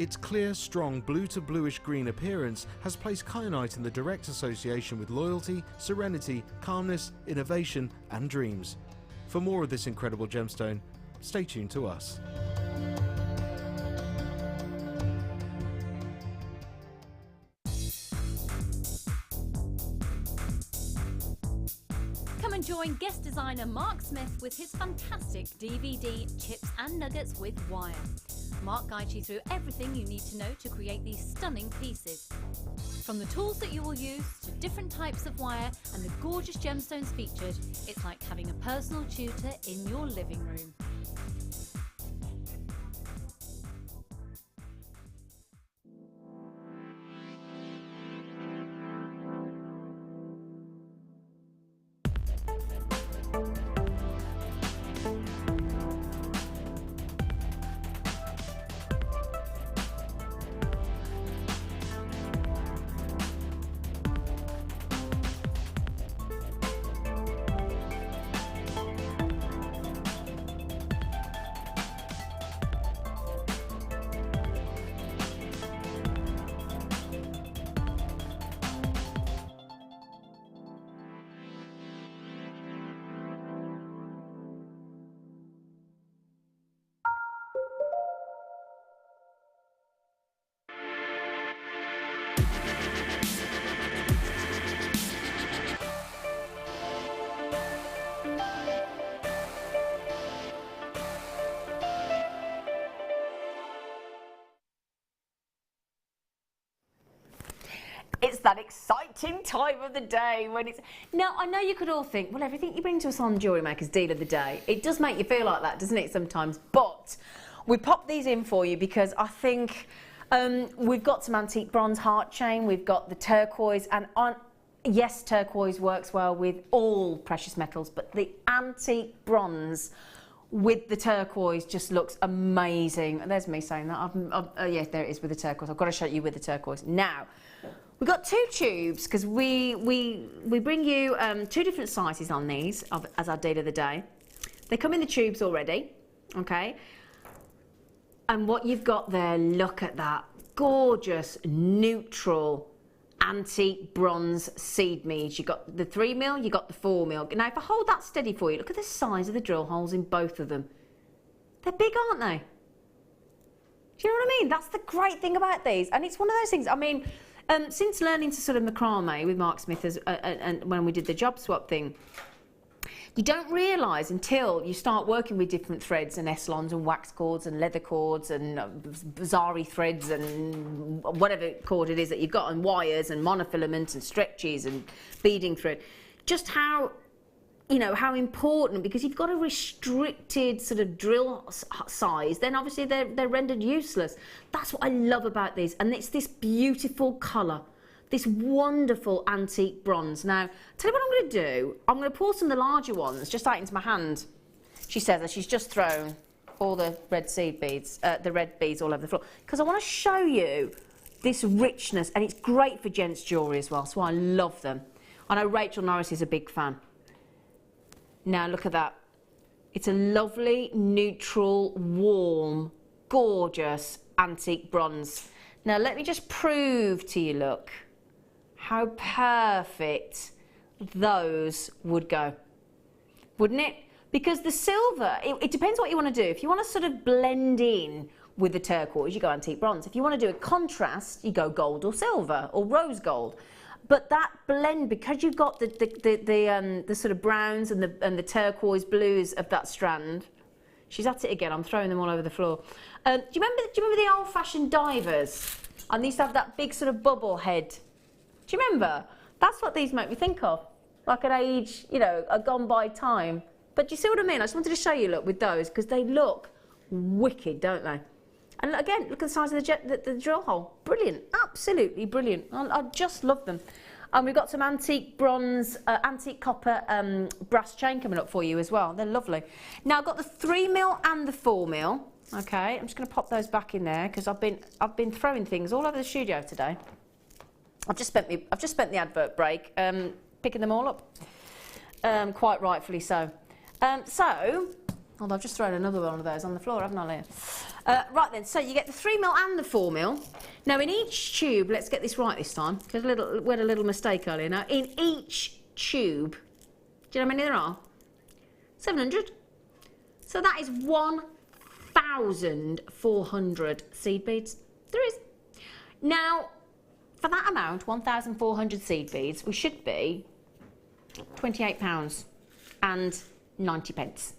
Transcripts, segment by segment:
Its clear, strong blue to bluish green appearance has placed kyanite in the direct association with loyalty, serenity, calmness, innovation and dreams. For more of this incredible gemstone, stay tuned to us. Come and join guest designer Mark Smith with his fantastic DVD Chips and Nuggets with Wire. Mark guides you through everything you need to know to create these stunning pieces. From the tools that you will use to different types of wire and the gorgeous gemstones featured, it's like having a personal tutor in your living room. It's that exciting time of the day when it's... Now, I know you could all think, well, everything you bring to us on Jewellery Maker's Deal of the Day, it does make you feel like that, doesn't it, sometimes? But we popped these in for you because I think we've got some antique bronze heart chain, we've got the turquoise, and yes, turquoise works well with all precious metals, but the antique bronze with the turquoise just looks amazing. And there's me saying that. Yeah, there it is with the turquoise. I've got to show you with the turquoise. Now, we've got two tubes because we bring you two different sizes on these as our deal of the day. They come in the tubes already, okay? And what you've got there, look at that. Gorgeous, neutral, antique bronze seed mead. You've got the 3mm, you've got the 4mm. Now, if I hold that steady for you, look at the size of the drill holes in both of them. They're big, aren't they? Do you know what I mean? That's the great thing about these. And it's one of those things, I mean, since learning to sort of macrame with Mark Smith and when we did the job swap thing, you don't realise until you start working with different threads and S-lons and wax cords and leather cords and zari threads and whatever cord it is that you've got, and wires and monofilament and stretches and beading thread, just how, you know, how important, because you've got a restricted sort of drill size, then obviously they're rendered useless. That's what I love about these, and it's this beautiful colour. This wonderful antique bronze. Now, tell you what I'm going to do. I'm going to pour some of the larger ones just out into my hand. She says that she's just thrown all the red seed beads, the red beads all over the floor, because I want to show you this richness, and it's great for gents' jewellery as well, so I love them. I know Rachel Norris is a big fan. Now, look at that. It's a lovely, neutral, warm, gorgeous antique bronze. Now, let me just prove to you, look, how perfect those would go, wouldn't it? Because the silver, it depends what you want to do. If you want to sort of blend in with the turquoise, you go antique bronze. If you want to do a contrast, you go gold or silver or rose gold. But that blend, because you've got the sort of browns and the turquoise blues of that strand. She's at it again. I'm throwing them all over the floor. Do you remember the old-fashioned divers? And they used to have that big sort of bubble head. Do you remember? That's what these make me think of, like an age, you know, a gone by time. But do you see what I mean? I just wanted to show you, look, with those, because they look wicked, don't they? And again, look at the size of the drill hole. Brilliant, absolutely brilliant. I just love them. And we've got some antique bronze, antique copper brass chain coming up for you as well. They're lovely. Now I've got the 3mm and the 4mm. Okay, I'm just going to pop those back in there because I've been throwing things all over the studio today. I've just spent the advert break picking them all up, quite rightfully so. So Although I've just thrown another one of those on the floor, haven't I, Leah? Right then, so you get the 3mm and the 4mm. Now in each tube, let's get this right this time, because we had a little mistake earlier. Now in each tube, do you know how many there are? 700. So that is 1,400 seed beads. There is. Now, for that amount, 1,400 seed beads, we should be £28 and 90 pence.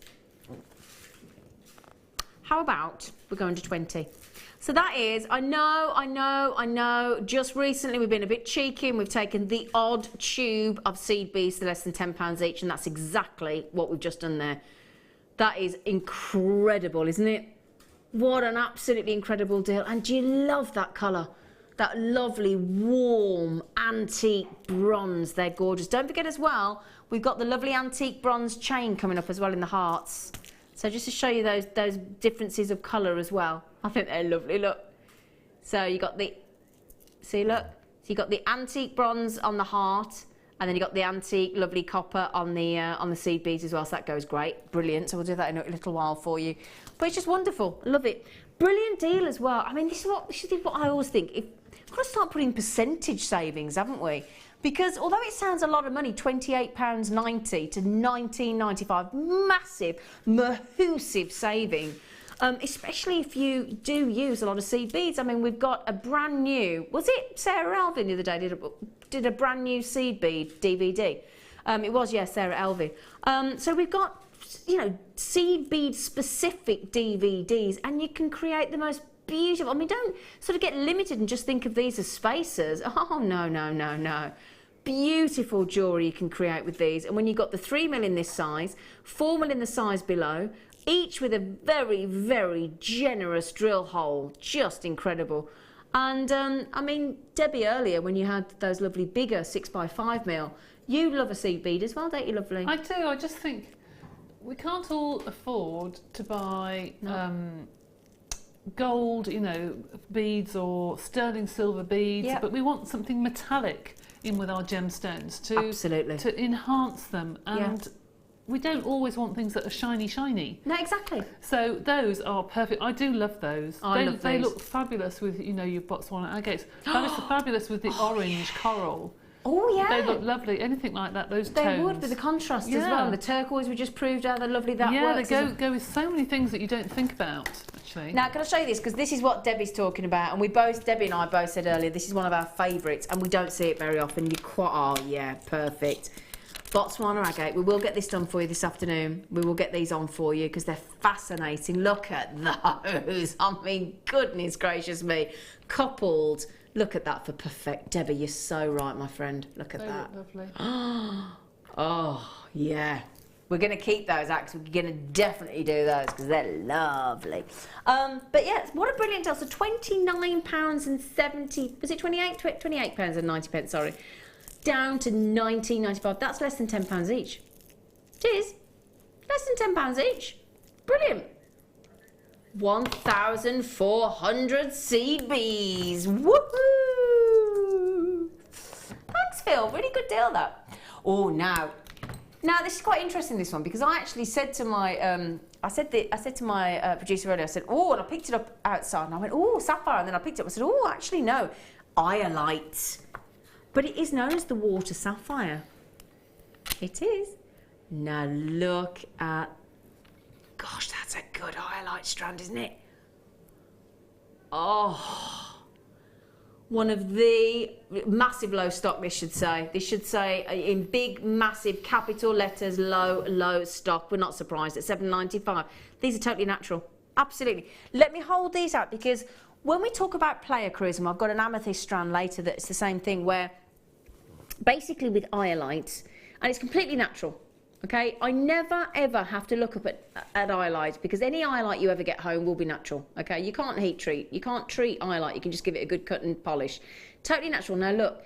How about we're going to 20? So that is, I know, just recently we've been a bit cheeky and we've taken the odd tube of seed beads to less than £10 each, and that's exactly what we've just done there. That is incredible, isn't it? What an absolutely incredible deal. And do you love that colour? That lovely, warm, antique bronze. They're gorgeous. Don't forget as well, we've got the lovely antique bronze chain coming up as well in the hearts. So just to show you those differences of colour as well. I think they're lovely, look. So you got the, see, look. So you got the antique bronze on the heart, and then you got the antique lovely copper on the seed beads as well. So that goes great, brilliant. So we'll do that in a little while for you. But it's just wonderful, love it. Brilliant deal as well. I mean, this is what I always think. We've got to start putting percentage savings, haven't we? Because although it sounds a lot of money, £28.90 to £19.95, massive, massive saving. Especially if you do use a lot of seed beads. I mean, we've got a brand new, was it Sara Elvin the other day did a brand new seed bead DVD? It was, yes, Sara Elvin. So we've got, you know, seed bead specific DVDs, and you can create the most beautiful. I mean, don't sort of get limited and just think of these as spacers. Oh, no, no, no, no. Beautiful jewellery you can create with these. And when you've got the 3mm in this size, 4mm in the size below, each with a very, very generous drill hole, just incredible. And I mean, Debbie, earlier when you had those lovely bigger 6x5mm, you love a seed bead as well, don't you, lovely? I do. I just think we can't all afford to buy gold, you know, beads or sterling silver beads, Yep. but we want something metallic in with our gemstones to enhance them. And we don't always want things that are shiny. No, exactly. So those are perfect. I do love those. I love they those. look fabulous with, you know, your Botswana agates. Fabulous with the orange coral. Oh, yeah. They look lovely. Anything like that, those tones. They would, with the contrast as well. And the turquoise we just proved how lovely that works. Yeah, they go with so many things that you don't think about, actually. Now, can I show you this? Because this is what Debbie's talking about. And Debbie and I both said earlier, this is one of our favourites. And we don't see it very often. Oh, yeah, perfect. Botswana agate. We will get this done for you this afternoon. We will get these on for you because they're fascinating. Look at those. I mean, goodness gracious me. Coupled. Look at that for perfect. Debbie, you're so right, my friend. Look at that. Look lovely. Oh, yeah. We're going to keep those, actually. We're going to definitely do those because they're lovely. But yeah, what a brilliant deal. So £29.70, was it £28.90, sorry. Down to £19.95. That's less than £10 each. It is. Less than £10 each. Brilliant. 1,400 seed bees. Woohoo! Thanks, Phil. Really good deal, that. Oh, now this is quite interesting, this one, because I actually said to my I said to my producer earlier, I said, oh, and I picked it up outside, and I went, oh, sapphire, and then I picked it up. I said, oh, actually no, iolite. But it is known as the water sapphire. It is. Now look at, gosh, that's a good highlight strand, isn't it? Oh, one of the massive low stock, this should say. This should say in big, massive capital letters, low stock. We're not surprised at £7.95. These are totally natural. Absolutely. Let me hold these out because when we talk about player charisma, I've got an amethyst strand later that's the same thing where basically with iolite, and it's completely natural, okay? I never ever have to look up at iolite because any iolite you ever get home will be natural, okay? You can't heat treat, you can't treat iolite, you can just give it a good cut and polish. Totally natural. Now look,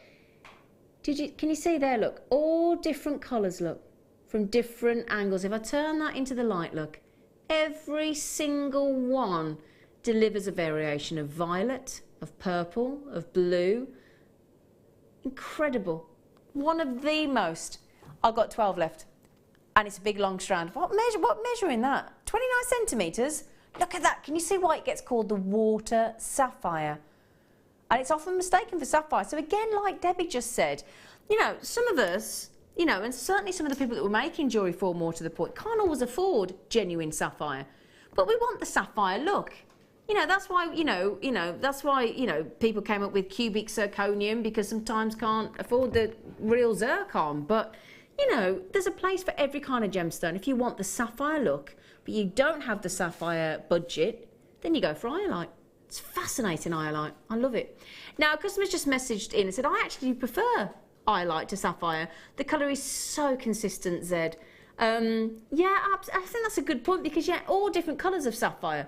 can you see there, look, all different colours, look, from different angles. If I turn that into the light, look, every single one delivers a variation of violet, of purple, of blue. Incredible. One of the most. I've got 12 left. And it's a big long strand. What measure in that? 29 centimetres. Look at that. Can you see why it gets called the water sapphire? And it's often mistaken for sapphire. So again, like Debbie just said, you know, some of us, you know, and certainly some of the people that were making jewellery for more to the point can't always afford genuine sapphire. But we want the sapphire look. You know, that's why, that's why people came up with cubic zirconium, because sometimes can't afford the real zircon. But, you know, there's a place for every kind of gemstone. If you want the sapphire look, but you don't have the sapphire budget, then you go for iolite. It's fascinating, iolite. I love it. Now, a customer's just messaged in and said, I actually prefer iolite to sapphire. The colour is so consistent, Zed. Yeah, I think that's a good point, because, yeah, all different colours of sapphire.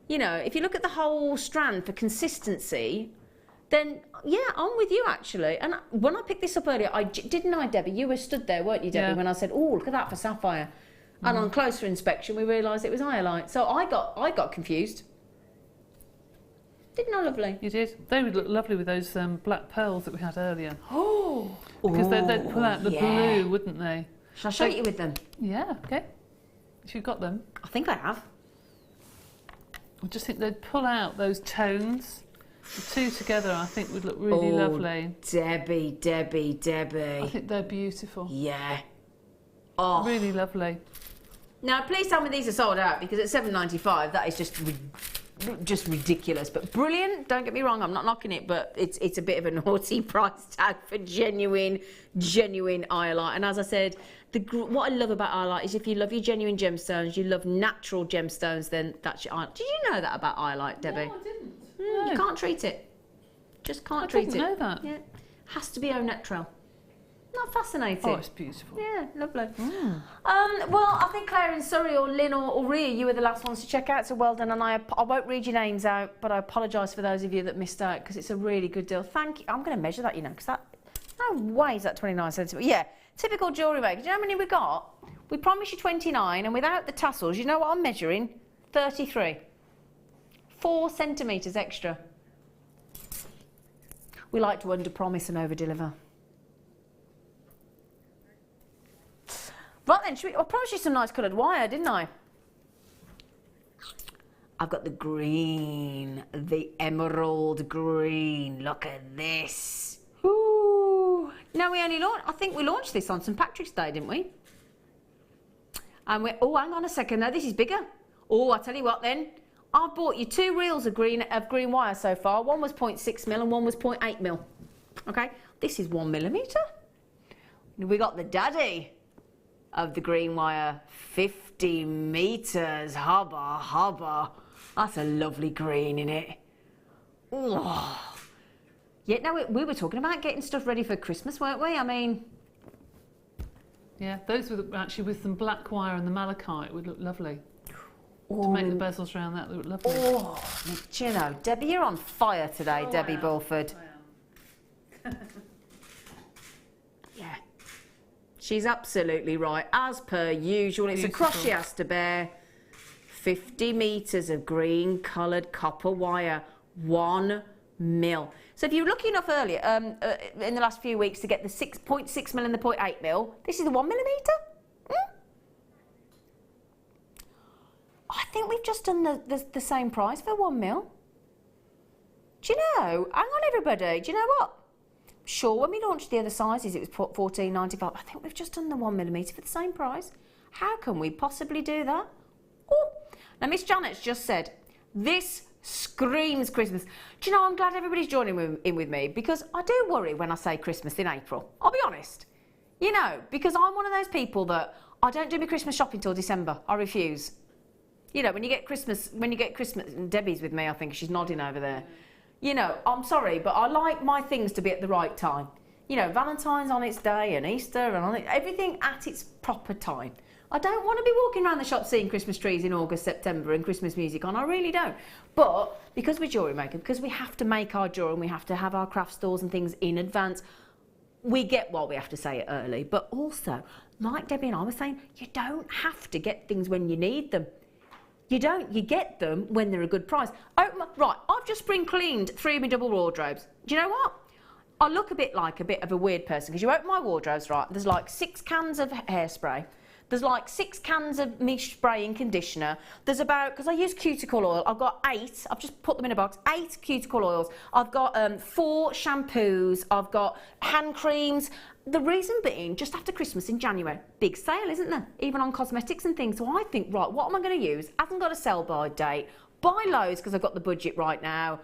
You know, if you look at the whole strand for consistency, then, yeah, I'm with you, actually. And when I picked this up earlier, didn't I, Debbie? You were stood there, weren't you, Debbie, when I said, oh, look at that for sapphire. And on closer inspection, we realised it was iolite. So I got confused. Didn't I, lovely? You did. They would look lovely with those black pearls that we had earlier. Oh! Because they'd pull out the blue, wouldn't they? Shall I show you with them? Yeah, okay. If you've got them. I think I have. I just think they'd pull out those tones. The two together, I think, would look really lovely. Debbie. I think they're beautiful. Yeah. Oh. Really lovely. Now, please tell me these are sold out, because at $7.95, that is just ridiculous. But brilliant, don't get me wrong, I'm not knocking it, but it's a bit of a naughty price tag for genuine iolite. And as I said, what I love about iolite is if you love your genuine gemstones, you love natural gemstones, then that's your iolite. Did you know that about iolite, Debbie? No, I didn't. You can't treat it. Just can't treat it. I didn't know that. Yeah. Has to be au naturel. Not fascinating. Oh, it's beautiful. Yeah, lovely. Well, I think Claire in Surrey or Lynn or Rhea, you were the last ones to check out, so well done. And I won't read your names out, but I apologise for those of you that missed out, because it's a really good deal. Thank you. I'm going to measure that, you know, because that, no way is that 29 centimetres. Yeah, typical Jewellery Maker. Do you know how many we got? We promised you 29, and without the tassels, you know what I'm measuring? 33. 4 centimetres extra. We like to under-promise and over-deliver. Right then, I promised you some nice coloured wire, didn't I? I've got the green, the emerald green. Look at this. Ooh. Now I think we launched this on St Patrick's Day, didn't we? And oh, hang on a second, now this is bigger. Oh, I tell you what then. I've bought you 2 reels of green wire so far. One was 0.6mm and one was 0.8mm. Okay, this is 1mm. We got the daddy of the green wire, 50 metres, hubba. That's a lovely green in it. Oh. Yeah, no, we were talking about getting stuff ready for Christmas, weren't we? I mean... Yeah, those were actually with some black wire and the malachite would look lovely. To make the bezels around that look lovely. Oh, do you know, Debbie, you're on fire today, Debbie Bulford. I am. Yeah. She's absolutely right, as per usual. It's a cross she has to bear. 50 metres of green coloured copper wire, 1 mil. So if you were lucky enough earlier, in the last few weeks, to get the 0.6mm and the 0.8mm, this is the 1mm. I think we've just done the same price for 1mm. Do you know? Hang on, everybody. Do you know what? Sure, when we launched the other sizes, it was $14.95. I think we've just done the 1mm for the same price. How can we possibly do that? Oh, now Miss Janet's just said, this screams Christmas. Do you know, I'm glad everybody's joining in with me, because I do worry when I say Christmas in April. I'll be honest. You know, because I'm one of those people that I don't do my Christmas shopping till December. I refuse. You know, when you get Christmas, and Debbie's with me, I think she's nodding over there. You know, I'm sorry, but I like my things to be at the right time. You know, Valentine's on its day and Easter and everything at its proper time. I don't want to be walking around the shop seeing Christmas trees in August, September and Christmas music on. I really don't. But because we're Jewellery Maker, because we have to make our jewellery and we have to have our craft stores and things in advance, we get why we have to say it early. But also, like Debbie and I were saying, you don't have to get things when you need them. You don't. You get them when they're a good price. Right, I've just spring cleaned 3 of my double wardrobes. Do you know what? I look a bit of a weird person, because you open my wardrobes, right, there's like 6 cans of hairspray. There's like 6 cans of me spraying conditioner. There's about, because I use cuticle oil, I've got 8, I've just put them in a box, 8 cuticle oils. I've got 4 shampoos, I've got hand creams. The reason being, just after Christmas in January, big sale, isn't there? Even on cosmetics and things. So I think, right, what am I going to use? Hasn't got a sell-by date. Buy loads because I've got the budget right now.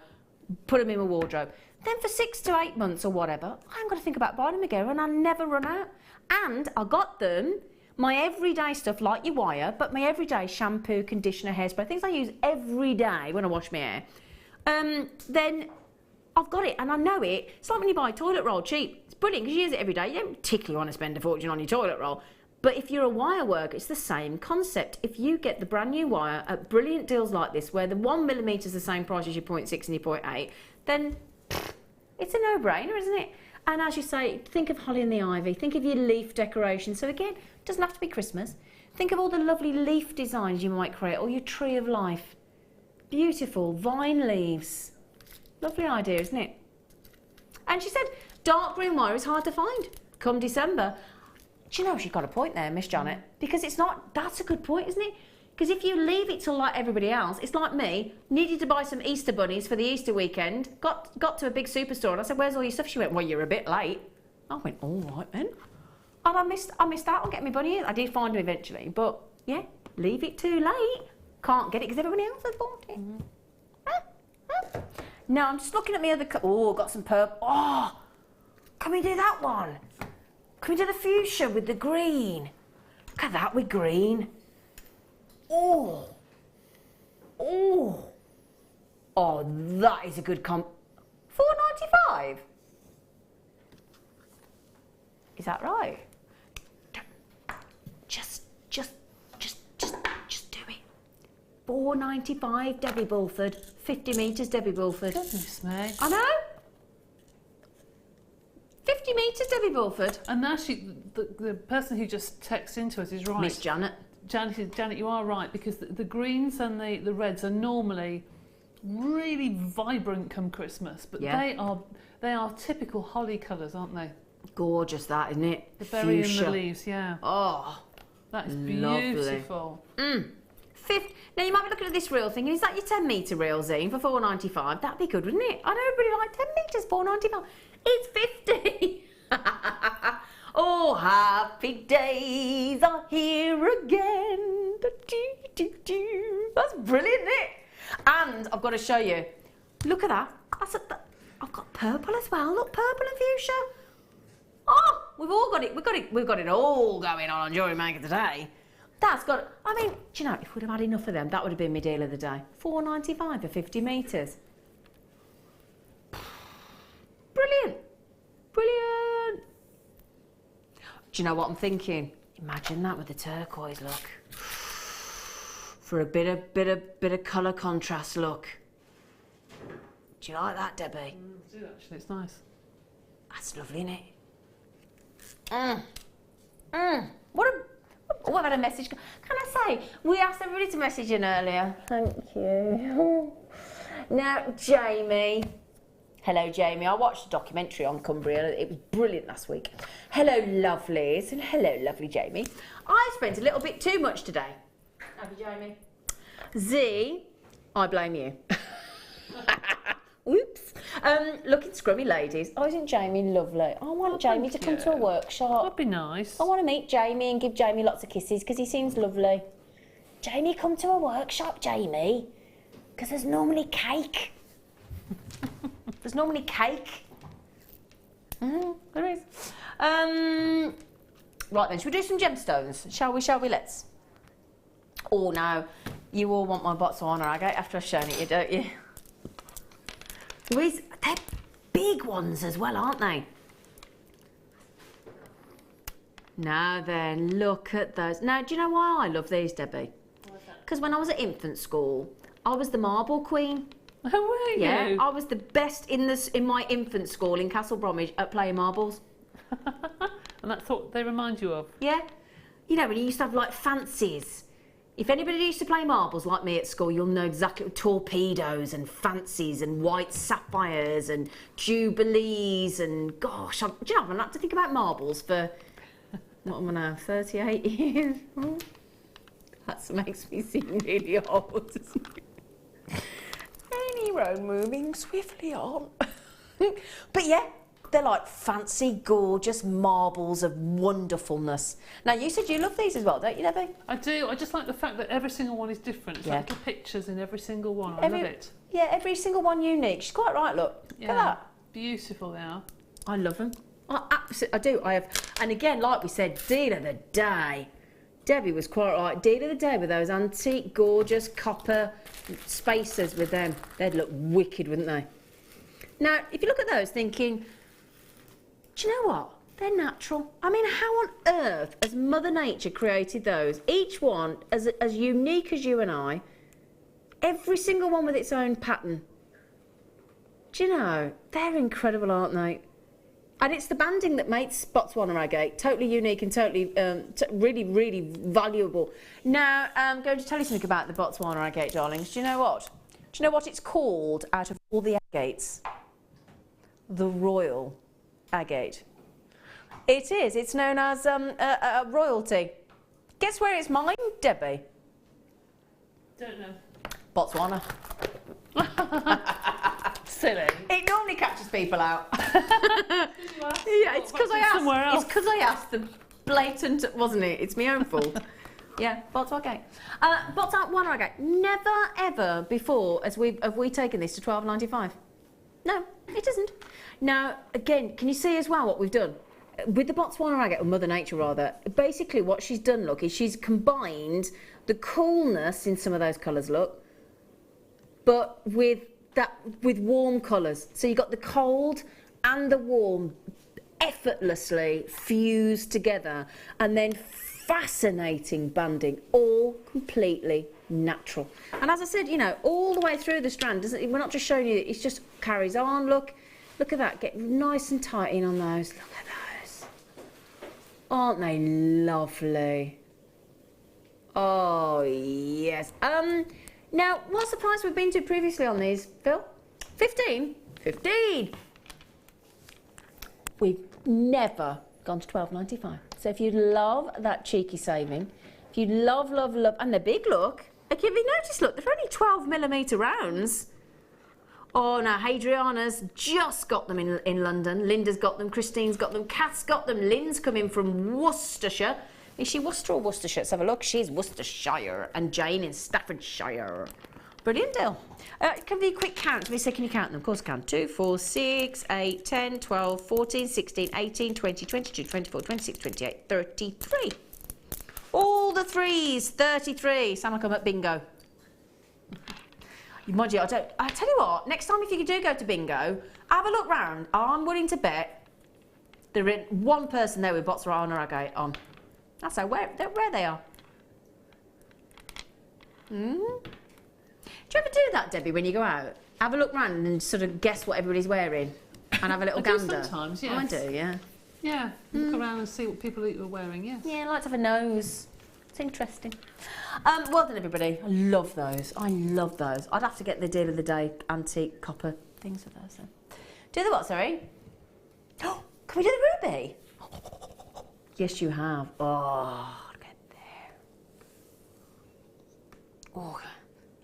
Put them in my wardrobe. Then for 6 to 8 months or whatever, I haven't got to think about buying them again, and I never run out. And I got them, my everyday stuff like your wire, but my everyday shampoo, conditioner, hairspray, things I use every day when I wash my hair. Then I've got it and I know it. It's like when you buy toilet roll cheap. It's brilliant because you use it every day. You don't particularly want to spend a fortune on your toilet roll. But if you're a wire worker, it's the same concept. If you get the brand new wire at brilliant deals like this, where the 1mm is the same price as your 0.6 and your 0.8, then it's a no-brainer, isn't it? And as you say, think of holly and the ivy. Think of your leaf decoration. So again, it doesn't have to be Christmas. Think of all the lovely leaf designs you might create, or your tree of life. Beautiful vine leaves. Lovely idea, isn't it? And she said, dark green wire is hard to find come December. Do you know, she's got a point there, Miss Janet, because it's not, that's a good point, isn't it? Because if you leave it till like everybody else, it's like me, needed to buy some Easter bunnies for the Easter weekend, got to a big superstore and I said, where's all your stuff? She went, well, you're a bit late. I went, all right then. And I missed out on getting my bunnies. I did find them eventually, but yeah, leave it too late. Can't get it because everybody else has bought it. No, I'm just looking at my other, got some purple. Oh, can we do that one? Can we do the fuchsia with the green? Look at that with green. Oh, that is a good $4.95. Is that right? Just do it. $4.95, Debbie Bulford. 50 metres, Debbie Bulford. Goodness me. I know. 50 metres, Debbie Bulford. And now the person who just texted into us is right. Miss Janet. Janet, you are right, because the greens and the reds are normally really vibrant come Christmas, but they are typical holly colours, aren't they? Gorgeous, that, isn't it? The berry Fuchsia. in the leaves, yeah. Oh, that is lovely. beautiful. Now you might be looking at this reel thinking, is that your 10 metre reel, Zine, for $4.95? That'd be good, wouldn't it? I know everybody liked 10 metres, $4.95. It's 50. Oh, happy days are here again. That's brilliant, isn't it? And I've got to show you. Look at that. I've got purple as well. Look, purple and fuchsia. Oh, we've all got it. We've got it all going on Jewellery Maker today. That's got. I mean, do you know, if we'd have had enough of them, that would have been my deal of the day. $4.95 for 50 metres. Brilliant. Brilliant. Do you know what I'm thinking? Imagine that with the turquoise look. For a bit of colour contrast look. Do you like that, Debbie? I do actually, it's nice. That's lovely, isn't it? What about a message? Can I say, we asked everybody to message in earlier. Thank you. Now, Jamie. Hello, Jamie. I watched a documentary on Cumbria. It was brilliant last week. Hello, lovelies. And hello, lovely Jamie. I spent a little bit too much today. Have you, Jamie? Z, I blame you. Oops. Looking scrubby, ladies. Oh, isn't Jamie lovely? I want Jamie to come to a workshop. That'd be nice. I want to meet Jamie and give Jamie lots of kisses because he seems lovely. Jamie, come to a workshop, Jamie. Because there's normally cake. There's normally cake. There is. Right then, should we do some gemstones? Shall we? Let's. Oh no, you all want my Botswana agate after I've shown it you, don't you? They're big ones as well, aren't they? Now then, look at those. Now, do you know why I love these, Debbie? Because when I was at infant school, I was the marble queen. Oh, were you? Yeah, I was the best in my infant school in Castle Bromwich at playing marbles. And that's what they remind you of? Yeah. You know, when you used to have like fancies. If anybody used to play marbles like me at school, you'll know exactly torpedoes and fancies and white sapphires and jubilees and gosh, do you know, I've had to think about marbles for what am I now, 38 years? That makes me seem really old, doesn't it? Any road moving swiftly on. But yeah, they're like fancy, gorgeous marbles of wonderfulness. Now, you said you love these as well, don't you, Debbie? I do. I just like the fact that every single one is different. It's like little pictures in every single one. I love it. Yeah, every single one unique. She's quite right, look. Look at that. Beautiful they are. I love them. I do. I have, and again, like we said, deal of the day. Debbie was quite right. Deal of the day with those antique, gorgeous copper spacers with them. They'd look wicked, wouldn't they? Now, if you look at those thinking, do you know what? They're natural. I mean, how on earth has Mother Nature created those? Each one as unique as you and I. Every single one with its own pattern. Do you know? They're incredible, aren't they? And it's the banding that makes Botswana agate totally unique and totally, really, really valuable. Now, I'm going to tell you something about the Botswana agate, darlings. Do you know what? Do you know what it's called out of all the agates? The royal agate. It is. It's known as a royalty. Guess where it's mined, Debbie? Don't know. Botswana. Silly. It normally catches people out. Yeah, it's because I asked. Somewhere else. It's because I asked them. Blatant, wasn't it? It's my own fault. Yeah, Botswana. Botswana. Never ever before have we taken this to $12.95. No, it isn't. Now, again, can you see as well what we've done? With the Botswana agate, or Mother Nature rather, basically what she's done, look, is she's combined the coolness in some of those colours, look, but with warm colours. So you've got the cold and the warm effortlessly fused together, and then fascinating banding, all completely natural. And as I said, you know, all the way through the strand, we're not just showing you, it just carries on. Look at that, get nice and tight in on those. Look at those. Aren't they lovely? Oh, yes. Now, what's the price we've been to previously on these, Phil? 15? 15! We've never gone to $12.95. So if you love that cheeky saving, if you love, and they're big, look. Have you noticed, look, they're only 12mm rounds. Oh, now, Hadriana's just got them in London. Linda's got them, Christine's got them, Kath's got them, Lynn's coming from Worcestershire. Is she Worcester or Worcestershire? Let's have a look. She's Worcestershire, and Jane in Staffordshire. Brilliant deal. Can be a quick count. We say, can you count them? Of course I can. 2, 4, 6, 8, 10, 12, 14, 16, 18, 20, 22, 24, 26, 28, 33. All the threes, 33. Sound like I'm at bingo. Mind you, I tell you what, next time if you do go to bingo, have a look round. I'm willing to bet there is one person there with Botswana agate on. That's how rare they are. Do you ever do that, Debbie, when you go out? Have a look round and sort of guess what everybody's wearing and have a little gander? Sometimes, yes. Oh, I do, yeah. Yeah, look around and see what people are wearing, yes. Yeah, I like to have a nose. It's interesting. Well done, everybody. I love those. I love those. I'd have to get the deal of the day antique copper things for those. Then. Do the what, sorry? Oh, can we do the ruby? Yes, you have. Oh, look at there. Oh,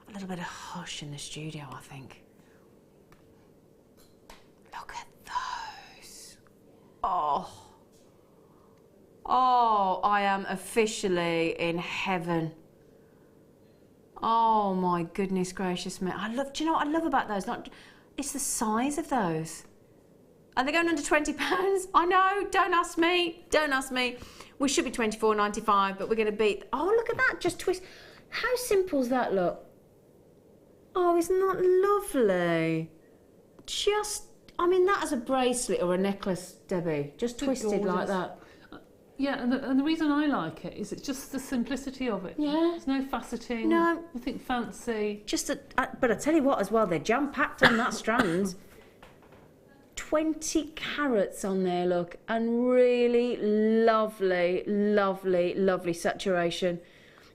a little bit of hush in the studio, I think. Look at those. Oh. Oh, I am officially in heaven. Oh my goodness gracious me. Do you know what I love about those? It's the size of those. Are they going under £20? I know, don't ask me. Don't ask me. We should be $24.95, but we're going to beat... Oh, look at that, just twist. How simple's that look? Oh, isn't that lovely? Just, I mean, that as a bracelet or a necklace, Debbie. Just twisted like that. Yeah, and the reason I like it is it's just the simplicity of it. Yeah. There's no faceting. No. Nothing fancy. But I tell you what as well, they're jam-packed on that strand. 20 carats on there, look, and really lovely, lovely, lovely saturation.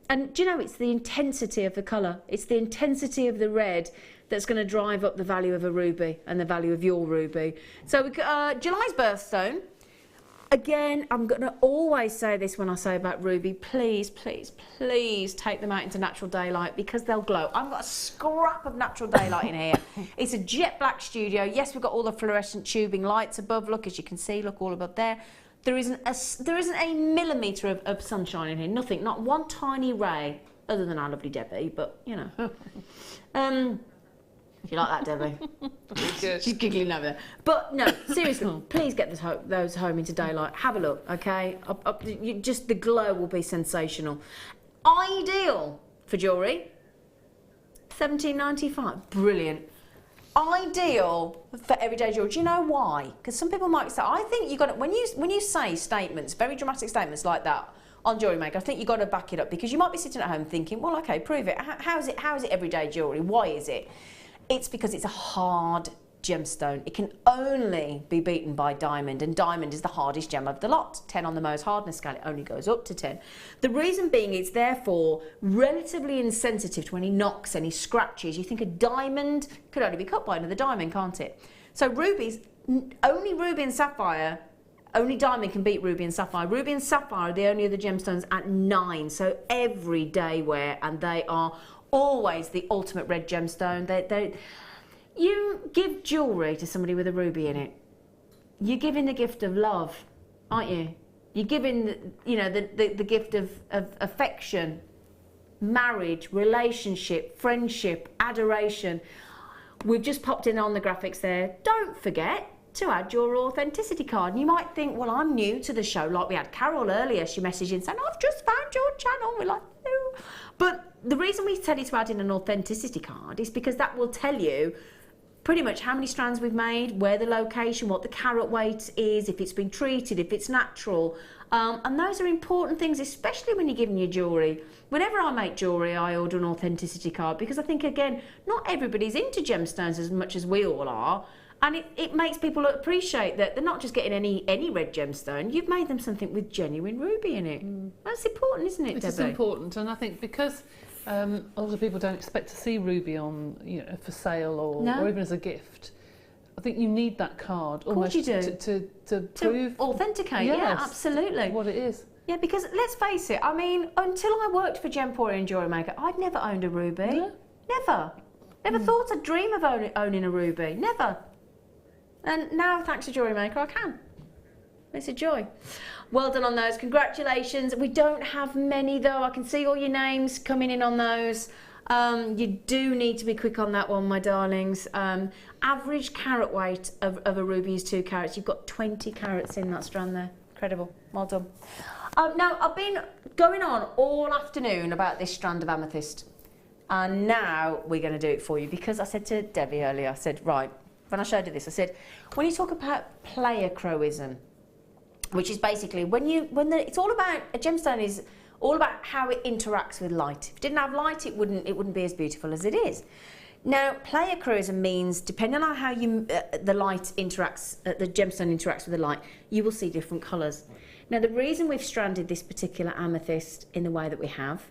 And do you know, it's the intensity of the colour. It's the intensity of the red that's going to drive up the value of a ruby and the value of your ruby. So July's birthstone. Again, I'm going to always say this when I say about ruby. Please, please, please take them out into natural daylight because they'll glow. I've got a scrap of natural daylight in here. It's a jet black studio. Yes, we've got all the fluorescent tubing lights above. Look, as you can see, look all above there. There isn't a millimetre of sunshine in here. Nothing, not one tiny ray, other than our lovely Debbie, but, you know. If you like that, Debbie. She's giggling over there. But no, seriously, please get those home into daylight. Have a look, okay? Just the glow will be sensational. Ideal for jewellery. $17.95. Brilliant. Ideal for everyday jewellery. Do you know why? Because some people might say, I think you got to, when you say statements, very dramatic statements like that on Jewellery Maker, I think you've got to back it up because you might be sitting at home thinking, well, okay, prove it. How is it everyday jewellery? Why is it? It's because it's a hard gemstone. It can only be beaten by diamond, and diamond is the hardest gem of the lot. 10 on the most hardness scale, it only goes up to 10. The reason being it's therefore relatively insensitive to any knocks, any scratches. You think a diamond could only be cut by another diamond, can't it? So rubies, only ruby and sapphire, only diamond can beat ruby and sapphire. Ruby and sapphire are the only other gemstones at 9, so everyday wear, and they are always the ultimate red gemstone. You give jewellery to somebody with a ruby in it, you're giving the gift of love, aren't you? You're giving, the gift of affection, marriage, relationship, friendship, adoration. We've just popped in on the graphics there. Don't forget to add your authenticity card. And you might think, well, I'm new to the show. Like we had Carol earlier, she messaged in saying, I've just found your channel. We're like, no. But the reason we tell you to add in an authenticity card is because that will tell you pretty much how many strands we've made, where the location, what the carat weight is, if it's been treated, if it's natural. And those are important things, especially when you're giving your jewellery. Whenever I make jewellery, I order an authenticity card because I think, again, not everybody's into gemstones as much as we all are. And it makes people appreciate that they're not just getting any red gemstone. You've made them something with genuine ruby in it. That's important, isn't it, Debbie? It's important, and I think because a lot of people don't expect to see ruby on, for sale or even as a gift. I think you need that card almost to prove, authenticate. Yes, yeah, absolutely, what it is. Yeah, because let's face it. I mean, until I worked for Jewellery and Jewellery Maker, I'd never owned a ruby. No. Never thought I'd dream of owning a ruby. Never. And now, thanks to Jewellery Maker, I can. It's a joy. Well done on those. Congratulations. We don't have many, though. I can see all your names coming in on those. You do need to be quick on that one, my darlings. Average carat weight of a ruby is 2 carats. You've got 20 carats in that strand there. Incredible. Well done. Now, I've been going on all afternoon about this strand of amethyst. And now we're going to do it for you. Because I said to Debbie earlier, I said, right, when I showed her this, I said, when you talk about pleiochroism, which is basically it's all about, a gemstone is all about how it interacts with light. If it didn't have light, it wouldn't be as beautiful as it is. Now, pleiochroism means, depending on how the light interacts, the gemstone interacts with the light, you will see different colours. Now, the reason we've stranded this particular amethyst in the way that we have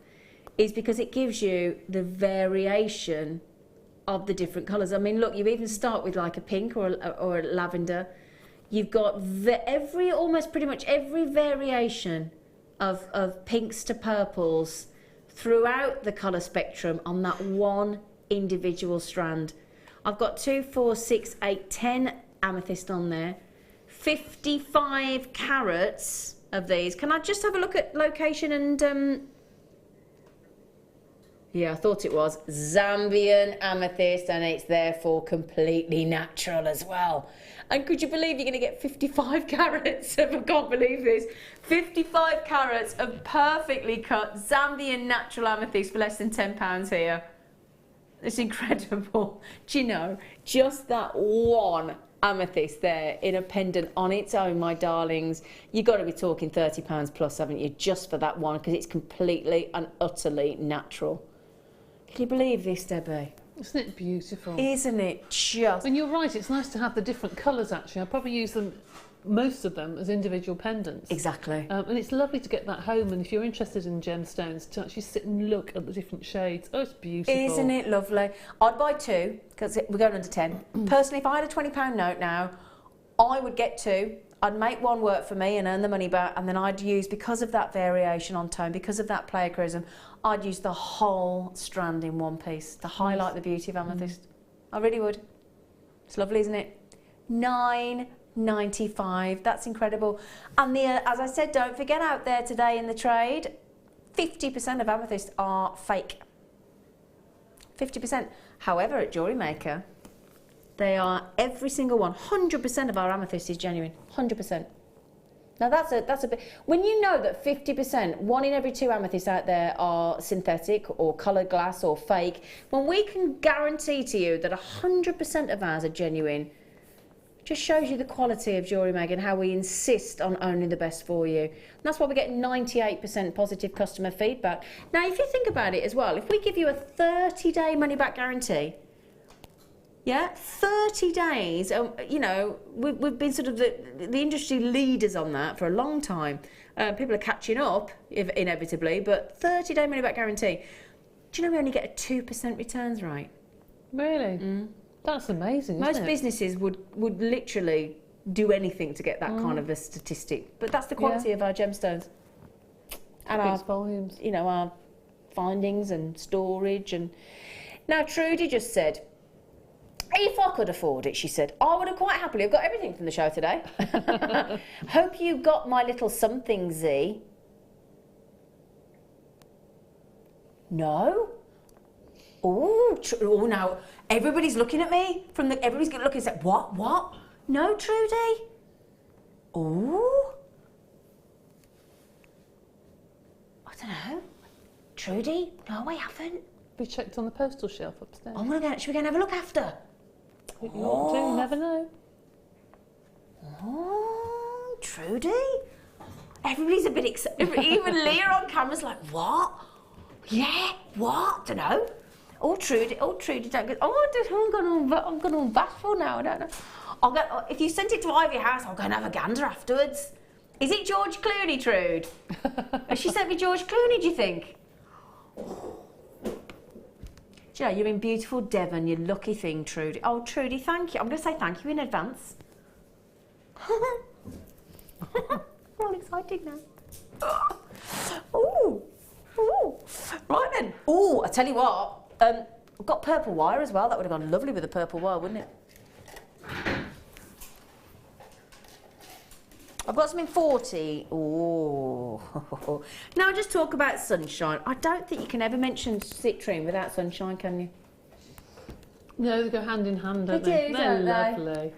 is because it gives you the variation of the different colours. I mean, look, you even start with like a pink or a lavender. You've got almost pretty much every variation of pinks to purples throughout the colour spectrum on that one individual strand. I've got 2, 4, 6, 8, 10 amethyst on there. 55 carats of these. Can I just have a look at location and yeah, I thought it was Zambian amethyst, and it's therefore completely natural as well. And could you believe you're going to get 55 carats of, I can't believe this, 55 carats of perfectly cut Zambian natural amethyst for less than £10 here. It's incredible. Do you know, just that one amethyst there in a pendant on its own, my darlings, you've got to be talking £30 plus, haven't you, just for that one, because it's completely and utterly natural. Can you believe this, Debbie? Isn't it beautiful? Isn't it just? And you're right, it's nice to have the different colours, actually. I probably use them, most of them, as individual pendants. Exactly. And it's lovely to get that home, and if you're interested in gemstones, to actually sit and look at the different shades. Oh, it's beautiful. Isn't it lovely? I'd buy 2, because we're going under 10. Personally, if I had a £20 note now, I would get 2. I'd make one work for me and earn the money back, and then I'd use, because of that variation on tone, because of that pleochrysm, I'd use the whole strand in one piece to highlight the beauty of amethyst. I really would. It's lovely, isn't it? £9.95. That's incredible. And as I said, don't forget out there today in the trade, 50% of amethyst are fake. 50%. However, at Jewellery Maker, they are every single one. 100% of our amethyst is genuine. 100%. Now that's a bit. When you know that 50%, 1 in every 2 amethysts out there are synthetic or coloured glass or fake, when we can guarantee to you that 100% of ours are genuine, just shows you the quality of Jewellery Maker and how we insist on only the best for you. And that's why we get 98% positive customer feedback. Now, if you think about it as well, if we give you a 30-day money-back guarantee, yeah, 30 days, you know, we've been sort of the industry leaders on that for a long time. People are catching up, inevitably, but 30-day money-back guarantee. Do you know we only get a 2% returns rate? Really? Mm. That's amazing, isn't it? Most businesses would literally do anything to get that kind of a statistic. But that's the quality of our gemstones. And our volumes. You know, our findings and storage. And now, Trudy just said, if I could afford it, she said, I would have quite happily. I've got everything from the show today. Hope you got my little something, Z. No? Oh, now everybody's looking at me. Everybody's going to look and say, what? No, Trudy? Oh. I don't know. Trudy? No, I haven't. We checked on the postal shelf upstairs. Should we go and have a look after? You never know. Oh, Trudy? Everybody's a bit excited. Even Leah on camera's like, what? Yeah, what? Don't know. Oh, Trudy, don't go. I'm going all bashful now. I don't know. If you sent it to Ivy House, I'll go and have a gander afterwards. Is it George Clooney, Trude? Has she sent me George Clooney, do you think? Do you know, you're in beautiful Devon, you lucky thing, Trudy. Oh, Trudy, thank you. I'm going to say thank you in advance. I'm all excited now. Ooh. Right then. Ooh, I tell you what. I've got purple wire as well. That would have gone lovely with the purple wire, wouldn't it? I've got some in 40. Ooh. Now just talk about sunshine. I don't think you can ever mention citrine without sunshine, can you? No, they go hand in hand, don't they? They're lovely.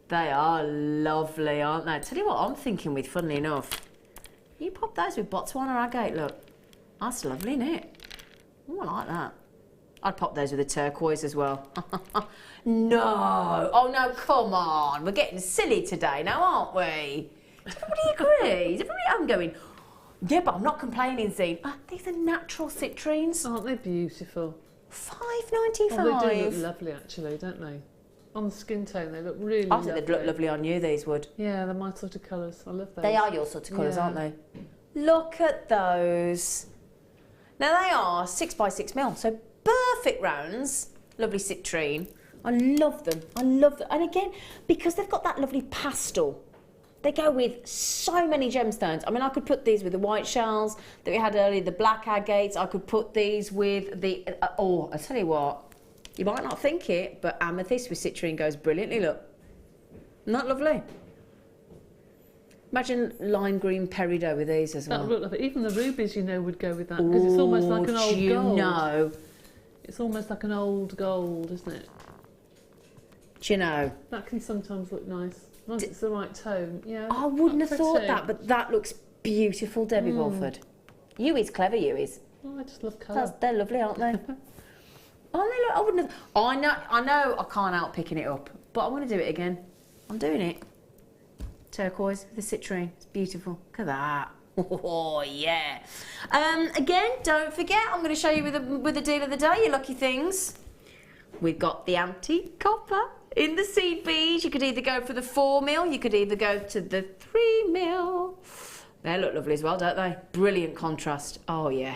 They are lovely, aren't they? Tell you what I'm thinking with, funnily enough. You pop those with Botswana agate, look. That's lovely, isn't it? Oh, I like that. I'd pop those with a turquoise as well. No. Oh, no, come on. We're getting silly today now, aren't we? Everybody agrees. I'm going, yeah, but I'm not complaining, Zine. These are natural citrines. Aren't they beautiful? $5.95. Oh, they do look lovely, actually, don't they? On the skin tone, they look really lovely. I think they'd look lovely on you, these would. Yeah, they're my sort of colours. I love those. They are your sort of colours, aren't they? Look at those. Now, they are 6x6mm, so perfect rounds. Lovely citrine. I love them. And again, because they've got that lovely pastel, they go with so many gemstones. I mean, I could put these with the white shells that we had earlier, the black agates. I could put these with the... I tell you what, you might not think it, but amethyst with citrine goes brilliantly, look. Isn't that lovely? Imagine lime green peridot with these as well. That would look lovely. Even the rubies, you know, would go with that, because it's almost like an old gold. Know? It's almost like an old gold, isn't it? Do you know? That can sometimes look nice. As long as it's the right tone. Yeah. I wouldn't have thought that, but that looks beautiful, Debbie Walford. You is clever, you is. Oh, I just love colour. They're lovely, aren't they? I wouldn't have... I know I can't help picking it up, but I want to do it again. I'm doing it. Turquoise with the citrine. It's beautiful. Look at that. Oh, yeah. Again, don't forget, I'm going to show you with the deal of the day, you lucky things. We've got the antique copper in the seed beads. You could either go for the 4mm, you could either go to the 3mm. They look lovely as well, don't they? Brilliant contrast. Oh, yeah.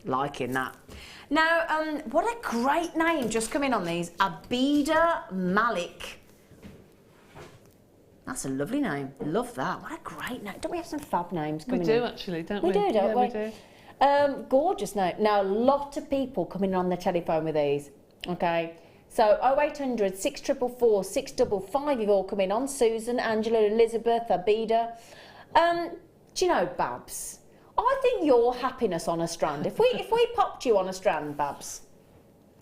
Liking that. Now, what a great name just come in on these. Abida Malik. That's a lovely name. Love that. What a great name. Don't we have some fab names coming We do in? actually, don't we? We do, don't yeah, we? We do. Gorgeous name. Now, a lot of people coming in on the telephone with these. Okay. So 0800 644 655, you've all come in on. Susan, Angela, Elizabeth, Abida. Do you know, Babs? I think your happiness on a strand. If we popped you on a strand, Babs,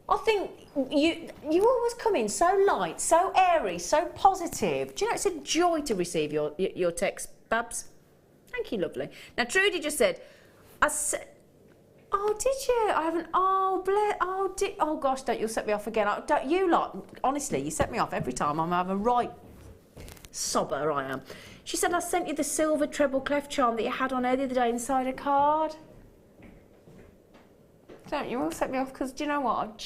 I think you always come in so light, so airy, so positive. Do you know, it's a joy to receive your text, Babs. Thank you, lovely. Now, Trudy just said, oh, did you? I haven't. Oh, gosh, don't you set me off again. Don't you lot? Honestly, you set me off every time. I'm having a right sobber, I am. She said, I sent you the silver treble clef charm that you had on her the other day inside a card. Don't you all set me off? Because do you know what?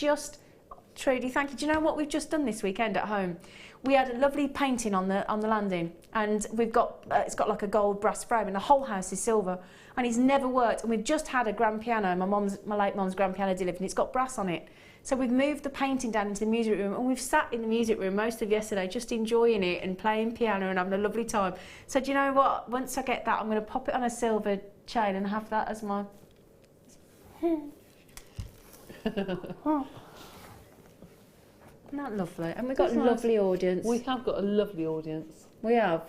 Trudy, thank you. Do you know what we've just done this weekend at home? We had a lovely painting on the landing, and we've got it's got like a gold brass frame, and the whole house is silver, and it's never worked. And we've just had a grand piano, my late mum's grand piano delivered, and it's got brass on it. So we've moved the painting down into the music room, and we've sat in the music room most of yesterday just enjoying it and playing piano and having a lovely time. So do you know what? Once I get that, I'm going to pop it on a silver chain and have that as my... Isn't that lovely? And we've got a lovely audience. We have got a lovely audience. We have.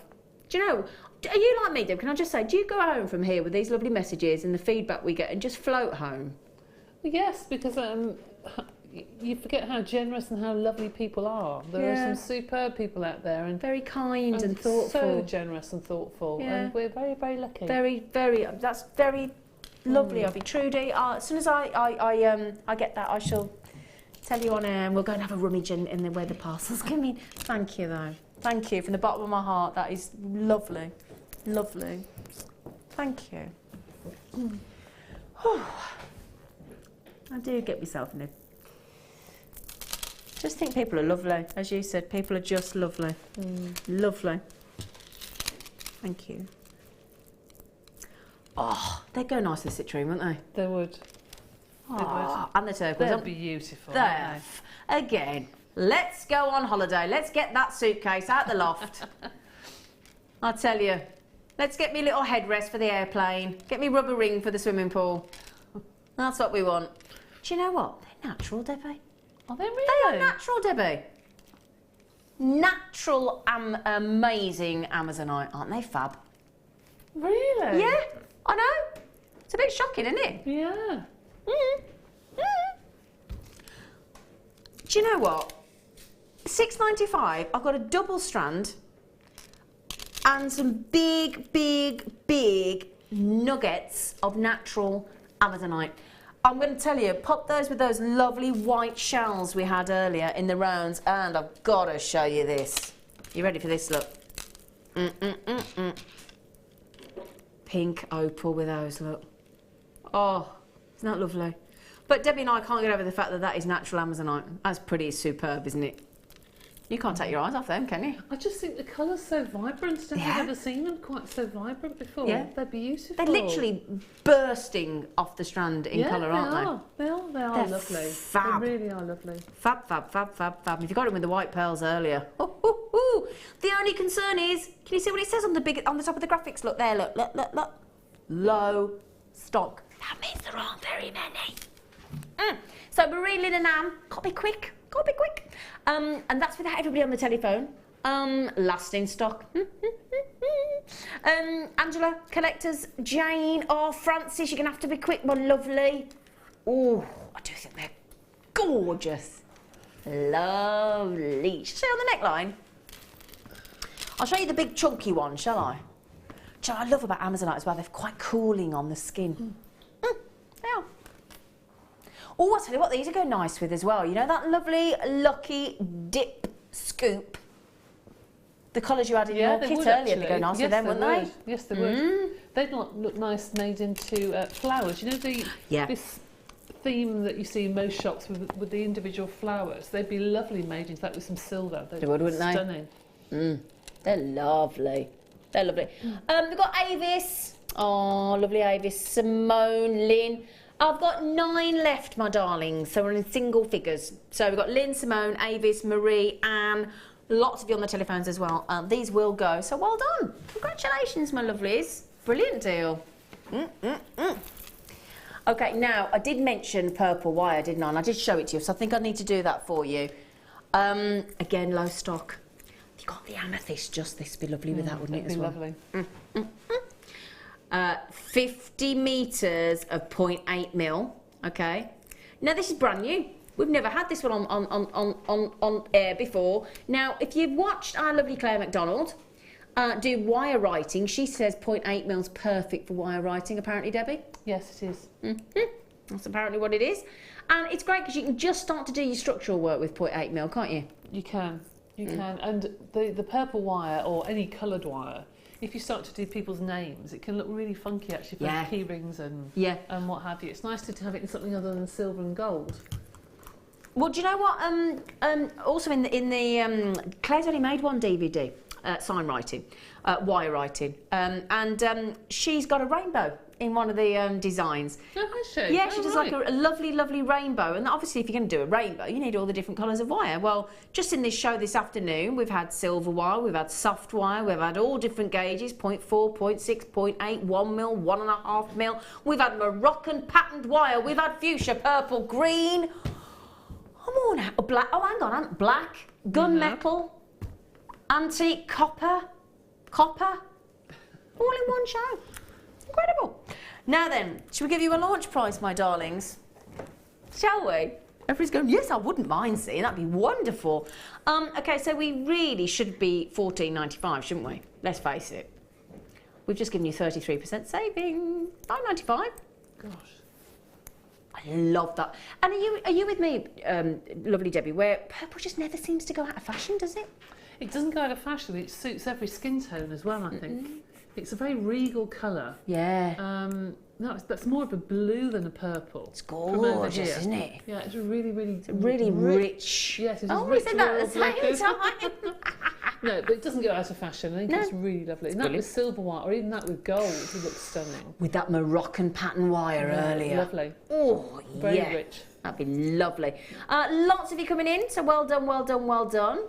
Do you know, are you like me, Deb? Can I just say, do you go home from here with these lovely messages and the feedback we get and just float home? Yes, because you forget how generous and how lovely people are. There are some superb people out there, and very kind and thoughtful. So generous and thoughtful, and we're very, very lucky. Very, very. That's very lovely of you, Trudy. As soon as I get that, I shall tell you on air, and we'll go and have a rummage in the where the parcels come in. Thank you, though. Thank you from the bottom of my heart. That is lovely, lovely. Thank you. I do get myself in it. Just think people are lovely, as you said. People are just lovely, lovely. Thank you. Oh, they'd go nice in the citrine, wouldn't they? They would. Oh, and the turquoise. They're beautiful. There. Again, let's go on holiday. Let's get that suitcase out the loft. I tell you, let's get me little headrest for the airplane. Get me rubber ring for the swimming pool. That's what we want. Do you know what? They're natural, Debbie. Are they really? They are natural, Debbie. Natural, amazing Amazonite. Aren't they fab? Really? Yeah, I know. It's a bit shocking, isn't it? Yeah. Do you know what? $6.95. I've got a double strand and some big, big, big nuggets of natural Amazonite. I'm going to tell you, pop those with those lovely white shells we had earlier in the rounds, and I've got to show you this. You ready for this? Look. Pink opal with those, look. Oh, isn't that lovely? But Debbie and I can't get over the fact that that is natural Amazonite. That's pretty superb, isn't it? You can't take your eyes off them, can you? I just think the colour's so vibrant. I've never seen them quite so vibrant before. Yeah. They're beautiful. They're literally bursting off the strand in colour, aren't they? They are. They are lovely. Fab. They really are lovely. Fab, fab, fab, fab, fab. If you got them with the white pearls earlier. Ooh. The only concern is, can you see what it says on the top of the graphics? Look there, look. Low stock. That means there aren't very many. So Marie, Lynn and Anne, gotta be quick. And that's without everybody on the telephone. Last in stock. Angela, collectors, Jane, Francis, you're gonna have to be quick, my lovely. Oh, I do think they're gorgeous. Lovely. Should I say on the neckline? I'll show you the big chunky one, shall I? Do you know what I love about Amazonite as well? They're quite cooling on the skin. They are. Oh, I'll tell you what, these are go nice with as well. You know that lovely Lucky Dip Scoop? The colours you had in your kit earlier, they go nice with them, wouldn't they? Yes, they would. They'd look nice made into flowers. You know this theme that you see in most shops with the individual flowers? They'd be lovely made into that with some silver. They would, wouldn't they? Stunning. They're lovely. They're lovely. We've got Avis. Oh, lovely Avis. Simone, Lynn. I've got 9 left, my darlings. So we're in single figures. So we've got Lynn, Simone, Avis, Marie, Anne, Lots of you on the telephones as well. These will go, so well done. Congratulations, my lovelies. Brilliant deal. Okay, now, I did mention purple wire, didn't I? And I did show it to you, so I think I need to do that for you. Again, low stock. If you got the amethyst, just this would be lovely with that, wouldn't it, as well? Lovely. 50 metres of 0.8 mil, okay? Now, this is brand new. We've never had this one on air before. Now, if you've watched our lovely Claire McDonald do wire writing, she says 0.8 mil's perfect for wire writing, apparently, Debbie. Yes, it is. That's apparently what it is. And it's great because you can just start to do your structural work with 0.8 mil, can't you? You can. You can. And the purple wire, or any coloured wire, if you start to do people's names, it can look really funky, actually, for key rings and what have you. It's nice to have it in something other than silver and gold. Well, do you know what? Also in the Claire's only made one DVD, sign writing, wire writing, and she's got a rainbow in one of the designs. Oh, has she? Yeah, she does like a lovely, lovely rainbow. And obviously, if you're going to do a rainbow, you need all the different colours of wire. Well, just in this show this afternoon, we've had silver wire, we've had soft wire, we've had all different gauges, 0.4, 0.6, 0.8, 1 mil, 1.5 mil. We've had Moroccan patterned wire, we've had fuchsia, purple, green. I'm all now. Black. Oh, hang on. Black, gunmetal, antique, copper. All in one show. Incredible. Now then, shall we give you a launch price, my darlings? Shall we? Everybody's going, yes, I wouldn't mind seeing. That'd be wonderful. Okay, so we really should be $14.95, shouldn't we? Let's face it. We've just given you 33% saving. $9.95. Gosh. I love that. And are you with me, lovely Debbie, where purple just never seems to go out of fashion, does it? It doesn't go out of fashion. It suits every skin tone as well, I think. It's a very regal colour. Yeah. No, that's more of a blue than a purple. It's gorgeous, isn't it? Yeah, it's really rich. Yes, it's oh, rich. we said that at the same time. No, but it doesn't go out of fashion. I think it's really lovely. And that with silver wire, or even that with gold, it looks stunning. With that Moroccan pattern wire earlier. Lovely. Oh, very rich. That'd be lovely. Lots of you coming in, so well done, well done, well done.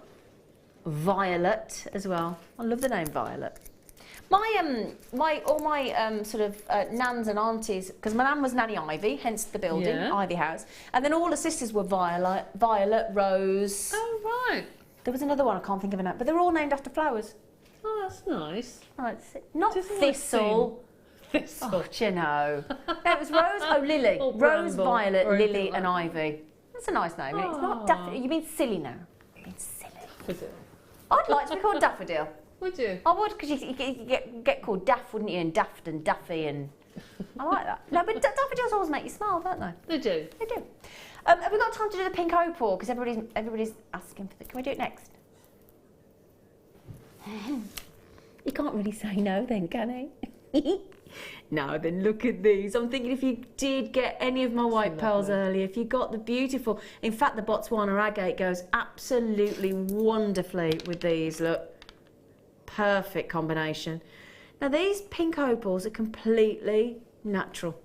Violet as well. I love the name Violet. All my sort of nans and aunties, because my nan was Nanny Ivy, hence the building, Ivy House, and then all the sisters were Violet, Rose. Oh right. There was another one I can't think of a name, but they're all named after flowers. Oh, that's nice. Right, not Thistle. Thistle. Oh, do you know? No, it was Rose. Oh, Lily. Rose, Violet, Lily, and Ivy. That's a nice name. It's not Daffodil. You mean silly now? You mean silly. Is it? I'd like to be called Daffodil. Would you? I would, because you get called Daff, wouldn't you? And Daft and Daffy, and I like that. No, but daffodils always make you smile, don't they? They do. They do. Have we got time to do the pink opal? Because everybody's asking for it. Can we do it next? You can't really say no then, can he? No, then look at these. I'm thinking if you did get any of my white pearls earlier, if you got the beautiful... In fact, the Botswana agate goes absolutely wonderfully with these, look. Perfect combination. Now, these pink opals are completely natural.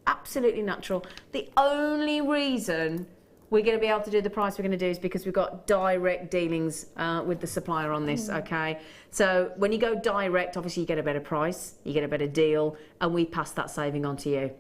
Absolutely natural. The only reason we're going to be able to do the price we're going to do is because we've got direct dealings with the supplier on this, okay? So when you go direct, obviously you get a better price, you get a better deal, and we pass that saving on to you.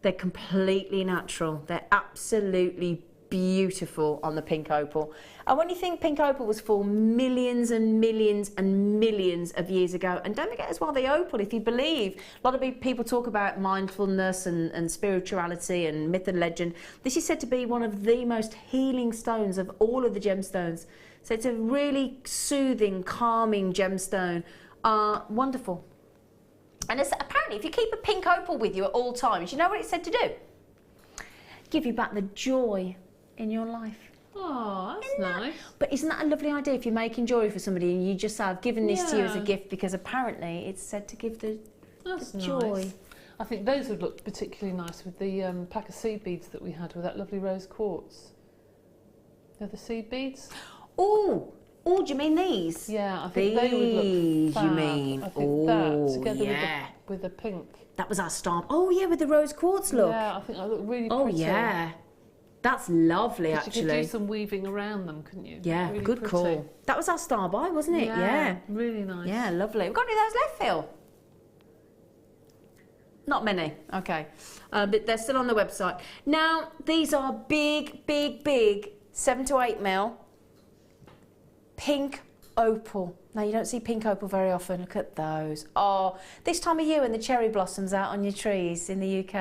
They're completely natural. They're absolutely beautiful on the pink opal. And when you think pink opal was for millions and millions and millions of years ago, and don't forget as well the opal, if you believe, a lot of people talk about mindfulness and spirituality and myth and legend. This is said to be one of the most healing stones of all of the gemstones. So it's a really soothing, calming gemstone. Wonderful. And it's, apparently if you keep a pink opal with you at all times, you know what it's said to do? Give you back the joy in your life. Oh, that's nice. But isn't that a lovely idea if you're making jewellery for somebody and you just say, I've given this to you as a gift because apparently it's said to give the joy. Nice. I think those would look particularly nice with the pack of seed beads that we had with that lovely rose quartz. The seed beads? Oh, do you mean these? Yeah, I think they would look fab. You mean? I think that together with the pink. That was our stamp. Oh yeah, with the rose quartz look. Yeah, I think that looked really pretty. Oh yeah. That's lovely, actually. You could do some weaving around them, couldn't you? Yeah, really good pretty. call. That was our star buy, wasn't it? Yeah. Really nice. Yeah, lovely. We've got any of those left, Phil? Not many. Okay. But they're still on the website. Now, these are big, big, big 7 to 8 mil pink opal. Now, you don't see pink opal very often. Look at those. Oh, this time of year when the cherry blossoms out on your trees in the UK.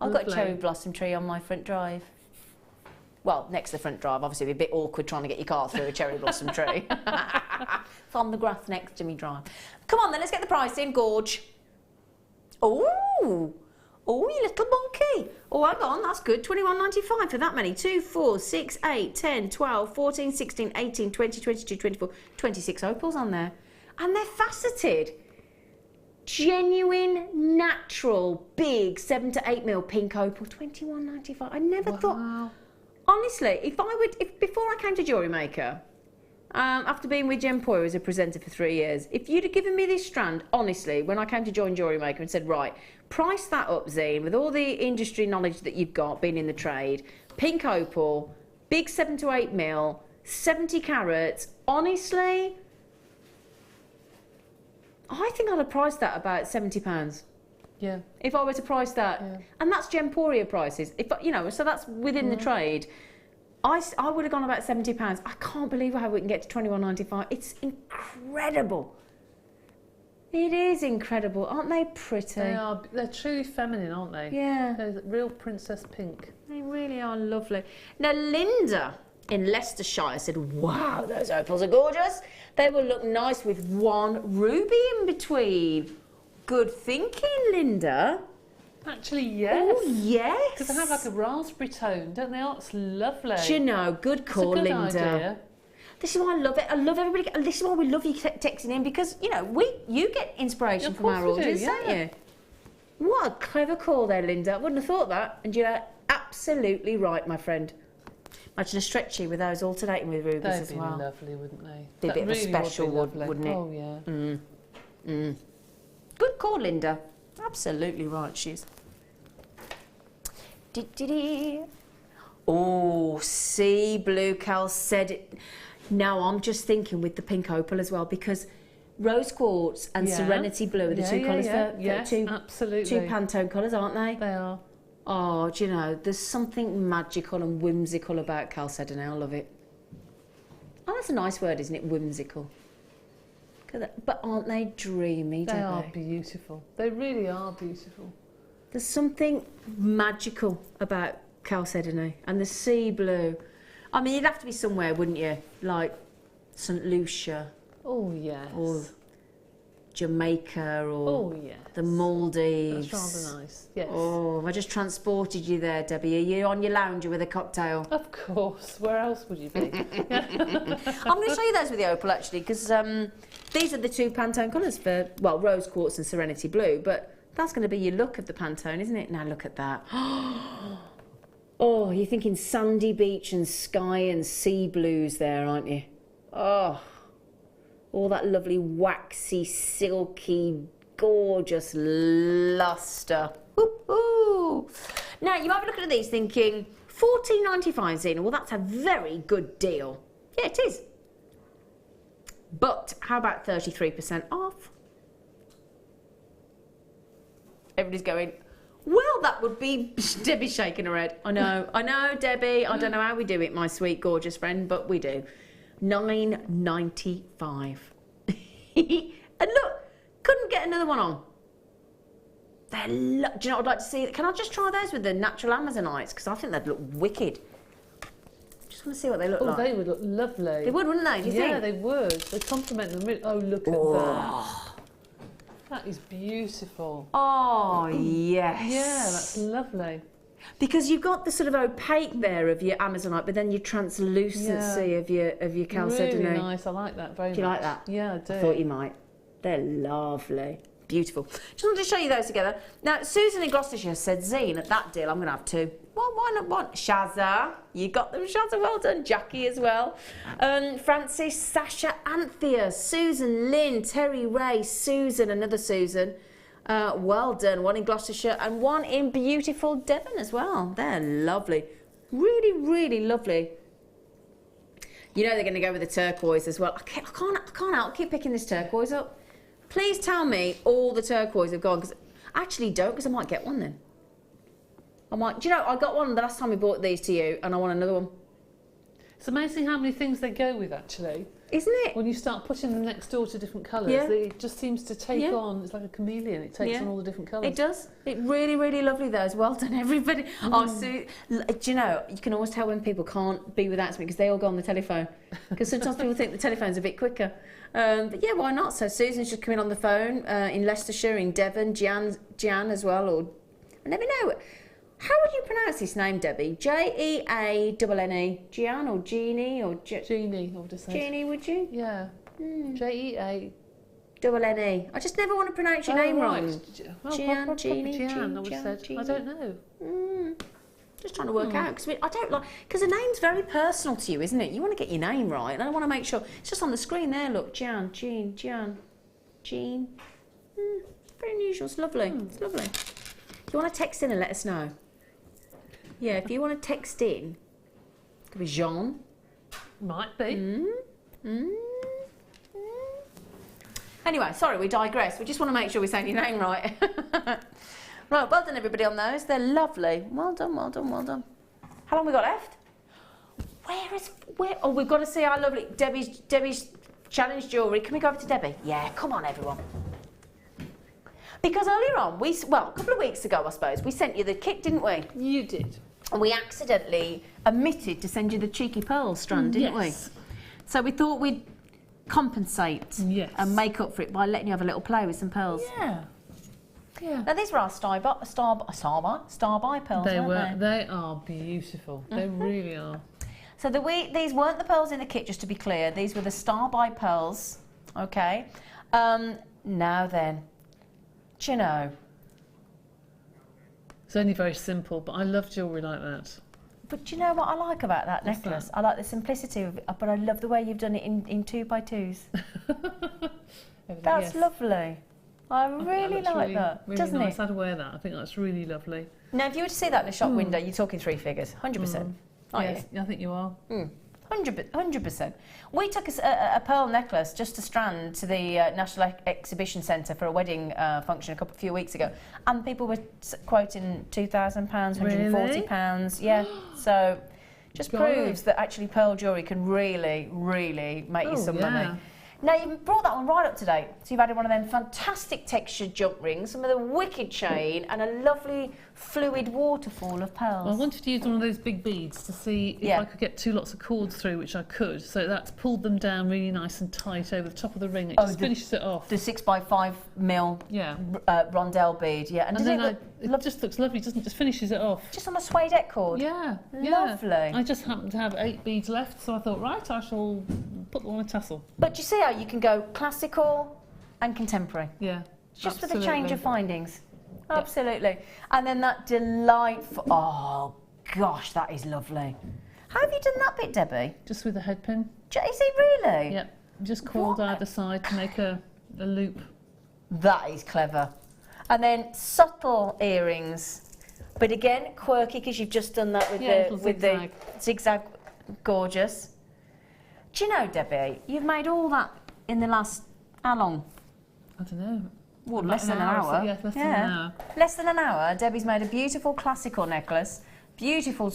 I've got a cherry blossom tree on my front drive. Well, next to the front drive. Obviously, it'd be a bit awkward trying to get your car through a cherry blossom tree. It's on the grass next to me drive. Come on then, let's get the price in. Gorge. Oh, you little monkey. Oh, hang on, that's good. £21.95 for that many. 2, 4, 6, 8, 10, 12, 14, 16, 18, 20, 22, 24, 26 opals on there. And they're faceted. Genuine, natural, big 7 to 8 mil pink opal. £21.95. I never thought... Honestly, if before I came to Jewellery Maker, after being with Jen Poyer as a presenter for 3 years, if you'd have given me this strand, honestly, when I came to join Jewellery Maker and said, right, price that up, Zine, with all the industry knowledge that you've got, being in the trade, pink opal, big 7 to 8 mil, 70 carats, honestly, I think I'd have priced that about £70. Yeah. If I were to price that, and that's Jen Poyer prices. If you know, so that's within the trade. I would have gone about £70. I can't believe how we can get to £21.95. It's incredible. It is incredible, aren't they pretty? They are. They're truly feminine, aren't they? Yeah. They're real princess pink. They really are lovely. Now, Linda in Leicestershire said, "Wow, those opals are gorgeous. They will look nice with one ruby in between." Good thinking, Linda. Actually, yes. Oh, yes. Because they have like a raspberry tone, don't they? Oh, it's lovely. Do you know, good call, It's a good Linda. idea. This is why I love it. I love everybody. This is why we love you texting in, because, you know, you get inspiration from our audience, don't you? What a clever call there, Linda. I wouldn't have thought that. And you're absolutely right, my friend. Imagine a stretchy with those alternating with rubies as well. They'd be lovely, wouldn't they? Be a bit of a special one, wouldn't it? Oh, yeah. Good call, Linda. Absolutely right, she is. Oh, sea blue chalcedony. Now, I'm just thinking with the pink opal as well, because rose quartz and serenity blue are the two colours. Yes, absolutely. Two Pantone colours, aren't they? They are. Oh, do you know, there's something magical and whimsical about chalcedony. I love it. Oh, that's a nice word, isn't it? Whimsical. But aren't they dreamy? They are beautiful. They really are beautiful. There's something magical about chalcedony and the sea blue. I mean, you'd have to be somewhere, wouldn't you? Like St Lucia. Oh, yes. Or Jamaica, or the Maldives. That's rather nice, yes. Oh, I just transported you there, Debbie. Are you on your lounger with a cocktail? Of course. Where else would you be? I'm going to show you those with the opal, actually, because these are the two Pantone colours for, well, rose quartz and serenity blue, but that's going to be your look of the Pantone, isn't it? Now look at that. Oh, you're thinking sandy beach and sky and sea blues there, aren't you? Oh, all that lovely waxy, silky, gorgeous lustre. Woo-hoo. Now, you might be looking at these thinking, £14.95, Zena. Well, that's a very good deal. Yeah, it is. But how about 33% off? Everybody's going, well, that would be... Debbie's shaking her head. I know, Debbie. I don't know how we do it, my sweet, gorgeous friend, but we do. £9.95. And look, couldn't get another one on. They're do you know what I'd like to see? Can I just try those with the natural Amazonites? Because I think they'd look wicked. Just want to see what they look like. Oh, they would look lovely. They would, wouldn't they? Do you think? Yeah, they would. They complement them. Oh, look at that. That is beautiful. Oh, yes. Yeah, that's lovely. Because you've got the sort of opaque there of your Amazonite, but then your translucency of your chalcedony. Really nice. I like that very much. Do you like that? Yeah, I do. I thought you might. They're lovely. Beautiful. Just wanted to show you those together. Now, Susan in Gloucestershire said, Zine, at that deal, I'm going to have two. Well, why not one? Shazza. You got them, Shazza. Well done. Jackie as well. Francis, Sasha, Anthea, Susan, Lynn, Terry, Ray, Susan, another Susan. Well done. One in Gloucestershire and one in beautiful Devon as well. They're lovely. Really, really lovely. You know they're going to go with the turquoise as well. I can't help keep picking this turquoise up. Please tell me all the turquoise have gone, because I actually don't, because I might get one then. I might, do you know, I got one the last time we bought these to you, and I want another one. It's amazing how many things they go with, actually. Isn't it? When you start putting them next door to different colours, it just seems to take on, it's like a chameleon, it takes on all the different colours. It does. It really, really lovely those. Well done, everybody. Oh, Sue, do you know, you can always tell when people can't be without something because they all go on the telephone. Because sometimes people think the telephone's a bit quicker. But yeah, why not? So Susan's just coming on the phone in Leicestershire, in Devon, Jan as well, or I never know. How would you pronounce this name, Debbie? Jeanne, Gian or Jeannie or Jeannie, I would have said. Jeannie, would you? Yeah. Jeanne. I just never want to pronounce your name wrong. Well, Jeanne, Jeannie, Jeanne, I would have said. I don't know. Just trying to work out, because I don't like, because a name's very personal to you, isn't it? You want to get your name right, and I want to make sure. It's just on the screen there, look. Jean. Very unusual. It's lovely. It's lovely. If you want to text in and let us know. Yeah, if you want to text in, it could be Jean. Might be. Anyway, sorry, we digress. We just want to make sure we're saying your name right. Right, well done everybody on those. They're lovely. Well done, well done, well done. How long we got left? Where? Oh, we've got to see our lovely Debbie's challenge jewellery. Can we go over to Debbie? Yeah, come on everyone. Because earlier on, a couple of weeks ago, I suppose, we sent you the kit, didn't we? You did. And we accidentally omitted to send you the cheeky pearl strand, didn't we? So we thought we'd compensate and make up for it by letting you have a little play with some pearls. Yeah. Yeah. Now these were our star buy pearls, weren't they? They are beautiful. They really are. So these weren't the pearls in the kit, just to be clear. These were the star buy pearls. Okay. Now then, do you know? It's only very simple, but I love jewellery like that. But do you know what I like about that necklace? I like the simplicity of it, but I love the way you've done it in 2x2s. That's lovely. I really like that. Really doesn't nice. it? I'd wear that. I think that's really lovely. Now, if you were to see that in a shop window, you're talking 3 figures, 100%. Yes, I think you are. 100%. We took a pearl necklace, just a strand, to the National Exhibition Centre for a wedding function a few weeks ago, and people were quoting £2,000, £140. Yeah, so just proves that actually pearl jewellery can really, really make you some money. Now, you've brought that one right up to date. So you've added one of them fantastic textured jump rings, some of the wicked chain, and a lovely fluid waterfall of pearls. Well, I wanted to use one of those big beads to see if I could get 2 lots of cords through, which I could. So that's pulled them down really nice and tight over the top of the ring. It just finishes it off. The 6x5mm rondelle bead, and then it just looks lovely, doesn't it? Just finishes it off. Just on a suede cord. Yeah, lovely. I just happened to have 8 beads left, so I thought, right, I shall put them on a tassel. But you see how you can go classical and contemporary? Yeah, just with a change of findings. Absolutely. And then that delightful, oh gosh, that is lovely. How have you done that bit, Debbie? Just with a head pin. Is it really? Yep, just coiled either side to make a loop. That is clever. And then subtle earrings, but again quirky because you've just done that with the zigzag. Gorgeous. Do you know, Debbie, you've made all that in the last, how long? I don't know. Well, less than an hour. Yeah, less than an hour. Less than an hour. Debbie's made a beautiful classical necklace, beautiful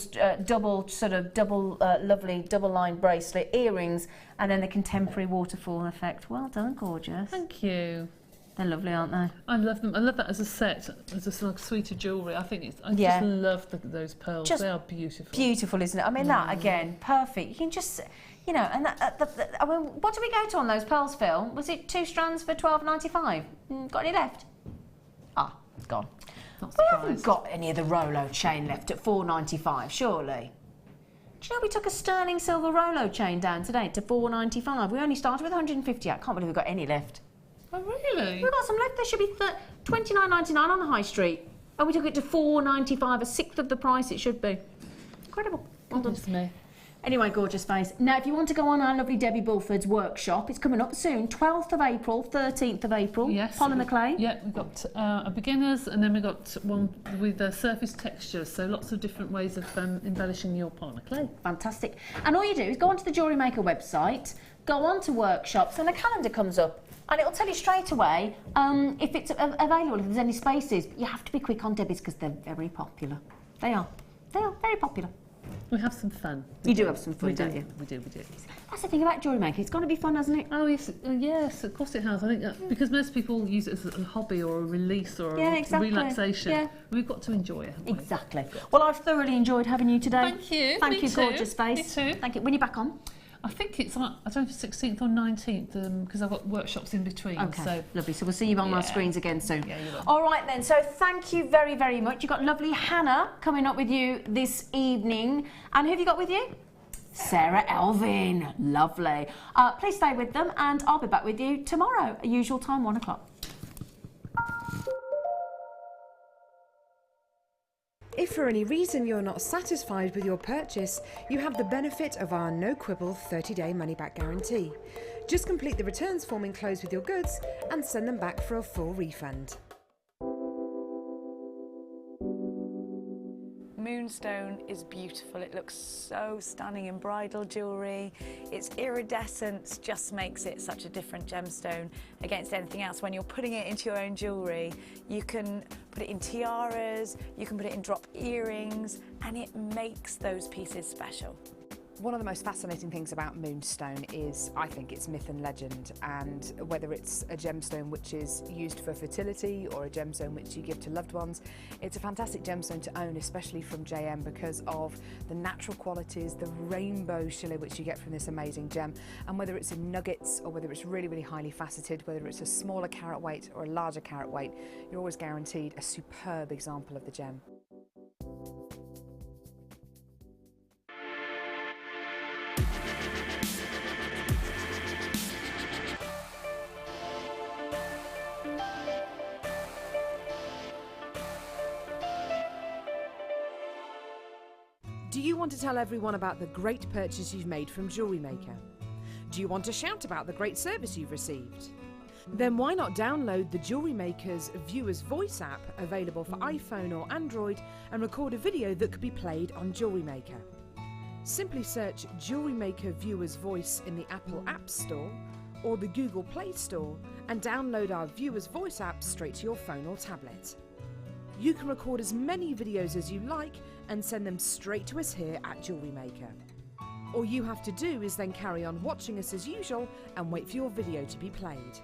lovely double-lined bracelet, earrings, and then the contemporary waterfall effect. Well done, gorgeous. Thank you. They're lovely, aren't they? I love them. I love that as a set, as a sort of suite of jewellery. I think I just love those pearls. They are beautiful. Beautiful, isn't it? I mean, that again, perfect. You can just, you know, and I mean, what did we go to on those pearls, Phil? Was it 2 strands for $12.95? Got any left? Ah, it's gone. We haven't got any of the Rolo chain left at $4.95, surely. Do you know we took a sterling silver Rolo chain down today to $4.95? We only started with 150. I can't believe we've got any left. Oh, really? We've got some left. There should be $29.99 on the high street. And we took it to $4.95, a sixth of the price it should be. Incredible. Well done. Me. Anyway, gorgeous face. Now, if you want to go on our lovely Debbie Bulford's workshop, it's coming up soon, 12th of April, 13th of April. Yes. Polymer clay. Yeah, we've got a beginners, and then we've got one with surface textures, so lots of different ways of embellishing your polymer clay. Fantastic. And all you do is go onto the Jewellery Maker website, go on to workshops, and a calendar comes up. And it'll tell you straight away if it's available, if there's any spaces. But you have to be quick on Debbie's because they're very popular. They are very popular. We have some fun. You do have some fun, don't you? We do. That's the thing about Jewellery Maker. It's got to be fun, hasn't it? Oh, yes, of course it has. I think because most people use it as a hobby or a release or a relaxation. Yeah. We've got to enjoy it, haven't we? Exactly. Well, I've thoroughly enjoyed having you today. Thank you. Thank you, too. gorgeous face. Me too. Thank you. When are you back on? I think it's on, I don't know if it's 16th or 19th because I've got workshops in between. Okay, so lovely. So we'll see you on our screens again soon. Yeah, you will. All right then, so thank you very, very much. You've got lovely Hannah coming up with you this evening. And who have you got with you? Sara, Elvin. Lovely. Please stay with them and I'll be back with you tomorrow, usual time, 1 o'clock. If for any reason you're not satisfied with your purchase, you have the benefit of our no quibble 30-day money-back guarantee. Just complete the returns form enclosed with your goods and send them back for a full refund. Moonstone is beautiful. It looks so stunning in bridal jewellery. Its iridescence just makes it such a different gemstone against anything else. When you're putting it into your own jewellery, you can put it in tiaras, you can put it in drop earrings, and it makes those pieces special. One of the most fascinating things about Moonstone is, I think, its myth and legend, and whether it's a gemstone which is used for fertility or a gemstone which you give to loved ones, it's a fantastic gemstone to own, especially from JM, because of the natural qualities, the rainbow shimmer which you get from this amazing gem. And whether it's in nuggets or whether it's really, really highly faceted, whether it's a smaller carat weight or a larger carat weight, you're always guaranteed a superb example of the gem. Do you want to tell everyone about the great purchase you've made from Jewellery Maker? Do you want to shout about the great service you've received? Then why not download the Jewellery Maker's Viewer's Voice app, available for iPhone or Android, and record a video that could be played on Jewellery Maker. Simply search Jewellery Maker Viewer's Voice in the Apple App Store or the Google Play Store and download our Viewer's Voice app straight to your phone or tablet. You can record as many videos as you like and send them straight to us here at Jewellery Maker. All you have to do is then carry on watching us as usual and wait for your video to be played.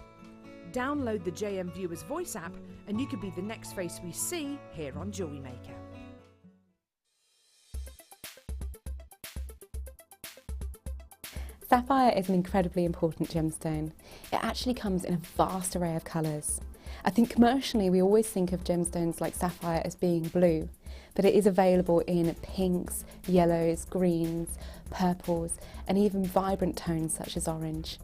Download the JM Viewer's Voice app and you could be the next face we see here on Jewellery Maker. Sapphire is an incredibly important gemstone. It actually comes in a vast array of colours. I think commercially we always think of gemstones like sapphire as being blue, but it is available in pinks, yellows, greens, purples, and even vibrant tones such as orange.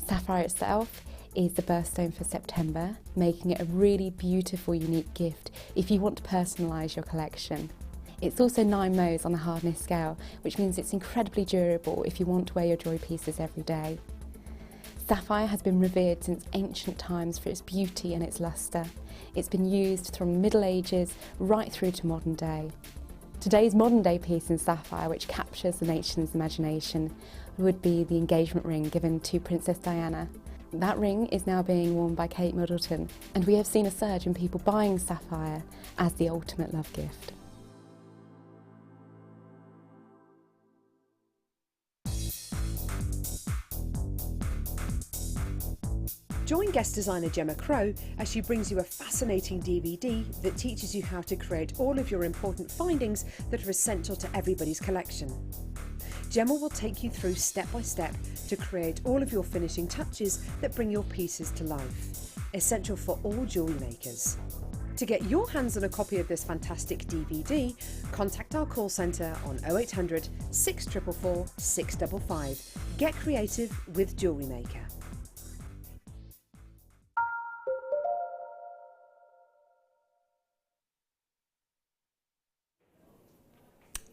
Sapphire itself is the birthstone for September, making it a really beautiful, unique gift if you want to personalise your collection. It's also 9 Mohs on the hardness scale, which means it's incredibly durable if you want to wear your jewellery pieces every day. Sapphire has been revered since ancient times for its beauty and its lustre. It's been used from the Middle Ages right through to modern day. Today's modern day piece in sapphire, which captures the nation's imagination, would be the engagement ring given to Princess Diana. That ring is now being worn by Kate Middleton, and we have seen a surge in people buying sapphire as the ultimate love gift. Join guest designer Gemma Crow as she brings you a fascinating DVD that teaches you how to create all of your important findings that are essential to everybody's collection. Gemma will take you through step by step to create all of your finishing touches that bring your pieces to life, essential for all jewellery makers. To get your hands on a copy of this fantastic DVD, contact our call centre on 0800 644 655. Get creative with Jewellery Maker.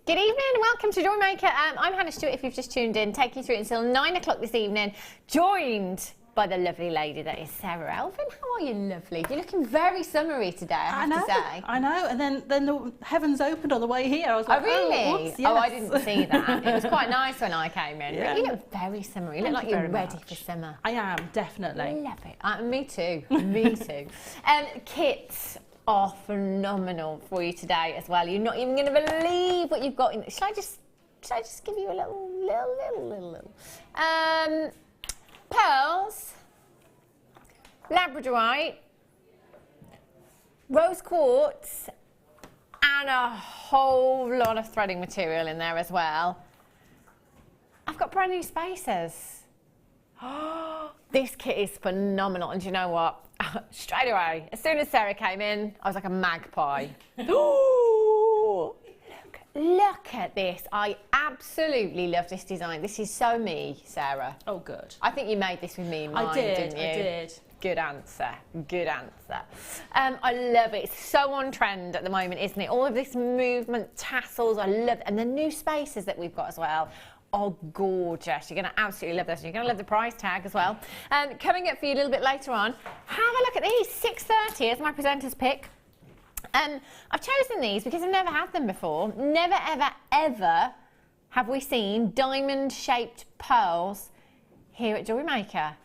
Good evening, welcome to Jewellery Maker. I'm Hannah Stuart, if you've just tuned in, taking you through until 9 o'clock this evening, joined by the lovely lady that is Sara. Elvin, how are you, lovely? You're looking very summery today, I have to say. I know, and then the heavens opened on the way here. I was like, oh, really? Oh, whoops, yes. Oh, I didn't see that. It was quite nice when I came in. Yeah. But you look very summery. You look like you're ready for summer. I am, definitely. Love it. Me too. Me too. Kits are phenomenal for you today as well. You're not even going to believe what you've got in. Should I just give you a little? Pearls, labradorite, rose quartz, and a whole lot of threading material in there as well. I've got brand new spacers. This kit is phenomenal, and do you know what? Straight away, as soon as Sara came in, I was like a magpie. Look at this. I absolutely love this design. This is so me, Sara. Oh, good. I think you made this with me in mind, didn't you? I did. Good answer. Good answer. I love it. It's so on trend at the moment, isn't it? All of this movement, tassels, I love it. And the new spacers that we've got as well are gorgeous. You're going to absolutely love this. You're going to love the price tag as well. Coming up for you a little bit later on, have a look at these. 6:30 is my presenter's pick. I've chosen these because I've never had them before. Never, ever, ever have we seen diamond-shaped pearls here at Jewellery Maker.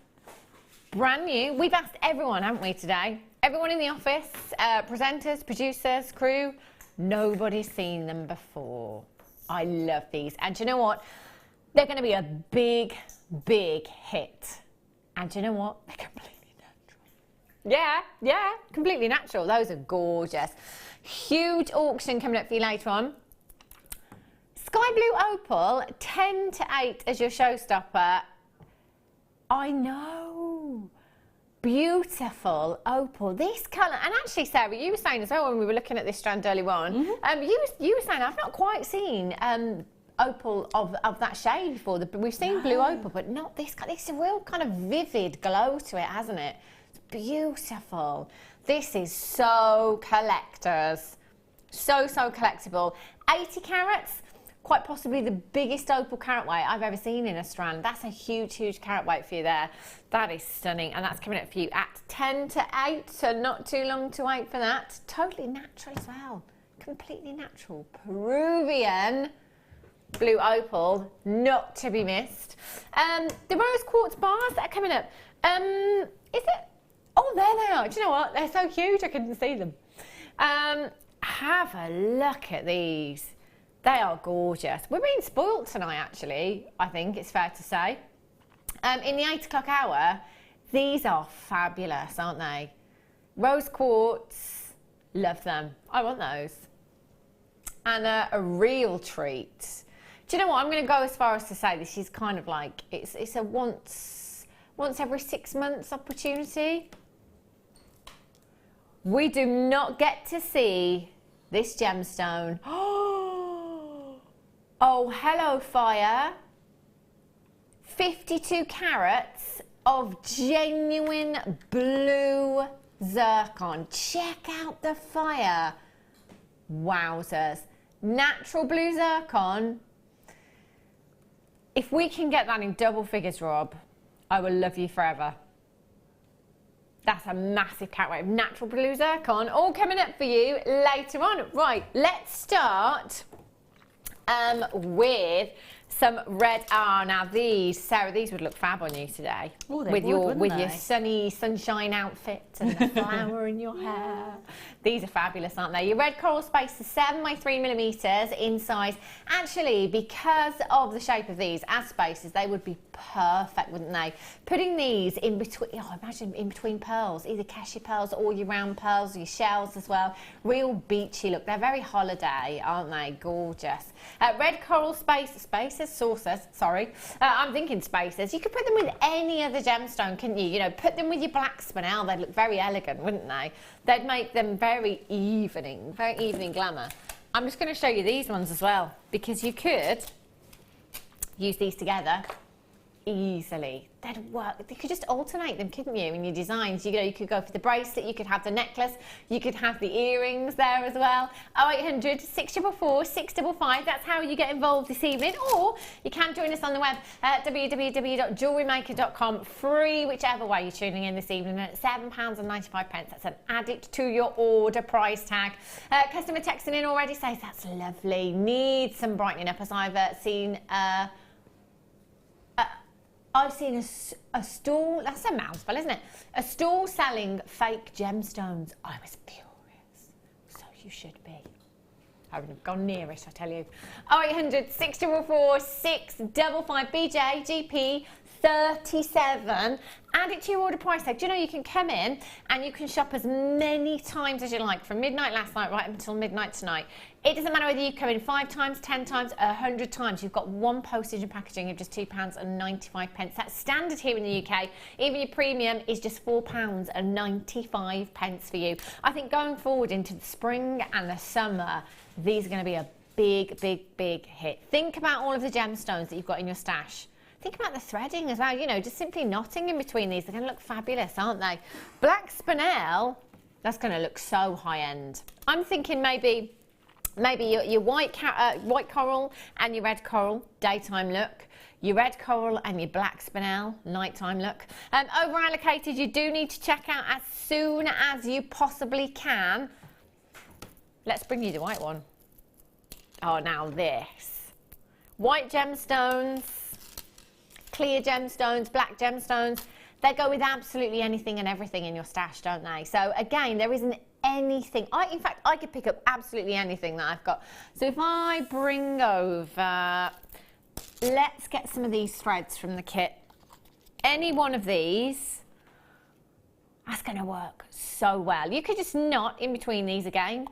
Brand new. We've asked everyone, haven't we, today? Everyone in the office, presenters, producers, crew. Nobody's seen them before. I love these. And do you know what? They're going to be a big, big hit. And do you know what? They're completely Yeah, completely natural. Those are gorgeous. Huge auction coming up for you later on. Sky blue opal, 10 to 8 as your showstopper. I know. Beautiful opal. This colour, and actually, Sara, you were saying as well when we were looking at this strand earlier on, you were saying, I've not quite seen opal of that shade before. We've seen blue opal, but not this colour. It's a real kind of vivid glow to it, hasn't it? Beautiful. This is so collectors. So collectible. 80 carats, quite possibly the biggest opal carat weight I've ever seen in a strand. That's a huge carat weight for you there. That is stunning, and that's coming up for you at 10 to 8, so not too long to wait for that. Totally natural as well. Completely natural. Peruvian blue opal, not to be missed. The rose quartz bars that are coming up. Is it? Oh, there they are. Do you know what? They're so huge I couldn't see them. Have a look at these. They are gorgeous. We're being spoilt tonight, actually, I think it's fair to say. In the 8 o'clock hour, these are fabulous, aren't they? Rose quartz, love them. I want those. And a real treat. Do you know what? I'm going to go as far as to say this is kind of like, it's a once every 6 months opportunity. We do not get to see this gemstone. Oh, hello, fire. 52 carats of genuine blue zircon. Check out the fire. Wowzers. Natural blue zircon. If we can get that in double figures, Rob, I will love you forever. That's a massive carat weight of natural blue zircon, all coming up for you later on. Right, let's start with some red. Now these, Sara, these would look fab on you today. Oh, they with would, your sunshine outfit and the flower in your hair. These are fabulous, aren't they? Your red coral space is 7 by 3 millimeters in size. Actually, because of the shape of these as spaces, they would be perfect, wouldn't they? Putting these in between, imagine in between pearls, either cashew pearls or your round pearls, or your shells as well. Real beachy look. They're very holiday, aren't they? Gorgeous. Red coral spaces, saucers, sorry. I'm thinking spaces. You could put them with any other gemstone, couldn't you? You know, put them with your black spinel. They'd look very elegant, wouldn't they? They'd make them very evening glamour. I'm just going to show you these ones as well, because you could use these together. easily. They'd work. You could just alternate them, couldn't you, in your designs? You could go for the bracelet, you could have the necklace, you could have the earrings there as well. 0800 644 655. That's how you get involved this evening. Or you can join us on the web at www.jewellerymaker.com. Free, whichever way you're tuning in this evening, at £7.95. That's an added to your order price tag. Customer texting in already says that's lovely. Needs some brightening up, as I've seen. I've seen a stall, that's a mouthful, isn't it? A stall selling fake gemstones. I was furious. So you should be. I wouldn't have gone near it, I tell you. 0800 644 655 BJ GP 37. Add it to your order price tag. Do you know you can come in and you can shop as many times as you like, from midnight last night right up until midnight tonight. It doesn't matter whether you come in 5 times, 10 times, 100 times. You've got one postage and packaging of just £2.95. That's standard here in the UK. Even your premium is just £4.95 for you. I think going forward into the spring and the summer, these are going to be a big, big, big hit. Think about all of the gemstones that you've got in your stash. Think about the threading as well, just simply knotting in between these. They're going to look fabulous, aren't they? Black spinel, that's going to look so high-end. I'm thinking maybe your white coral and your red coral, daytime look. Your red coral and your black spinel, nighttime look. Over allocated, you do need to check out as soon as you possibly can. Let's bring you the white one. Oh, now this. White gemstones, clear gemstones, black gemstones, they go with absolutely anything and everything in your stash, don't they? So again, there isn't anything. In fact, I could pick up absolutely anything that I've got. So if I bring over, let's get some of these threads from the kit. Any one of these, that's going to work so well. You could just knot in between these again.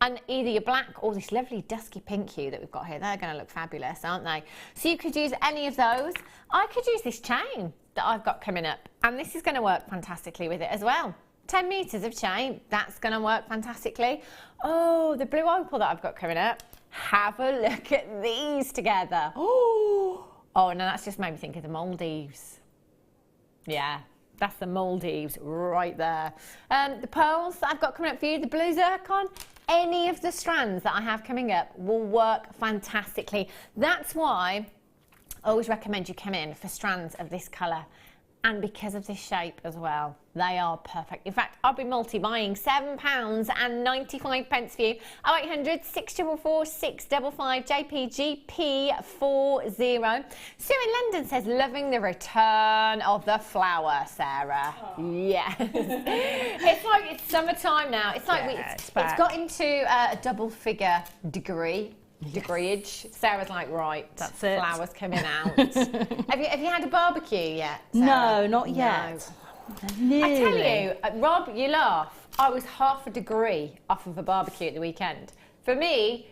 And either your black or this lovely dusky pink hue that we've got here, they're going to look fabulous, aren't they? So you could use any of those. I could use this chain that I've got coming up, and this is going to work fantastically with it as well. 10 metres of chain, that's going to work fantastically. Oh, the blue opal that I've got coming up. Have a look at these together. Oh, no, that's just made me think of the Maldives. Yeah. That's the Maldives right there. The pearls that I've got coming up for you, the blue zircon, any of the strands that I have coming up will work fantastically. That's why I always recommend you come in for strands of this colour. And because of this shape as well, they are perfect. In fact, I'll be multi-buying £7.95 for you. 0800 644 655 JPGP40. Sue in London says, loving the return of the flower, Sarah. Oh. Yes. It's like it's summertime now. It's like it's got into a double figure degreeage. Sarah's like, right, that's it. Flowers coming out. Have you had a barbecue yet, Sarah? No, not yet. No. I tell you, Rob, you laugh. I was half a degree off of a barbecue at the weekend. For me,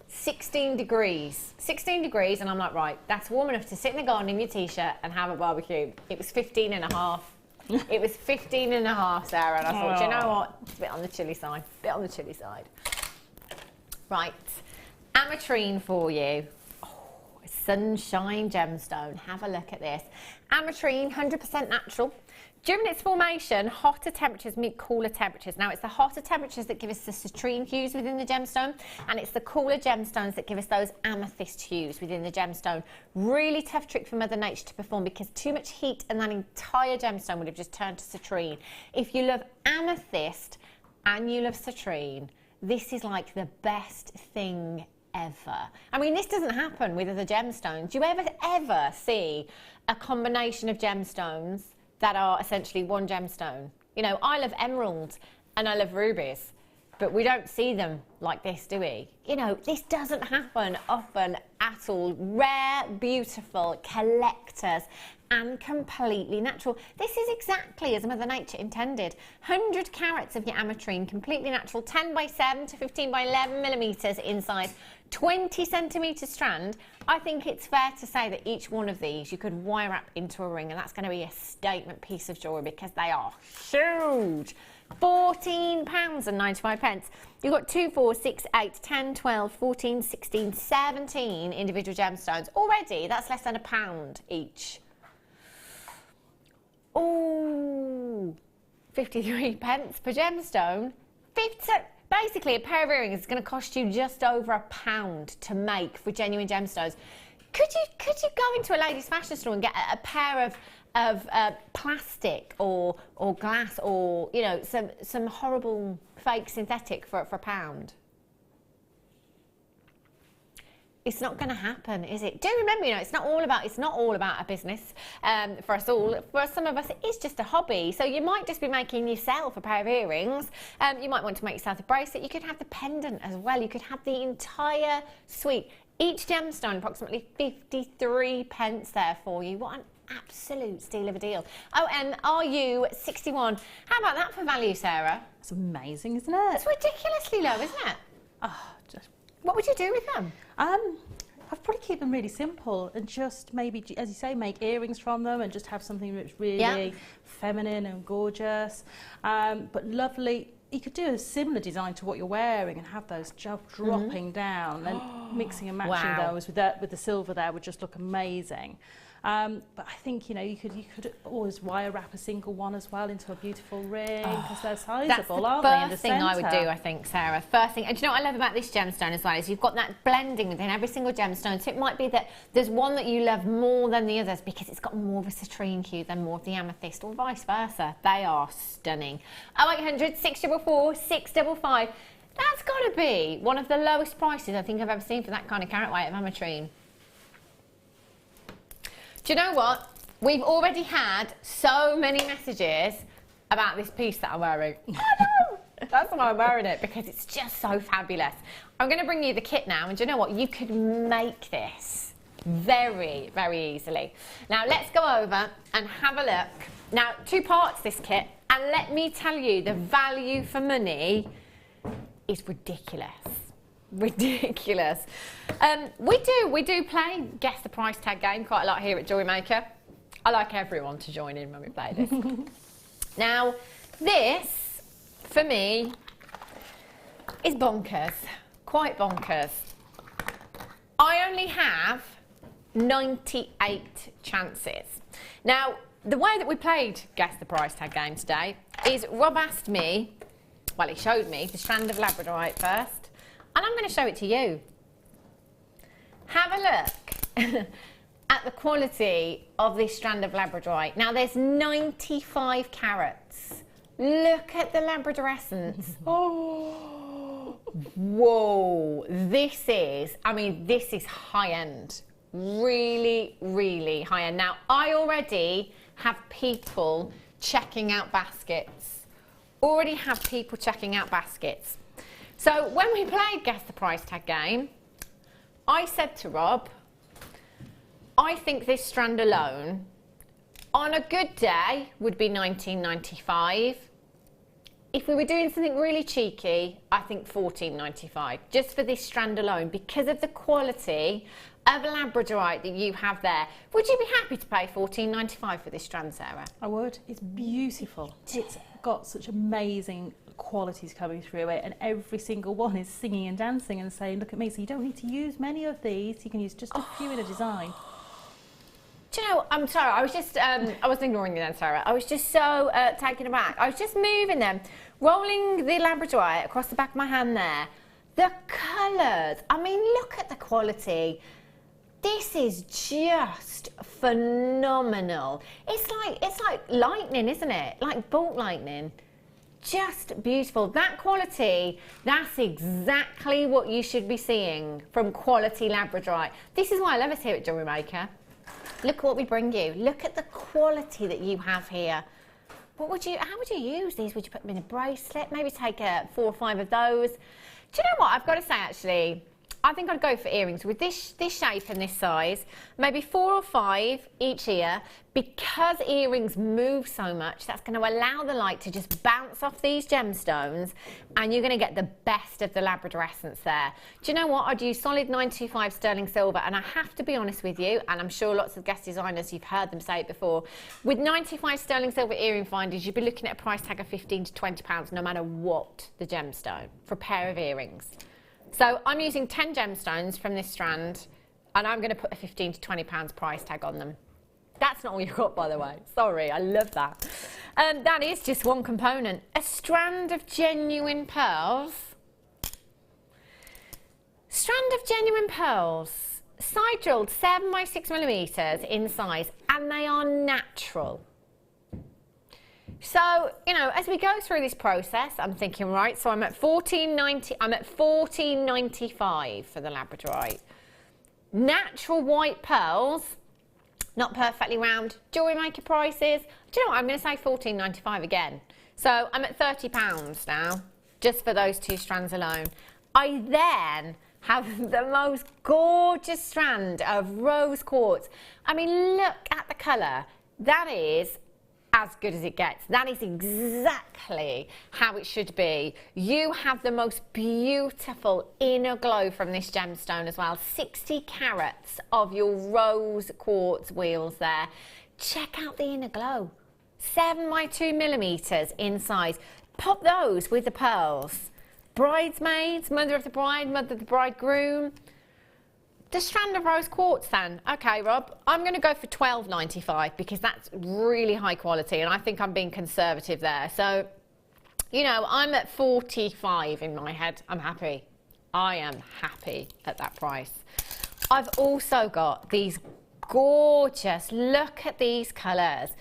16 degrees. 16 degrees, and I'm like, right, that's warm enough to sit in the garden in your t-shirt and have a barbecue. It was 15 and a half. It was 15 and a half, Sarah, and I thought, you know what? It's a bit on the chilly side. Right. Ametrine for you. Oh, sunshine gemstone. Have a look at this. Ametrine, 100% natural. During its formation, hotter temperatures meet cooler temperatures. Now, it's the hotter temperatures that give us the citrine hues within the gemstone, and it's the cooler gemstones that give us those amethyst hues within the gemstone. Really tough trick for Mother Nature to perform, because too much heat and that entire gemstone would have just turned to citrine. If you love amethyst and you love citrine, this is like the best thing ever. I mean, this doesn't happen with other gemstones. Do you ever see a combination of gemstones that are essentially one gemstone? You know, I love emeralds and I love rubies, but we don't see them like this, do we? You know, this doesn't happen often at all. Rare, beautiful, collectors, and completely natural. This is exactly as Mother Nature intended. 100 carats of your ametrine, completely natural, 10 by 7 to 15 by 11 millimetres in size. 20 centimetre strand. I think it's fair to say that each one of these you could wire wrap into a ring, and that's going to be a statement piece of jewellery because they are huge. £14.95. You've got 2, 4, 6, 8, 10, 12, 14, 16, 17 individual gemstones. Already, that's less than £1 each. Oh, 53 pence per gemstone. Basically, a pair of earrings is going to cost you just over £1 to make for genuine gemstones. Could you go into a ladies' fashion store and get a pair of plastic or glass or, you know, some horrible fake synthetic for £1? It's not going to happen, is it? Do remember, you know, it's not all about a business for us all. For some of us, it is just a hobby. So you might just be making yourself a pair of earrings. You might want to make yourself a bracelet. You could have the pendant as well. You could have the entire suite. Each gemstone, approximately 53 pence there for you. What an absolute steal of a deal. Oh, and RU61. How about that for value, Sarah? It's amazing, isn't it? It's ridiculously low, isn't it? Oh, what would you do with them? I'd probably keep them really simple and just maybe, as you say, make earrings from them and just have something that's really feminine and gorgeous, but lovely. You could do a similar design to what you're wearing and have those just dropping down, and mixing and matching those with the silver there would just look amazing. But I think, you know, you could always wire wrap a single one as well into a beautiful ring because they're sizable, aren't they? That's the first thing I would do, I think, Sarah. First thing, and do you know what I love about this gemstone as well is you've got that blending within every single gemstone. So it might be that there's one that you love more than the others because it's got more of a citrine hue than more of the amethyst, or vice versa. They are stunning. 0800 644 655. That's got to be one of the lowest prices I think I've ever seen for that kind of carat weight of ametrine. Do you know what? We've already had so many messages about this piece that I'm wearing. I know! That's why I'm wearing it, because it's just so fabulous. I'm going to bring you the kit now, and do you know what? You could make this very, very easily. Now, let's go over and have a look. Now, 2 parts this kit, and let me tell you, the value for money is ridiculous. Ridiculous. We do play guess the price tag game quite a lot here at Jewellery Maker. I like everyone to join in when we play this. Now, this for me is bonkers, quite bonkers. I only have 98 chances. Now, the way that we played guess the price tag game today is Rob asked me, well, he showed me the strand of labradorite first. And I'm going to show it to you. Have a look at the quality of this strand of labradorite. Now, there's 95 carats. Look at the labradorescence. Oh, whoa. This is high end. Really, really high end. Now, I already have people checking out baskets. So when we played Guess the Price Tag game, I said to Rob, I think this strand alone, on a good day, would be $19.95. If we were doing something really cheeky, I think $14.95, just for this strand alone, because of the quality of labradorite that you have there. Would you be happy to pay $14.95 for this strand, Sarah? I would. It's beautiful. It's got such amazing qualities coming through it, and every single one is singing and dancing and saying, look at me. So you don't need to use many of these. You can use just a few in a design. Do you know, I'm sorry, I was just, I wasn't ignoring you then, Sarah. I was just so taken aback. I was just moving them, rolling the labradorite across the back of my hand there. The colours, I mean, look at the quality. This is just phenomenal. It's like lightning, isn't it? Like bolt lightning. Just beautiful. That quality, that's exactly what you should be seeing from quality labradorite. This is why I love us here at Jewellery Maker. Look what we bring you. Look at the quality that you have here. How would you use these? Would you put them in a bracelet? Maybe take 4 or 5 of those. Do you know what? I've got to say, actually, I think I'd go for earrings with this shape and this size, maybe 4 or 5 each ear. Because earrings move so much, that's going to allow the light to just bounce off these gemstones, and you're going to get the best of the Labrador essence there. Do you know what? I'd use solid 925 sterling silver, and I have to be honest with you, and I'm sure lots of guest designers, you've heard them say it before, with 95 sterling silver earring finders, you'd be looking at a price tag of £15 to £20 no matter what the gemstone for a pair of earrings. So I'm using 10 gemstones from this strand, and I'm going to put a £15 to £20 price tag on them. That's not all you've got, by the way. Sorry, I love that. That is just one component. A strand of genuine pearls. Strand of genuine pearls. Side drilled 7 by 6 millimeters in size, and they are natural. So, you know, as we go through this process, I'm thinking, right, so I'm at $14.95 for the Labradorite. Natural white pearls, not perfectly round, Jewellery Maker prices. Do you know what, I'm going to say $14.95 again. So I'm at £30 now, just for those 2 strands alone. I then have the most gorgeous strand of rose quartz. I mean, look at the colour. That is as good as it gets. That is exactly how it should be. You have the most beautiful inner glow from this gemstone as well. 60 carats of your rose quartz wheels there. Check out the inner glow. 7 by 2 millimeters in size. Pop those with the pearls. Bridesmaids, mother of the bride, mother of the bridegroom. The strand of rose quartz then. Okay, Rob, I'm going to go for $12.95 because that's really high quality, and I think I'm being conservative there. So, you know, I'm at 45 in my head. I'm happy. I am happy at that price. I've also got these gorgeous, look at these colours.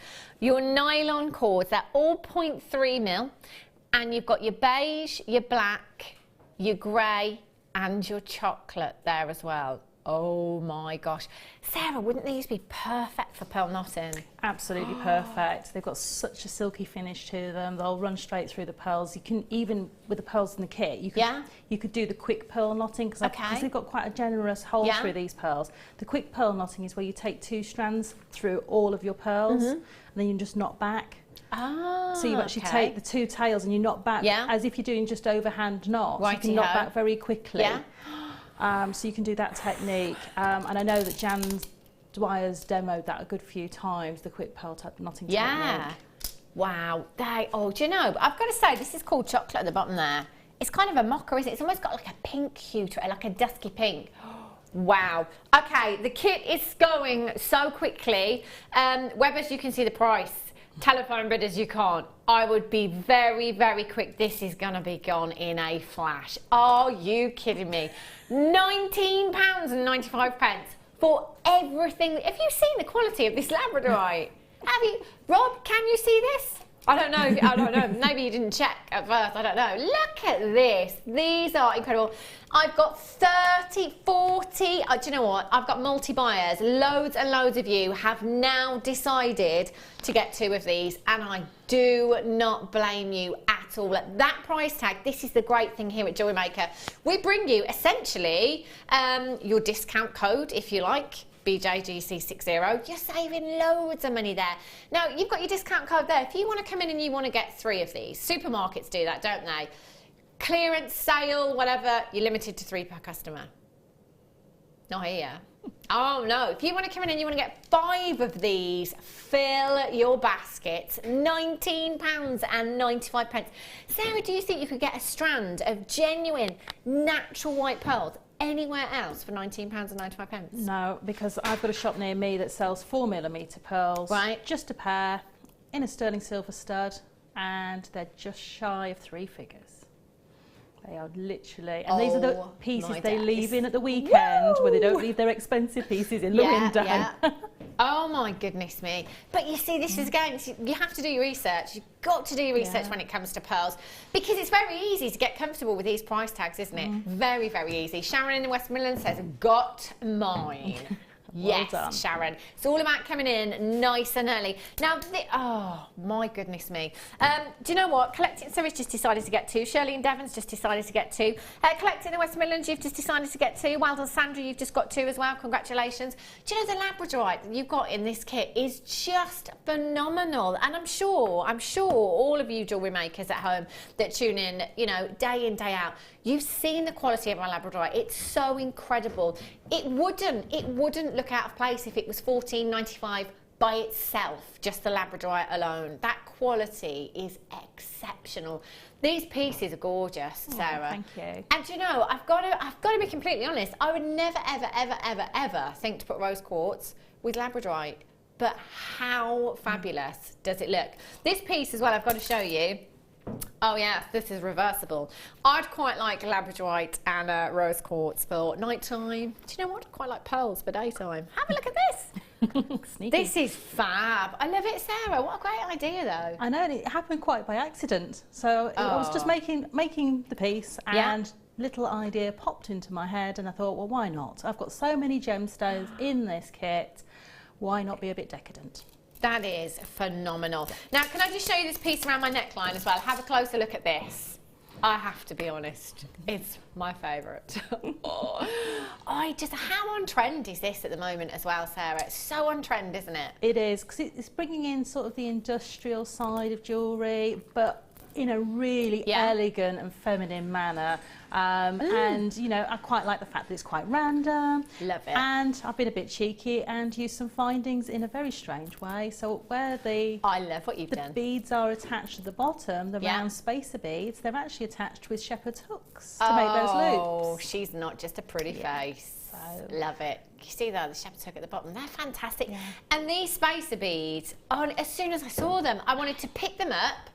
Your nylon cords, they're all 0.3 mil, and you've got your beige, your black, your grey, and your chocolate there as well. Oh my gosh. Sarah, wouldn't these be perfect for pearl knotting? Absolutely perfect. They've got such a silky finish to them. They'll run straight through the pearls. You can, even with the pearls in the kit, you could do the quick pearl knotting because they've got quite a generous hole through these pearls. The quick pearl knotting is where you take 2 strands through all of your pearls and then you just knot back. So you actually take the 2 tails and you knot back as if you're doing just overhand knots. You can knot back very quickly. So you can do that technique, and I know that Jan Dwyer's demoed that a good few times, the quick pearl knotting technique. Wow. Do you know, I've got to say, this is called chocolate at the bottom there. It's kind of a mocha, isn't it? It's almost got like a pink hue to it, like a dusky pink. Wow. Okay, the kit is going so quickly. Webbers, you can see the price. Telephone bidders, you can't. I would be very, very quick. This is going to be gone in a flash. Are you kidding me? £19.95 for everything. Have you seen the quality of this Labradorite? Have you? Rob, can you see this? I don't know. I don't know. Maybe you didn't check at first. I don't know. Look at this. These are incredible. I've got 30, 40. Do you know what? I've got multi-buyers. Loads and loads of you have now decided to get 2 of these, and I do not blame you at all. At that price tag, this is the great thing here at Jewellery Maker. We bring you essentially your discount code, if you like. BJGC60, you're saving loads of money there. Now, you've got your discount code there. If you want to come in and you want to get 3 of these, supermarkets do that, don't they? Clearance, sale, whatever, you're limited to 3 per customer. Not here. Oh no, if you want to come in and you want to get 5 of these, fill your baskets, £19.95. Sarah, do you think you could get a strand of genuine, natural white pearls anywhere else for £19.95? No, because I've got a shop near me that sells 4mm pearls. Right. Just a pair, in a sterling silver stud, and they're just shy of 3 figures. They are literally, and these are the pieces they leave in at the weekend, where they don't leave their expensive pieces in the window. Oh my goodness me. But you see, this is again, you have to do your research. You've got to do your research when it comes to pearls, because it's very easy to get comfortable with these price tags, isn't it? Very, very easy. Sharon in the West Midlands says, got mine. Yes, done. Sharon. It's all about coming in nice and early. Now, oh my goodness me. Do you know what? Collecting Sara's just decided to get 2. Shirley and Devon's just decided to get 2. Collecting the West Midlands, you've just decided to get 2. Well done, Sandra, you've just got 2 as well. Congratulations. Do you know the Labradorite that you've got in this kit is just phenomenal. And I'm sure all of you jewellery makers at home that tune in, you know, day in, day out, you've seen the quality of my Labradorite. It's so incredible. It wouldn't look out of place if it was $14.95 by itself, just the Labradorite alone. That quality is exceptional. These pieces are gorgeous, Sarah. Thank you. And you know, I've got to be completely honest. I would never, ever think to put rose quartz with Labradorite. But how fabulous does it look? This piece as well, I've got to show you. Oh yeah, this is reversible. I'd quite like Labradorite and rose quartz for nighttime. Do you know what? I quite like pearls for daytime. Have a look at this. Sneaky. This is fab. I love it, Sarah. What a great idea, though. I know, and it happened quite by accident. So I was just making the piece, and little idea popped into my head, and I thought, well, why not? I've got so many gemstones in this kit. Why not be a bit decadent? That is phenomenal. Now, can I just show you this piece around my neckline as well? Have a closer look at this. I have to be honest, it's my favourite. How on trend is this at the moment as well, Sarah? It's so on trend, isn't it? It is, because it's bringing in sort of the industrial side of jewellery, but in a really elegant and feminine manner. And, you know, I quite like the fact that it's quite random. Love it. And I've been a bit cheeky and used some findings in a very strange way. So where I love what you've done. The beads are attached to the bottom, the round spacer beads, they're actually attached with shepherd's hooks to make those loops. Oh, she's not just a pretty face. Love it. You see that, the shepherd's hook at the bottom? They're fantastic. Yeah. And these spacer beads, as soon as I saw them, I wanted to pick them up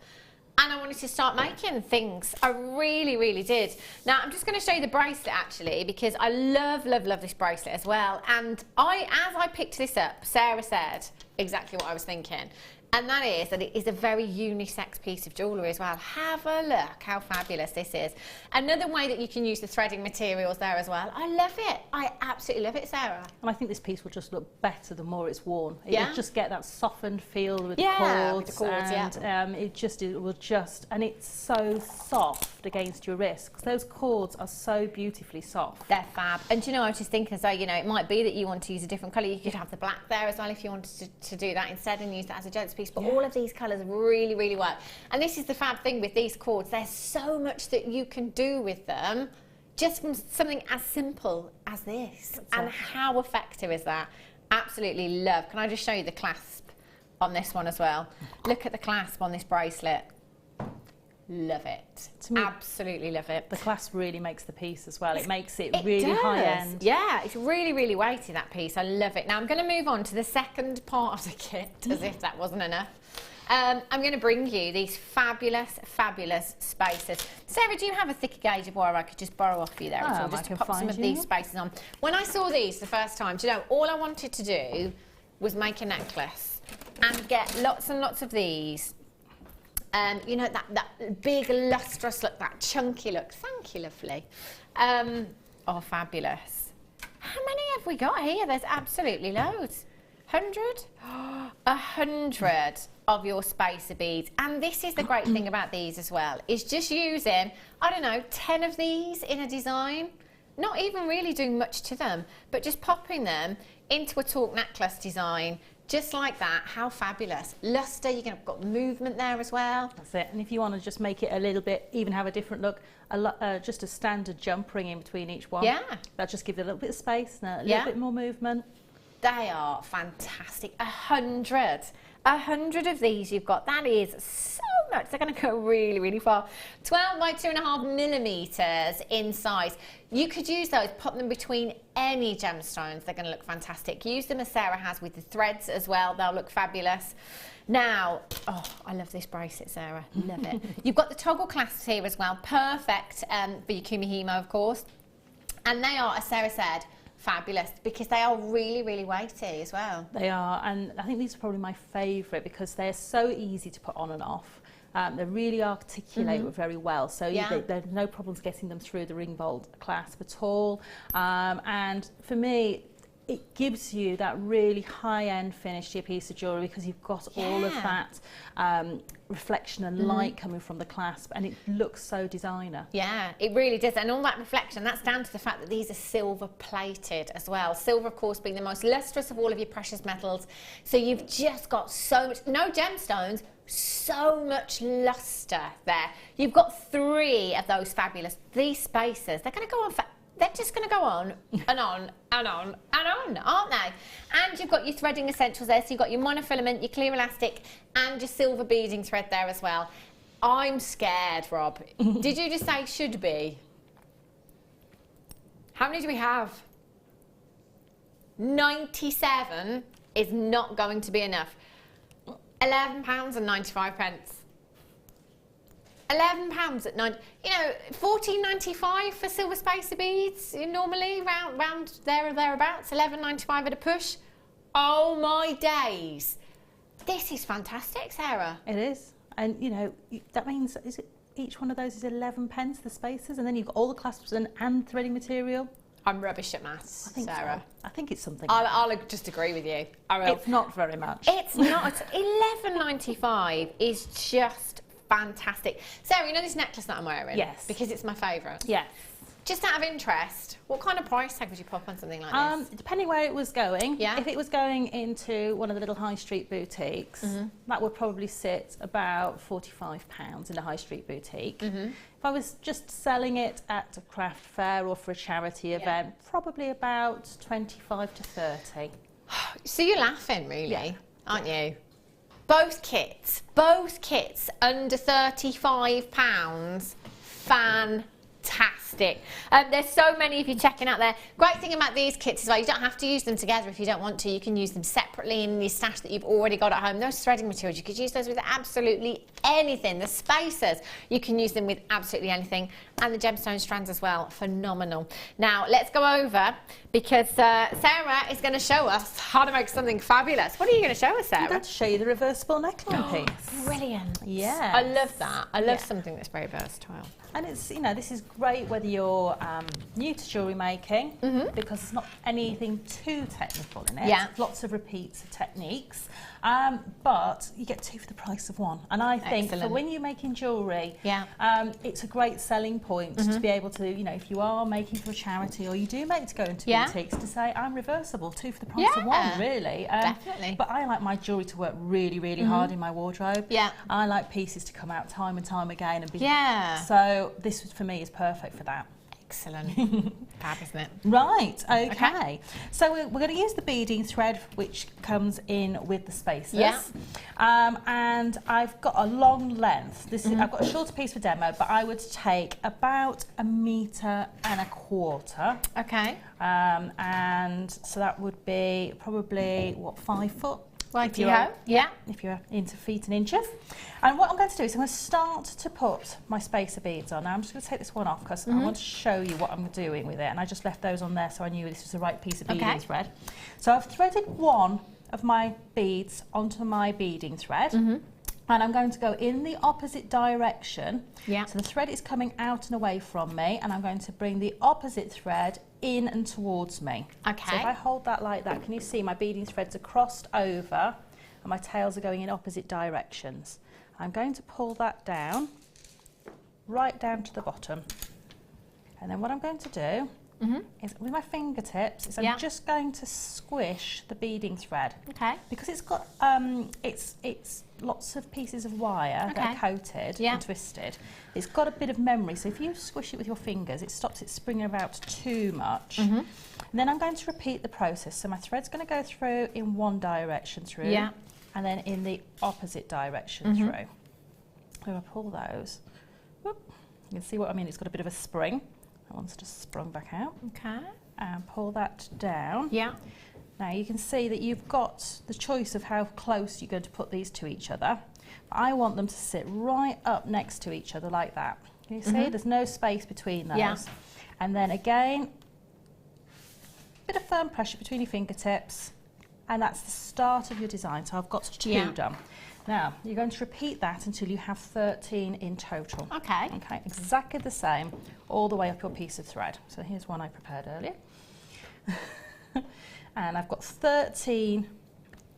and I wanted to start making things. I really, really did. Now, I'm just going to show you the bracelet, actually, because I love this bracelet as well. And as I picked this up, Sarah said exactly what I was thinking. And that is that it is a very unisex piece of jewellery as well. Have a look how fabulous this is. Another way that you can use the threading materials there as well. I love it. I absolutely love it, Sarah. And I think this piece will just look better the more it's worn. It'll just get that softened feel with the cords. And and it's so soft against your wrist. Because those cords are so beautifully soft. They're fab. And you know, I was just thinking, so, you know, it might be that you want to use a different colour. You could have the black there as well if you wanted to do that instead and use that as a gents piece. But all of these colours really, really work. And this is the fab thing with these cords. There's so much that you can do with them just from something as simple as this. And how effective is that? Absolutely love. Can I just show you the clasp on this one as well? Look at the clasp on this bracelet. Love it. To me, absolutely love it. The clasp really makes the piece as well. It makes it really high end. Yeah, it's really, really weighty, that piece. I love it. Now I'm going to move on to the second part of the kit, as if that wasn't enough. I'm going to bring you these fabulous spacers. Sarah, do you have a thicker gauge of wire I could just borrow off you there? Just to pop some of these spacers on. When I saw these the first time, do you know, all I wanted to do was make a necklace and get lots and lots of these. You know, that big lustrous look, that chunky look. Thank you, lovely. Oh, fabulous. How many have we got here? There's absolutely loads. 100? 100 of your spacer beads. And this is the great thing about these as well, is just using, I don't know, 10 of these in a design. Not even really doing much to them, but just popping them into a talk necklace design. Just like that, how fabulous. Luster, you're going to got movement there as well. That's it. And if you want to just make it a little bit, even have a different look, just a standard jump ring in between each one. Yeah. That just gives it a little bit of space and a little bit more movement. They are fantastic. 100 of these you've got. That is so much. They're going to go really, really far. 12 by 2.5 millimetres in size. You could use those, pop them between any gemstones. They're going to look fantastic. Use them as Sarah has with the threads as well. They'll look fabulous. Now, oh, I love this bracelet, Sarah. Love it. You've got the toggle clasps here as well. Perfect for your kumihimo, of course. And they are, as Sarah said, fabulous because they are really, really weighty as well. They are, and I think these are probably my favourite because they're so easy to put on and off. They really articulate very well, so there's no problems getting them through the ring bolt clasp at all. And for me, it gives you that really high-end finish to your piece of jewellery because you've got all of that reflection and light coming from the clasp, and it looks so designer. Yeah, it really does, and all that reflection, that's down to the fact that these are silver plated as well. Silver, of course, being the most lustrous of all of your precious metals. So you've just got so much, no gemstones, so much luster there. You've got 3 of those fabulous, these spacers, they're going to go on for, they're just going to go on and on and on and on, aren't they? And you've got your threading essentials there, so you've got your monofilament, your clear elastic, and your silver beading thread there as well. I'm scared, Rob. Did you just say should be? How many do we have? 97 is not going to be enough. £11.95. £11 at 9, you know, $14.95 for silver spacer beads. Normally round there or thereabouts. £11.95 at a push. Oh my days! This is fantastic, Sarah. It is, and you know that means each one of those is 11 pence the spacers, and then you've got all the clasps and threading material. I'm rubbish at maths, Sarah. So. I think it's something. I'll just agree with you. I will. It's not very much. It's not. £11.95 is just fantastic. Sarah, you know this necklace that I'm wearing? Yes. Because it's my favourite. Yes. Just out of interest, what kind of price tag would you pop on something like this? Depending where it was going. Yeah. If it was going into one of the little high street boutiques, that would probably sit about £45 in a high street boutique. If I was just selling it at a craft fair or for a charity event, probably about 25 to 30. So you're laughing, really, aren't you? Both kits under £35. Fantastic. There's so many of you checking out there. Great thing about these kits as well, you don't have to use them together if you don't want to. You can use them separately in your stash that you've already got at home. Those threading materials, you could use those with absolutely anything. The spacers, you can use them with absolutely anything. And the gemstone strands as well, phenomenal. Now let's go over, because Sarah is going to show us how to make something fabulous. What are you going to show us, Sarah? I'm going to show you the reversible neckline piece. Brilliant. Yeah. I love that. I love something that's very versatile. And it's, you know, this is great whether you're new to jewellery making, because it's not anything too technical in it. Yeah. Lots of repeats of techniques, but you get 2 for the price of 1. And I think for when you're making jewellery, it's a great selling point to be able to, you know, if you are making for a charity or you do make to go into boutiques, to say I'm reversible, 2 for the price of 1, really. Definitely. But I like my jewellery to work really, really hard in my wardrobe. Yeah. I like pieces to come out time and time again and be. Yeah. So this for me is perfect for that. Excellent. Fab, isn't it? Right, okay. So we're going to use the beading thread, which comes in with the spacers. Yeah. And I've got a long length. This is, I've got a shorter piece for demo, but I would take about 1.25 meters. Okay. And so that would be probably, what, 5 foot? If you're into feet and inches. And what I'm going to do is I'm going to start to put my spacer beads on. Now I'm just going to take this one off because I want to show you what I'm doing with it. And I just left those on there so I knew this was the right piece of beading thread. So I've threaded one of my beads onto my beading thread. And I'm going to go in the opposite direction. Yeah. So the thread is coming out and away from me, and I'm going to bring the opposite thread in and towards me. Okay. So if I hold that like that, can you see my beading threads are crossed over and my tails are going in opposite directions. I'm going to pull that down, right down to the bottom. And then what I'm going to do is with my fingertips is I'm just going to squish the beading thread. Okay. Because it's got it's lots of pieces of wire that are coated and twisted. It's got a bit of memory, so if you squish it with your fingers, it stops it springing about too much. And then I'm going to repeat the process. So my thread's going to go through in one direction through, and then in the opposite direction through. So I pull those. Whoop. You can see what I mean. It's got a bit of a spring. That one's just sprung back out. Okay. And pull that down. Yeah. Now you can see that you've got the choice of how close you're going to put these to each other. But I want them to sit right up next to each other like that. Can you see? There's no space between those. Yeah. And then again, a bit of firm pressure between your fingertips, and that's the start of your design. So I've got 2 done. Now, you're going to repeat that until you have 13 in total. Okay. Okay, exactly the same all the way up your piece of thread. So here's one I prepared earlier. and I've got 13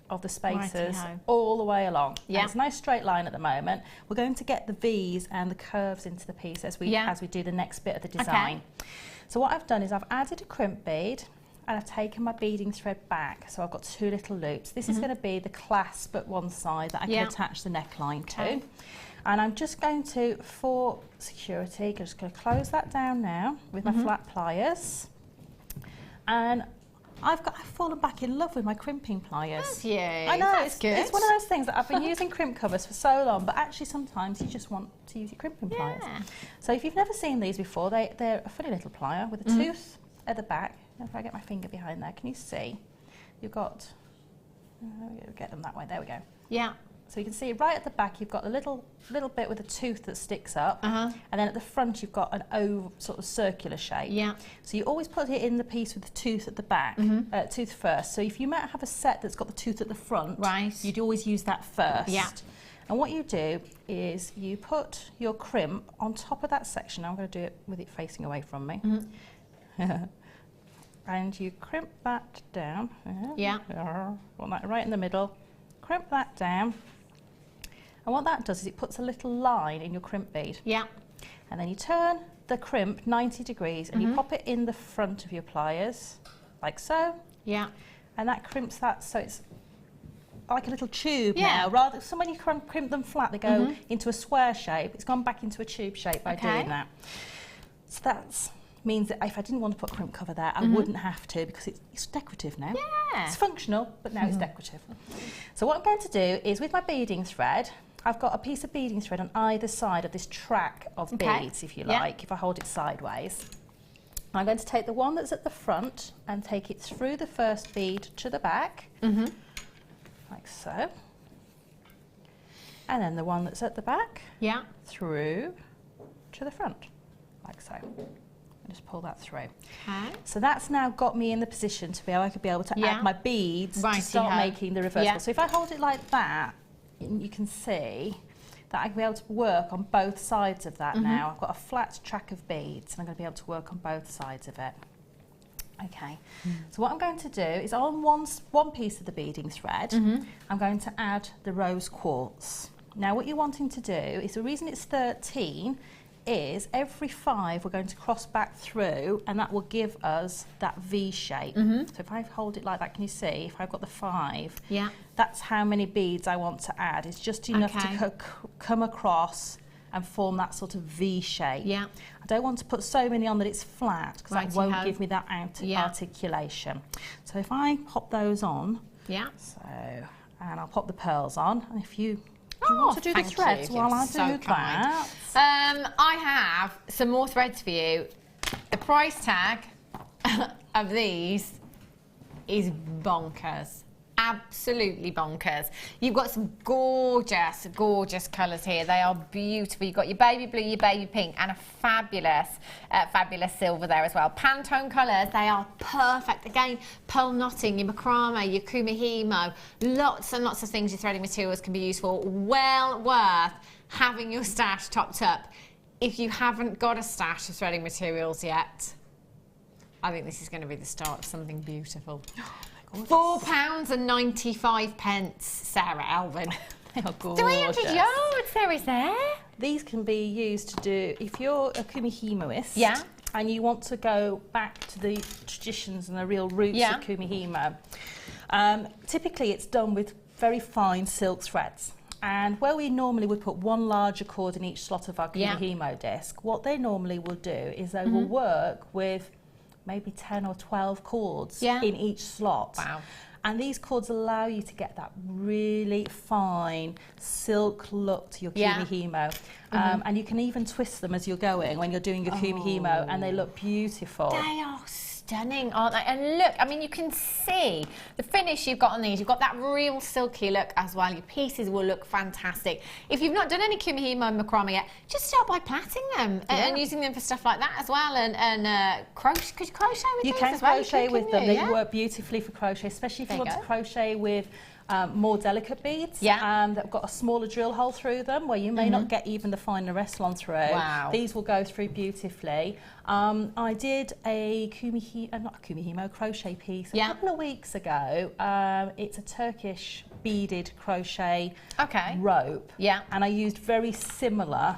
of the spacers Righty-ho. all the way along. Yeah. And it's no straight line at the moment. We're going to get the V's and the curves into the piece as we do the next bit of the design. Okay. So what I've done is I've added a crimp bead and I've taken my beading thread back. So I've got 2 little loops. This is going to be the clasp at one side that I can attach the neckline to. And I'm just going to, for security, just going to close that down now with my flat pliers. And I've fallen back in love with my crimping pliers. Have you? I know, That's it's one of those things that I've been using crimp covers for so long, but actually sometimes you just want to use your crimping pliers. So if you've never seen these before, they're a funny little plier with a tooth at the back. If I get my finger behind there, can you see? You've got, get them that way, there we go. Yeah. So you can see right at the back you've got a little bit with a tooth that sticks up, and then at the front you've got an oval, sort of circular shape. Yeah. So you always put it in the piece with the tooth at the back, tooth first. So if you might have a set that's got the tooth at the front, you'd always use that first. Yeah. And what you do is you put your crimp on top of that section. I'm going to do it with it facing away from me. And you crimp that down. Yeah. Want that right in the middle. Crimp that down. And what that does is it puts a little line in your crimp bead. Yeah. And then you turn the crimp 90 degrees and you pop it in the front of your pliers, like so. Yeah. And that crimps that so it's like a little tube now. Rather, so when you crimp them flat, they go into a square shape. It's gone back into a tube shape by doing that. So that means that if I didn't want to put crimp cover there, I wouldn't have to because it's decorative now. Yeah. It's functional, but now it's decorative. So what I'm going to do is with my beading thread, I've got a piece of beading thread on either side of this track of beads, if you like, if I hold it sideways. I'm going to take the one that's at the front and take it through the first bead to the back, like so. And then the one that's at the back, through to the front, like so. And just pull that through. Okay. So that's now got me in the position to be able, to add my beads to start making the reversible. So if I hold it like that, you can see that I can be able to work on both sides of that now. I've got a flat track of beads and I'm going to be able to work on both sides of it. Okay, so what I'm going to do is on one piece of the beading thread, I'm going to add the rose quartz. Now what you're wanting to do is, the reason it's 13 is every 5 we're going to cross back through and that will give us that V shape. So if I hold it like that, can you see? If I've got the 5, that's how many beads I want to add. It's just enough to come across and form that sort of V shape. Yeah. I don't want to put so many on that it's flat because that won't give me that articulation. So if I pop those on, and I'll pop the pearls on, and if you do you want to do the threads while I do that? I have some more threads for you. The price tag of these is bonkers. Absolutely bonkers. You've got some gorgeous, gorgeous colours here. They are beautiful. You've got your baby blue, your baby pink, and a fabulous, fabulous silver there as well. Pantone colours, they are perfect. Again, pearl knotting, your macrame, your kumihimo, lots and lots of things your threading materials can be used for. Well worth having your stash topped up. If you haven't got a stash of threading materials yet, I think this is going to be the start of something beautiful. £4.95, Sarah, Elvin. They are gorgeous. 300 yards there is there. These can be used to do, if you're a kumihimoist and you want to go back to the traditions and the real roots of kumihimo, typically it's done with very fine silk threads. And where we normally would put one larger cord in each slot of our kumihimo disc, what they normally will do is they will work with maybe 10 or 12 cords in each slot. Wow. And these cords allow you to get that really fine silk look to your kumihimo. And you can even twist them as you're going when you're doing your kumihimo, and they look beautiful. They are stunning, aren't they? And look, I mean, you can see the finish you've got on these. You've got that real silky look as well. Your pieces will look fantastic. If you've not done any kumihimo and macrame yet, just start by plaiting them and using them for stuff like that as well. And crochet, could you crochet with these as well? You can crochet with them. They work beautifully for crochet, especially if you want to crochet with more delicate beads that have got a smaller drill hole through them where you may not get even the finer Restylane through. Wow. These will go through beautifully. I did a crochet piece a couple of weeks ago. It's a Turkish beaded crochet rope. Yeah. And I used very similar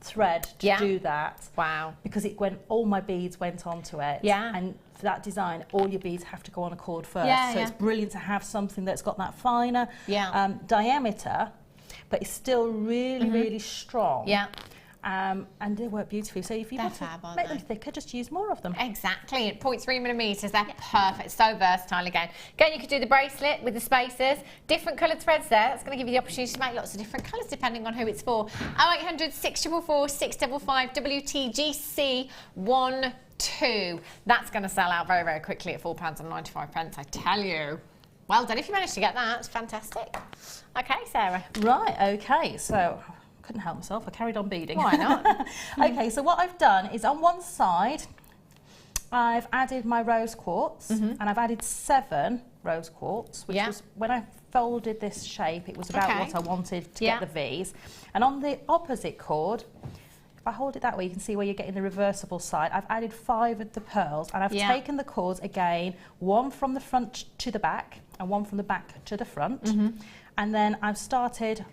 thread to do that. Wow. Because all my beads went onto it. Yeah. And for that design, all your beads have to go on a cord first. Yeah, so it's brilliant to have something that's got that finer diameter, but it's still really, really strong. Yeah. And they work beautifully. So if you want to make them thicker, just use more of them. Exactly. At 0.3mm, they're perfect. So versatile again. Again, you could do the bracelet with the spacers. Different coloured threads there. That's going to give you the opportunity to make lots of different colours depending on who it's for. 0800 644 655 WTGC 12. That's going to sell out very, very quickly at £4.95, I tell you. Well done if you managed to get that. It's fantastic. Okay, Sarah. Right, okay. So couldn't help myself, I carried on beading. Why not? Okay, so what I've done is on one side I've added my rose quartz, and I've added 7 rose quartz, which was when I folded this shape, it was about what I wanted to get the V's. And on the opposite cord, if I hold it that way, you can see where you're getting the reversible side. I've added 5 of the pearls, and I've taken the cords again, one from the front to the back and one from the back to the front. And then I've started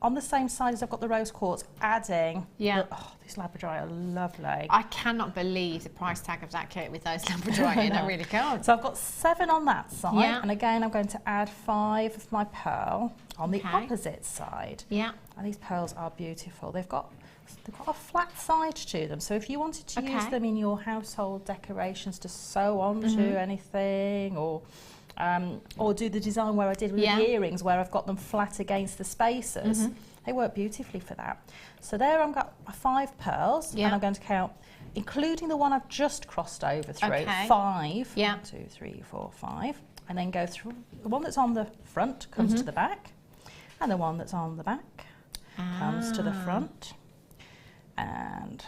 on the same side as I've got the rose quartz, adding this Labradorite are lovely. I cannot believe the price tag of that kit with those Labradorite in. I really can't. So I've got 7 on that side, and again I'm going to add 5 of my pearl on the opposite side. Yeah. And these pearls are beautiful. They've got a flat side to them, so if you wanted to use them in your household decorations to sew onto anything, or do the design where I did with the earrings, where I've got them flat against the spacers. They work beautifully for that. So there I've got 5 pearls, and I'm going to count, including the one I've just crossed over through, 5. 1, 2, 3, 4, 5. And then go through, the one that's on the front comes to the back, and the one that's on the back comes to the front. And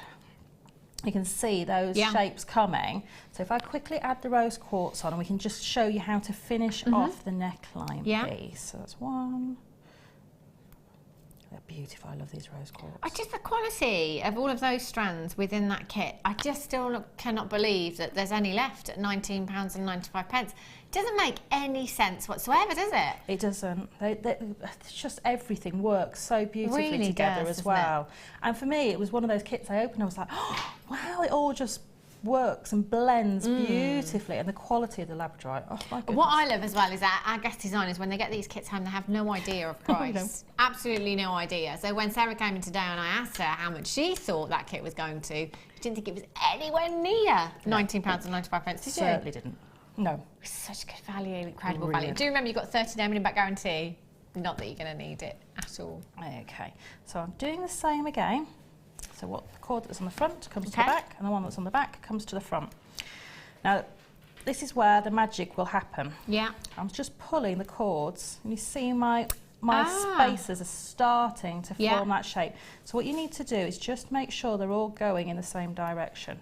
you can see those shapes coming. So if I quickly add the rose quartz on, and we can just show you how to finish off the neckline piece. So that's 1. They're beautiful. I love these rose quartz. Just the quality of all of those strands within that kit. I just still cannot believe that there's any left at £19.95. It doesn't make any sense whatsoever, does it? It doesn't. It's just everything works so beautifully really together as well. And for me, it was one of those kits I opened, I was like, oh, wow, it all just works and blends beautifully, and the quality of the Labradorite, oh my goodness. What I love as well is that our guest designers, when they get these kits home, they have no idea of price. Absolutely no idea. So when Sarah came in today and I asked her how much she thought that kit was going to, she didn't think it was anywhere near £19.95, did you? Certainly didn't. No. Such good value, incredible value. Do you remember you've got 30-day money-back guarantee? Not that you're going to need it at all. Okay, so I'm doing the same again. So what the cord that's on the front comes to the back, and the one that's on the back comes to the front. Now, this is where the magic will happen. Yeah. I'm just pulling the cords, and you see my spacers are starting to form that shape. So what you need to do is just make sure they're all going in the same direction,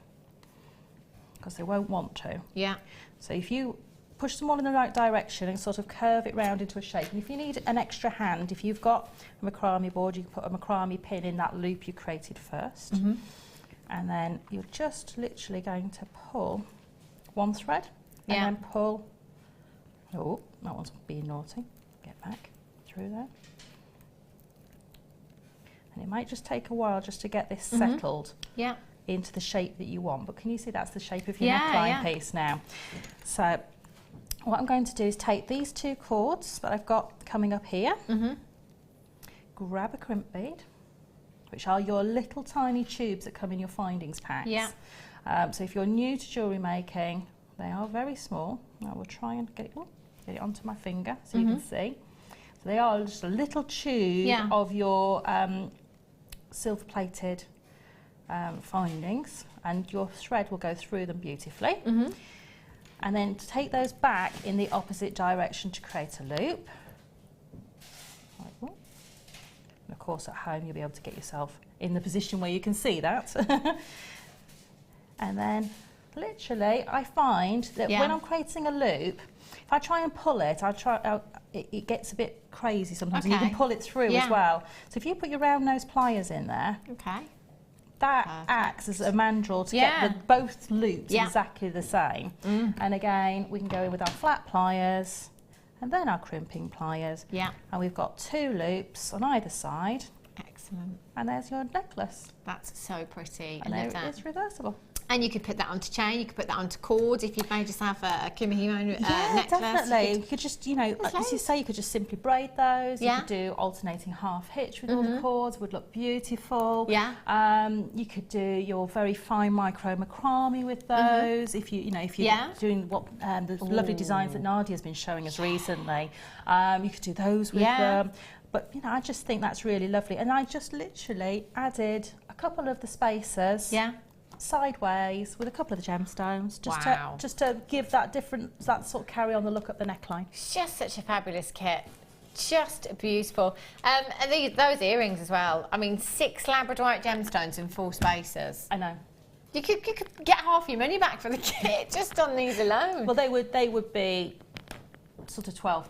because they won't want to. Yeah. So if you push them all in the right direction and sort of curve it round into a shape. And if you need an extra hand, if you've got a macrame board, you can put a macrame pin in that loop you created first. And then you're just literally going to pull one thread and then pull. Oh, that one's being naughty. Get back through there. And it might just take a while just to get this settled into the shape that you want. But can you see that's the shape of your neckline piece now? So what I'm going to do is take these 2 cords that I've got coming up here, grab a crimp bead, which are your little tiny tubes that come in your findings packs. Yeah. So if you're new to jewellery making, they are very small. I will try and get it onto my finger so you can see. So they are just a little tube of your silver-plated findings, and your thread will go through them beautifully. And then to take those back in the opposite direction to create a loop. Like that. And of course at home you'll be able to get yourself in the position where you can see that. And then literally I find that when I'm creating a loop, if I try and pull it, it gets a bit crazy sometimes, and you can pull it through as well. So if you put your round nose pliers in there, that acts as a mandrel to get both loops exactly the same. And again, we can go in with our flat pliers and then our crimping pliers. And we've got 2 loops on either side. Excellent. And there's your necklace. That's so pretty. And there it is, reversible. And you could put that onto chain, you could put that onto cords if you've made yourself a kimihimo necklace. Definitely. You could just, you know, as you say, you could just simply braid those. You could do alternating half hitch with all the cords, would look beautiful. You could do your very fine micro macrame with those. If you, if you're doing what the lovely designs that Nadia's been showing us recently, you could do those with them. But, you know, I just think that's really lovely. And I just literally added a couple of the spacers. Sideways with a couple of the gemstones, just to give that sort of carry on the look up the neckline. It's just such a fabulous kit, just beautiful. And those earrings as well. I mean, 6 labradorite gemstones in 4 spacers. I know. You could get half your money back for the kit just on these alone. Well, they would be sort of £12.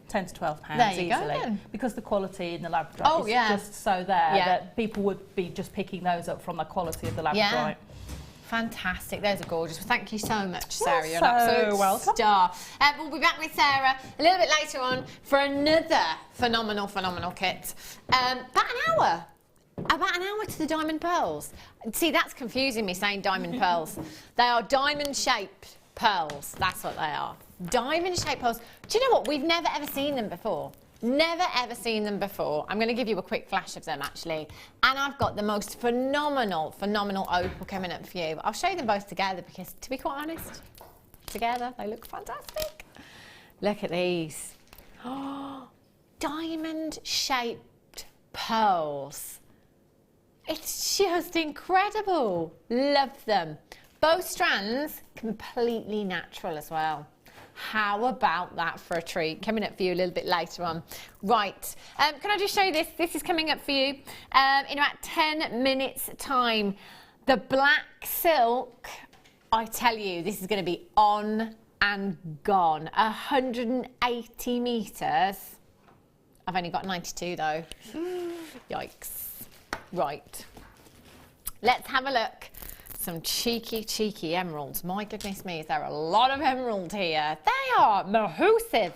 10 to £12 easily, go then. Because the quality in the labradorite is just so there that people would be just picking those up from the quality of the labradorite. Fantastic, those are gorgeous. Well, thank you so much, Sarah. You're an absolute star. We'll be back with Sarah a little bit later on for another phenomenal kit. About an hour to the diamond pearls. See, that's confusing me saying diamond pearls. They are diamond-shaped pearls. That's what they are. Diamond-shaped pearls. Do you know what? We've never ever seen them before. Never ever seen them before. I'm going to give you a quick flash of them actually. And I've got the most phenomenal opal coming up for you. I'll show you them both together because, to be quite honest, together they look fantastic. Look at these. Oh, diamond-shaped pearls. It's just incredible. Love them. Both strands completely natural as well. How about that for a treat? Coming up for you a little bit later on. Right, can I just show you this? This is coming up for you in about 10 minutes time. The black silk, I tell you, this is going to be on and gone. 180 metres. I've only got 92 though. Yikes. Right, let's have a look. Some cheeky emeralds. My goodness me, is there a lot of emerald here? They are massive.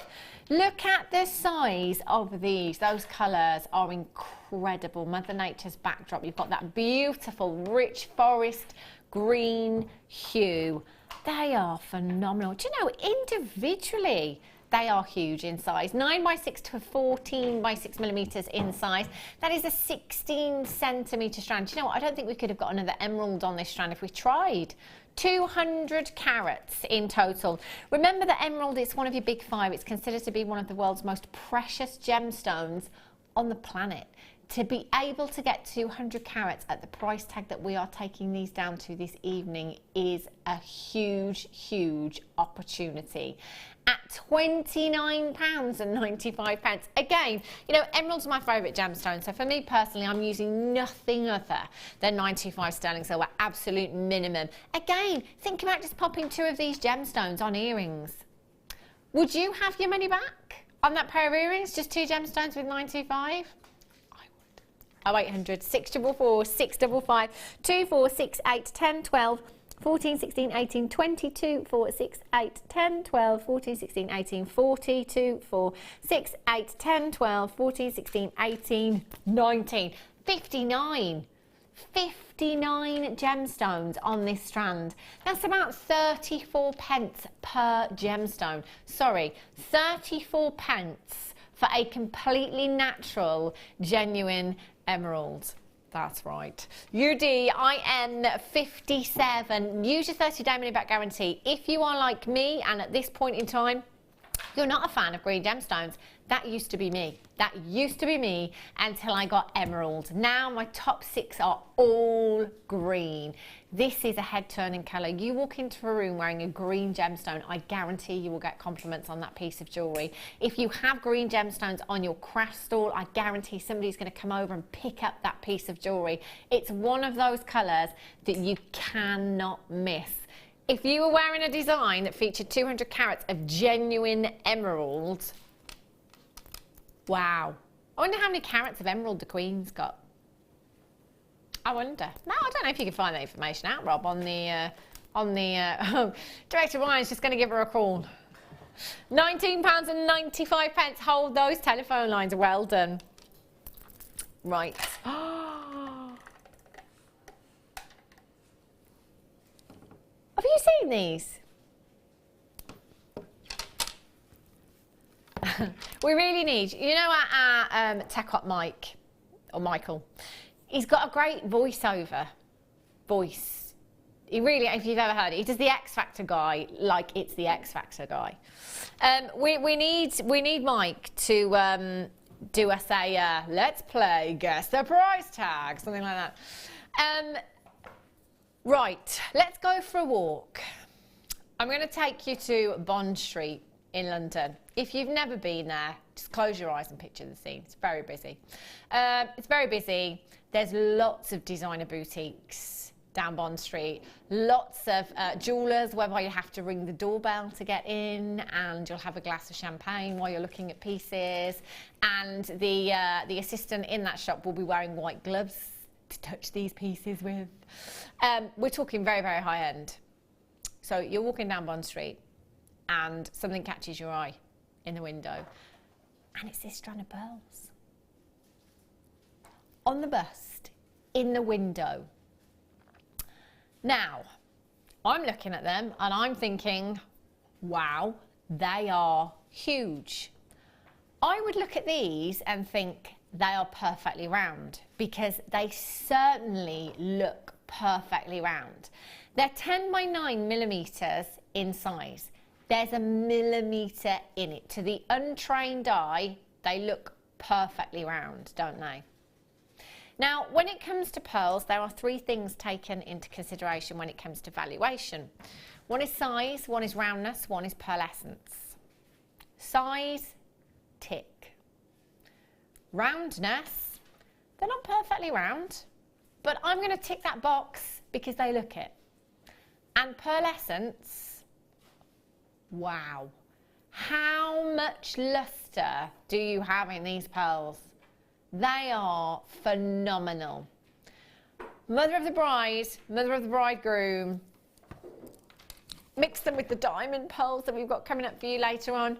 Look at the size of these. Those colours are incredible. Mother Nature's backdrop. You've got that beautiful, rich forest green hue. They are phenomenal. Do you know, individually, they are huge in size. 9x6 to 14x6 millimetres in size. That is a 16 centimetre strand. Do you know what? I don't think we could have got another emerald on this strand if we tried. 200 carats in total. Remember that emerald is one of your big 5. It's considered to be one of the world's most precious gemstones on the planet. To be able to get 200 carats at the price tag that we are taking these down to this evening is a huge opportunity. At £29.95. Again, you know, emerald's my favourite gemstone, so for me personally, I'm using nothing other than 95 sterling silver, absolute minimum. Again, think about just popping 2 of these gemstones on earrings. Would you have your money back on that pair of earrings? Just 2 gemstones with 925? 0800 644 655 2468 10 12 14 16 18 22 4 6 8 10 12 14 16 18 42 4 6 8 10 12 14 16 18 19 59 gemstones on this strand. That's about 34 pence per gemstone. Sorry, 34 pence for a completely natural, genuine emerald. That's right. UDIN 57. Use your 30-day money-back guarantee. If you are like me, and at this point in time, you're not a fan of green gemstones, that used to be me. That used to be me until I got emerald. Now my top 6 are all green. This is a head-turning colour. You walk into a room wearing a green gemstone, I guarantee you will get compliments on that piece of jewellery. If you have green gemstones on your craft stall, I guarantee somebody's going to come over and pick up that piece of jewellery. It's one of those colours that you cannot miss. If you were wearing a design that featured 200 carats of genuine emerald, Wow. I wonder how many carats of emerald the Queen's got. I wonder. No, I don't know if you can find that information out, Rob, on the Director Ryan's just going to give her a call. £19.95. Hold those telephone lines. Well done. Right. Have you seen these? We really need, you know, our tech op Mike, or Michael, he's got a great voice. He really, if you've ever heard it, he does the X Factor guy like it's the X Factor guy. We need Mike to do us a let's play guess the price tag, something like that. Right, let's go for a walk. I'm going to take you to Bond Street in London. If you've never been there, just close your eyes and picture the scene. It's very busy. There's lots of designer boutiques down Bond Street. Lots of jewellers whereby you have to ring the doorbell to get in, and you'll have a glass of champagne while you're looking at pieces. And the assistant in that shop will be wearing white gloves to touch these pieces with. We're talking very, very high end. So you're walking down Bond Street and something catches your eye in the window, and it's this strand of pearls on the bust in the window. Now, I'm looking at them and I'm thinking, wow, they are huge. I would look at these and think they are perfectly round, because they certainly look perfectly round. They're 10 by 9 millimetres in size. There's a millimetre in it. To the untrained eye, they look perfectly round, don't they? Now, when it comes to pearls, there are three things taken into consideration when it comes to valuation. One is size, one is roundness, one is pearlescence. Size, tick. Roundness, they're not perfectly round, but I'm going to tick that box because they look it. And pearlescence, wow. How much lustre do you have in these pearls? They are phenomenal. Mother of the bride, mother of the bridegroom, mix them with the diamond pearls that we've got coming up for you later on.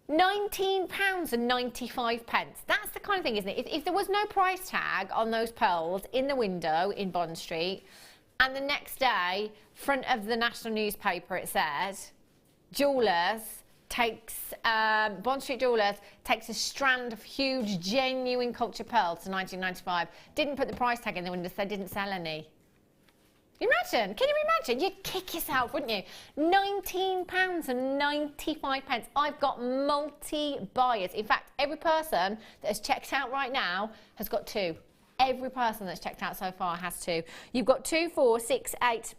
£19.95. That's the kind of thing, isn't it? If there was no price tag on those pearls in the window in Bond Street, and the next day, front of the national newspaper, it said, Jewellers takes, Bond Street Jewellers takes a strand of huge, genuine culture pearls to £19.95. Didn't put the price tag in the window, so they didn't sell any. Imagine, can you imagine? You'd kick yourself, wouldn't you? £19.95. I've got multi-buyers. In fact, every person that has checked out right now has got two. Every person that's checked out so far has two. You've got 2, 4, 6, 8,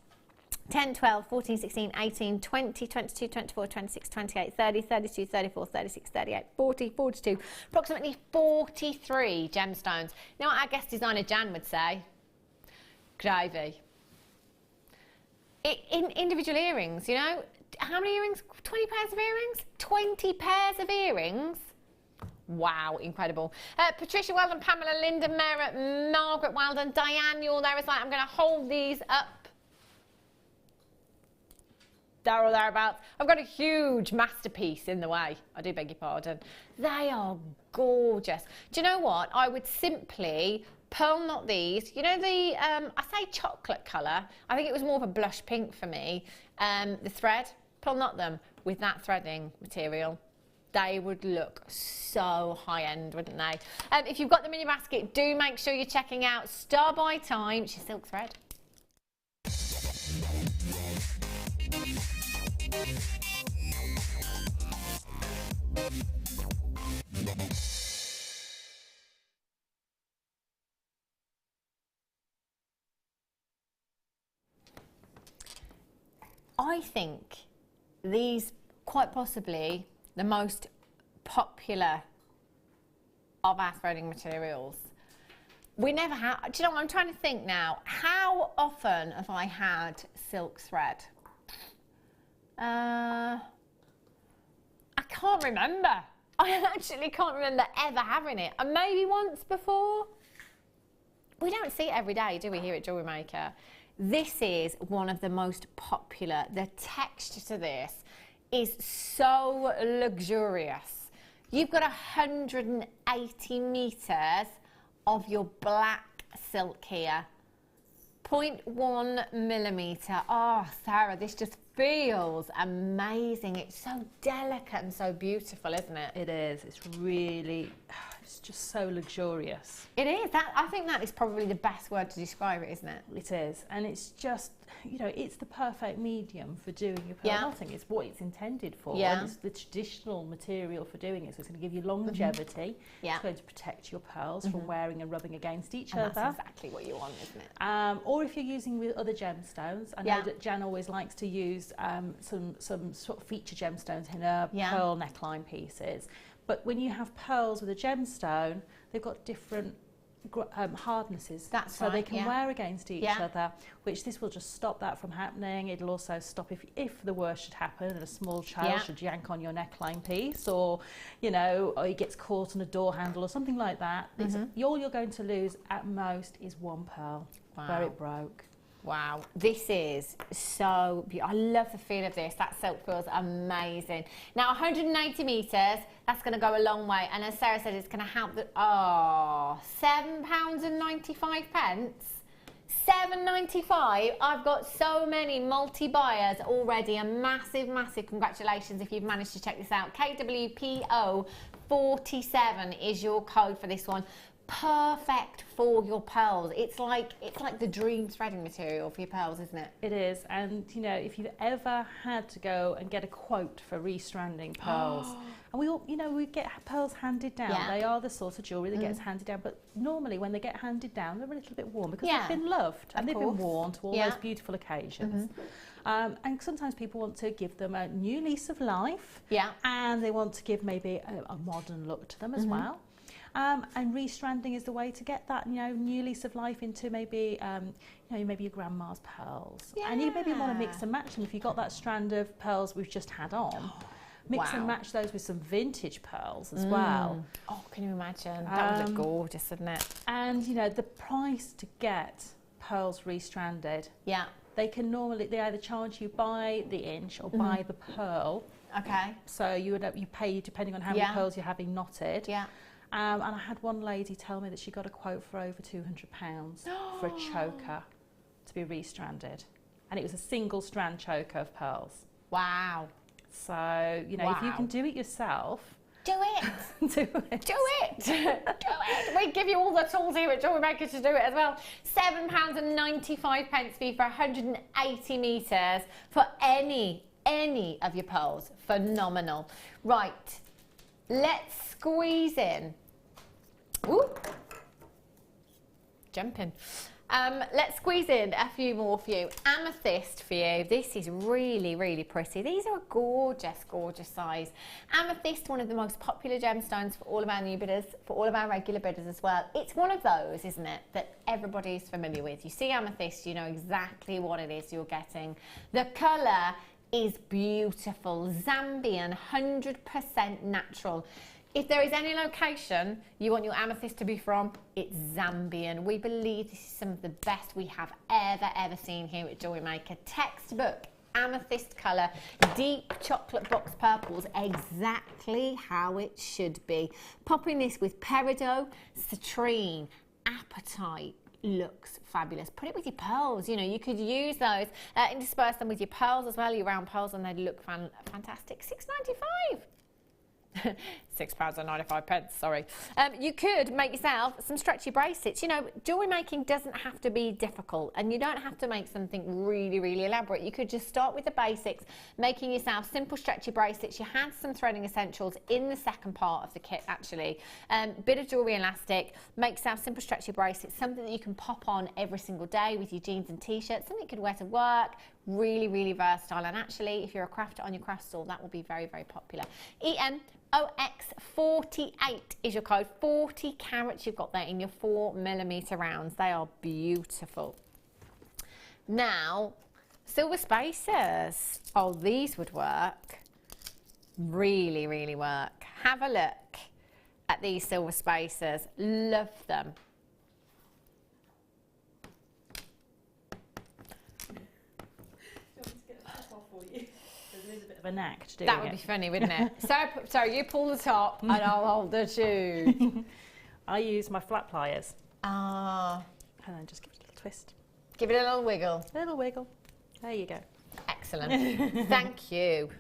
10, 12, 14, 16, 18, 20, 22, 24, 26, 28, 30, 32, 34, 36, 38, 40, 42, approximately 43 gemstones. Now, what our guest designer Jan would say, gravy. In individual earrings, you know, how many earrings? 20 pairs of earrings? 20 pairs of earrings? Wow, incredible. Patricia Weldon, Pamela, Linda Merritt, Margaret Weldon, Diane, you're there. It's like, I'm going to hold these up. There or thereabouts. I've got a huge masterpiece in the way. I do beg your pardon. They are gorgeous. Do you know what? I would simply pearl knot these. You know the, I say chocolate colour. I think it was more of a blush pink for me. The thread, pearl knot them with that threading material. They would look so high-end, wouldn't they? If you've got them in your basket, do make sure you're checking out Star by Time. It's your silk thread. I think these, quite possibly, the most popular of our threading materials. We never had, do you know what, I'm trying to think now, how often have I had silk thread? I can't remember. I actually can't remember ever having it. And maybe once before. We don't see it every day, do we, here at Jewellery Maker? This is one of the most popular. The texture to this is so luxurious. You've got 180 metres of your black silk here. 0.1 millimetre. Oh, Sarah, this just feels amazing. It's so delicate and so beautiful, isn't it? It is. It's really, it's just so luxurious. It is. I think that is probably the best word to describe it, isn't it? It is. And it's just, you know, it's the perfect medium for doing your pearl knotting. It's what it's intended for. Yeah. And it's the traditional material for doing it. So it's going to give you longevity. Yeah. It's going to protect your pearls from wearing and rubbing against each And other. that's exactly what you want, isn't it? Or if you're using with other gemstones, I know that Jan always likes to use some sort of feature gemstones in her pearl neckline pieces. But when you have pearls with a gemstone, they've got different hardnesses. That's so right, they can wear against each other, which this will just stop that from happening. It'll also stop if the worst should happen and a small child should yank on your neckline piece, or, you know, or he gets caught on a door handle or something like that. All you're going to lose at most is one pearl where it broke. Wow, this is so beautiful. I love the feel of this. That silk feels amazing. Now, 180 metres, that's going to go a long way. And as Sarah said, it's going to help the... Oh, £7.95. £7.95. I've got so many multi-buyers already. A massive, massive congratulations if you've managed to check this out. KWPO47 is your code for this one. Perfect for your pearls. It's like the dream threading material for your pearls, isn't it? It is. And you know, if you've ever had to go and get a quote for restranding pearls, and we all, you know, we get pearls handed down. They are the sort of jewellery that gets handed down, but normally when they get handed down, they're a little bit worn because they've been loved and they've been worn to all those beautiful occasions. And sometimes people want to give them a new lease of life, and they want to give maybe a modern look to them as well. And restranding is the way to get that, you know, new lease of life into maybe, you know, maybe your grandma's pearls. And you maybe want to mix and match them. If you've got that strand of pearls we've just had on, mix and match those with some vintage pearls as well. Oh, can you imagine? That would look gorgeous, wouldn't it? And, you know, the price to get pearls restranded, they can normally, they either charge you by the inch or by the pearl. Okay. So you pay depending on how many pearls you're having knotted. And I had one lady tell me that she got a quote for over £200 for a choker to be restranded. And it was a single strand choker of pearls. Wow. So, you know, if you can do it yourself... Do it! Do it! Do it! Do it! We give you all the tools here at Jewellery Maker to do it as well. £7.95 fee for 180 metres for any of your pearls. Phenomenal. Right. Let's squeeze in. Ooh. Jumping. Let's squeeze in a few more for you. Amethyst for you. This is really, really pretty. These are a gorgeous, gorgeous size. Amethyst, one of the most popular gemstones for all of our new bidders, for all of our regular bidders as well. It's one of those, isn't it, that everybody's familiar with. You see amethyst, you know exactly what it is you're getting. The colour is beautiful. Zambian, 100% natural. If there is any location you want your amethyst to be from, it's Zambian. We believe this is some of the best we have ever seen here at Jewellery Maker. Textbook amethyst colour, deep chocolate box purples, exactly how it should be. Popping this with peridot, citrine, apatite. Looks fabulous. Put it with your pearls. You know, you could use those, intersperse them with your pearls as well, your round pearls, and they'd look fantastic. £6.95. £6.95, sorry. You could make yourself some stretchy bracelets. You know, jewellery making doesn't have to be difficult, and you don't have to make something really, really elaborate. You could just start with the basics, making yourself simple stretchy bracelets. You had some threading essentials in the second part of the kit, actually. Bit of jewellery elastic, make yourself simple stretchy bracelets, something that you can pop on every single day with your jeans and t-shirts, something you could wear to work. Really, really versatile. And actually, if you're a crafter on your craft stall, that will be very, very popular. EMOX48 is your code. 40 carats you've got there in your 4mm rounds. They are beautiful. Now, silver spacers. Oh, these would work. Really, really work. have a look at these silver spacers. Love them. Of a knack to do that would be funny, wouldn't it? So you pull the top and I'll hold the shoe. I use my flat pliers. Ah. And then just give it a little twist. Give it a little wiggle. A little wiggle. There you go. Excellent. Thank you.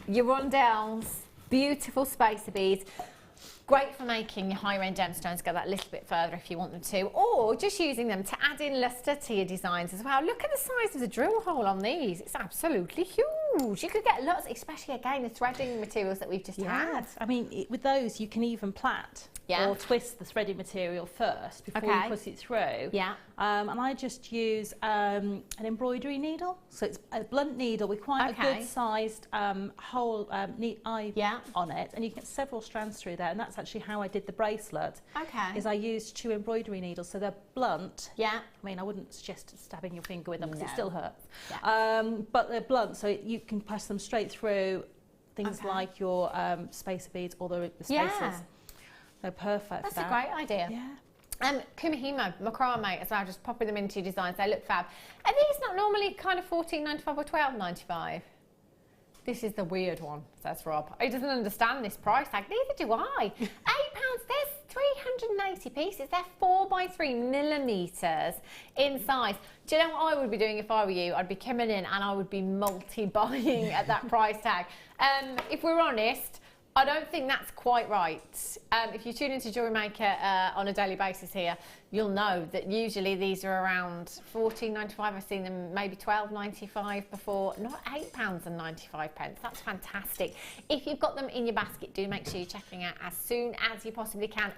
Your rondelles, beautiful spacer beads. Great for making your higher end gemstones go that little bit further if you want them to, or just using them to add in lustre to your designs as well. Look at the size of the drill hole on these. It's absolutely huge. You could get lots, especially again the threading materials that we've just had. I mean, with those you can even plait or twist the threading material first before you put it through. Yeah. And I just use an embroidery needle. So it's a blunt needle with quite a good sized hole eye on it, and you can get several strands through there, and that's actually how I did the bracelet. Okay. Is I used 2 embroidery needles, so they're blunt. Yeah. I mean, I wouldn't suggest stabbing your finger with them because it No. still hurts. Yeah. But they're blunt, so you can pass them straight through things like your spacer beads or the spacers. Yeah. They're perfect. That's a great idea. Yeah. Kumihimo, macrame as well, just popping them into your designs. They look fab. Are these not normally kind of $14.95 or $12.95? This is the weird one, says Rob. He doesn't understand this price tag. Neither do I. £8, there's 380 pieces. They're 4x3mm in size. Do you know what I would be doing if I were you? I'd be coming in and I would be multi-buying at that price tag. If we're honest, I don't think that's quite right. If you tune into Jewellery Maker on a daily basis here, you'll know that usually these are around £14.95. I've seen them maybe £12.95 before, not £8.95. That's fantastic. If you've got them in your basket, do make sure you're checking out as soon as you possibly can.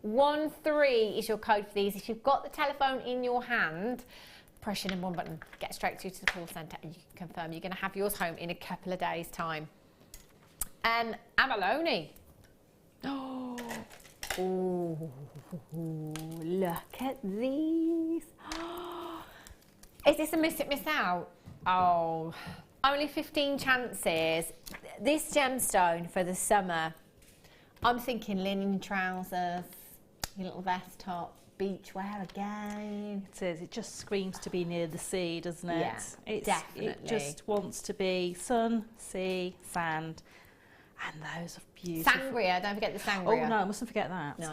SMAZ13 is your code for these. If you've got the telephone in your hand, press your number 1 button, get straight through to the call centre, and you can confirm you're going to have yours home in a couple of days' time. Abalone. Oh, look at these. Is this a miss it, miss out? Oh, only 15 chances. This gemstone for the summer, I'm thinking linen trousers, your little vest top, beachwear again. It is. It just screams to be near the sea, doesn't it? Yeah, definitely. It just wants to be sun, sea, sand. And those are beautiful. Sangria, don't forget the sangria. Oh no, I mustn't forget that. No.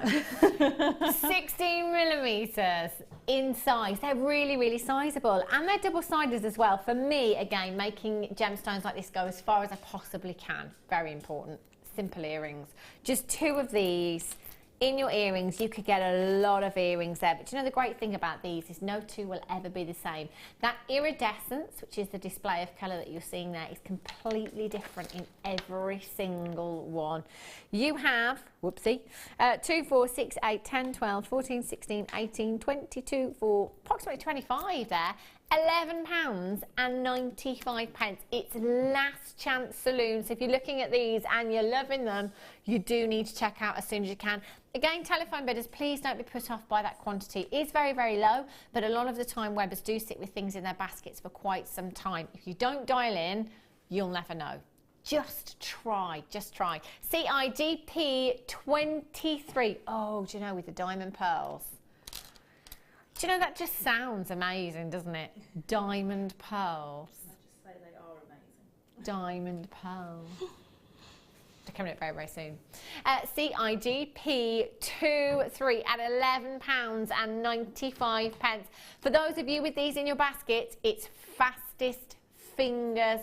16mm in size. They're really, really sizable. And they're double-sided as well. For me, again, making gemstones like this go as far as I possibly can. Very important. Simple earrings. Just 2 of these. In your earrings, you could get a lot of earrings there. But you know, the great thing about these is no 2 will ever be the same. That iridescence, which is the display of colour that you're seeing there, is completely different in every single one. You have, whoopsie, 2, 4, 6, 8, 10, 12, 14, 16, 18, 22, for approximately 25 there. £11.95. It's last chance saloon. So if you're looking at these and you're loving them, you do need to check out as soon as you can. Again, telephone bidders, please don't be put off by that quantity. It is very, very low, but a lot of the time webbers do sit with things in their baskets for quite some time. If you don't dial in, you'll never know. Just try, just try. CIDP23. Oh, do you know, with the diamond pearls. Do you know, that just sounds amazing, doesn't it? Diamond pearls. I just say they are amazing. Diamond pearls. They're coming up very, very soon. CIDP23 at £11.95. For those of you with these in your basket, it's fastest fingers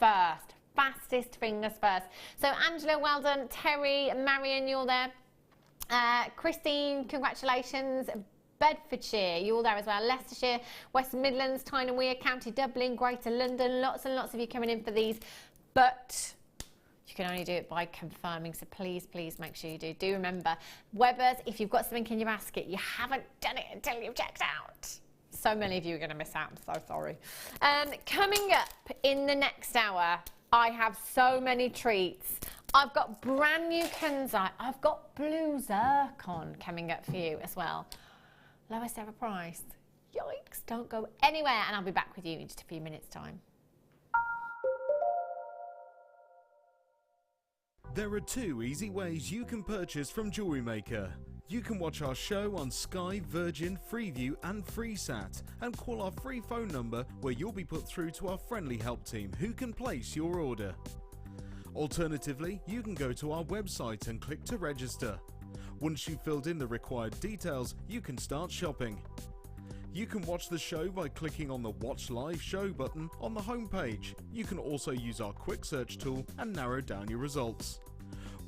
first. Fastest fingers first. So Angela, well done. Terry, Marion, you're there. Christine, congratulations. Bedfordshire, you're there as well. Leicestershire, West Midlands, Tyne and Wear, County Dublin, Greater London. Lots and lots of you coming in for these. But you can only do it by confirming, so please, please make sure you do. Do remember, webbers, if you've got something in your basket, you haven't done it until you've checked out. So many of you are going to miss out. I'm so sorry. Coming up in the next hour, I have so many treats. I've got brand new Kunzite. I've got blue zircon coming up for you as well. Lowest ever price. Yikes, don't go anywhere, and I'll be back with you in just a few minutes' time. There are 2 easy ways you can purchase from Jewellery Maker. You can watch our show on Sky, Virgin, Freeview and FreeSat and call our free phone number where you'll be put through to our friendly help team who can place your order. Alternatively, you can go to our website and click to register. Once you've filled in the required details, you can start shopping. You can watch the show by clicking on the Watch Live Show button on the homepage. You can also use our quick search tool and narrow down your results.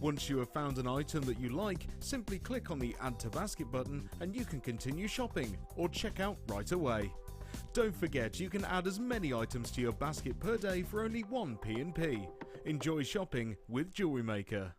Once you have found an item that you like, simply click on the Add to Basket button and you can continue shopping or check out right away. Don't forget you can add as many items to your basket per day for only 1 P&P. Enjoy shopping with Jewellery Maker.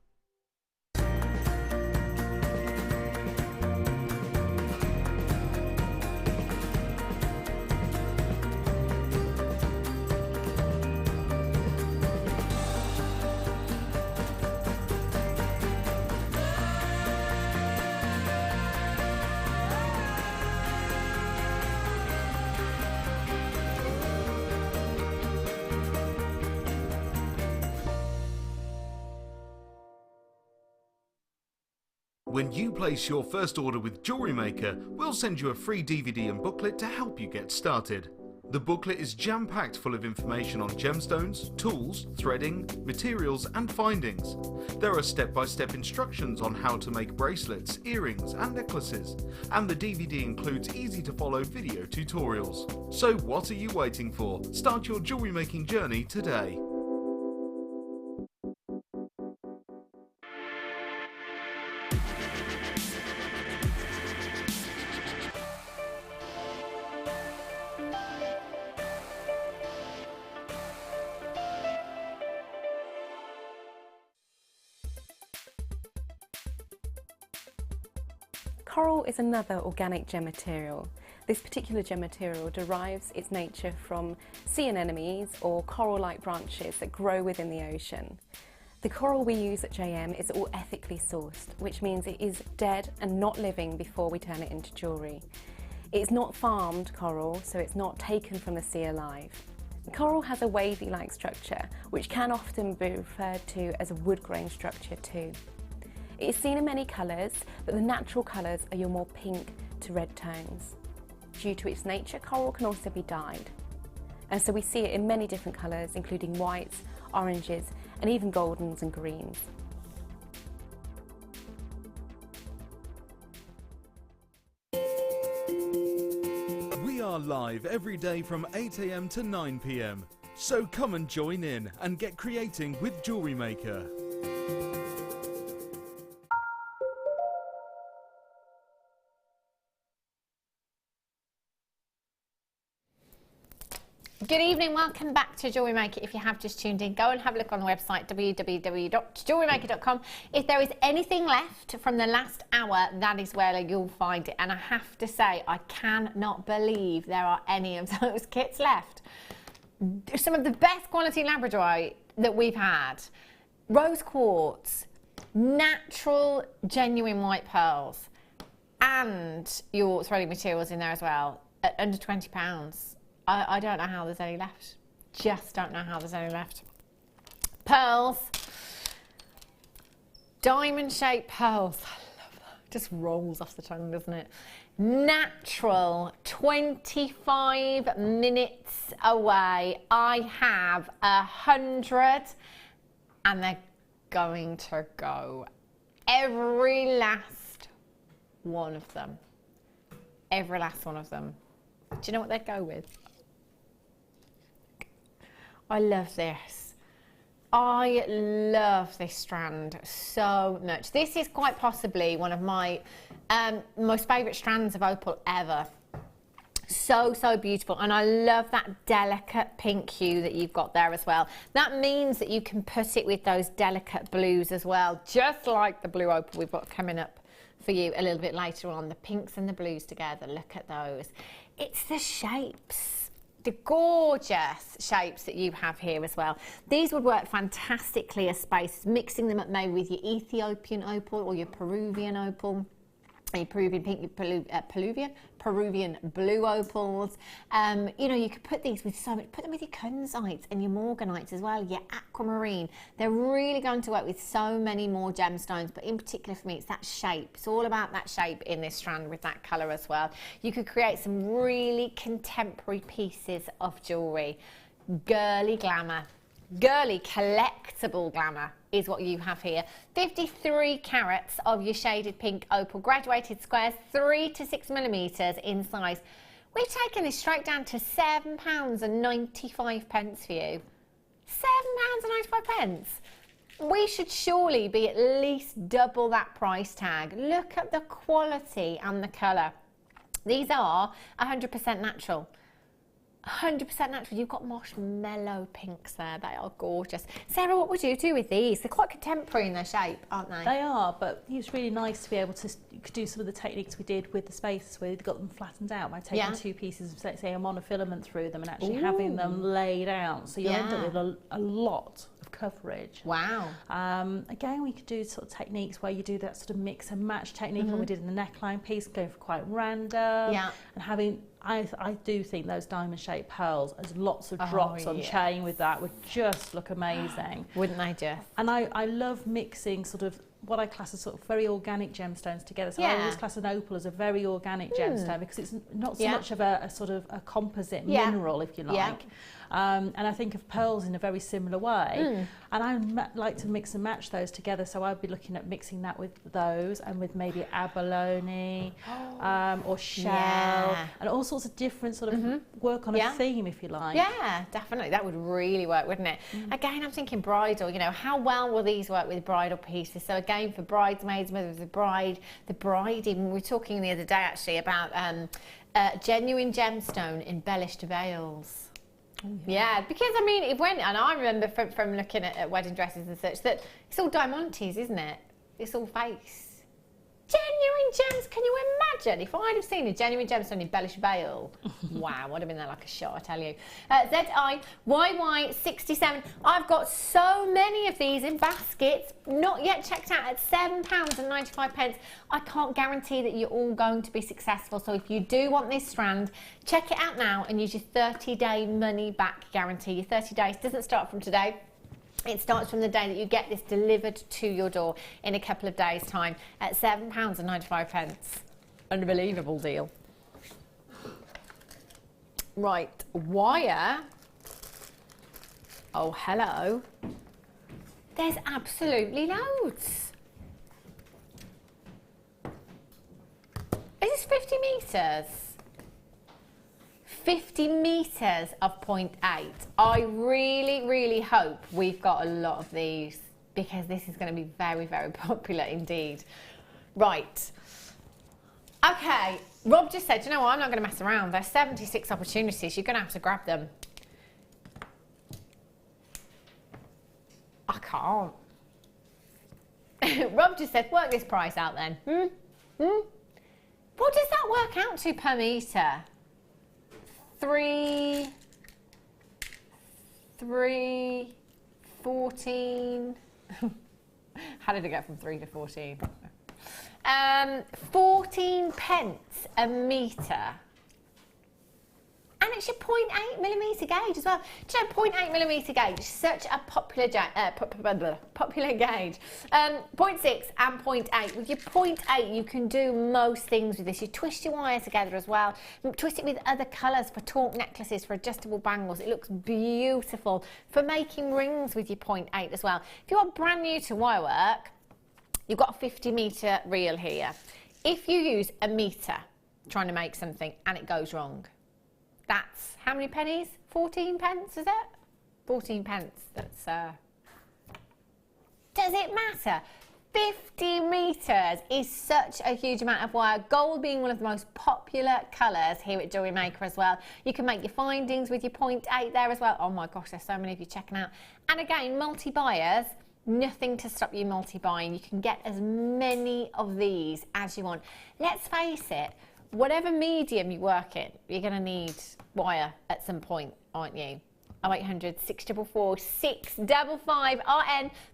When you place your first order with Jewellery Maker, we'll send you a free DVD and booklet to help you get started. The booklet is jam-packed full of information on gemstones, tools, threading, materials and findings. There are step-by-step instructions on how to make bracelets, earrings and necklaces, and the DVD includes easy-to-follow video tutorials. So what are you waiting for? Start your jewellery making journey today. Coral is another organic gem material. This particular gem material derives its nature from sea anemones or coral-like branches that grow within the ocean. The coral we use at JM is all ethically sourced, which means it is dead and not living before we turn it into jewellery. It's not farmed coral, so it's not taken from the sea alive. Coral has a wavy-like structure, which can often be referred to as a wood-grain structure too. It is seen in many colours, but the natural colours are your more pink to red tones. Due to its nature, coral can also be dyed. And so we see it in many different colours, including whites, oranges, and even goldens and greens. We are live every day from 8 AM to 9 PM. So come and join in and get creating with Jewellery Maker. Good evening, welcome back to Jewellery Maker. If you have just tuned in, go and have a look on the website www.jewellerymaker.com. If there is anything left from the last hour, that is where you'll find it. And I have to say, I cannot believe there are any of those kits left. Some of the best quality labradorite that we've had. Rose quartz, natural, genuine white pearls, and your threading materials in there as well, at under £20. I don't know how there's any left. Just don't know how there's any left. Pearls. Diamond-shaped pearls. I love that. Just rolls off the tongue, doesn't it? Natural. 25 minutes away. I have 100 and they're going to go. Every last one of them. Every last one of them. Do you know what they'd go with? I love this. I love this strand so much. This is quite possibly one of my most favourite strands of opal ever. So, so beautiful. And I love that delicate pink hue that you've got there as well. That means that you can put it with those delicate blues as well, just like the blue opal we've got coming up for you a little bit later on. The pinks and the blues together, look at those. It's the shapes. The gorgeous shapes that you have here as well. These would work fantastically as spaces, mixing them up maybe with your Ethiopian opal or your Peruvian opal. your Peruvian pink, your Peruvian blue opals. You know, you could put these with put them with your kunzites and your morganites as well, your aquamarine. They're really going to work with so many more gemstones, but in particular for me, it's that shape. It's all about that shape in this strand with that colour as well. You could create some really contemporary pieces of jewellery. Girly glamour. Girly collectible glamour is what you have here. 53 carats of your shaded pink opal, graduated squares, 3 to 6 millimetres in size. We've taken this straight down to £7.95 for you. £7.95. We should surely be at least double that price tag. Look at the quality and the colour. These are 100% natural. 100% natural. You've got marshmallow pinks there. They are gorgeous. Sarah, what would you do with these? They're quite contemporary in their shape, aren't they? They are, but it's really nice to be able to do some of the techniques we did with the spaces where we got them flattened out by taking two pieces of, say, a monofilament through them and actually having them laid out. So you'll end up with a lot of coverage. Wow. Again, we could do sort of techniques where you do that sort of mix and match technique like we did in the neckline piece, going for quite random. Yeah. And having, I do think those diamond-shaped pearls, as lots of drops on chain with that, would just look amazing. Wouldn't they just? And I love mixing sort of what I class as sort of very organic gemstones together. So I always class an opal as a very organic gemstone because it's not so much of a sort of a composite mineral, if you like. And I think of pearls in a very similar way. And I like to mix and match those together. So I'd be looking at mixing that with those and with maybe abalone or shell and all sorts of different sort of work on a theme, if you like. Yeah, definitely. That would really work, wouldn't it? Again, I'm thinking bridal, you know, how well will these work with bridal pieces? So again, for bridesmaids, whether it's the bride, even, we were talking the other day actually about genuine gemstone embellished veils. Yeah, because I mean, it went, and I remember from looking at wedding dresses and such, that it's all diamantes, isn't it? It's all face. Genuine gems, can you imagine? If I'd have seen a genuine gemstone embellished veil, wow, I'd have been there like a shot, I tell you. ZIYY67, I've got so many of these in baskets, not yet checked out at £7.95. I can't guarantee that you're all going to be successful, so if you do want this strand, check it out now and use your 30-day money-back guarantee. Your 30 days doesn't start from today. It starts from the day that you get this delivered to your door in a couple of days' time at £7.95. Unbelievable deal. Right, wire. Oh, hello. There's absolutely loads. Is this 50 metres? 50 metres of 0.8. I really, really hope we've got a lot of these because this is going to be very, very popular indeed. Right. Okay, Rob just said, you know what, I'm not going to mess around. There's 76 opportunities. You're going to have to grab them. I can't. Rob just said, work this price out then. What does that work out to per metre? 3, 14. How did it go from 3 to 14? 14 pence a metre. And it's your 0.8mm gauge as well. Do you know 0.8mm gauge is such a popular gauge. 0.6 and 0.8. With your 0.8, you can do most things with this. You twist your wire together as well. Twist it with other colours for torque necklaces, for adjustable bangles. It looks beautiful for making rings with your 0.8 as well. If you are brand new to wire work, you've got a 50 metre reel here. If you use a metre trying to make something and it goes wrong, that's how many pennies? 14 pence, is it? 14 pence. That's, does it matter? 50 metres is such a huge amount of wire. Gold being one of the most popular colours here at Jewellery Maker as well. You can make your findings with your 0.8 there as well. Oh my gosh, there's so many of you checking out. And again, multi-buyers, nothing to stop you multi-buying. You can get as many of these as you want. Let's face it, whatever medium you work in, you're going to need wire at some point, aren't you? 0800 644 655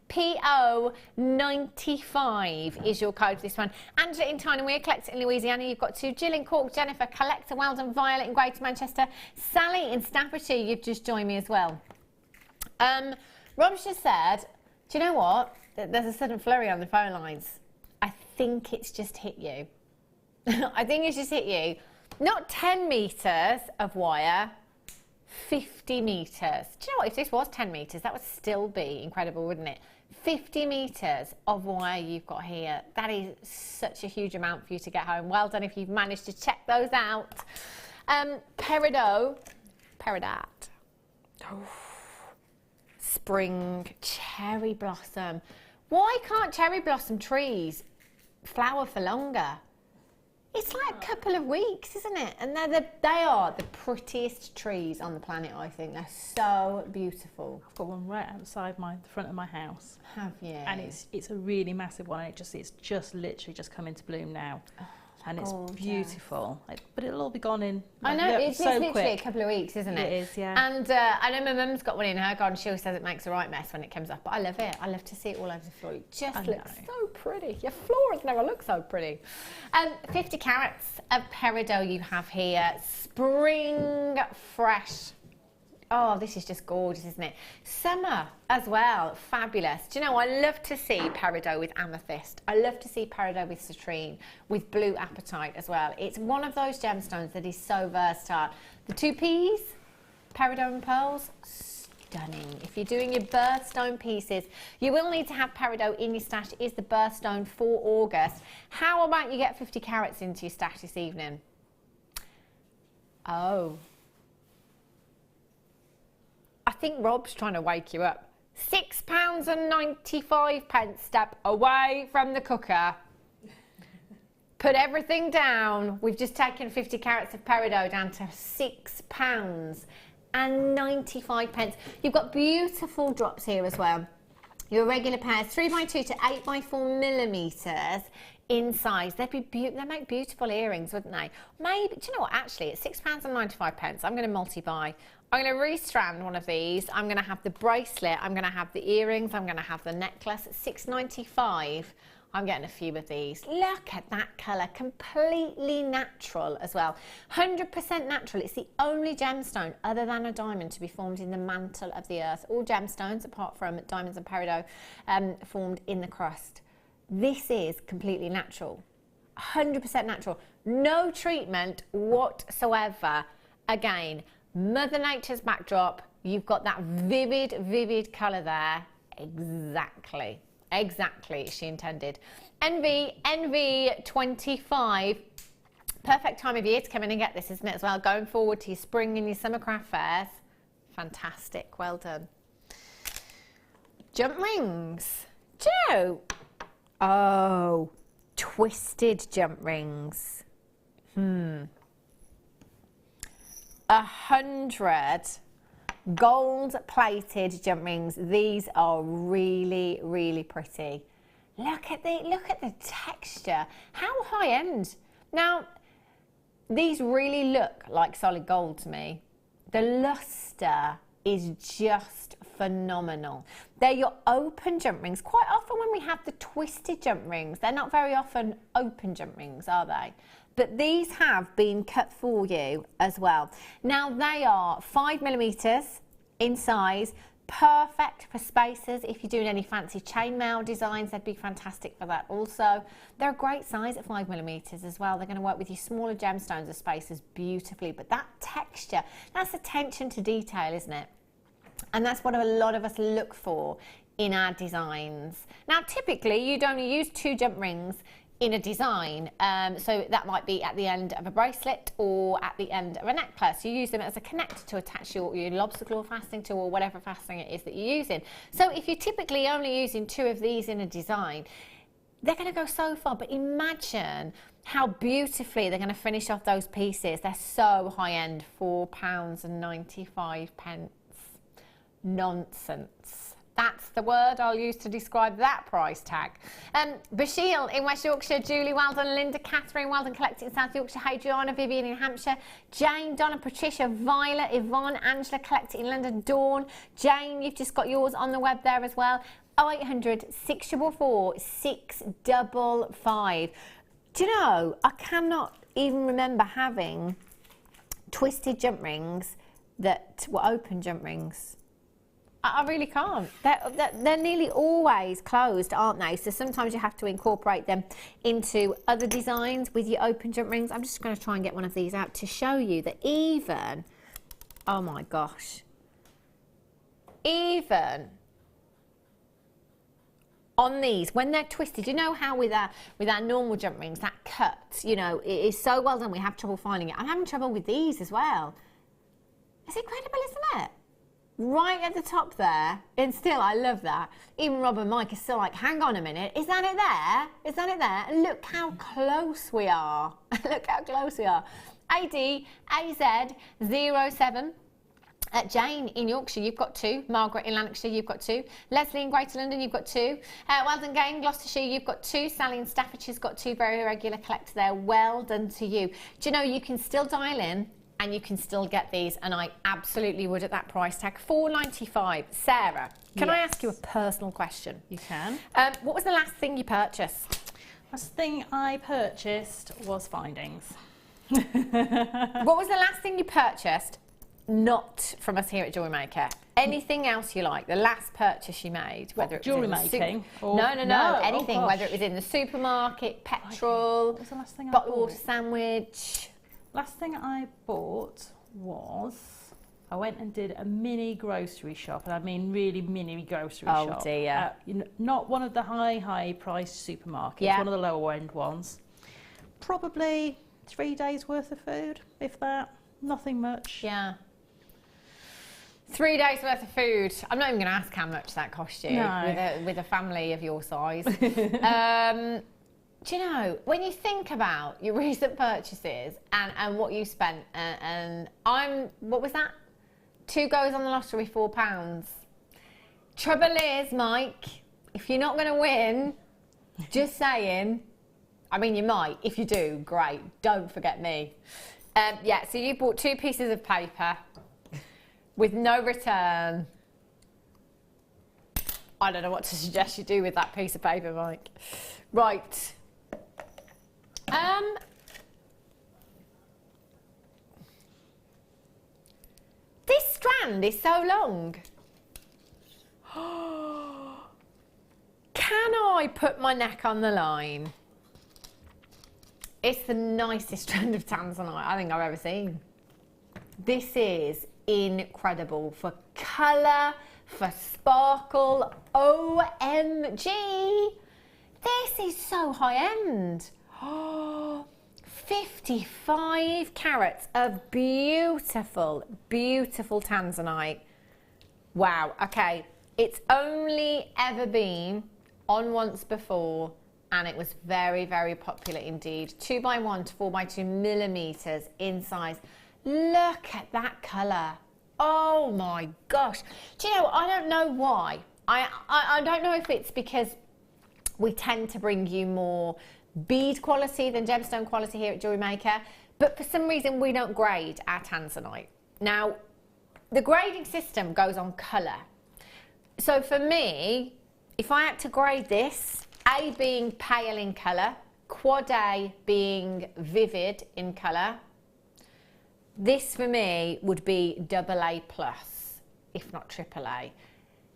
RNPO95 is your code for this one. Angela in Tyne and Weir, collector in Louisiana. You've got 2. Jill in Cork, Jennifer, collector, Weldon, Violet in Greater Manchester. Sally in Staffordshire, you've just joined me as well. Rob's just said, do you know what? There's a sudden flurry on the phone lines. I think it's just hit you. I think it's just hit you. Not 10 metres of wire, 50 metres. Do you know what? If this was 10 metres, that would still be incredible, wouldn't it? 50 metres of wire you've got here. That is such a huge amount for you to get home. Well done if you've managed to check those out. Peridot. Spring cherry blossom. Why can't cherry blossom trees flower for longer? It's like a couple of weeks, isn't it? And they are the prettiest trees on the planet, I think. They're so beautiful. I've got one right outside the front of my house. Have you? And it's a really massive one, and it's just literally just come into bloom now. Oh, and it's beautiful. But it'll all be gone in. I know, it's so literally quick. a couple of weeks, isn't it? It is, yeah. And I know my mum's got one in her garden. She always says it makes a right mess when it comes up, but I love it. I love to see it all over the floor. It just looks so pretty. Your floor has never looked so pretty. 50 carats of peridot you have here. Spring fresh. Oh, this is just gorgeous, isn't it? Summer as well, fabulous. Do you know, I love to see peridot with amethyst. I love to see peridot with citrine, with blue apatite as well. It's one of those gemstones that is so versatile. The 2 Ps, peridot and pearls, stunning. If you're doing your birthstone pieces, you will need to have peridot in your stash. It is the birthstone for August. How about you get 50 carats into your stash this evening? Oh. I think Rob's trying to wake you up. £6.95. Step away from the cooker. Put everything down. We've just taken 50 carats of peridot down to £6.95. You've got beautiful drops here as well. Your regular pairs, 3x2 to 8x4 millimetres in size. They'd make beautiful earrings, wouldn't they? Maybe, do you know what, actually, at £6.95, I'm going to multi-buy. I'm going to restrand one of these. I'm going to have the bracelet. I'm going to have the earrings. I'm going to have the necklace at £6.95. I'm getting a few of these. Look at that colour, completely natural as well. 100% natural. It's the only gemstone other than a diamond to be formed in the mantle of the earth. All gemstones, apart from diamonds and peridot, formed in the crust. This is completely natural, 100% natural. No treatment whatsoever. Again, Mother Nature's backdrop. You've got that vivid colour there. Exactly as she intended. NV25. Perfect time of year to come in and get this, isn't it, as well? Going forward to your spring and your summer craft fairs. Fantastic, well done. Jump rings. Joe. Oh, twisted jump rings. 100 gold-plated jump rings. These are really pretty. Look at the texture. How high-end. Now, these really look like solid gold to me. The luster is just phenomenal. They're your open jump rings. Quite often when we have the twisted jump rings, they're not very often open jump rings, are they? But these have been cut for you as well. Now they are 5mm in size, perfect for spacers. If you're doing any fancy chainmail designs, they'd be fantastic for that also. They're a great size at 5mm as well. They're going to work with your smaller gemstones as spacers beautifully. But that texture, that's attention to detail, isn't it? And that's what a lot of us look for in our designs. Now, typically, you'd only use 2 jump rings in a design. So that might be at the end of a bracelet or at the end of a necklace. You use them as a connector to attach your lobster claw fastening to, or whatever fastening it is that you're using. So if you're typically only using 2 of these in a design, they're going to go so far. But imagine how beautifully they're going to finish off those pieces. They're so high-end, £4.95. Nonsense. That's the word I'll use to describe that price tag. Bashil in West Yorkshire, Julie, well done. Linda, Catherine, well done. Collecting in South Yorkshire, Hadriana, Vivian in Hampshire, Jane, Donna, Patricia, Violet, Yvonne, Angela, collecting in London, Dawn, Jane, you've just got yours on the web there as well. 0800 644 655. Do you know, I cannot even remember having twisted jump rings that were open jump rings. I really can't. They're nearly always closed, aren't they? So sometimes you have to incorporate them into other designs with your open jump rings. I'm just going to try and get one of these out to show you that even, oh my gosh, even on these, when they're twisted, you know how with our normal jump rings, that cut, you know, it is so well done, we have trouble finding it. I'm having trouble with these as well. It's incredible, isn't it? Right at the top there, and still I love that. Even Rob and Mike are still like, hang on a minute, is that it there? Is that it there? And look how close we are. Look how close we are. AD, AZ, 07. Jane in Yorkshire, you've got 2. Margaret in Lanarkshire, you've got 2. Leslie in Greater London, you've got 2. Well done, Gang, Gloucestershire, you've got 2. Sally in Staffordshire's got 2. Very regular collector there. Well done to you. Do you know, you can still dial in and you can still get these, and I absolutely would at that price tag. $4.95. Sarah, can I ask you a personal question? You can. What was the last thing you purchased? Last thing I purchased was findings. What was the last thing you purchased? Not from us here at Jewellery Maker. Anything else you like? The last purchase you made, whether it was jewellery in the making? No, anything. Whether it was in the supermarket, petrol, what was the last thing I bottled bought? water sandwich. Last thing I bought was, I went and did a mini grocery shop, and I mean really mini grocery shop. Oh dear. Not one of the high priced supermarkets, one of the lower end ones. Probably 3 days worth of food, if that. Nothing much. Yeah. 3 days worth of food. I'm not even going to ask how much that cost you with a family of your size. Do you know, when you think about your recent purchases and what you spent, and what was that? 2 goes on the lottery, £4. Trouble is, Mike, if you're not going to win, just saying, I mean, you might. If you do, great. Don't forget me. Yeah, so you bought 2 pieces of paper with no return. I don't know what to suggest you do with that piece of paper, Mike. Right. This strand is so long. Can I put my neck on the line? It's the nicest strand of tanzanite I think I've ever seen. This is incredible for colour, for sparkle. OMG! This is so high end. 55 carats of beautiful, beautiful tanzanite. Wow, okay. It's only ever been on once before, and it was very, very popular indeed. 2x1 to 4x2 millimetres in size. Look at that colour. Oh my gosh. Do you know, I don't know why. I don't know if it's because we tend to bring you more bead quality than gemstone quality here at Jewellery Maker, but for some reason we don't grade our tanzanite. Now, the grading system goes on colour. So for me, if I had to grade this, A being pale in colour, quad A being vivid in colour, this for me would be AA+, if not AAA.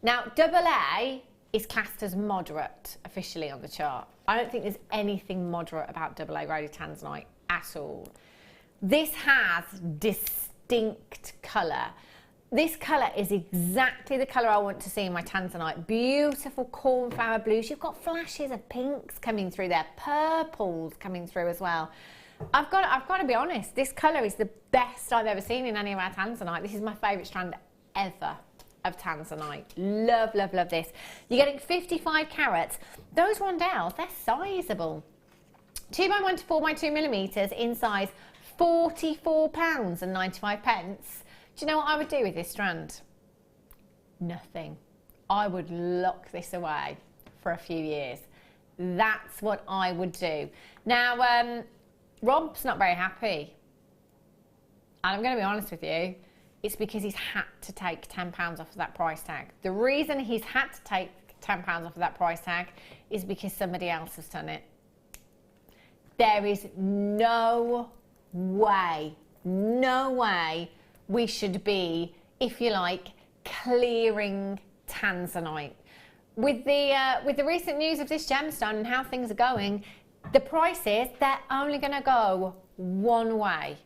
Now, AA is classed as moderate officially on the chart. I don't think there's anything moderate about AA graded tanzanite at all. This has distinct colour. This colour is exactly the colour I want to see in my tanzanite. Beautiful cornflower blues. You've got flashes of pinks coming through there, purples coming through as well. I've got to be honest, this colour is the best I've ever seen in any of our tanzanite. This is my favourite strand ever of tanzanite. Love, love, love this. You're getting 55 carats. Those rondelles, they're sizable. 2x1 to 4x2 millimetres in size, £44.95. Do you know what I would do with this strand? Nothing. I would lock this away for a few years. That's what I would do. Now, Rob's not very happy. And I'm going to be honest with you, it's because he's had to take £10 off of that price tag. The reason he's had to take £10 off of that price tag is because somebody else has done it. There is no way we should be, if you like, clearing tanzanite. With the recent news of this gemstone and how things are going, the prices, they're only going to go one way.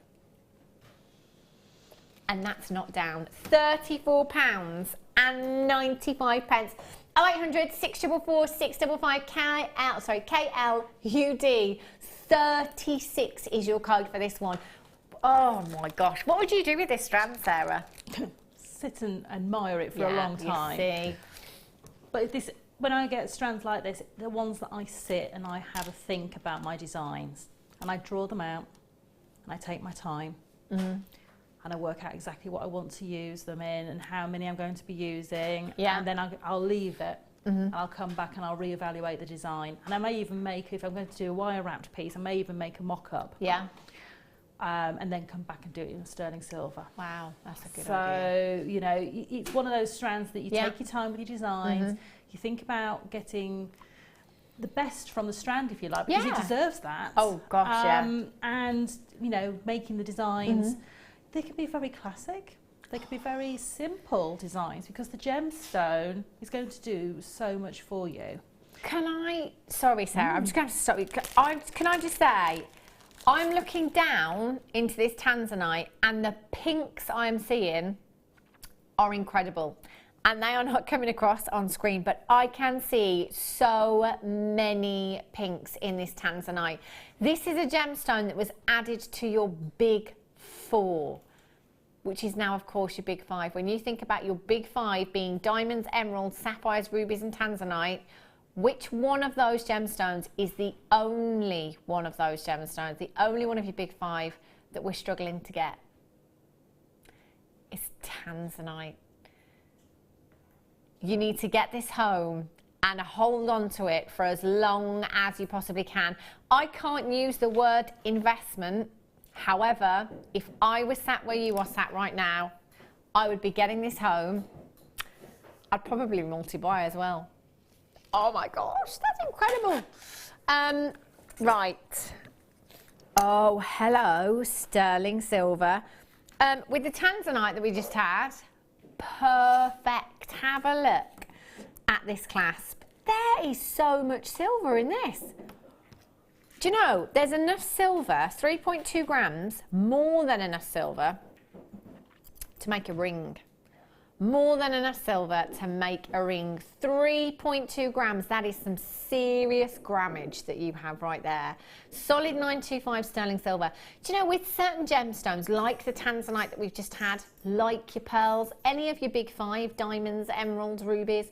And that's not down. £34.95. 0800 644 655 KLUD 36 is your code for this one. Oh my gosh, what would you do with this strand, Sarah? Sit and admire it for a long time. You see. But when I get strands like this, the ones that I sit and I have a think about my designs, and I draw them out, and I take my time, and I work out exactly what I want to use them in and how many I'm going to be using, and then I'll leave it. And I'll come back and I'll reevaluate the design. And I may even make, if I'm going to do a wire wrapped piece, I may even make a mock-up. Yeah. And then come back and do it in sterling silver. Wow, that's a good idea. So, you know, it's one of those strands that you take your time with your designs. You think about getting the best from the strand, if you like, because it deserves that. Oh, gosh, And, you know, making the designs, they can be very classic. They could be very simple designs because the gemstone is going to do so much for you. Sorry, Sarah, I'm just going to stop you. Can I just say, I'm looking down into this tanzanite and the pinks I'm seeing are incredible. And they are not coming across on screen, but I can see so many pinks in this tanzanite. This is a gemstone that was added to your big four, which is now, of course, your big five. When you think about your big five being diamonds, emeralds, sapphires, rubies, and tanzanite, which one of those gemstones is the only one of those gemstones, the only one of your big five that we're struggling to get? It's tanzanite. You need to get this home and hold on to it for as long as you possibly can. I can't use the word investment. However, if I was sat where you are sat right now, I would be getting this home. I'd probably multi-buy as well. Oh my gosh, that's incredible. Right. Oh, hello, sterling silver. With the tanzanite that we just had, perfect. Have a look at this clasp. There is so much silver in this. Do you know, there's enough silver, 3.2 grams, more than enough silver to make a ring. More than enough silver to make a ring. 3.2 grams, that is some serious grammage that you have right there. Solid 925 sterling silver. Do you know, with certain gemstones, like the tanzanite that we've just had, like your pearls, any of your big five, diamonds, emeralds, rubies,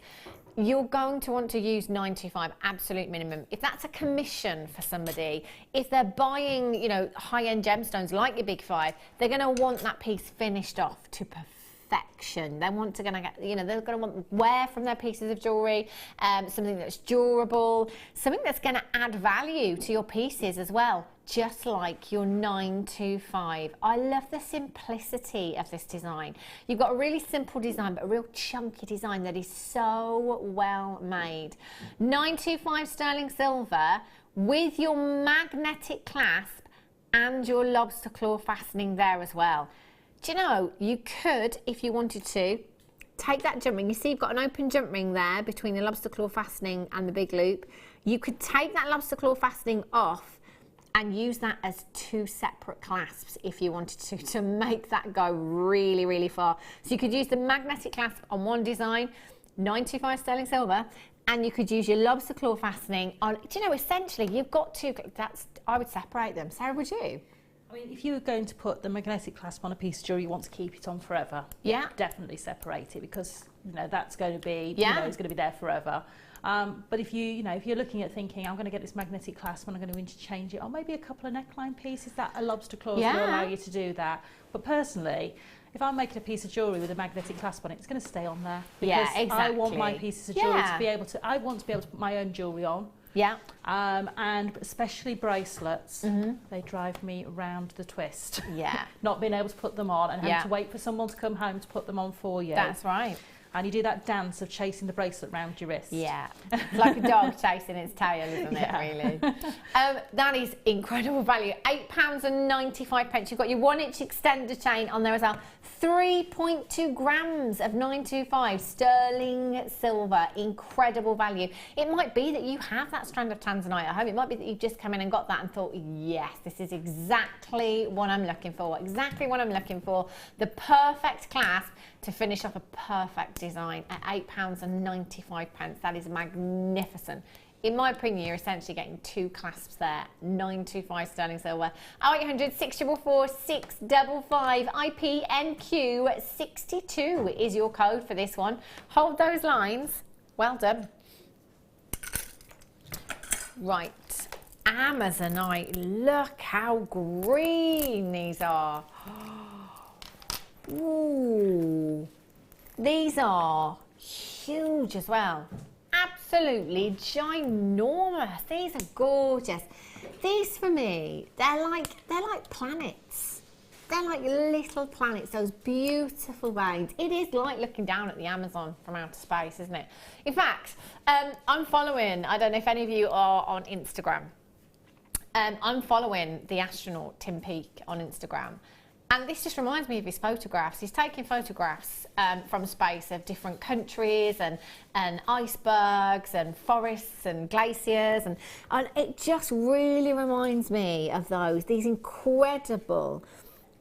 you're going to want to use 925 absolute minimum. If that's a commission for somebody, if they're buying, you know, high-end gemstones like your big five, they're going to want that piece finished off to perfection. They want to get, you know, they're going to want wear from their pieces of jewellery, something that's durable, something that's going to add value to your pieces as well, just like your 925. I love the simplicity of this design. You've got a really simple design, but a real chunky design that is so well made. 925 sterling silver with your magnetic clasp and your lobster claw fastening there as well. Do you know, you could, if you wanted to, take that jump ring. You see you've got an open jump ring there between the lobster claw fastening and the big loop. You could take that lobster claw fastening off and use that as two separate clasps if you wanted to make that go really, really far. So you could use the magnetic clasp on one design, 925 sterling silver, and you could use your lobster claw fastening on, do you know, essentially you've got two, I would separate them. Sarah, would you? I mean, if you were going to put the magnetic clasp on a piece of jewellery, you want to keep it on forever. Yeah. Definitely separate it because, you know, that's going to be, you know, it's going to be there forever. But if if you're looking at thinking, I'm going to get this magnetic clasp and I'm going to interchange it, or maybe a couple of neckline pieces, that a lobster claw will allow you to do that. But personally, if I'm making a piece of jewellery with a magnetic clasp on it, it's going to stay on there. Yeah, Because exactly. I want my pieces of jewellery to be able to, I want to be able to put my own jewellery on. Yeah. And especially bracelets, they drive me round the twist. Yeah. Not being able to put them on and having to wait for someone to come home to put them on for you. That's right. And you do that dance of chasing the bracelet round your wrist. Yeah, it's like a dog chasing its tail, isn't it, really? That is incredible value. £8.95. You've got your 1-inch extender chain on there as well. 3.2 grams of 925 sterling silver. Incredible value. It might be that you have that strand of tanzanite at home. It might be that you've just come in and got that and thought, yes, this is exactly what I'm looking for. Exactly what I'm looking for. The perfect clasp to finish off a perfect design at £8.95. That is magnificent. In my opinion, you're essentially getting 2 clasps there. 925 sterling silver. 0800 644 655 IPNQ 62 is your code for this one. Hold those lines. Well done. Right. Amazonite. Look how green these are. Ooh, these are huge as well. Absolutely ginormous. These are gorgeous. These for me, they're like planets. They're like little planets, those beautiful veins. It is like looking down at the Amazon from outer space, isn't it? In fact, I'm following, I don't know if any of you are on Instagram. I'm following the astronaut Tim Peake on Instagram. And this just reminds me of his photographs. He's taking photographs from space of different countries and icebergs and forests and glaciers. And it just really reminds me of these incredible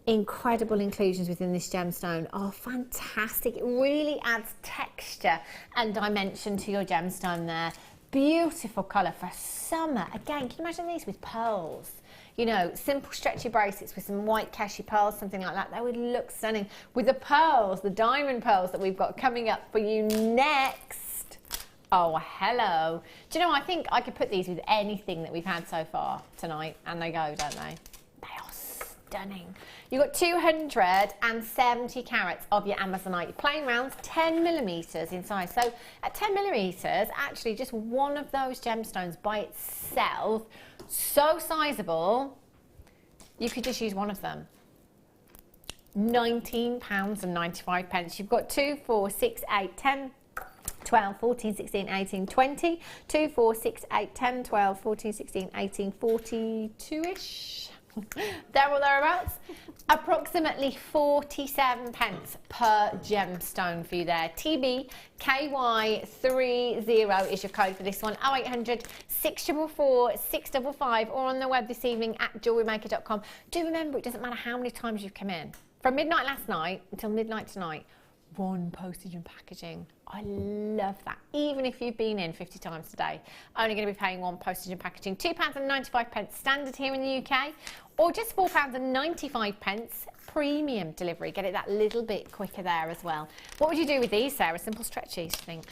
inclusions within this gemstone. Oh, fantastic. It really adds texture and dimension to your gemstone there. Beautiful colour for summer. Again, can you imagine these with pearls? You know, simple stretchy bracelets with some white cashew pearls, something like that. That would look stunning. With the pearls, the diamond pearls that we've got coming up for you next. Oh, hello. Do you know, I think I could put these with anything that we've had so far tonight, and they go, don't they? They are stunning. You've got 270 carats of your Amazonite. Plain rounds, 10 millimetres in size. So at 10 millimetres, actually just one of those gemstones by itself, so sizable, you could just use one of them. £19.95. You've got 2, 4, 6, 8, 10, 12, 14, 16, 18, 20. 2, 4, 6, 8, 10, 12, 14, 16, 18, 42-ish. There or thereabouts. Approximately 47 pence per gemstone for you there. TBKY30 is your code for this one. 0800 644 655 or on the web this evening at jewellerymaker.com. Do remember, it doesn't matter how many times you've come in. From midnight last night until midnight tonight, 1 postage and packaging. I love that. Even if you've been in 50 times today, only going to be paying 1 postage and packaging. £2.95 standard here in the UK, or just £4.95 premium delivery. Get it that little bit quicker there as well. What would you do with these, Sarah? Simple stretchies, do you think?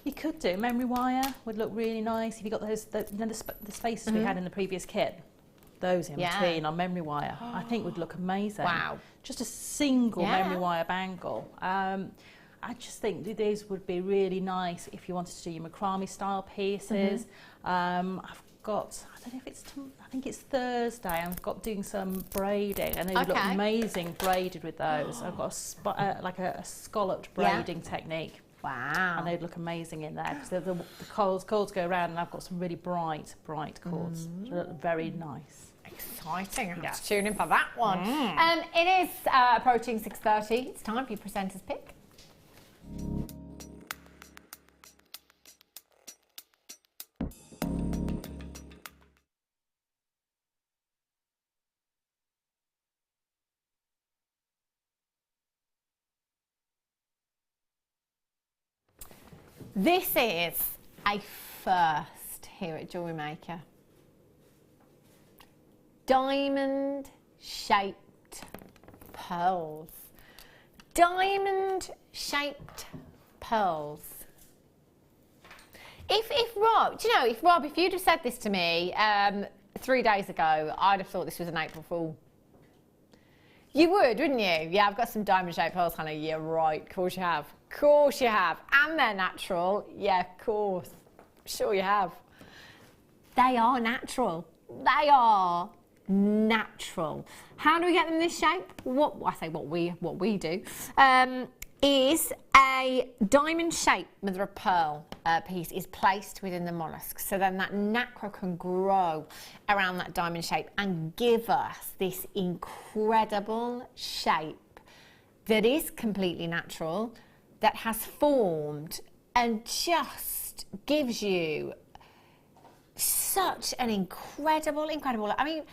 You could do memory wire, would look really nice if you got those the spaces we had in the previous kit. Those in between on memory wire, I think would look amazing. Wow. Just a single memory wire bangle. I just think these would be really nice if you wanted to do your macrame style pieces. I've got, I don't know if it's, I think it's Thursday, I've got doing some braiding and they would look amazing braided with those. I've got like a scalloped braiding technique. Wow. And they'd look amazing in there because the cords go around and I've got some really bright cords. So they look very nice. Exciting. I have to tune in for that one. It is approaching 6:30. It's time for your presenter's pick. This is a first here at Jewellery Maker. Diamond shaped pearls. Diamond shaped pearls. If Rob, do you know, if you'd have said this to me 3 days ago, I'd have thought this was an April Fool. You would, wouldn't you? Yeah, I've got some diamond-shaped pearls, Hannah. Yeah, right. Of course you have. Of course you have. And they're natural. Yeah, of course. Sure you have. They are natural. They are natural. How do we get them this shape? What we do is a diamond shape mother of pearl piece is placed within the mollusk, so then that nacre can grow around that diamond shape and give us this incredible shape that is completely natural, that has formed and just gives you such an incredible, I mean,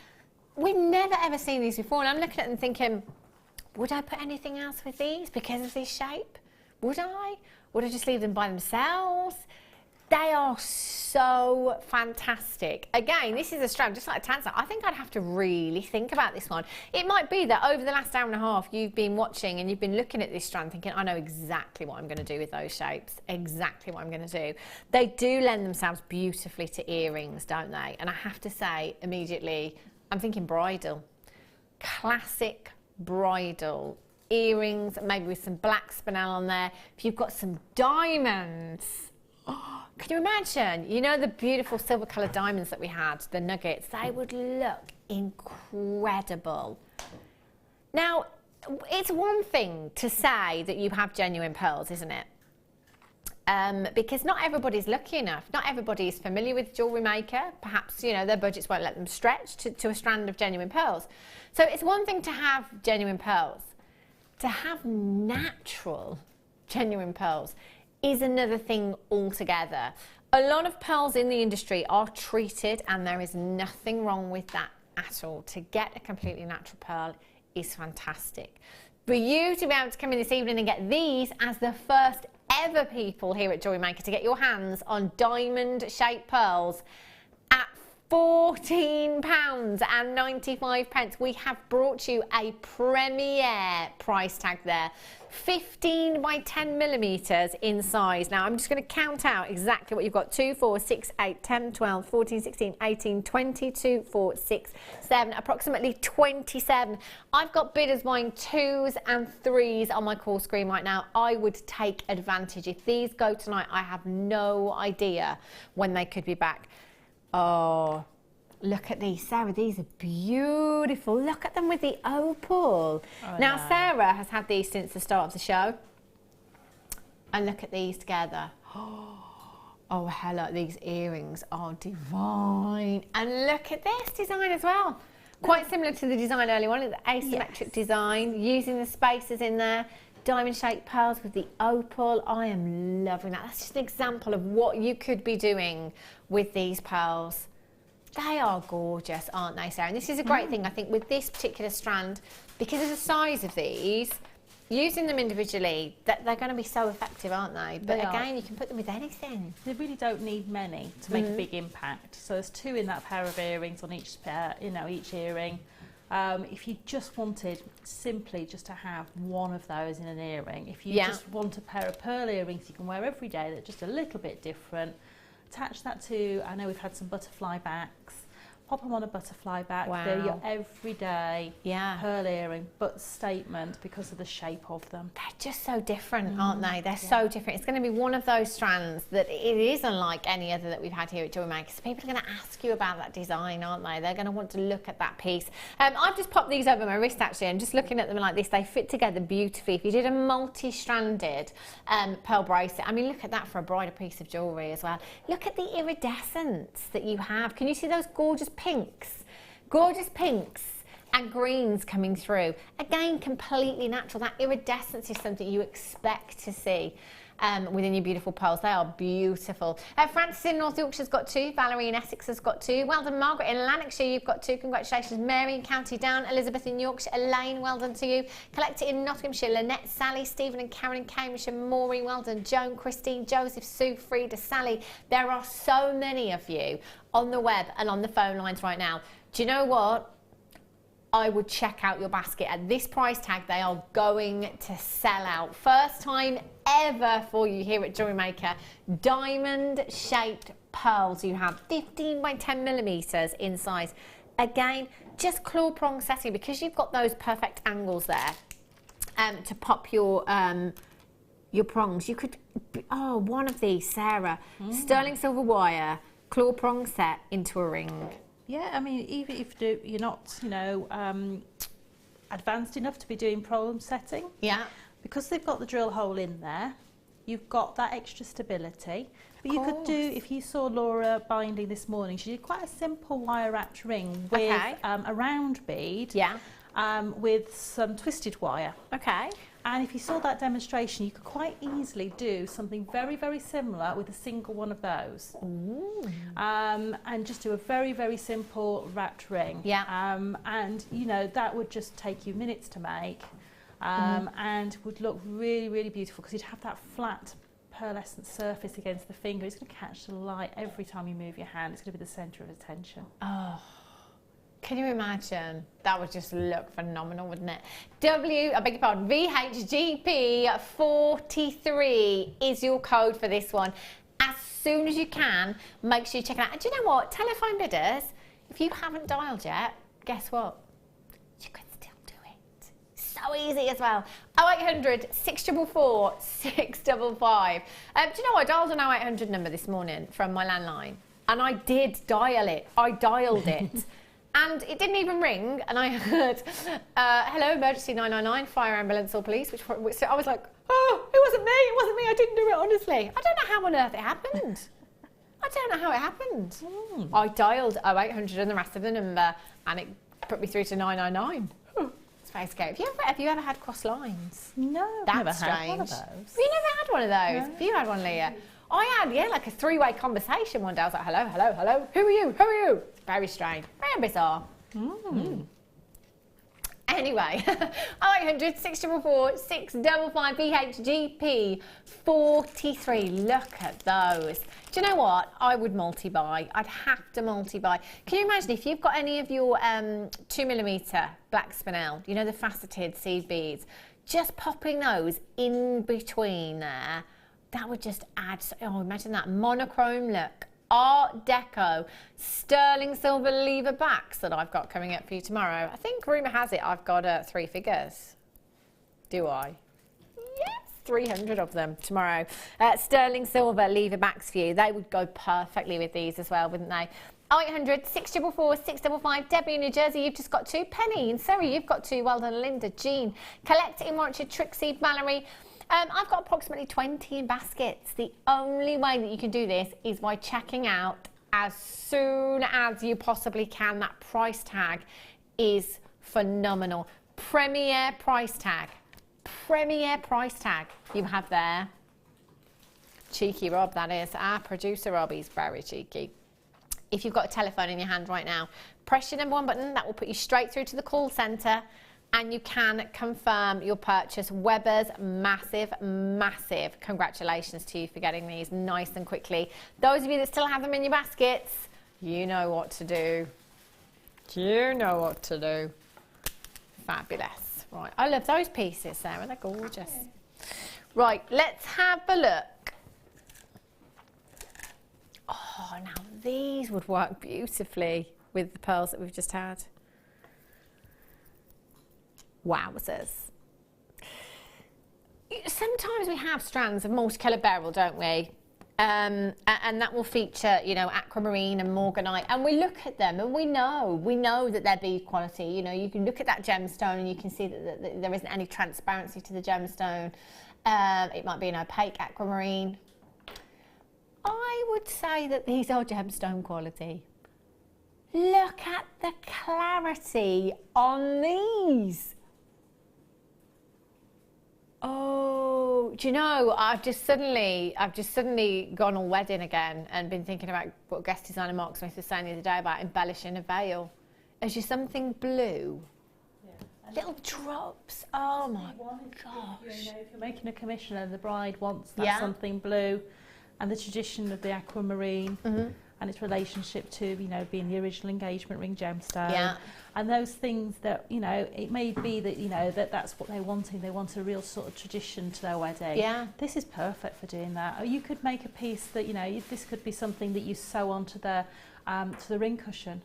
we've never ever seen these before, and I'm looking at them thinking, would I put anything else with these because of this shape? Would I? Would I just leave them by themselves? They are so fantastic. Again, this is a strand, just like a tanzanite. I think I'd have to really think about this one. It might be that over the last hour and a half, you've been watching and you've been looking at this strand thinking, I know exactly what I'm going to do with those shapes, exactly what I'm going to do. They do lend themselves beautifully to earrings, don't they? And I have to say immediately, I'm thinking bridal. Classic bridal earrings, maybe with some black spinel on there. If you've got some diamonds, oh, can you imagine? You know the beautiful silver coloured diamonds that we had, the nuggets, they would look incredible. Now, it's one thing to say that you have genuine pearls, isn't it? Because not everybody's lucky enough. Not everybody is familiar with Jewellery Maker. Perhaps, you know, their budgets won't let them stretch to a strand of genuine pearls. So it's one thing to have genuine pearls. To have natural genuine pearls is another thing altogether. A lot of pearls in the industry are treated, and there is nothing wrong with that at all. To get a completely natural pearl is fantastic. For you to be able to come in this evening and get these as the first ever people here at Jewellery Maker to get your hands on diamond shaped pearls at £14.95, we have brought you a premier price tag there. 15 by 10 millimeters in size. Now I'm just going to count out exactly what you've got. 2, 4, 6, 8, 10, 12, 14, 16, 18, 22, 4, 6, 7, approximately 27. I've got bidders buying 2s and 3s on my call screen right now. I would take advantage. If these go tonight, I have no idea when they could be back. Oh, look at these, Sarah, these are beautiful. Look at them with the opal. Oh, now, no. Sarah has had these since the start of the show. And look at these together. Oh, hello, these earrings are divine. And look at this design as well. Quite similar to the design earlier on, the asymmetric design, using the spaces in there. Diamond-shaped pearls with the opal. I am loving that. That's just an example of what you could be doing with these pearls. They are gorgeous, aren't they, Sarah? And this is a great thing, I think, with this particular strand, because of the size of these, using them individually, they're going to be so effective, aren't they? But again, you can put them with anything. They really don't need many to make a big impact. So there's 2 in that pair of earrings on each pair, you know, each earring. If you just wanted simply just to have one of those in an earring, if you just want a pair of pearl earrings you can wear every day that are just a little bit different, attach that to, I know we've had some butterfly backs, pop them on a butterfly back. Wow. They're your everyday pearl earring, but statement because of the shape of them. They're just so different, aren't they? They're so different. It's going to be one of those strands that it is unlike any other that we've had here at Jewellery Maker. So people are going to ask you about that design, aren't they? They're going to want to look at that piece. I've just popped these over my wrist actually, and just looking at them like this, they fit together beautifully. If you did a multi-stranded pearl bracelet, I mean, look at that for a bridal piece of jewellery as well. Look at the iridescence that you have. Can you see those gorgeous pinks? Gorgeous pinks and greens coming through. Again, completely natural. That iridescence is something you expect to see within your beautiful pearls. They are beautiful. Francis in North Yorkshire's got 2. Valerie in Essex has got 2. Well done, Margaret in Lanarkshire, you've got 2. Congratulations. Mary in County Down. Elizabeth in Yorkshire. Elaine, well done to you. Collector in Nottinghamshire. Lynette, Sally, Stephen and Karen in Cambridgeshire. Maureen, well done. Joan, Christine, Joseph, Sue, Frida, Sally. There are so many of you on the web and on the phone lines right now. Do you know what? I would check out your basket. At this price tag, they are going to sell out. First time ever for you here at Jewellery Maker. Diamond-shaped pearls. You have 15 by 10 millimeters in size. Again, just claw prong setting, because you've got those perfect angles there to pop your prongs. You could, one of these, Sarah, sterling silver wire, claw prong set into a ring. Yeah, I mean, even if you're not, you know, advanced enough to be doing problem setting. Yeah. Because they've got the drill hole in there, you've got that extra stability. But you could do, if you saw Laura binding this morning, she did quite a simple wire wrapped ring with a round bead. Yeah. With some twisted wire. Okay. And if you saw that demonstration, you could quite easily do something very, very similar with a single one of those. And just do a very, very simple wrapped ring. Yeah. And, you know, that would just take you minutes to make and would look really, really beautiful, because you'd have that flat pearlescent surface against the finger. It's going to catch the light every time you move your hand. It's going to be the centre of attention. Oh. Can you imagine? That would just look phenomenal, wouldn't it? VHGP43 is your code for this one. As soon as you can, make sure you check it out. And do you know what? Telephone bidders, if you haven't dialed yet, guess what? You can still do it. So easy as well. 0800 644 655. Do you know, I dialed an 0800 number this morning from my landline, and I did dial it. I dialed it. And it didn't even ring, and I heard, hello, emergency 999, fire, ambulance or police, so I was like, oh, it wasn't me, I didn't do it, honestly. I don't know how on earth it happened. I don't know how it happened. I dialed 0800 and the rest of the number, and it put me through to 999. It's very scary. Have you ever had cross lines? No, that's never strange. had one of those. Have you never had one of those? No. Have you had one, Leah? I had, like a three-way conversation one day. I was like, hello, hello, hello. Who are you? Who are you? It's very strange. Very bizarre. Anyway, 0800 644 655 VHGP 43. Look at those. Do you know what? I would multi-buy. I'd have to multi-buy. Can you imagine if you've got any of your 2mm black spinel, you know, the faceted seed beads, just popping those in between there, that would just add, imagine that monochrome look. Art Deco, sterling silver lever backs that I've got coming up for you tomorrow. I think rumour has it I've got 3 figures. Do I? Yes, 300 of them tomorrow. Sterling silver lever backs for you. They would go perfectly with these as well, wouldn't they? 0800 644 655. Debbie in New Jersey, you've just got 2. Penny in Surrey, you've got 2. Well done, Linda. Jean. Collect in Warwickshire, Trixie, Mallory. I've got approximately 20 in baskets. The only way that you can do this is by checking out as soon as you possibly can. That price tag is phenomenal. Premier price tag. Premier price tag you have there. Cheeky Rob, that is. Our producer Rob, he's very cheeky. If you've got a telephone in your hand right now, press your number 1 button. That will put you straight through to the call centre, and you can confirm your purchase. Weber's, massive, massive congratulations to you for getting these nice and quickly. Those of you that still have them in your baskets, you know what to do. You know what to do. Fabulous. Right, I love those pieces, Sarah. They're gorgeous. Right, let's have a look. Oh, now these would work beautifully with the pearls that we've just had. Wowzers. Sometimes we have strands of multicoloured beryl, don't we? And that will feature, you know, aquamarine and morganite, and we look at them and we know that they're bead quality. You know, you can look at that gemstone and you can see that there isn't any transparency to the gemstone. It might be an opaque aquamarine. I would say that these are gemstone quality. Look at the clarity on these. Oh, do you know, I've just suddenly gone all wedding again and been thinking about what guest designer Mark Smith was saying the other day about embellishing a veil. As you something blue, little drops. Oh my gosh! You know, if you're making a commission and the bride wants that something blue, and the tradition of the aquamarine. And its relationship to, you know, being the original engagement ring gemstone, and those things that, you know, it may be that, you know, that's what they're wanting. They want a real sort of tradition to their wedding. Yeah. This is perfect for doing that. Or you could make a piece that, you know, this could be something that you sew onto the ring cushion.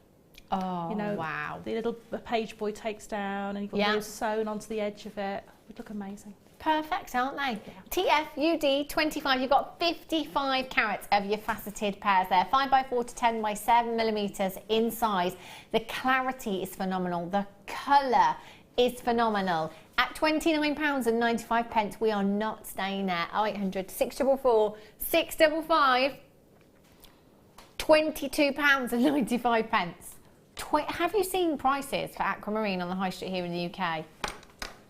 Oh, you know, wow. The little page boy takes down and you've got those sewn onto the edge of it. It would look amazing. Perfect, aren't they? Yeah. TFUD 25, you've got 55 carats of your faceted pairs there, 5x4 to 10x7mm in size. The clarity is phenomenal. The colour is phenomenal. At £29.95, we are not staying there. 0800 644 655, £22.95. Have you seen prices for aquamarine on the high street here in the UK?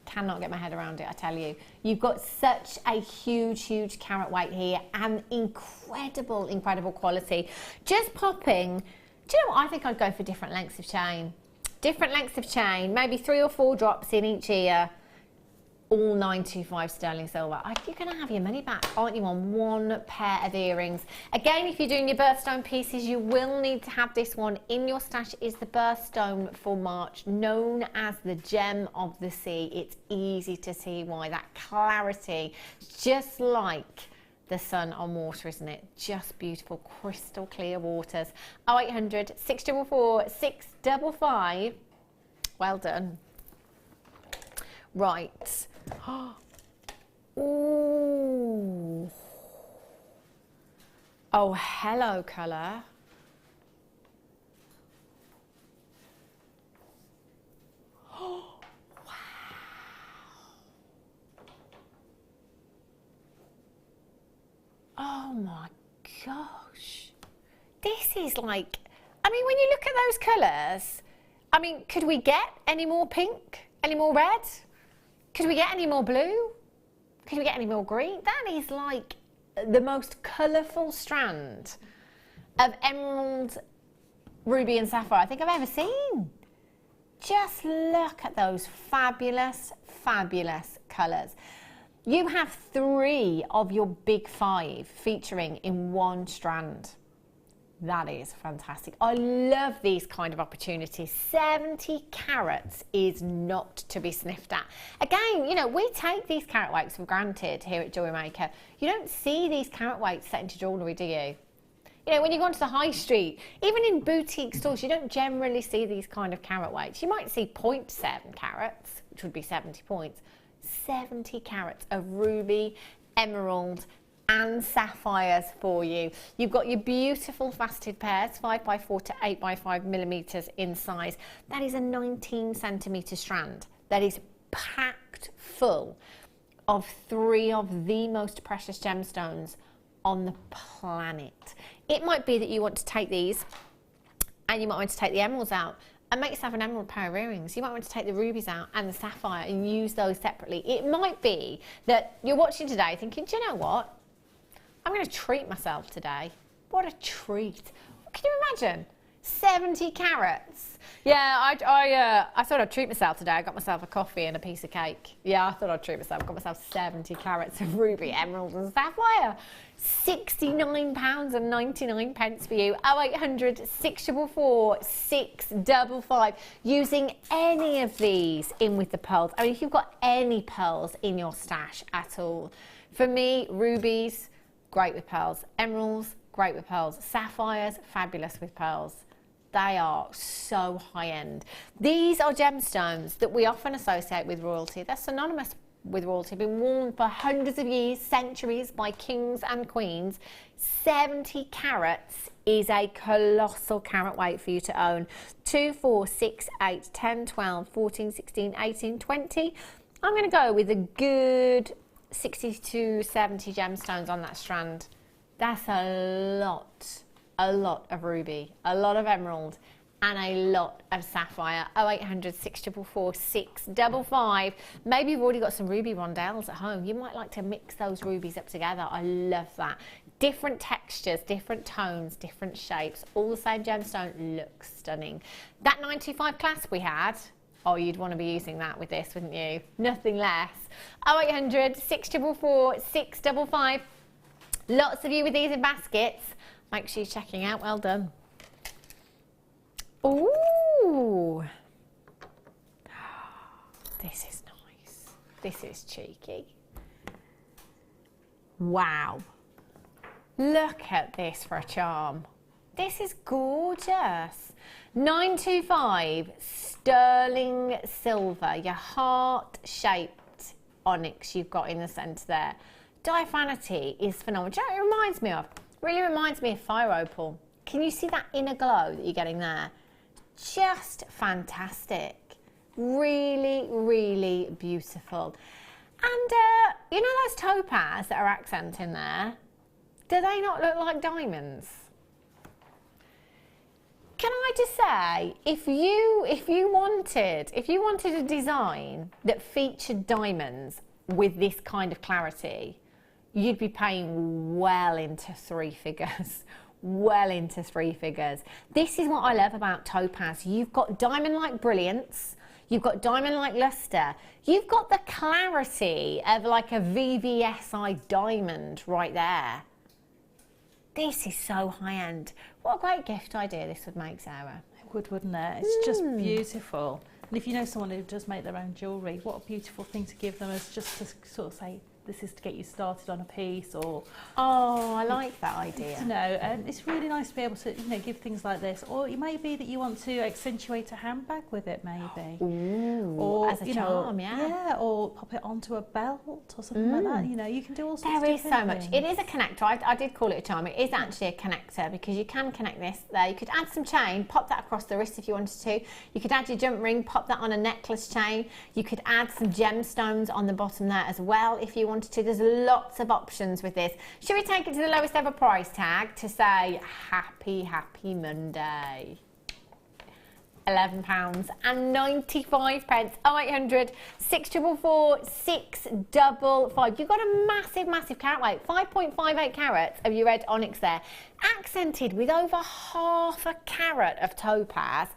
Cannot get my head around it, I tell you. You've got such a huge carat weight here and incredible quality. Just popping. Do you know what? I think I'd go for different lengths of chain. Different lengths of chain, maybe 3 or 4 drops in each ear. All 925 sterling silver. You're going to have your money back, aren't you, on one pair of earrings? Again, if you're doing your birthstone pieces, you will need to have this one in your stash. Is the birthstone for March, known as the gem of the sea. It's easy to see why. That clarity, just like the sun on water, isn't it? Just beautiful, crystal clear waters. 0800 644 655. Well done. Right. Ooh. Oh, hello, colour. Oh, wow. Oh my gosh. This is like, I mean, when you look at those colours, I mean, could we get any more pink? Any more red? Could we get any more blue? Could we get any more green? That is like the most colourful strand of emerald, ruby and sapphire I think I've ever seen. Just look at those fabulous colours. You have 3 of your big 5 featuring in one strand. That is fantastic. I love these kind of opportunities. 70 carats is not to be sniffed at. Again, you know, we take these carat weights for granted here at Jewellery Maker. You don't see these carat weights set into jewellery, do you? You know, when you go onto the high street, even in boutique stores, you don't generally see these kind of carat weights. You might see 0.7 carats, which would be 70 points. 70 carats of ruby, emerald, and sapphires for you. You've got your beautiful faceted pairs, 5x4 to 8x5mm in size. That is a 19cm strand. That is packed full of 3 of the most precious gemstones on the planet. It might be that you want to take these and you might want to take the emeralds out and make yourself an emerald pair of earrings. You might want to take the rubies out and the sapphire and use those separately. It might be that you're watching today thinking, do you know what? I'm going to treat myself today. What a treat. Can you imagine? 70 carats. Yeah, I thought I'd treat myself today. I got myself a coffee and a piece of cake. Yeah, I thought I'd treat myself. I got myself 70 carats of ruby, emerald and sapphire. £69.99 for you. 0800 644 655. Using any of these in with the pearls. I mean, if you've got any pearls in your stash at all. For me, rubies, great with pearls. Emeralds, great with pearls. Sapphires, fabulous with pearls. They are so high-end. These are gemstones that we often associate with royalty. They're synonymous with royalty, been worn for hundreds of years, centuries by kings and queens. 70 carats is a colossal carat weight for you to own. 2, 4, 6, 8, 10, 12, 14, 16, 18, 20. I'm going to go with a good 60 to 70 gemstones on that strand. That's a lot of ruby, a lot of emerald, and a lot of sapphire. 0800 644 655. Maybe you've already got some ruby rondelles at home. You might like to mix those rubies up together. I love that. Different textures, different tones, different shapes, all the same gemstone. Looks stunning. That 925 clasp we had, oh, you'd want to be using that with this, wouldn't you? Nothing less. 0800 644 655. Lots of you with these in baskets. Make sure you're checking out. Well done. Ooh. This is nice. This is cheeky. Wow. Look at this for a charm. This is gorgeous. 925 sterling silver, your heart-shaped onyx you've got in the centre there. Diaphanity is phenomenal. Do you know what it reminds me of? It really reminds me of fire opal. Can you see that inner glow that you're getting there? Just fantastic. Really, really beautiful. And you know those topaz that are accenting there? Do they not look like diamonds? Can I just say, if you wanted a design that featured diamonds with this kind of clarity, you'd be paying well into 3 figures. Well into 3 figures. This is what I love about topaz. You've got diamond-like brilliance. You've got diamond-like luster. You've got the clarity of like a VVSI diamond right there. This is so high-end. What a great gift idea this would make, Sarah. It would, wouldn't it? It's just beautiful. And if you know someone who does make their own jewellery, what a beautiful thing to give them as just to sort of say, this is to get you started on a piece, or... Oh, I like that idea. You know, it's really nice to be able to, you know, give things like this. Or it may be that you want to accentuate a handbag with it, maybe. Ooh, or, as a charm, yeah. Yeah, or pop it onto a belt or something like that. You know, you can do all sorts of different There is so much. things. It is a connector. I did call it a charm. It is actually a connector because you can connect this there. You could add some chain, pop that across the wrist if you wanted to. You could add your jump ring, pop that on a necklace chain. You could add some gemstones on the bottom there as well if you wanted to. There's lots of options with this. Should we take it to the lowest ever price tag to say happy, happy Monday? £11.95. 0800 644 655. You've got a massive, massive carat weight. 5.58 carats of your red onyx there, accented with over half a carat of topaz.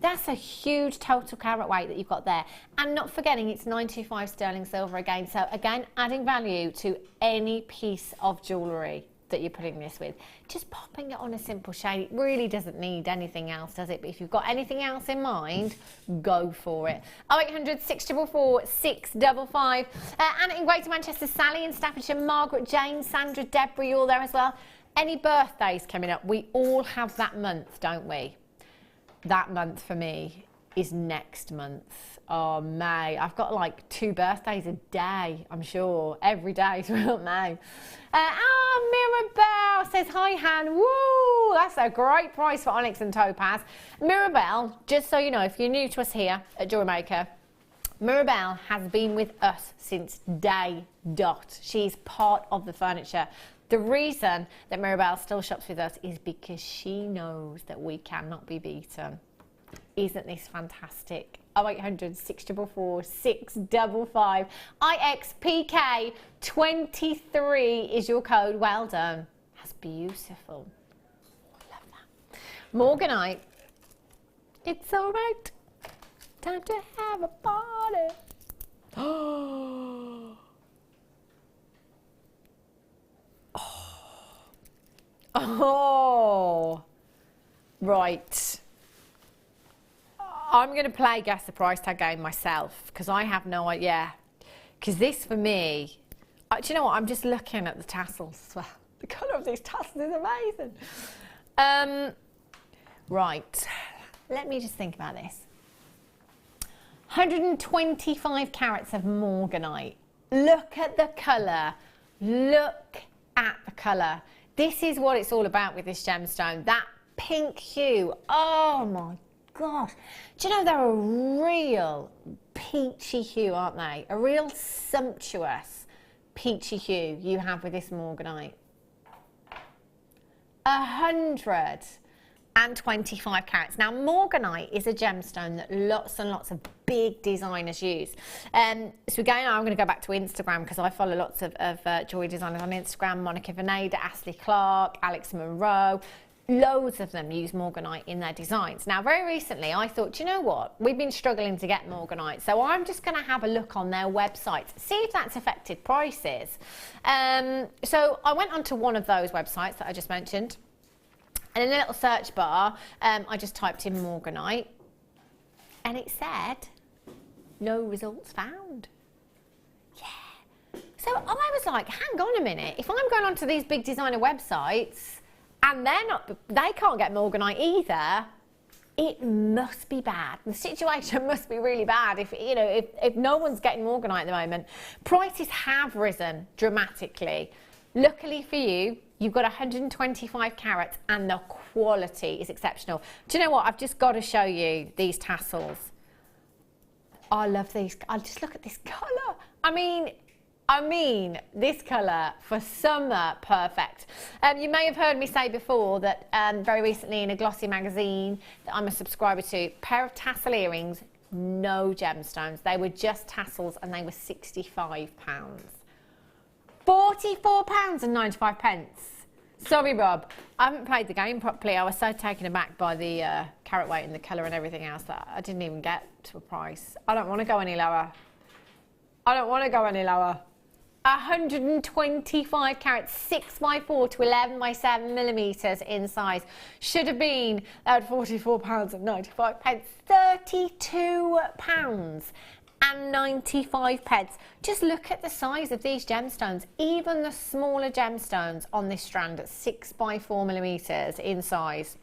That's a huge total carat weight that you've got there. And not forgetting it's 925 sterling silver again. So again, adding value to any piece of jewellery that you're putting this with. Just popping it on a simple shade. It really doesn't need anything else, does it? But if you've got anything else in mind, go for it. 0800 644 655. Anna in Greater Manchester, Sally in Staffordshire, Margaret, Jane, Sandra, Deborah, you're all there as well. Any birthdays coming up? We all have that month, don't we? That month for me is next month. Oh, May. I've got like 2 birthdays a day, I'm sure. Every day throughout May. Mirabelle says, hi, Han. Woo! That's a great price for onyx and topaz. Mirabelle, just so you know, if you're new to us here at Jewellery Maker, Mirabelle has been with us since day dot. She's part of the furniture. The reason that Mirabelle still shops with us is because she knows that we cannot be beaten. Isn't this fantastic? 0800 644 655. IXPK23 is your code. Well done. That's beautiful. Love that. Morganite. It's all right. Time to have a party. Oh, right. I'm going to play Guess the Price Tag game myself because I have no idea. Because this for me, do you know what? I'm just looking at the tassels as well. The colour of these tassels is amazing. Right. Let me just think about this. 125 carats of morganite. Look at the colour. Look at the colour. This is what it's all about with this gemstone. That pink hue. Oh my gosh. Do you know they're a real peachy hue, aren't they? A real sumptuous peachy hue you have with this morganite. 125 carats. Now, morganite is a gemstone that lots and lots of big designers use. So again, I'm going to go back to Instagram because I follow lots of jewellery designers on Instagram. Monica Veneda, Ashley Clark, Alex Monroe. Loads of them use morganite in their designs. Now, very recently, I thought, you know what? We've been struggling to get morganite, so I'm just going to have a look on their website, see if that's affected prices. So I went onto one of those websites that I just mentioned, and in a little search bar, I just typed in morganite, and it said, no results found. Yeah. So I was like, hang on a minute. If I'm going onto these big designer websites, and they can't get Morganite either, it must be bad. The situation must be really bad if no one's getting Morganite at the moment. Prices have risen dramatically. Luckily for you, you've got 125 carats and the quality is exceptional. Do you know what? I've just got to show you these tassels. I love these. Just look at this colour. I mean, this colour for summer, perfect. You may have heard me say before that very recently in a glossy magazine that I'm a subscriber to, pair of tassel earrings, no gemstones. They were just tassels and they were £65. £44.95. Sorry, Rob. I haven't played the game properly. I was so taken aback by the carat weight and the colour and everything else that I didn't even get to a price. I don't want to go any lower. 125 carats, 6x4 to 11x7 millimetres in size. Should have been at £44.95. £32.95. Just look at the size of these gemstones. Even the smaller gemstones on this strand at 6x4 millimetres in size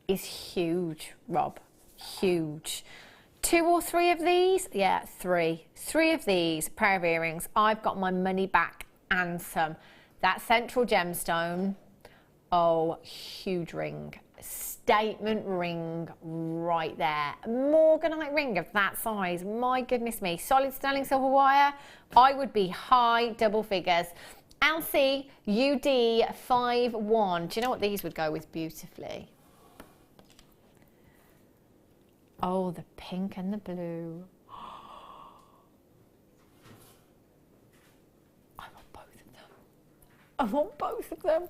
is huge, Rob. Huge. 2 or 3 of these? Yeah, 3. 3 of these pair of earrings. I've got my money back and some. That central gemstone, oh, huge ring. Statement ring right there. Morganite ring of that size. My goodness me. Solid sterling silver wire. I would be high double figures. LC UD 51. Do you know what these would go with beautifully? Oh, the pink and the blue. I want both of them.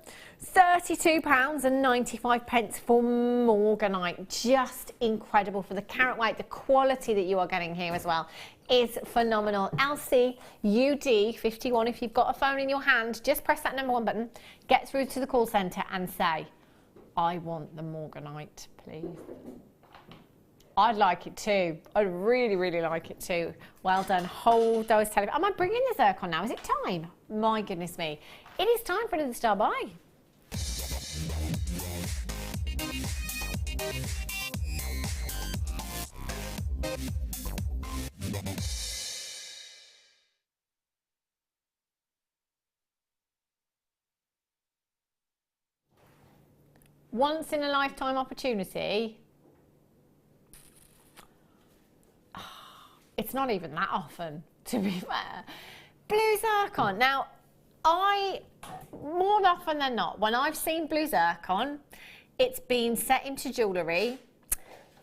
£32.95 for Morganite. Just incredible for the carat weight. The quality that you are getting here as well is phenomenal. LC UD 51. If you've got a phone in your hand, just press that number 1 button, get through to the call centre and say, I want the Morganite, please. I'd like it too. I'd really, really like it too. Well done. Hold those telephone. Am I bringing the zircon now? Is it time? My goodness me. It is time for another star buy. Once in a lifetime opportunity. It's not even that often, to be fair. Blue zircon. Now, more often than not, when I've seen blue zircon, it's been set into jewellery,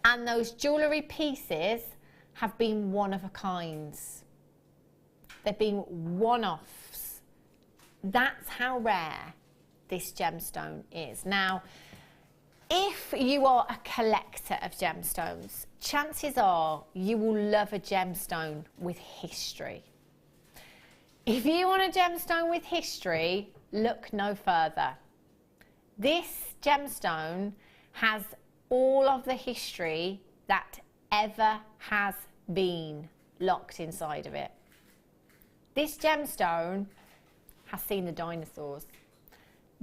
and those jewellery pieces have been one of a kinds. They've been one-offs. That's how rare this gemstone is. Now, if you are a collector of gemstones, chances are you will love a gemstone with history. If you want a gemstone with history, look no further. This gemstone has all of the history that ever has been locked inside of it. This gemstone has seen the dinosaurs.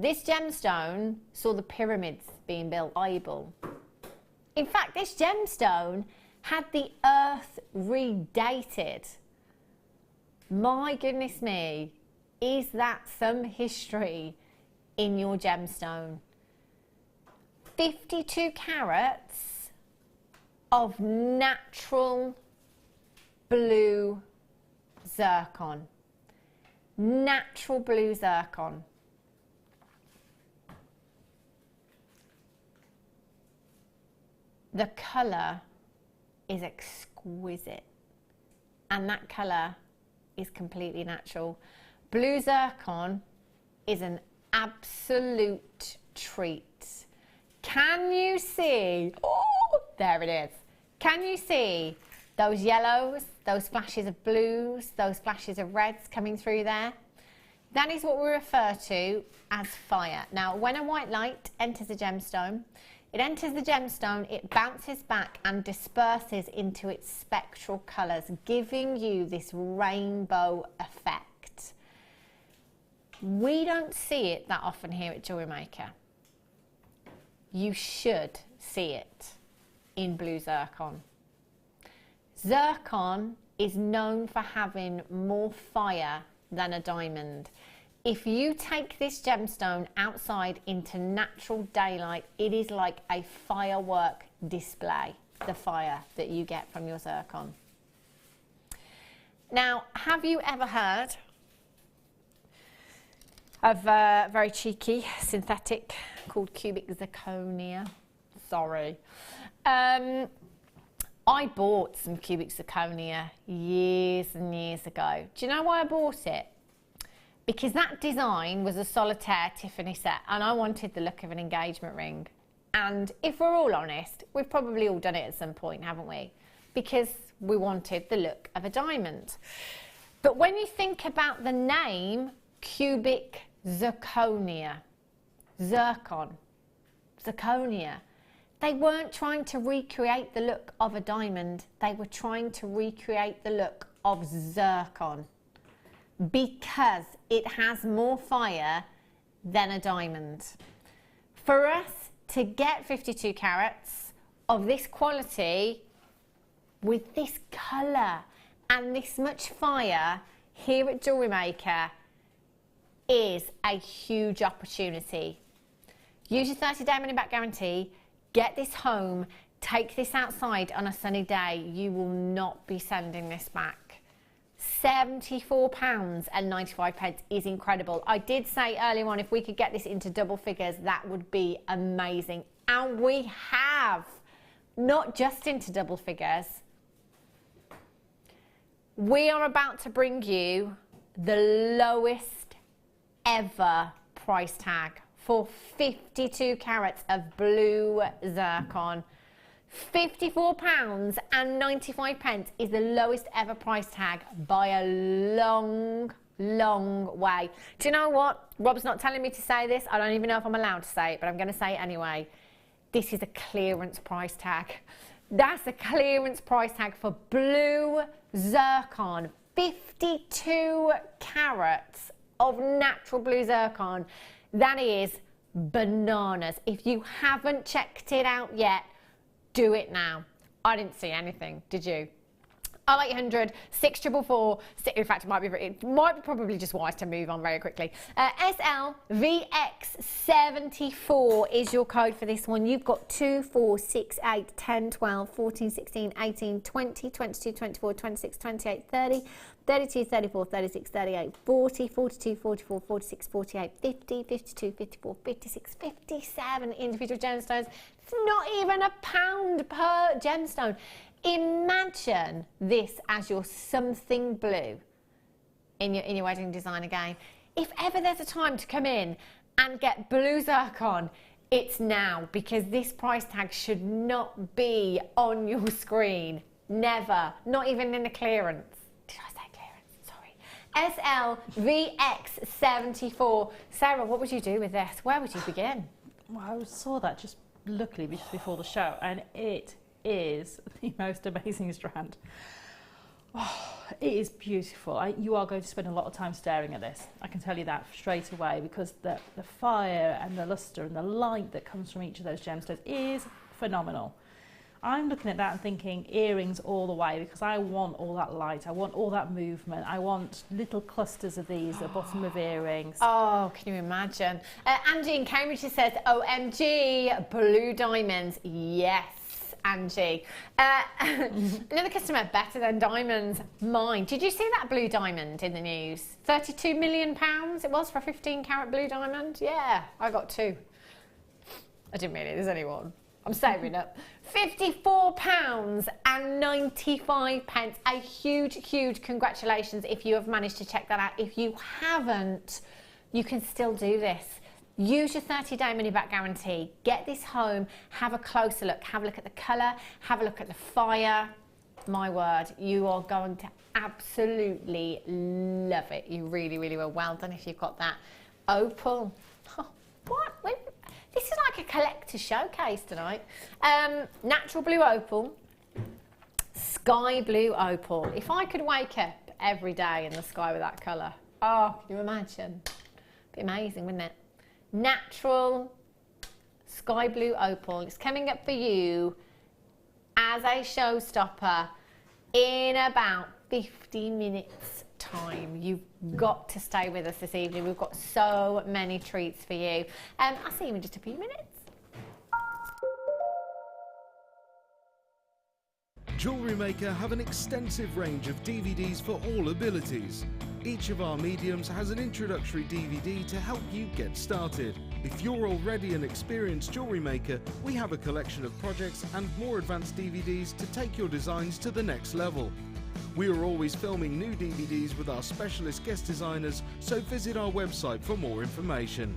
This gemstone saw the pyramids being built, Bible. In fact, this gemstone had the earth redated. My goodness me, is that some history in your gemstone? 52 carats of natural blue zircon. Natural blue zircon. The colour is exquisite, and that colour is completely natural. Blue zircon is an absolute treat. Can you see? Oh, there it is. Can you see those yellows, those flashes of blues, those flashes of reds coming through there? That is what we refer to as fire. Now, when a white light enters a gemstone, it enters the gemstone, it bounces back and disperses into its spectral colours, giving you this rainbow effect. We don't see it that often here at Jewellery Maker. You should see it in blue zircon. Zircon is known for having more fire than a diamond. If you take this gemstone outside into natural daylight, it is like a firework display, the fire that you get from your zircon. Now, have you ever heard of a very cheeky synthetic called cubic zirconia? Sorry. I bought some cubic zirconia years and years ago. Do you know why I bought it? Because that design was a solitaire Tiffany set and I wanted the look of an engagement ring. And if we're all honest, we've probably all done it at some point, haven't we? Because we wanted the look of a diamond. But when you think about the name cubic zirconia, zircon, zirconia, they weren't trying to recreate the look of a diamond, they were trying to recreate the look of zircon because it has more fire than a diamond. For us to get 52 carats of this quality with this colour and this much fire here at Jewellery Maker is a huge opportunity. Use your 30-day money-back guarantee. Get this home, take this outside on a sunny day. You will not be sending this back. £74.95 is incredible. I did say earlier on if we could get this into double figures, that would be amazing. And we have, not just into double figures. We are about to bring you the lowest ever price tag for 52 carats of blue zircon. £54.95 is the lowest ever price tag by a long, long way. Do you know what? Rob's not telling me to say this. I don't even know if I'm allowed to say it, but I'm going to say it anyway. This is a clearance price tag. That's a clearance price tag for blue zircon. 52 carats of natural blue zircon. That is bananas. If you haven't checked it out yet, do it now. I didn't see anything, did you? 0800 644, in fact it might be probably just wise to move on very quickly. SLVX74 is your code for this one. You've got 2, 4, 6, 8, 10, 12, 14, 16, 18, 20, 22, 24, 26, 28, 30, 32, 34, 36, 38, 40, 42, 44, 46, 48, 50, 52, 54, 56, 57 individual gemstones. It's not even £1 per gemstone. Imagine this as your something blue in your wedding design again. If ever there's a time to come in and get blue zircon, it's now, because this price tag should not be on your screen. Never. Not even in the clearance. Did I say clearance? Sorry. SLVX74. Sarah, what would you do with this? Where would you begin? Well, I saw that just luckily just before the show, and it is the most amazing strand. Oh, it is beautiful. You are going to spend a lot of time staring at this. I can tell you that straight away, because the fire and the luster and the light that comes from each of those gemstones is phenomenal. I'm looking at that and thinking earrings all the way, because I want all that light, I want all that movement, I want little clusters of these at the bottom of earrings. Oh, can you imagine? Angie in Cambridge says, OMG, blue diamonds. Yes, Angie. Another customer, better than diamonds. Mine. Did you see that blue diamond in the news? £32 million it was for a 15 carat blue diamond? Yeah, I got 2. I didn't mean it, there's only one. I'm saving up. £54.95. A huge, huge congratulations if you have managed to check that out. If you haven't, you can still do this. Use your 30-day money-back guarantee. Get this home, have a closer look. Have a look at the colour, have a look at the fire. My word, you are going to absolutely love it. You really, really will. Well done if you've got that opal. Oh, what? This is like a collector showcase tonight. Natural blue opal, sky blue opal. If I could wake up every day in the sky with that colour, oh, can you imagine? Be amazing, wouldn't it? Natural sky blue opal. It's coming up for you as a showstopper in about 50 minutes time. You've got to stay with us this evening. We've got so many treats for you. I'll see you in just a few minutes. Jewellery Maker have an extensive range of DVDs for all abilities. Each of our mediums has an introductory DVD to help you get started. If you're already an experienced jewellery maker, we have a collection of projects and more advanced DVDs to take your designs to the next level. We are always filming new DVDs with our specialist guest designers, so visit our website for more information.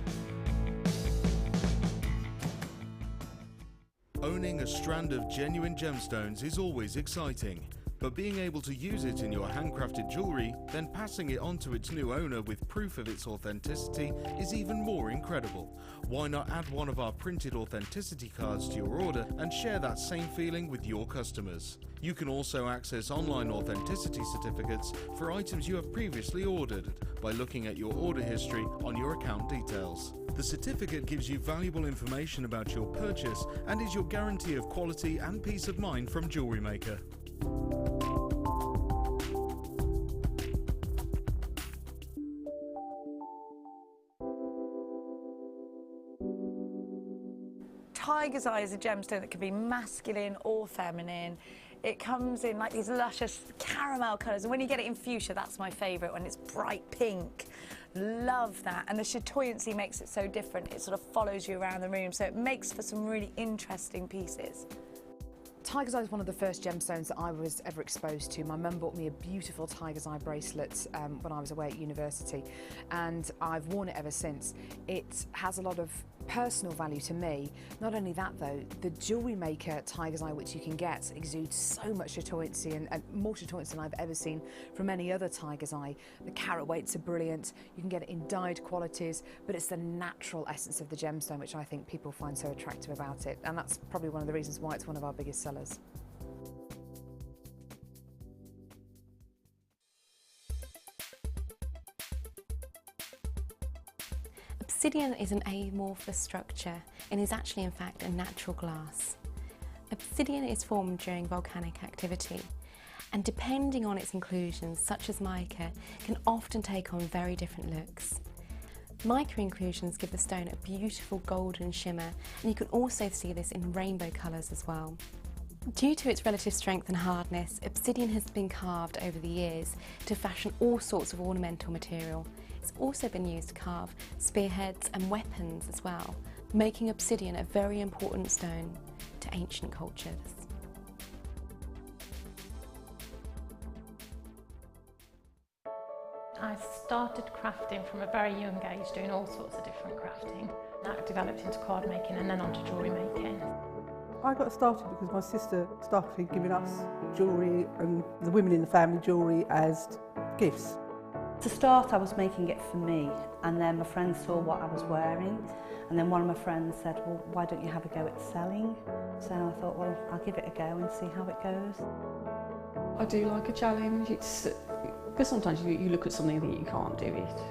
Owning a strand of genuine gemstones is always exciting, but being able to use it in your handcrafted jewellery, then passing it on to its new owner with proof of its authenticity is even more incredible. Why not add one of our printed authenticity cards to your order and share that same feeling with your customers? You can also access online authenticity certificates for items you have previously ordered by looking at your order history on your account details. The certificate gives you valuable information about your purchase and is your guarantee of quality and peace of mind from Jewellery Maker. Tiger's Eye is a gemstone that can be masculine or feminine. It comes in like these luscious caramel colours, and when you get it in fuchsia, that's my favourite, when it's bright pink. Love that, and the chatoyancy makes it so different. It sort of follows you around the room, so it makes for some really interesting pieces. Tiger's Eye is one of the first gemstones that I was ever exposed to. My mum bought me a beautiful Tiger's Eye bracelet when I was away at university, and I've worn it ever since. It has a lot of personal value to me. Not only that though, the Jewellery Maker Tiger's Eye, which you can get, exudes so much chatoyancy and more chatoyancy than I've ever seen from any other Tiger's Eye. The carat weights are brilliant, you can get it in dyed qualities, but it's the natural essence of the gemstone which I think people find so attractive about it, and that's probably one of the reasons why it's one of our biggest sellers. Obsidian is an amorphous structure and is actually in fact a natural glass. Obsidian is formed during volcanic activity, and depending on its inclusions, such as mica, can often take on very different looks. Mica inclusions give the stone a beautiful golden shimmer, and you can also see this in rainbow colours as well. Due to its relative strength and hardness, obsidian has been carved over the years to fashion all sorts of ornamental material. It's also been used to carve spearheads and weapons as well, making obsidian a very important stone to ancient cultures. I started crafting from a very young age, doing all sorts of different crafting. That developed into card making and then onto jewellery making. I got started because my sister started giving us jewellery and the women in the family jewellery as gifts. To start, I was making it for me, and then my friends saw what I was wearing, and then one of my friends said, well, why don't you have a go at selling? So I thought, well, I'll give it a go and see how it goes. I do like a challenge. Because sometimes you look at something and think you can't do it,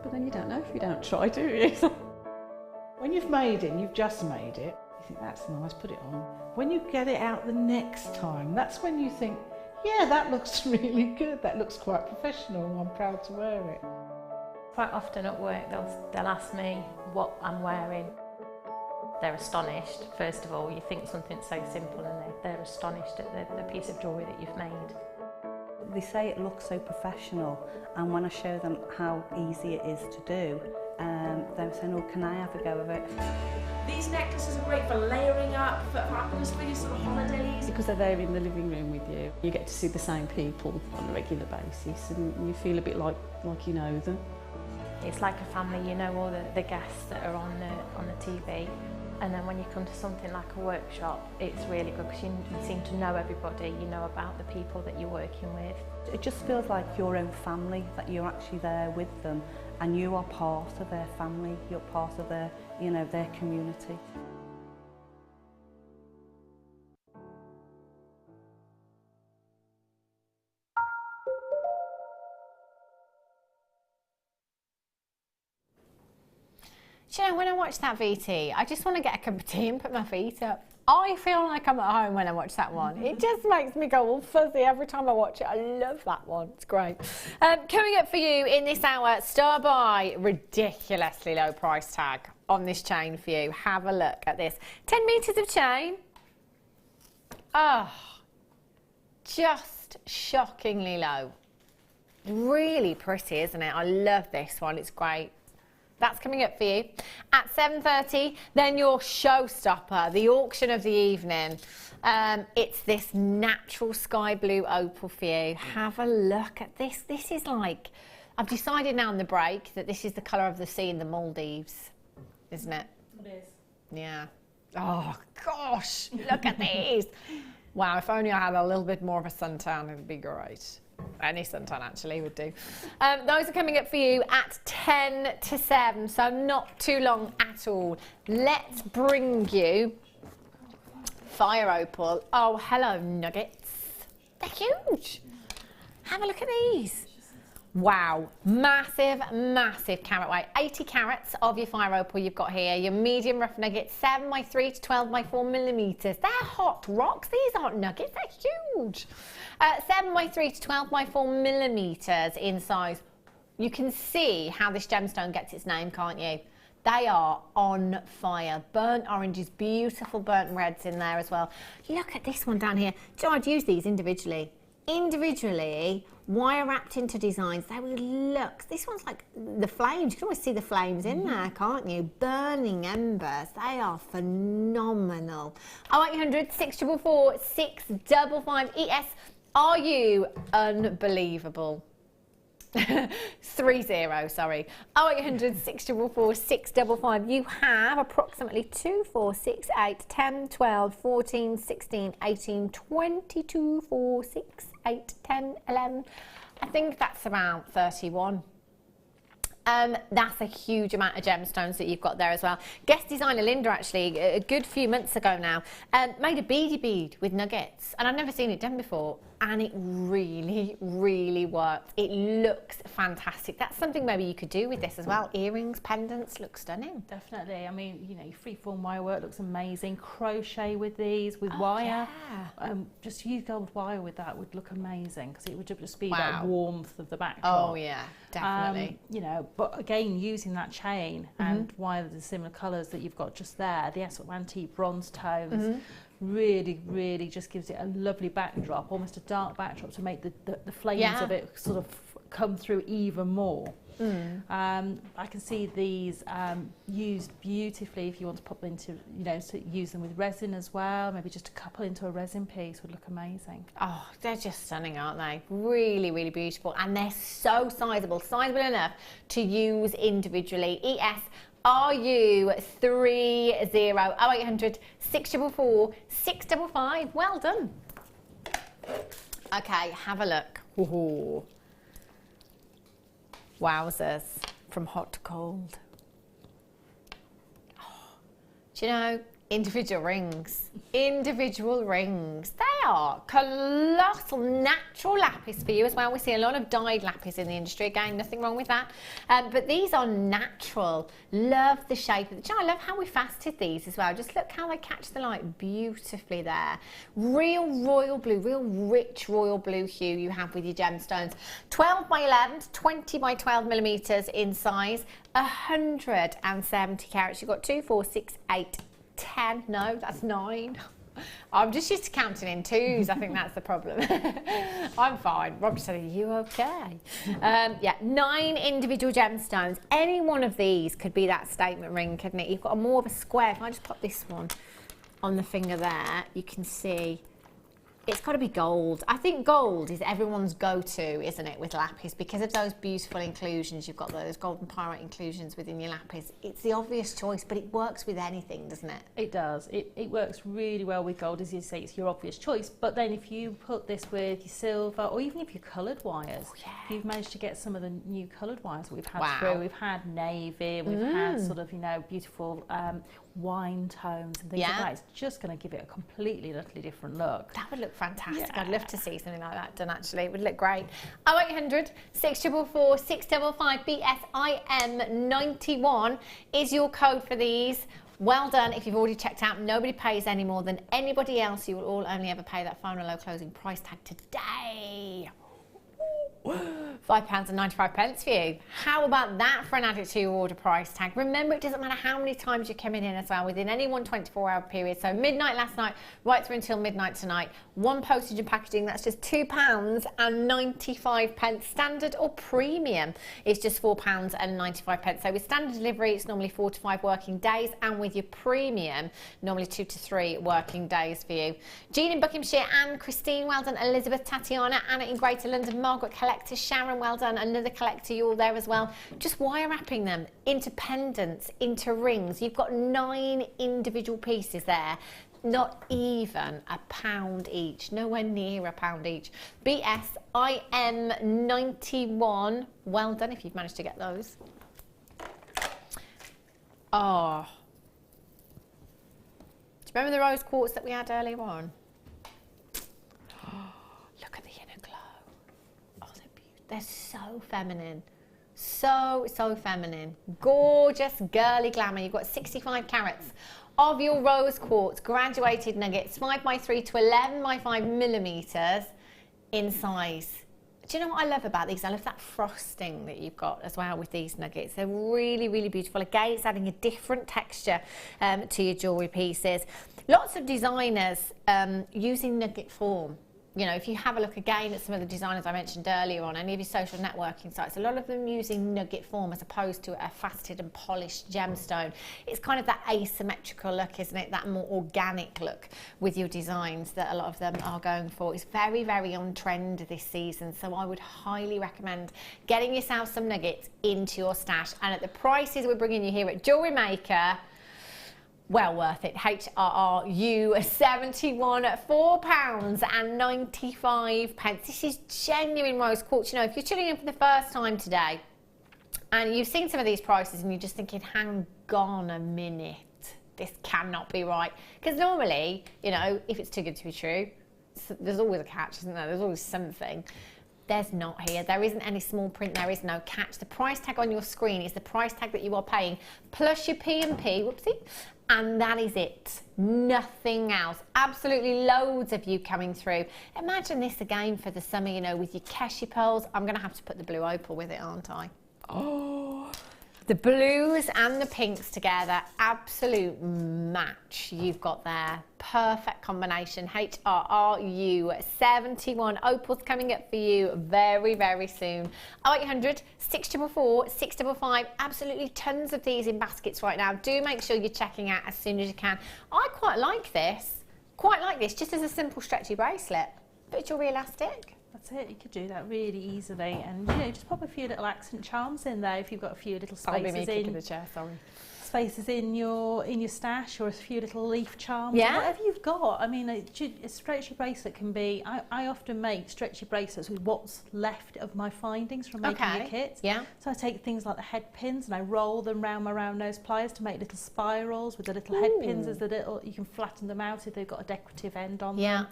but then you don't know if you don't try, do you? When you've made it and you've just made it, you think that's nice, put it on. When you get it out the next time, that's when you think, yeah, that looks really good, that looks quite professional, and I'm proud to wear it. Quite often at work they'll ask me what I'm wearing. They're astonished. First of all, you think something so simple and they're astonished at the piece of jewellery that you've made. They say it looks so professional, and when I show them how easy it is to do, they're saying, oh, can I have a go of it? These necklaces are great for layering up, for atmosphere, sort of holidays. Because they're there in the living room with you, you get to see the same people on a regular basis, and you feel a bit like you know them. It's like a family, you know all the guests that are on the TV. And then when you come to something like a workshop, it's really good because you seem to know everybody, you know about the people that you're working with. It just feels like your own family, that you're actually there with them and you are part of their family, you're part of their, you know, their community. Do you know, when I watch that VT, I just want to get a cup of tea and put my feet up. I feel like I'm at home when I watch that one. It just makes me go all fuzzy every time I watch it. I love that one. It's great. Coming up for you in this hour, Star by, ridiculously low price tag on this chain for you. Have a look at this. 10 metres of chain. Oh, just shockingly low. Really pretty, isn't it? I love this one. It's great. That's coming up for you. At 7:30, then your showstopper, the auction of the evening. It's this natural sky blue opal for you. Have a look at this. This is like, I've decided now on the break that this is the colour of the sea in the Maldives, isn't it? It is. Yeah. Oh, gosh, look at these. Wow, if only I had a little bit more of a suntan, it would be great. Any suntan actually would do. Those are coming up for you at 10 to 7, so not too long at all. Let's bring you Fire Opal. Oh, hello, nuggets. They're huge. Have a look at these. Wow, massive, massive carat weight. 80 carats of your Fire Opal you've got here. Your medium rough nuggets, 7x3 to 12x4 millimetres. They're hot rocks. These aren't nuggets, they're huge. 7x3 to 12x4 millimetres in size. You can see how this gemstone gets its name, can't you? They are on fire. Burnt oranges, beautiful burnt reds in there as well. Look at this one down here. So I'd use these individually. Wire wrapped into designs. They will look. This one's like the flames. You can always see the flames in there, can't you? Burning embers. They are phenomenal. 0800 644 655 ES. Are you unbelievable? 30, sorry. 0800 644 655. You have approximately 2, 4, 6, 8, 10, 12, 14, 16, 18, 22, 4, 6, 8, 10, 11. I think that's around 31. That's a huge amount of gemstones that you've got there as well. Guest designer Linda, actually, a good few months ago now, made a beady bead with nuggets, and I'd never seen it done before, and it really, really worked. It looks fantastic. That's something maybe you could do with this as well. Earrings, pendants, look stunning. Definitely. I mean, you know, your freeform wire work looks amazing. Crochet with these, with wire. Yeah. Just use gold wire with that would look amazing, because it would just be that warmth of the backdrop. Oh yeah, definitely. You know, but again, using that chain and wire the similar colours that you've got just there, the sort of antique bronze tones, really, really just gives it a lovely backdrop, almost a dark backdrop, to make the flames of it sort of come through even more. I can see these used beautifully if you want to pop them into, you know, to use them with resin as well. Maybe just a couple into a resin piece would look amazing. Oh, they're just stunning, aren't they? Really, really beautiful. And they're so sizable enough to use individually. ES, RU 30 0800 644 655. Well done. Okay, have a look. Ooh. Wowzers, from hot to cold. Oh, do you know, individual rings. They are colossal natural lapis for you as well. We see a lot of dyed lapis in the industry. Again, nothing wrong with that. But these are natural. Love the shape of the. I love how we faceted these as well. Just look how they catch the light beautifully there. Real royal blue, real rich royal blue hue you have with your gemstones. 12 by 11 to 20 by 12 millimetres in size. 170 carats. You've got 2, 4, 6, 8, 10. No, that's 9. I'm just used to counting in twos. I think that's the problem. I'm fine. Rob just said, are you okay? Yeah, 9 individual gemstones. Any one of these could be that statement ring, couldn't it? You've got more of a square. If I just pop this one on the finger there, you can see it's got to be gold. I think gold is everyone's go-to, isn't it, with lapis? Because of those beautiful inclusions, you've got those golden pyrite inclusions within your lapis. It's the obvious choice, but it works with anything, doesn't it? It does. It works really well with gold, as you say, it's your obvious choice. But then if you put this with your silver, or even if you're coloured wires, if you've managed to get some of the new coloured wires that we've had through, we've had navy, we've had sort of, you know, beautiful wine tones and things like that. It's just going to give it a completely, utterly different look. That would look look fantastic. I'd love to see something like that done, actually. It would look great. 0800 644 655 BSIM91 is your code for these. Well done. If you've already checked out, nobody pays any more than anybody else. You will all only ever pay that final low closing price tag today. £5.95 for you. How about that for an added to your order price tag? Remember, it doesn't matter how many times you're coming in as well, within any one 24-hour period. So midnight last night, right through until midnight tonight. One postage and packaging, that's just £2.95. Standard or premium is just £4.95. So with standard delivery, it's normally 4 to 5 working days, and with your premium, normally 2 to 3 working days for you. Jean in Buckinghamshire, Anne, Christine, well done. Elizabeth, Tatiana, Anna in Greater London, Margaret, collector, Sharon, well done. Another collector, you're there as well. Just wire wrapping them into pendants, into rings. You've got 9 individual pieces there. Not even £1 each, nowhere near £1 each. BSIM91, well done if you've managed to get those. Oh, do you remember the rose quartz that we had earlier on? Look at the inner glow. Oh, they're beautiful. They're so feminine. So feminine. Gorgeous, girly glamour. You've got 65 carats of your rose quartz graduated nuggets, 5x3 to 11x5 millimeters in size. Do you know what I love about these? I love that frosting that you've got as well with these nuggets. They're really, really beautiful. Again, it's adding a different texture to your jewellery pieces. Lots of designers using nugget form. You know, if you have a look again at some of the designers I mentioned earlier on any of your social networking sites, a lot of them using nugget form as opposed to a faceted and polished gemstone. It's kind of that asymmetrical look, isn't it? That more organic look with your designs that a lot of them are going for. It's very, very on trend this season, so I would highly recommend getting yourself some nuggets into your stash. And at the prices we're bringing you here at Jewellery Maker, well worth it. HRRU 71, £4.95. This is genuine rose quartz. You know, if you're tuning in for the first time today and you've seen some of these prices and you're just thinking, hang on a minute, this cannot be right. Because normally, you know, if it's too good to be true, there's always a catch, isn't there? There's always something. There's not here. There isn't any small print. There is no catch. The price tag on your screen is the price tag that you are paying plus your P&P, whoopsie, and that is it. Nothing else. Absolutely loads of you coming through. Imagine this again for the summer, you know, with your Keshi pearls. I'm going to have to put the blue opal with it, aren't I? Oh, the blues and the pinks together, absolute match you've got there. Perfect combination. HRRU 71. Opal's coming up for you very, very soon. 0800 644 655. Absolutely tons of these in baskets right now. Do make sure you're checking out as soon as you can. I quite like this. Just as a simple stretchy bracelet. Bit of jewellery elastic. That's it, you could do that really easily, and you know, just pop a few little accent charms in there if you've got a few little spaces in your stash, or a few little leaf charms, or whatever you've got. I mean, a stretchy bracelet can be, I often make stretchy bracelets with what's left of my findings from making your kits. So I take things like the head pins and I roll them round my round nose pliers to make little spirals with the little head pins as the little, you can flatten them out if they've got a decorative end on them.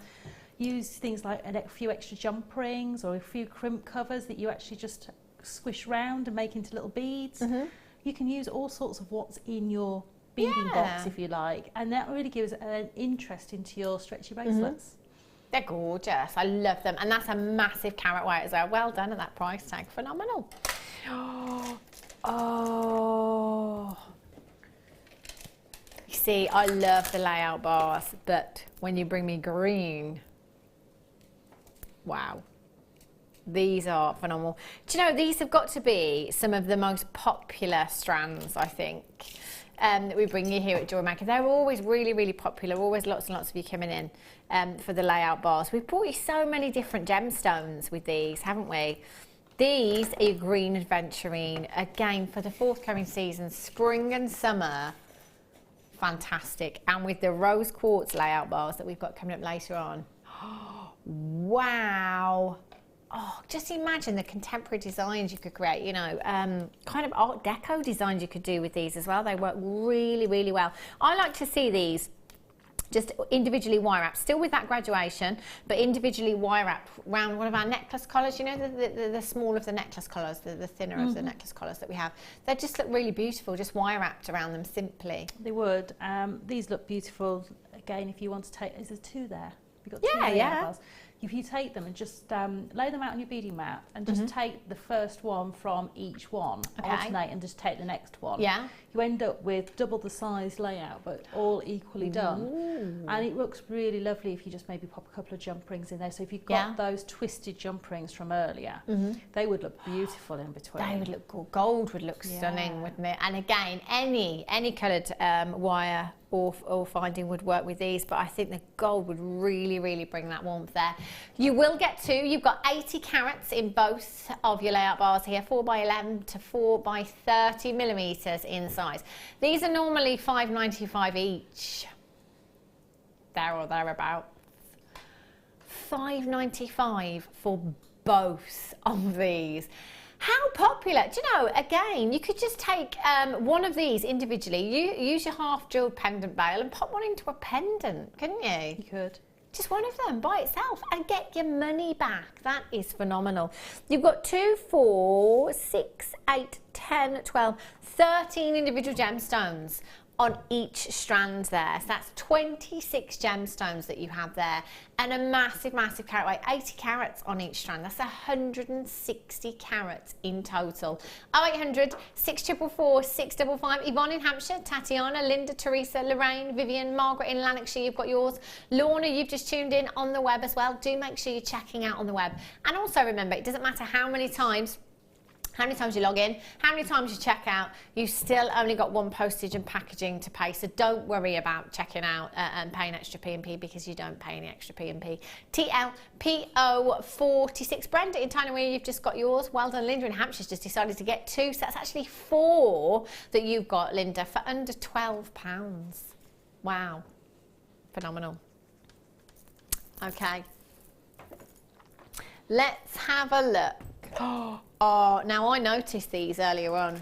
Use things like a few extra jump rings or a few crimp covers that you actually just squish round and make into little beads. You can use all sorts of what's in your beading box if you like, and that really gives an interest into your stretchy bracelets. They're gorgeous. I love them, and that's a massive carat weight as well. Well done at that price tag. Phenomenal. Oh. You see, I love the layout bars, but when you bring me green, wow, these are phenomenal. Do you know, these have got to be some of the most popular strands, I think, that we bring you here at Jewellery Maker. They're always really, really popular, always lots and lots of you coming in for the layout bars. We've brought you so many different gemstones with these, haven't we? These are your green adventurine, again, for the forthcoming season, spring and summer. Fantastic. And with the rose quartz layout bars that we've got coming up later on. Wow. Oh, just imagine the contemporary designs you could create, you know, kind of Art Deco designs you could do with these as well. They work really, really well. I like to see these just individually wire wrap, still with that graduation, but individually wire wrap around one of our necklace collars. You know, the small of the necklace collars, the thinner of the necklace collars that we have. They just look really beautiful, just wire wrapped around them simply. They would. These look beautiful. Again, if you want to take, is there two there? You've got two bars. If you take them and just lay them out on your beading mat and just take the first one from each one, alternate and just take the next one. Yeah. You end up with double the size layout, but all equally done. Ooh. And it looks really lovely if you just maybe pop a couple of jump rings in there. So if you've got those twisted jump rings from earlier, they would look beautiful in between. They would look cool. Gold would look stunning, wouldn't it? And again, any coloured wire or finding would work with these, but I think the gold would really, really bring that warmth there. You will get two. You've got 80 carats in both of your layout bars here, 4x11 to 4x30 millimetres in size. These are normally $5.95 each, there or thereabouts. $5.95 for both of these. How popular? Do you know, again, you could just take one of these individually, use your half jewelled pendant bail and pop one into a pendant, couldn't you? You could. Just one of them by itself and get your money back. That is phenomenal. You've got 2, 4, 6, 8, 10, 12, 13 individual gemstones on each strand there. So that's 26 gemstones that you have there and a massive, massive carat weight, 80 carats on each strand. That's 160 carats in total. 0800 644 655. Yvonne in Hampshire, Tatiana, Linda, Teresa, Lorraine, Vivian, Margaret in Lanarkshire, you've got yours. Lorna, you've just tuned in on the web as well. Do make sure you're checking out on the web. And also remember, it doesn't matter how many times you log in, how many times you check out, you've still only got one postage and packaging to pay, so don't worry about checking out and paying extra P&P because you don't pay any extra P&P. TLPO46. Brenda in Tyne-Wear, you've just got yours. Well done. Linda in Hampshire's just decided to get 2, so that's actually 4 that you've got, Linda, for under £12. Wow. Phenomenal. Okay. Let's have a look. Oh, now I noticed these earlier on.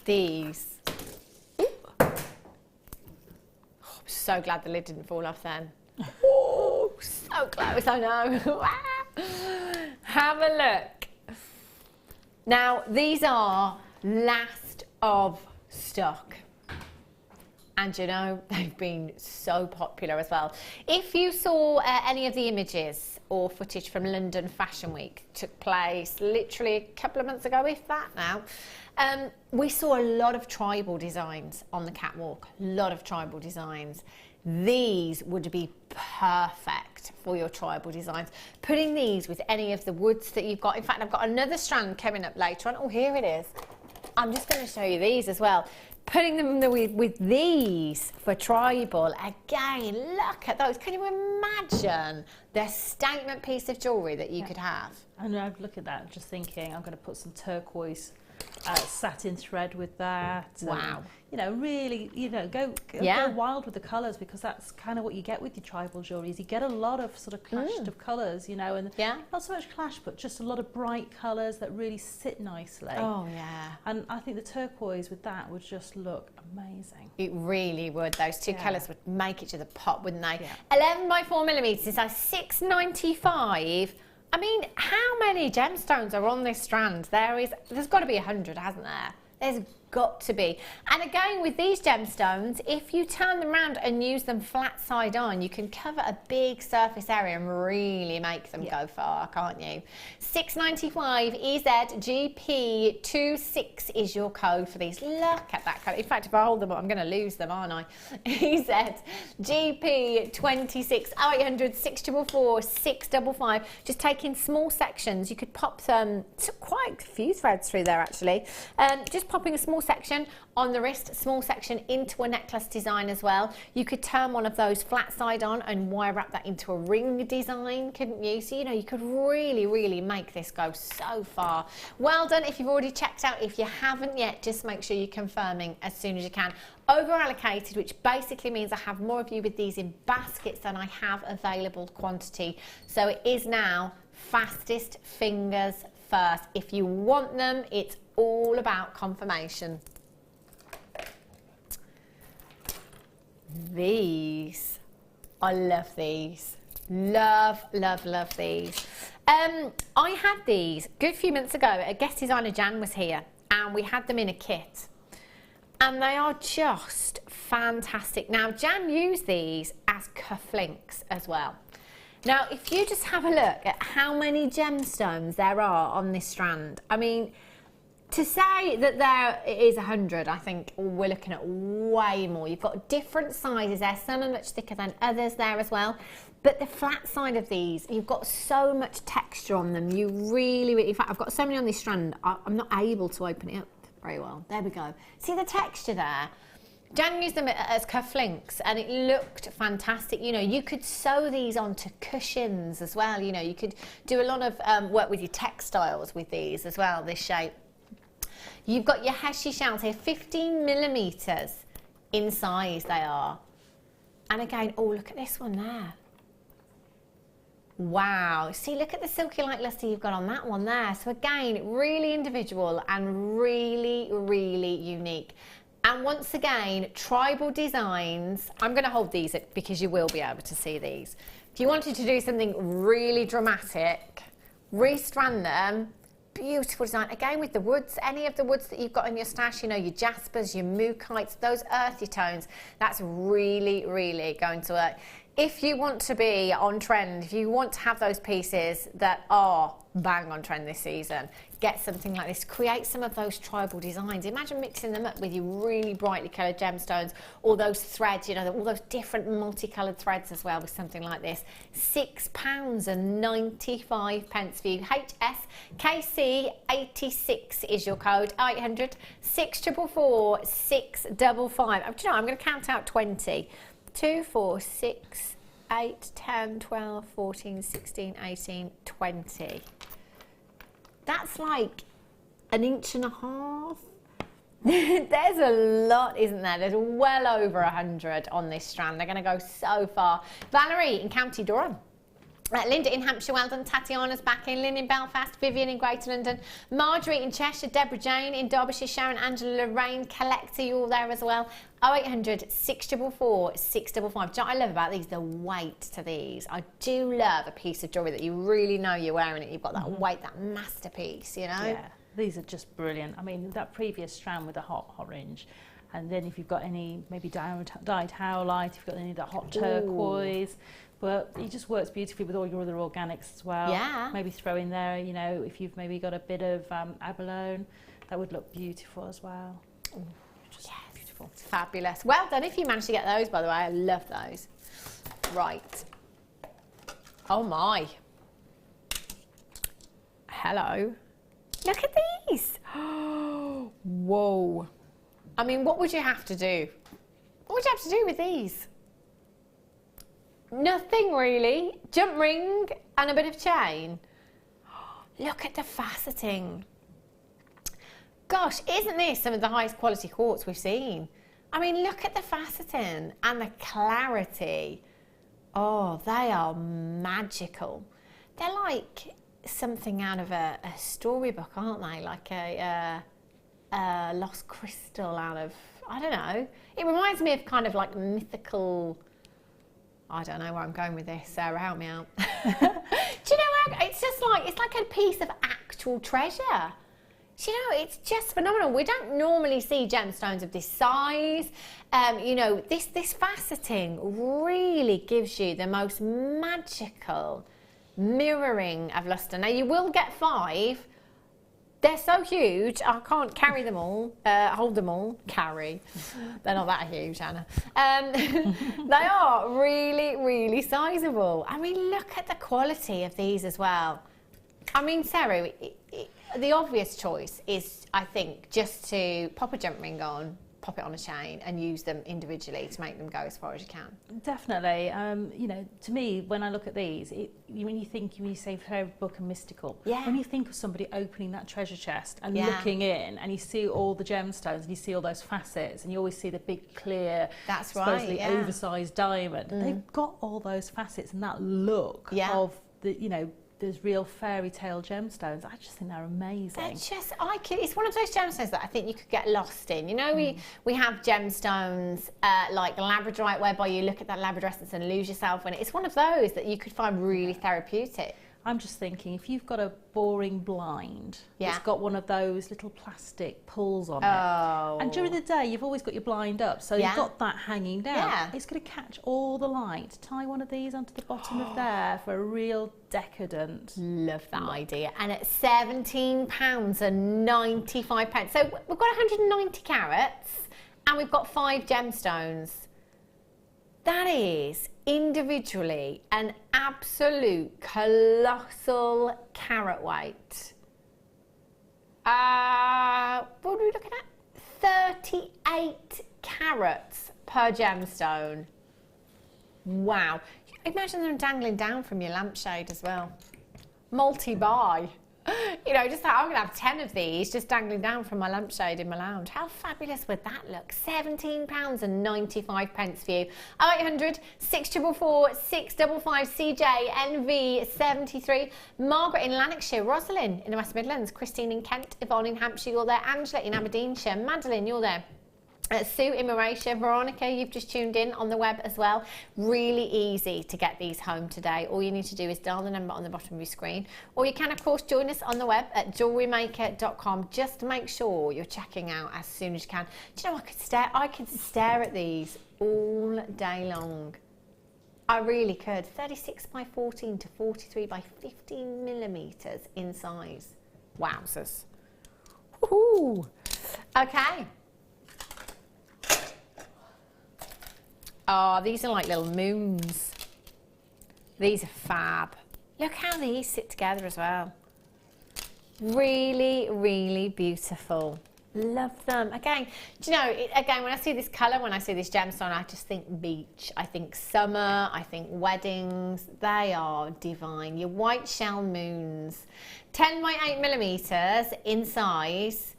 These. Oh, I'm so glad the lid didn't fall off then. Oh, so close, I know. Have a look. Now, these are last of stock. And you know, they've been so popular as well. If you saw any of the images or footage from London Fashion Week, took place literally a couple of months ago, if that now, we saw a lot of tribal designs on the catwalk, a lot of tribal designs. These would be perfect for your tribal designs. Putting these with any of the woods that you've got. In fact, I've got another strand coming up later on. Oh, here it is. I'm just going to show you these as well. Putting them with these for tribal, again, look at those. Can you imagine the statement piece of jewellery that you could have? And I look at that just thinking, I'm going to put some turquoise satin thread with that. Wow. And, you know, really, you know, go wild with the colours, because that's kind of what you get with your tribal jewellery, is you get a lot of sort of clashed of colours, you know, and not so much clash, but just a lot of bright colours that really sit nicely. Oh, yeah. And I think the turquoise with that would just look amazing. It really would. Those two colours would make it to the pop, wouldn't they? Yeah. 11 by 4 millimetres, so $6.95. I mean, how many gemstones are on this strand? There's got to be 100, hasn't there? There's got to be. And again, with these gemstones, if you turn them around and use them flat side on, you can cover a big surface area and really make them go far, can't you? $6.95 EZGP26 is your code for these. Look at that code. In fact, if I hold them up, I'm going to lose them, aren't I? EZGP26 0800 644 655. Just taking small sections. You could pop quite a few threads through there actually. Just popping a small section on the wrist, small section into a necklace design as well. You could turn one of those flat side on and wire wrap that into a ring design, couldn't you? So, you know, you could really, really make this go so far. Well done if you've already checked out. If you haven't yet, just make sure you're confirming as soon as you can. Over allocated, which basically means I have more of you with these in baskets than I have available quantity. So it is now fastest fingers first. If you want them, it's all about confirmation. these. I love these. Love, love, love these. I had these a good few months ago. A guest designer, Jan, was here, and we had them in a kit. And they are just fantastic. Now, Jan used these as cufflinks as well. Now, if you just have a look at how many gemstones there are on this strand, I mean, to say that there is 100, I think we're looking at way more. You've got different sizes there. Some are much thicker than others there as well. But the flat side of these, you've got so much texture on them. You really, in fact, I've got so many on this strand, I'm not able to open it up very well. There we go. See the texture there? Jan used them as cufflinks and it looked fantastic. You know, you could sew these onto cushions as well. You know, you could do a lot of work with your textiles with these as well, this shape. You've got your Heshi shells here, 15 millimeters in size they are. And again, oh, look at this one there. Wow, see, look at the silky light luster you've got on that one there. So again, really individual and really, really unique. And once again, tribal designs. I'm going to hold these because you will be able to see these. If you wanted to do something really dramatic, restrand them. Beautiful design. Again, with the woods, any of the woods that you've got in your stash, you know, your jaspers, your mookites, those earthy tones, that's really, really going to work. If you want to be on trend, if you want to have those pieces that are bang on trend this season, get something like this. Create some of those tribal designs. Imagine mixing them up with your really brightly coloured gemstones, all those threads, you know, all those different multicoloured threads as well with something like this. £6.95 for you. HSKC86 is your code. 800 644 655. Do you know, I'm going to count out 20. 2, 4, 6, 8, 10, 12, 14, 16, 18, 20. That's like an inch and a half. There's a lot, isn't there? There's well over 100 on this strand. They're going to go so far. Valerie in County Durham. Linda in Hampshire, well done. Tatiana's back in. Lynn in Belfast. Vivian in Greater London. Marjorie in Cheshire. Deborah Jane in Derbyshire. Sharon, Angela, Lorraine, Collector, you all there as well. 0800 644 655. Do you know what I love about these? The weight to these. I do love a piece of jewellery that you really know you're wearing it. You've got that weight, that masterpiece, you know? Yeah, these are just brilliant. I mean, that previous strand with the hot orange. And then if you've got any maybe dyed howlite, if you've got any of that hot turquoise. But it just works beautifully with all your other organics as well. Yeah. Maybe throw in there, you know, if you've maybe got a bit of abalone, that would look beautiful as well. Ooh, just beautiful. It's fabulous. Well done if you managed to get those, by the way. I love those. Right. Oh my. Hello. Look at these. Whoa. I mean, what would you have to do? What would you have to do with these? Nothing really. Jump ring and a bit of chain. Look at the faceting. Gosh, isn't this some of the highest quality quartz we've seen? I mean, look at the faceting and the clarity. Oh, they are magical. They're like something out of a storybook, aren't they? Like a lost crystal out of, I don't know. It reminds me of kind of like mythical, I don't know where I'm going with this. Sarah, help me out. Do you know, it's just like, it's like a piece of actual treasure. Do you know, it's just phenomenal. We don't normally see gemstones of this size. You know, this faceting really gives you the most magical mirroring of luster. Now, you will get 5. They're so huge, I can't carry them all, hold them all, carry. They're not that huge, Anna. They are really, really sizable. I mean, look at the quality of these as well. I mean, Sarah, the obvious choice is, I think, just to pop a jump ring on, pop it on a chain and use them individually to make them go as far as you can. Definitely. You know, to me, when I look at these, when you say fairy book and mystical, when you think of somebody opening that treasure chest and looking in and you see all the gemstones and you see all those facets and you always see the big clear, supposedly oversized diamond, they've got all those facets and that look of the, you know, there's real fairy tale gemstones. I just think they're amazing. It's one of those gemstones that I think you could get lost in. You know, we have gemstones like labradorite, whereby you look at that labradorescence and lose yourself in it. It's one of those that you could find really therapeutic. I'm just thinking, if you've got a boring blind, it's got one of those little plastic pulls on it, and during the day you've always got your blind up, so you've got that hanging down. It's going to catch all the light. Tie one of these onto the bottom of there for a real decadent. Love that idea. And at £17.95. So we've got 190 carats and we've got 5 gemstones. That is individually an absolute colossal carat weight. What are we looking at? 38 carats per gemstone. Wow. Imagine them dangling down from your lampshade as well. Multi-buy. You know, just I'm going to have 10 of these just dangling down from my lampshade in my lounge. How fabulous would that look? £17.95 for you. 0800 644 655 CJ NV 73. Margaret in Lanarkshire, Rosalind in the West Midlands, Christine in Kent, Yvonne in Hampshire, you're there, Angela in Aberdeenshire, Madeline, you're there. Sue in Mauritius, Veronica, you've just tuned in on the web as well. Really easy to get these home today. All you need to do is dial the number on the bottom of your screen, or you can of course join us on the web at JewelleryMaker.com. Just make sure you're checking out as soon as you can. Do you know, I could stare at these all day long. I really could. 36 by 14 to 43 by 15 millimeters in size. Wowzers. Woohoo. Okay. Oh, these are like little moons. These are fab. Look how these sit together as well. Really, really beautiful. Love them. Again, do you know, again, when I see this colour, when I see this gemstone, I just think beach. I think summer. I think weddings. They are divine. Your white shell moons. 10 by 8 millimeters in size.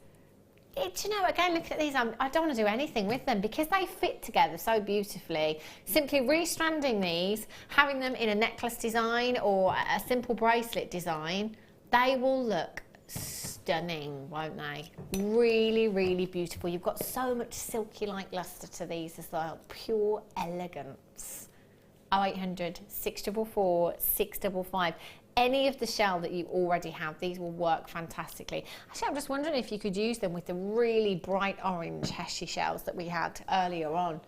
Do you know, again, look at these, I don't want to do anything with them because they fit together so beautifully. Simply restranding these, having them in a necklace design or a simple bracelet design, they will look stunning, won't they? Really, really beautiful. You've got so much silky-like lustre to these as well. Pure elegance. 0800 644 655. Any of the shell that you already have, these will work fantastically. Actually, I'm just wondering if you could use them with the really bright orange Heshy shells that we had earlier on,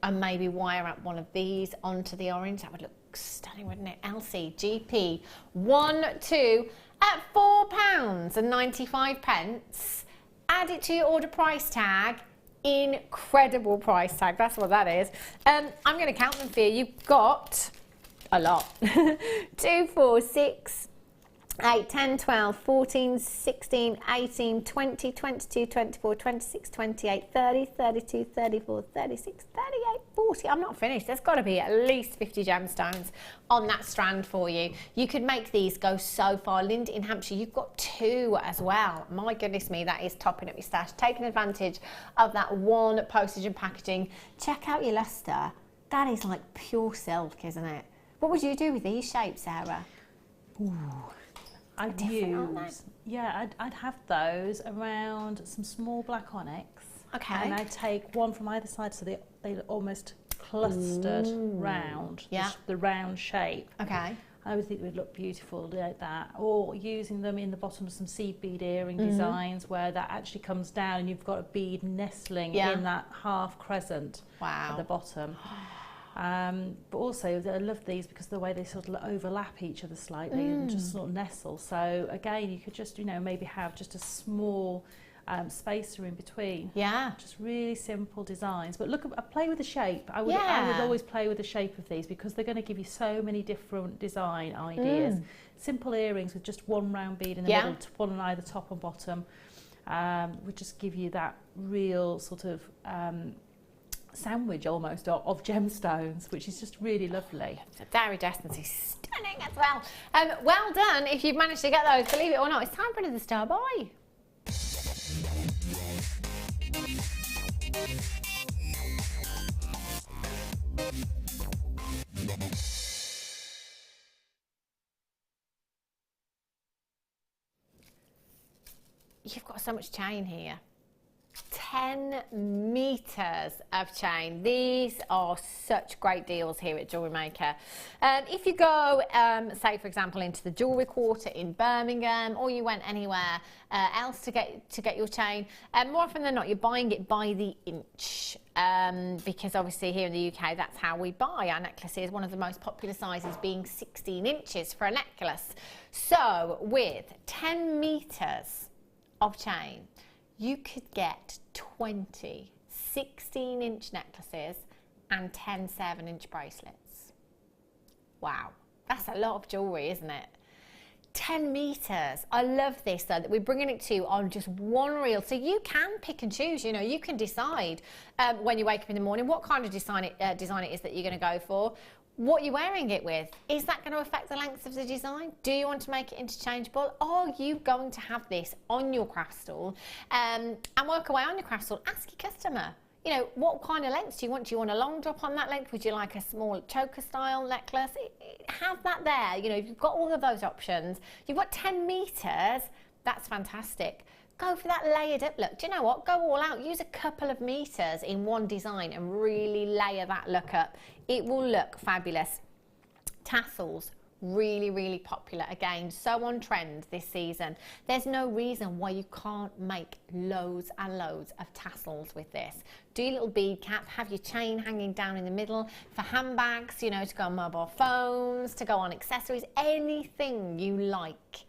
and maybe wire up one of these onto the orange. That would look stunning, wouldn't it? Elsie, GP, 1-2 at £4.95. Add it to your order price tag. Incredible price tag, that's what that is. I'm going to count them for you. You've got a lot. 2, 4, 6, 8, 10, 12, 14, 16, 18, 20, 22, 24, 26, 28, 30, 32, 34, 36, 38, 40. I'm not finished. There's got to be at least 50 gemstones on that strand for you. You could make these go so far. Linda in Hampshire, you've got 2 as well. My goodness me, that is topping up your stash. Taking advantage of that one postage and packaging. Check out your lustre. That is like pure silk, isn't it? What would you do with these shapes, Sarah? Ooh, I'd have those around some small black onyx. Okay. And I'd take one from either side so they almost clustered round. Yeah. The round shape. Okay. I would think it would look beautiful like that. Or using them in the bottom of some seed bead earring designs where that actually comes down and you've got a bead nestling in that half crescent at the bottom. But also I love these because of the way they sort of overlap each other slightly and just sort of nestle. So again, you could just, you know, maybe have just a small spacer in between. Yeah. Just really simple designs. But look, play with the shape. I would always play with the shape of these because they're going to give you so many different design ideas. Simple earrings with just one round bead in the middle, one on either top and bottom, would just give you that real sort of sandwich almost of gemstones, which is just really lovely. The iridescence is stunning as well. Well done if you've managed to get those. Believe it or not, it's time for another star buy. you've got so much chain here. 10 meters of chain. These are such great deals here at Jewellery Maker. If you go, say for example, into the Jewellery Quarter in Birmingham, or you went anywhere else to get your chain, more often than not, you're buying it by the inch, because obviously here in the UK, that's how we buy our necklaces. One of the most popular sizes being 16 inches for a necklace. So with 10 meters of chain, you could get 20 16-inch necklaces and 10 7-inch bracelets. Wow, that's a lot of jewellery, isn't it? 10 meters. I love this though, that we're bringing it to you on just one reel, so you can pick and choose. You know, you can decide when you wake up in the morning what kind of design it is that you're going to go for. What you're wearing it with, is that going to affect the length of the design? Do you want to make it interchangeable? Are you going to have this on your craft stall and work away on your craft stall? Ask your customer, you know, what kind of length do you want? Do you want a long drop on that length? Would you like a small choker style necklace? Have that there. You know, you've got all of those options. You've got 10 meters. That's fantastic. Go for that layered up look. Do you know what? Go all out. Use a couple of meters in one design and really layer that look up. It will look fabulous. Tassels, really, really popular. Again, so on trend this season. There's no reason why you can't make loads and loads of tassels with this. Do your little bead cap, have your chain hanging down in the middle for handbags, you know, to go on mobile phones, to go on accessories, anything you like.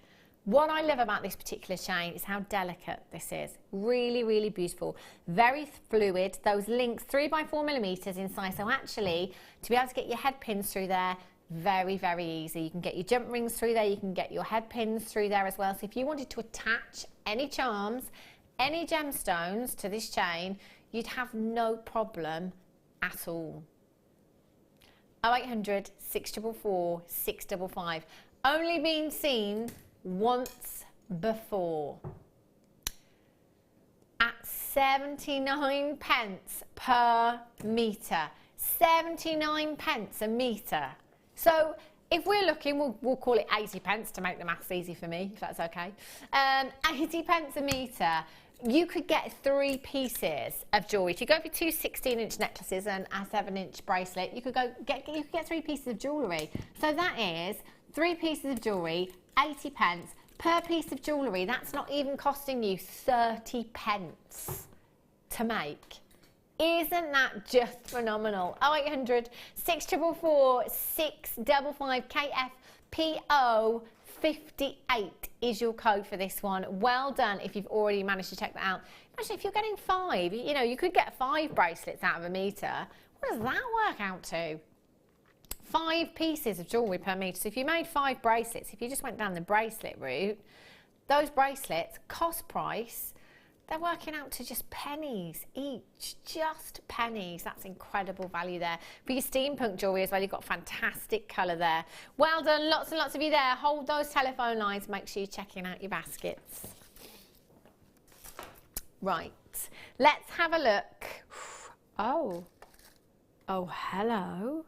What I love about this particular chain is how delicate this is. Really, really beautiful. Very fluid. Those links 3x4mm in size. So actually, to be able to get your head pins through there, very, very easy. You can get your jump rings through there. You can get your head pins through there as well. So if you wanted to attach any charms, any gemstones to this chain, you'd have no problem at all. 0800 644 655. Only been seen once before at 79 pence per metre. 79 pence a metre. So if we're looking, we'll call it 80 pence to make the maths easy for me, if that's okay. 80 pence a metre. You could get 3 pieces of jewellery. If you go for 2 16-inch necklaces and a 7-inch bracelet, you could get 3 pieces of jewellery. So that is 3 pieces of jewellery, 80 pence per piece of jewellery. That's not even costing you 30 pence to make. Isn't that just phenomenal? 0800 644 655 KFPO 58 is your code for this one. Well done if you've already managed to check that out. Imagine if you're getting 5, you know, you could get 5 bracelets out of a metre. What does that work out to? 5 pieces of jewellery per metre. So if you made 5 bracelets, if you just went down the bracelet route, those bracelets, cost price, they're working out to just pennies each, just pennies. That's incredible value there. For your steampunk jewellery as well, you've got fantastic colour there. Well done, lots and lots of you there. Hold those telephone lines, make sure you're checking out your baskets. Right, let's have a look. Oh, hello.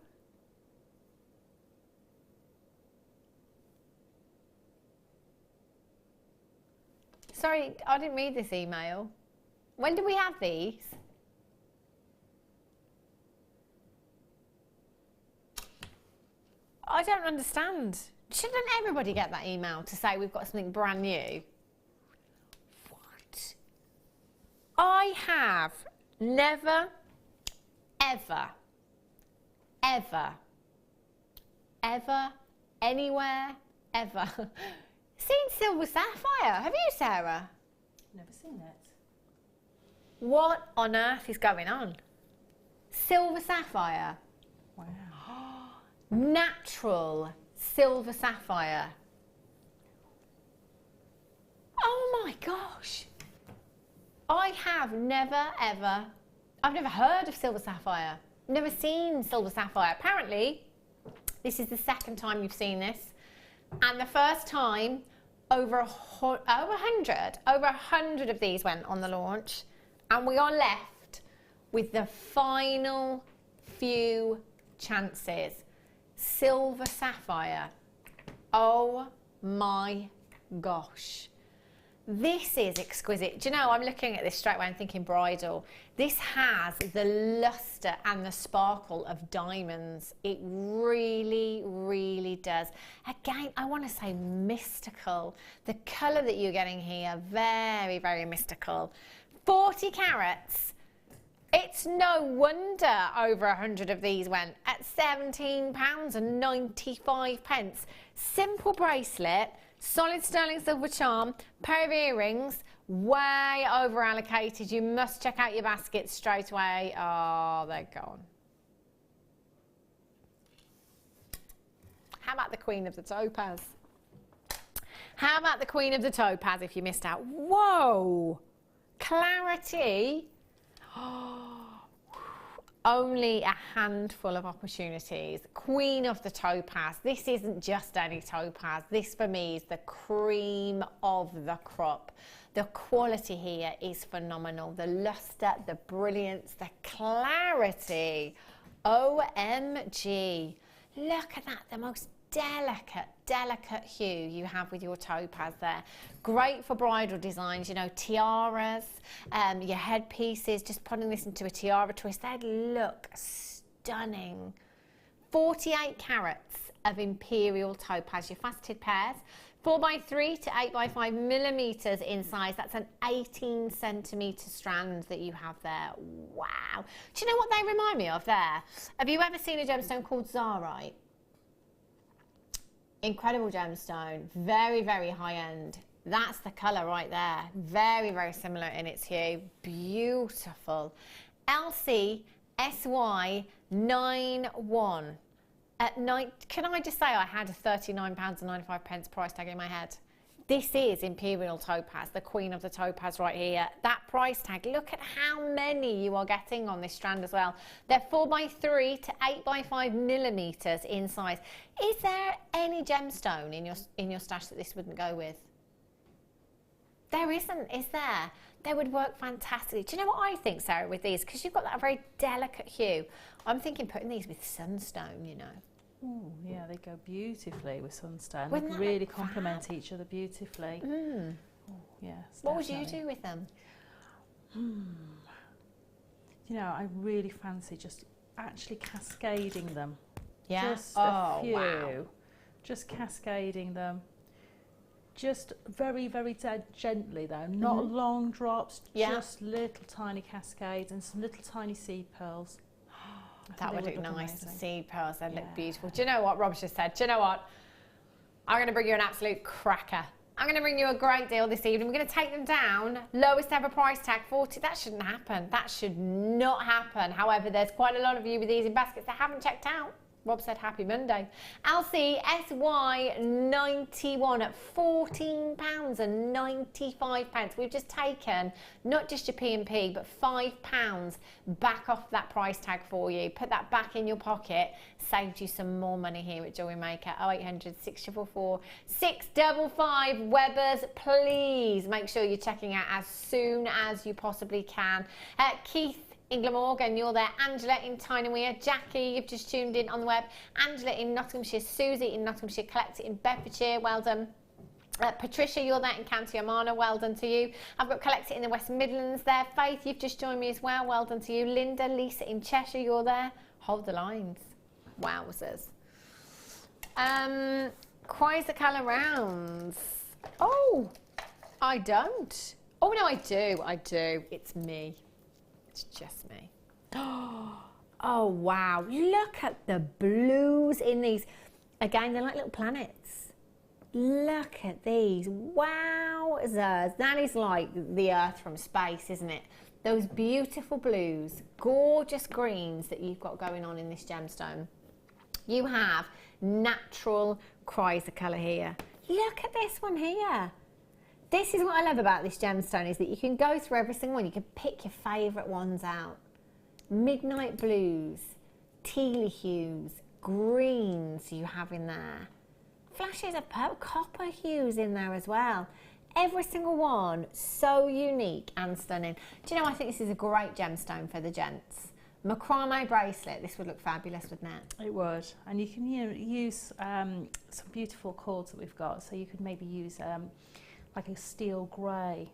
Sorry, I didn't read this email. When do we have these? I don't understand. Shouldn't everybody get that email to say we've got something brand new? What? I have never, ever, anywhere, ever seen silver sapphire. Have you, Sarah? Never seen it. What on earth is going on? Silver sapphire. Wow. Natural silver sapphire. Oh my gosh. I have never ever, I've never heard of silver sapphire. Never seen silver sapphire. Apparently, this is the second time you've seen this. And the first time, over 100 of these went on the launch. And we are left with the final few chances. Silver sapphire. Oh my gosh. This is exquisite. Do you know, I'm looking at this straight away and thinking bridal. This has the luster and the sparkle of diamonds. It really, really does. Again, I want to say mystical. The colour that you're getting here, very, very mystical. 40 carats. It's no wonder over 100 of these went at £17.95. Simple bracelet, solid sterling silver charm, pair of earrings, way over allocated. You must check out your basket straight away. Oh, they're gone. How about the Queen of the Topaz? How about the Queen of the Topaz if you missed out? Whoa! Clarity. Only a handful of opportunities. Queen of the Topaz. This isn't just any topaz. This for me is the cream of the crop. The quality here is phenomenal. The luster, the brilliance, the clarity. OMG. Look at that, the most delicate hue you have with your topaz there. Great for bridal designs, you know, tiaras, your headpieces, just putting this into a tiara twist. They'd look stunning. 48 carats of imperial topaz, your faceted pairs. 4x3 to 8x5 millimeters in size. That's an 18 centimeter strand that you have there. Wow. Do you know what they remind me of there? Have you ever seen a gemstone called Zarite? Incredible gemstone, very, very high end. That's the colour right there. Very, very similar in its hue. Beautiful. LCSY91 at night. Can I just say I had a £39.95 price tag in my head? This is Imperial Topaz, the Queen of the Topaz right here. That price tag, look at how many you are getting on this strand as well. They're 4x3 to 8x5 millimeters in size. Is there any gemstone in your stash that this wouldn't go with? There isn't, is there? They would work fantastically. Do you know what I think, Sarah, with these? Because you've got that very delicate hue. I'm thinking putting these with sunstone, you know. Oh, yeah, they go beautifully with sunstone. They really complement each other beautifully. Mm. Oh, yes. What would you do with them? You know, I really fancy just actually cascading them. Yeah. Just a few. Wow. Just cascading them. Just very, very gently though. Not long drops. Yeah. Just little tiny cascades and some little tiny seed pearls. That would look nice. The seed pearls, they'd look beautiful. Do you know what Rob's just said? Do you know what? I'm going to bring you an absolute cracker. I'm going to bring you a great deal this evening. We're going to take them down. Lowest ever price tag, 40. That shouldn't happen. That should not happen. However, there's quite a lot of you with these in baskets that haven't checked out. Rob said happy Monday. LCSY91 at £14.95. We've just taken not just your P&P but £5 back off that price tag for you. Put that back in your pocket. Saved you some more money here at Jewellery Maker. 0800 644 655. Webbers, please make sure you're checking out as soon as you possibly can. Keith in Glamorgan, you're there. Angela in Tyneweir. Jackie, you've just tuned in on the web. Angela in Nottinghamshire. Susie in Nottinghamshire. Collect it in Bedfordshire. Well done. Patricia, you're there in County Armagh. Well done to you. I've got Collect It in the West Midlands there. Faith, you've just joined me as well. Well done to you. Linda, Lisa in Cheshire, you're there. Hold the lines. Wowzers. Quasar rounds. Oh, I don't. Oh, no, I do. I do. It's me. It's just me. Oh, wow. Look at the blues in these. Again, they're like little planets. Look at these. Wowzers. That is like the Earth from space, isn't it? Those beautiful blues, gorgeous greens that you've got going on in this gemstone. You have natural Quasar colour here. Look at this one here. This is what I love about this gemstone, is that you can go through every single one. You can pick your favourite ones out. Midnight blues, tealy hues, greens you have in there. Flashes of purple, copper hues in there as well. Every single one so unique and stunning. Do you know, I think this is a great gemstone for the gents. Macrame bracelet, this would look fabulous, wouldn't it? It would. And you can use some beautiful cords that we've got. So you could maybe use like a steel grey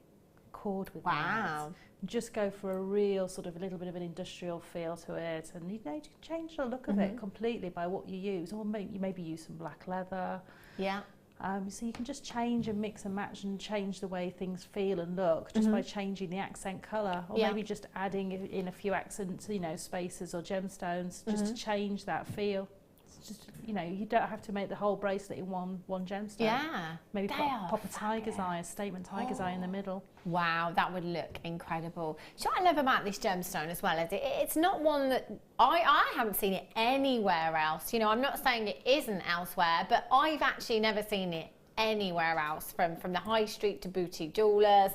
cord with Wow. that. Just go for a real sort of a little bit of an industrial feel to it, and you know, you can change the look of it completely by what you use, or maybe use some black leather. Yeah. So you can just change and mix and match and change the way things feel and look just by changing the accent colour, or maybe just adding in a few accents, you know, spaces or gemstones, just to change that feel. It's just, you know, you don't have to make the whole bracelet in one gemstone. Yeah. Maybe pop a tiger's eye, a statement tiger's eye in the middle. Wow, that would look incredible. So what I love about this gemstone as well is it's not one that I haven't seen it anywhere else. You know, I'm not saying it isn't elsewhere, but I've actually never seen it anywhere else, from the high street to boutique jewellers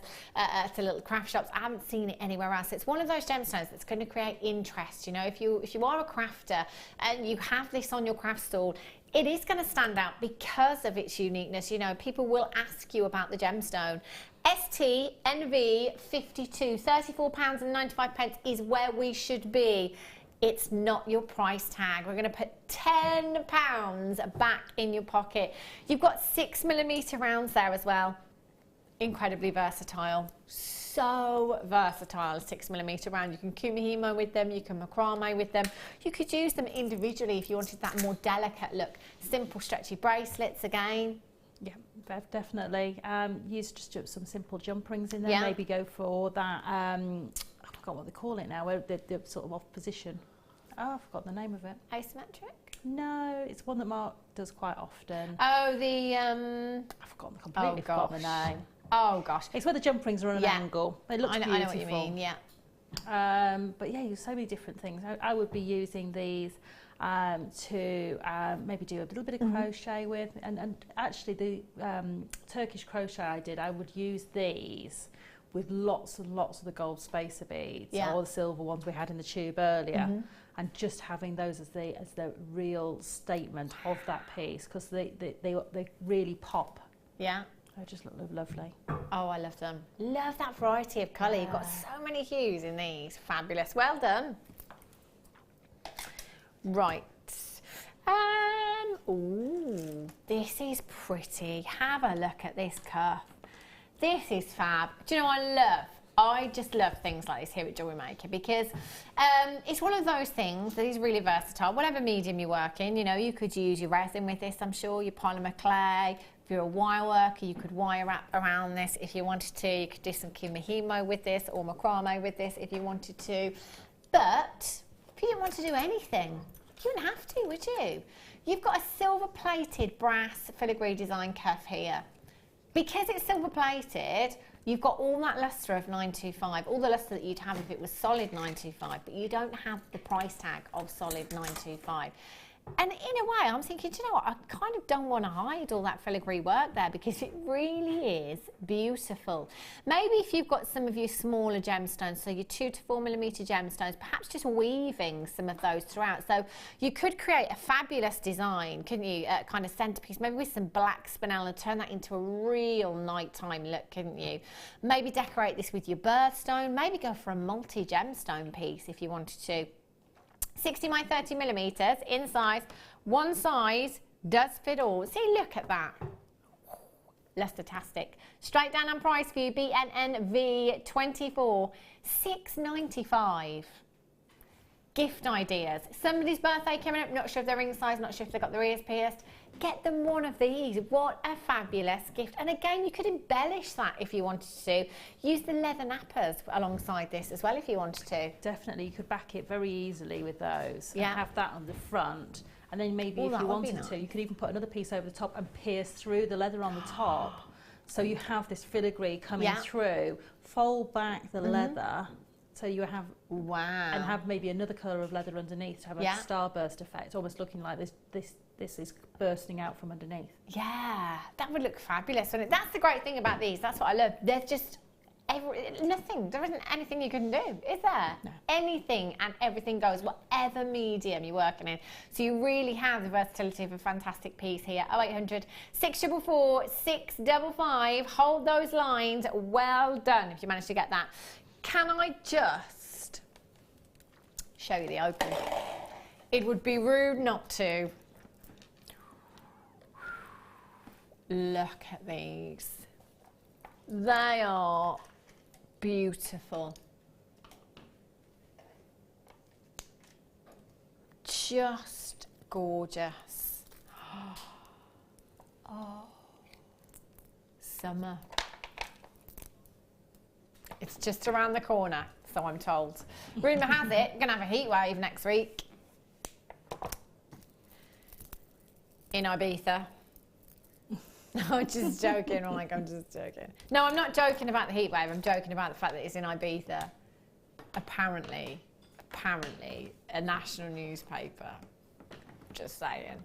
to little craft shops. I haven't seen it anywhere else. It's one of those gemstones that's going to create interest. You know, if you are a crafter and you have this on your craft stall, it is going to stand out because of its uniqueness. You know, people will ask you about the gemstone. STNV 52, £34.95 is where we should be. It's not your price tag. We're going to put £10 back in your pocket. You've got 6mm rounds there as well. Incredibly versatile. So versatile, 6mm round. You can kumihimo with them, you can macrame with them. You could use them individually if you wanted that more delicate look. Simple stretchy bracelets again. Yeah, definitely. Use just some simple jump rings in there. Maybe go for that, I forgot what they call it now, where they're sort of off position. Oh, I forgot the name of it. Asymmetric? No, it's one that Mark does quite often. Oh, the... I've completely forgotten the name. Oh, gosh. It's where the jump rings are on an angle. It looks beautiful. I know what you mean, yeah. But yeah, use so many different things. I would be using these to maybe do a little bit of crochet with, and actually the Turkish crochet I would use these with lots and lots of the gold spacer beads or the silver ones we had in the tube earlier, and just having those as the real statement of that piece, because they really pop. Yeah. They just look lovely. Oh, I love them. Love that variety of colour. You've got so many hues in these. Fabulous. Well done. Right. Ooh, this is pretty. Have a look at this cuff. This is fab. Do you know what I just love things like this here at Jewellery Maker, because it's one of those things that is really versatile. Whatever medium you work in, you know, you could use your resin with this, I'm sure, your polymer clay. If you're a wire worker, you could wire wrap around this if you wanted to. You could do some kumihimo with this, or macrame with this if you wanted to. But if you didn't want to do anything, you wouldn't have to, would you? You've got a silver-plated brass filigree design cuff here. Because it's silver-plated, you've got all that lustre of 925, all the lustre that you'd have if it was solid 925, but you don't have the price tag of solid 925. And in a way, I'm thinking, do you know what, I kind of don't want to hide all that filigree work there, because it really is beautiful. Maybe if you've got some of your smaller gemstones, so your 2 to 4mm gemstones, perhaps just weaving some of those throughout. So you could create a fabulous design, couldn't you, a kind of centerpiece, maybe with some black spinel, and turn that into a real nighttime look, couldn't you? Maybe decorate this with your birthstone, maybe go for a multi-gemstone piece if you wanted to. 60 by 30mm in size. One size does fit all. See, look at that. Lustre-tastic. Straight down on price for you, BNNV 24, $6.95. Gift ideas. Somebody's birthday coming up, not sure of their ring size, not sure if they've got their ears pierced. Get them one of these. What a fabulous gift. And again, you could embellish that if you wanted to. Use the leather nappers alongside this as well if you wanted to. Definitely, you could back it very easily with those. Yeah. And have that on the front. And then maybe if you wanted to, you could even put another piece over the top and pierce through the leather on the top. So you have this filigree coming through. Fold back the leather. So you have, and have maybe another colour of leather underneath to have a starburst effect, almost looking like this is bursting out from underneath. Yeah, that would look fabulous, wouldn't it? That's the great thing about these. That's what I love. There's just nothing. There isn't anything you can do, is there? No. Anything and everything goes, whatever medium you're working in. So you really have the versatility of a fantastic piece here. 0800 644 655. Hold those lines. Well done if you managed to get that. Can I just show you the open? It would be rude not to. Look at these. They are beautiful. Just gorgeous. Oh, summer. It's just around the corner, so I'm told. Rumour has it, we're going to have a heat wave next week in Ibiza. No, I'm just joking, Mike, I'm just joking. No, I'm not joking about the heat wave, I'm joking about the fact that it's in Ibiza. Apparently, a national newspaper. Just saying.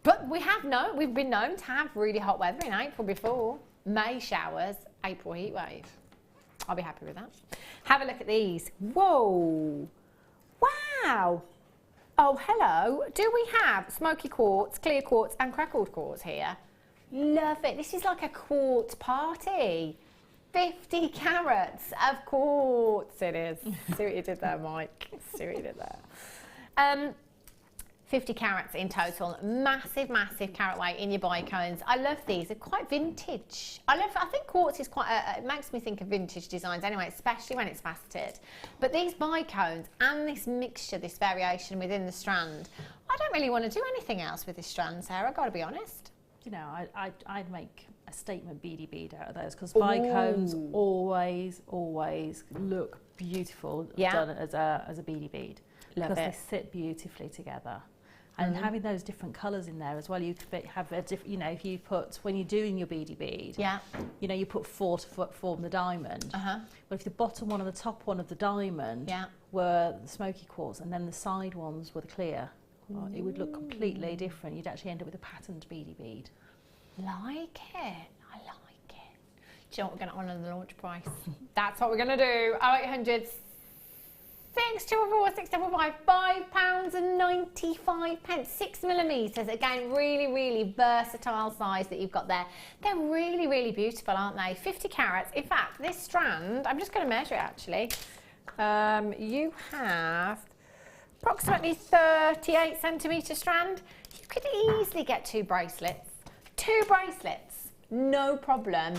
But we've been known to have really hot weather in April before. May showers, April heat wave. I'll be happy with that. Have a look at these. Whoa. Wow. Oh, hello. Do we have smoky quartz, clear quartz and crackled quartz here? Love it. This is like a quartz party. 50 carats of quartz it is. See what you did there, Mike. See what you did there. 50 carats in total. Massive, massive carat weight in your bicones. I love these. They're quite vintage. I think quartz is quite, it makes me think of vintage designs anyway, especially when it's faceted. But these bicones and this mixture, this variation within the strand, I don't really want to do anything else with this strand, Sarah, I've got to be honest. You know, I'd make a statement beady bead out of those because bicones always look beautiful done as a beady bead. Love because it. they sit beautifully together. And having those different colours in there as well, you could have a different, you know, if you put, when you're doing your beady bead, you know, you put 4 to form the diamond. But if the bottom one and the top one of the diamond were the smoky quartz and then the side ones were the clear, it would look completely different. You'd actually end up with a patterned beady bead. Like it. I like it. Do you know what, we're going to honour the launch price? That's what we're going to do. 0800 644 675 £5.95, 6 millimetres. Again, really, really versatile size that you've got there. They're really, really beautiful, aren't they? 50 carats. In fact, this strand, I'm just going to measure it actually. You have approximately 38 centimetre strand. You could easily get 2 bracelets. 2 bracelets, no problem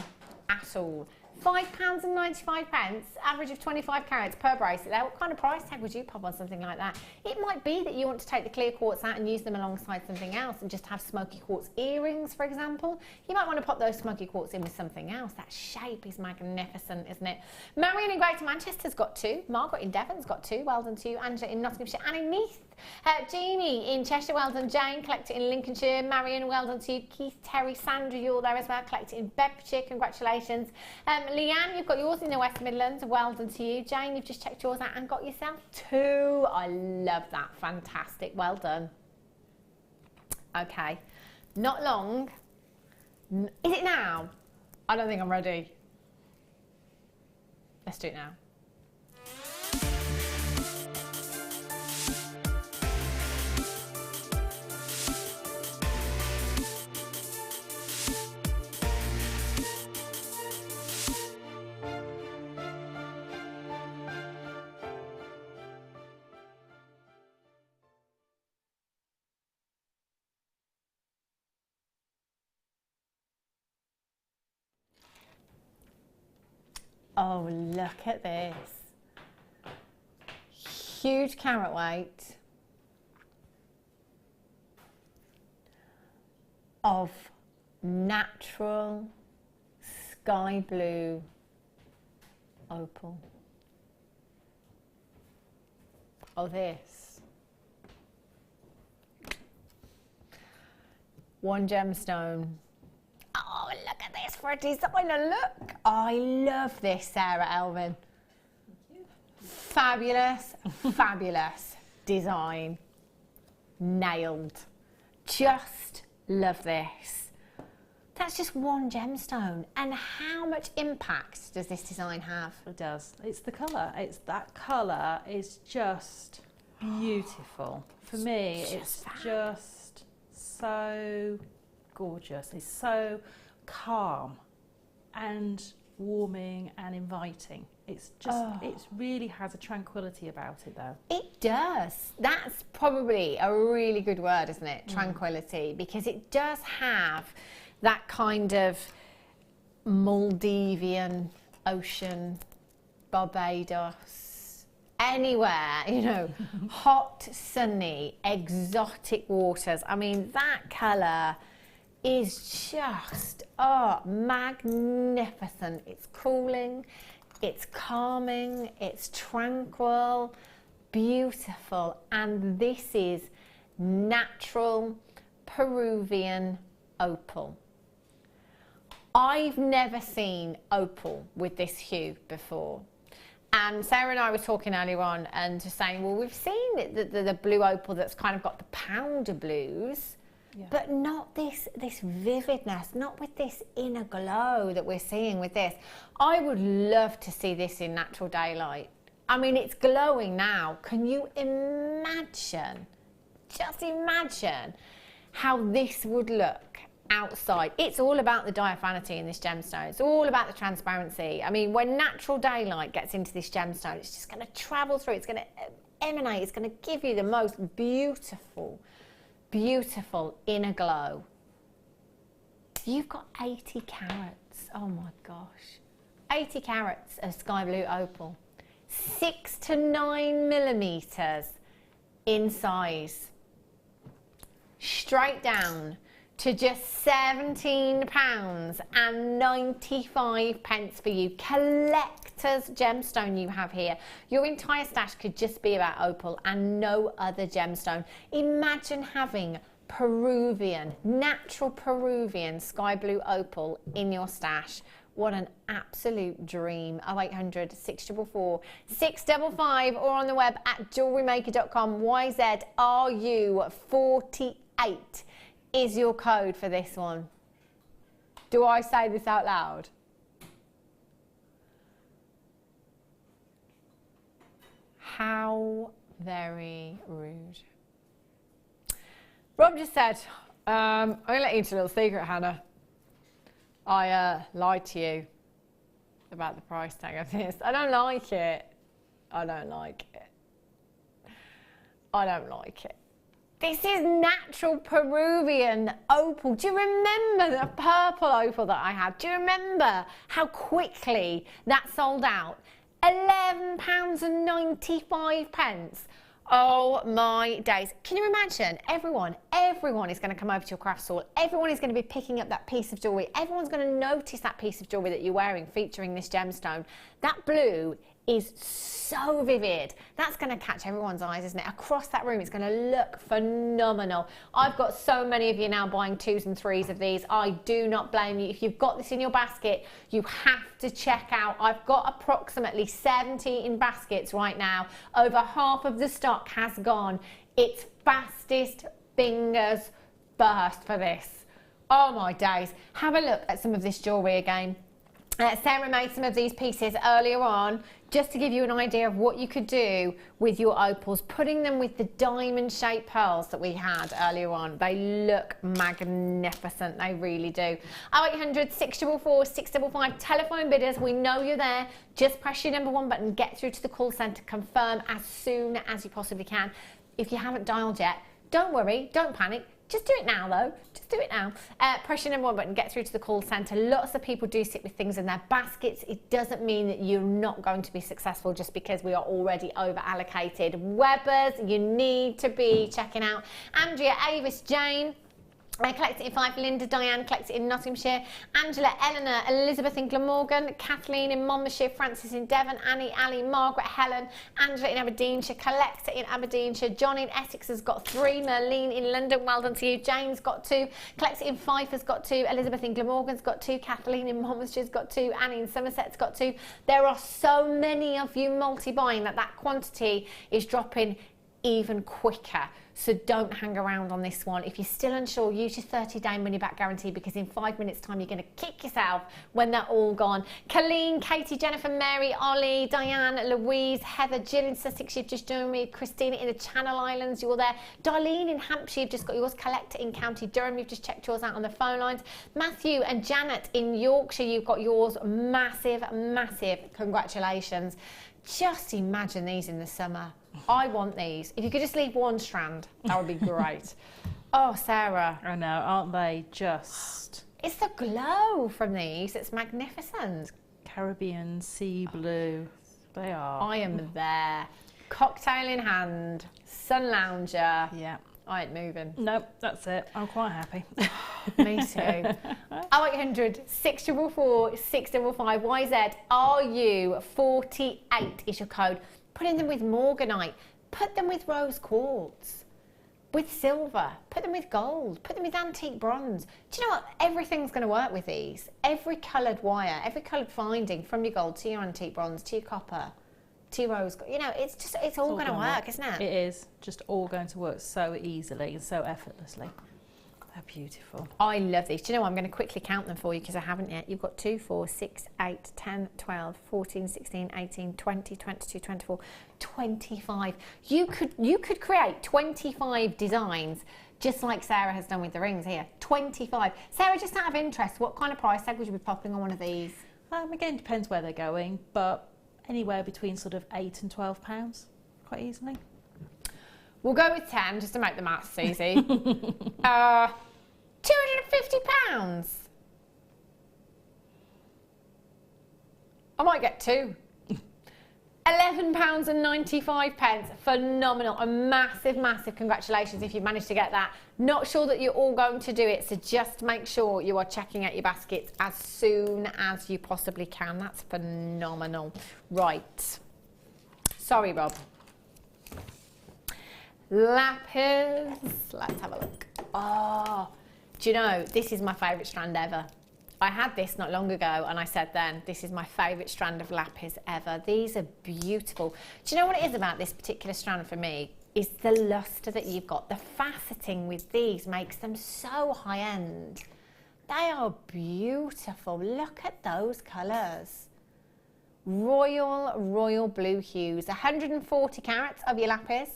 at all. £5.95, average of 25 carats per bracelet. What kind of price tag would you pop on something like that? It might be that you want to take the clear quartz out and use them alongside something else and just have smoky quartz earrings, for example. You might want to pop those smoky quartz in with something else. That shape is magnificent, isn't it? Marion in Greater Manchester's got 2. Margaret in Devon's got 2. Well done to you. Angela in Nottinghamshire. Annie Neath. Jeannie in Cheshire, well done. Jane, collected in Lincolnshire. Marion, well done to you. Keith, Terry, Sandra, you're there as well, collected in Bedfordshire, congratulations. Leanne, you've got yours in the West Midlands, well done to you. Jane, you've just checked yours out and got yourself 2. I love that, fantastic, well done. Okay, not long. Is it now? I don't think I'm ready. Let's do it now. Oh, look at this. Huge carat weight of natural sky blue opal. Oh, this. One gemstone. Oh, look at this for a designer look. I love this, Sarah, Elvin. Fabulous, fabulous design. Nailed. Just love this. That's just one gemstone. And how much impact does this design have? It does. It's the colour. It's that colour is just beautiful. For me, it's just so gorgeous. It's so calm and warming and inviting. It's just, it really has a tranquility about it though. It does. That's probably a really good word, isn't it? Tranquility, because it does have that kind of Maldivian ocean, Barbados, anywhere, you know, hot, sunny, exotic waters. I mean, that colour is just, oh, magnificent. It's cooling, it's calming, it's tranquil, beautiful. And this is natural Peruvian opal. I've never seen opal with this hue before. And Sarah and I were talking earlier on and just saying, well, we've seen the blue opal that's kind of got the powder blues, but not this vividness, not with this inner glow that we're seeing with this. I would love to see this in natural daylight. I mean, it's glowing now. Can you imagine, just imagine how this would look outside? It's all about the diaphanity in this gemstone. It's all about the transparency. I mean, when natural daylight gets into this gemstone, it's just going to travel through, it's going to emanate, it's going to give you the most beautiful, beautiful inner glow. You've got 80 carats. Oh my gosh. 80 carats of sky blue opal. 6 to 9 millimeters in size. Straight down to just £17.95 for you. Collector's gemstone you have here. Your entire stash could just be about opal and no other gemstone. Imagine having Peruvian, natural Peruvian sky blue opal in your stash. What an absolute dream. 0800 644 655 or on the web at jewellerymaker.com. YZRU48 is your code for this one. Do I say this out loud? How very rude. Rob just said, I'm going to let you into a little secret, Hannah. I lied to you about the price tag of this. I don't like it. I don't like it. I don't like it. This is natural Peruvian opal. Do you remember the purple opal that I had? Do you remember how quickly that sold out? £11.95. Oh my days. Can you imagine? Everyone is going to come over to your craft stall. Everyone is going to be picking up that piece of jewellery. Everyone's going to notice that piece of jewellery that you're wearing featuring this gemstone. That blue is so vivid. That's going to catch everyone's eyes, isn't it? Across that room, it's going to look phenomenal. I've got so many of you now buying 2s and 3s of these. I do not blame you. If you've got this in your basket, you have to check out. I've got approximately 70 in baskets right now. Over half of the stock has gone. It's fastest fingers first for this. Oh my days. Have a look at some of this jewellery again. Sarah made some of these pieces earlier on just to give you an idea of what you could do with your opals, putting them with the diamond shaped pearls that we had earlier on. They look magnificent, they really do. 0800 644 655, telephone bidders, we know you're there. Just press your number 1 button, get through to the call centre, confirm as soon as you possibly can. If you haven't dialed yet, don't worry, don't panic. Just do it now though, just do it now. Press your number 1 button, get through to the call centre. Lots of people do sit with things in their baskets. It doesn't mean that you're not going to be successful just because we are already over allocated. Webbers, you need to be checking out. Andrea, Avis, Jane. I collected it in Fife, Linda, Diane collected it in Nottinghamshire, Angela, Eleanor, Elizabeth in Glamorgan, Kathleen in Monmouthshire, Francis in Devon, Annie, Ali, Margaret, Helen, Angela in Aberdeenshire, Collector in Aberdeenshire, John in Essex has got 3, Merlene in London, well done to you, Jane's got 2, Collector in Fife has got 2, Elizabeth in Glamorgan's got 2, Kathleen in Monmouthshire's got 2, Annie in Somerset's got 2. There are so many of you multi-buying that quantity is dropping even quicker. So don't hang around on this one. If you're still unsure, use your 30-day money-back guarantee because in 5 minutes' time, you're going to kick yourself when they're all gone. Colleen, Katie, Jennifer, Mary, Ollie, Diane, Louise, Heather, Jill in Sussex, you've just joined me. Christina in the Channel Islands, you're there. Darlene in Hampshire, you've just got yours. Collector in County Durham, you've just checked yours out on the phone lines. Matthew and Janet in Yorkshire, you've got yours. Massive, massive congratulations. Just imagine these in the summer. I want these. If you could just leave 1 strand, that would be great. Oh, Sarah. I know, aren't they just It's the glow from these. It's magnificent. Caribbean sea blue. They are. I am there. Cocktail in hand, sun lounger. Yeah. I ain't moving. Nope, that's it. I'm quite happy. Me too. 0800 644 655 YZ RU48 is your code. Put in them with morganite. Put them with rose quartz. With silver. Put them with gold. Put them with antique bronze. Do you know what? Everything's going to work with these. Every coloured wire, every coloured finding, from your gold to your antique bronze to your copper to your rose, you know, it's all going to work, isn't it? It is. Just all going to work so easily and so effortlessly. They're beautiful. I love these. Do you know what? I'm going to quickly count them for you because I haven't yet. You've got 2, 4, 6, 8, 10, 12, 14, 16, 18, 20, 22, 24, 25. You could create 25 designs just like Sarah has done with the rings here. 25. Sarah, just out of interest, what kind of price tag would you be popping on one of these? Again, depends where they're going, but anywhere between sort of £8 and £12, quite easily. We'll go with 10 just to make the maths easy. £250. I might get 2. £11.95. Phenomenal. A massive, massive congratulations if you've managed to get that. Not sure that you're all going to do it, so just make sure you are checking out your baskets as soon as you possibly can. That's phenomenal. Right. Sorry, Rob. Lapis. Let's have a look. Oh, do you know, this is my favourite strand ever. I had this not long ago and I said then, this is my favourite strand of lapis ever. These are beautiful. Do you know what it is about this particular strand for me? Is the lustre that you've got. The faceting with these makes them so high end. They are beautiful. Look at those colours. Royal, royal blue hues. 140 carats of your lapis.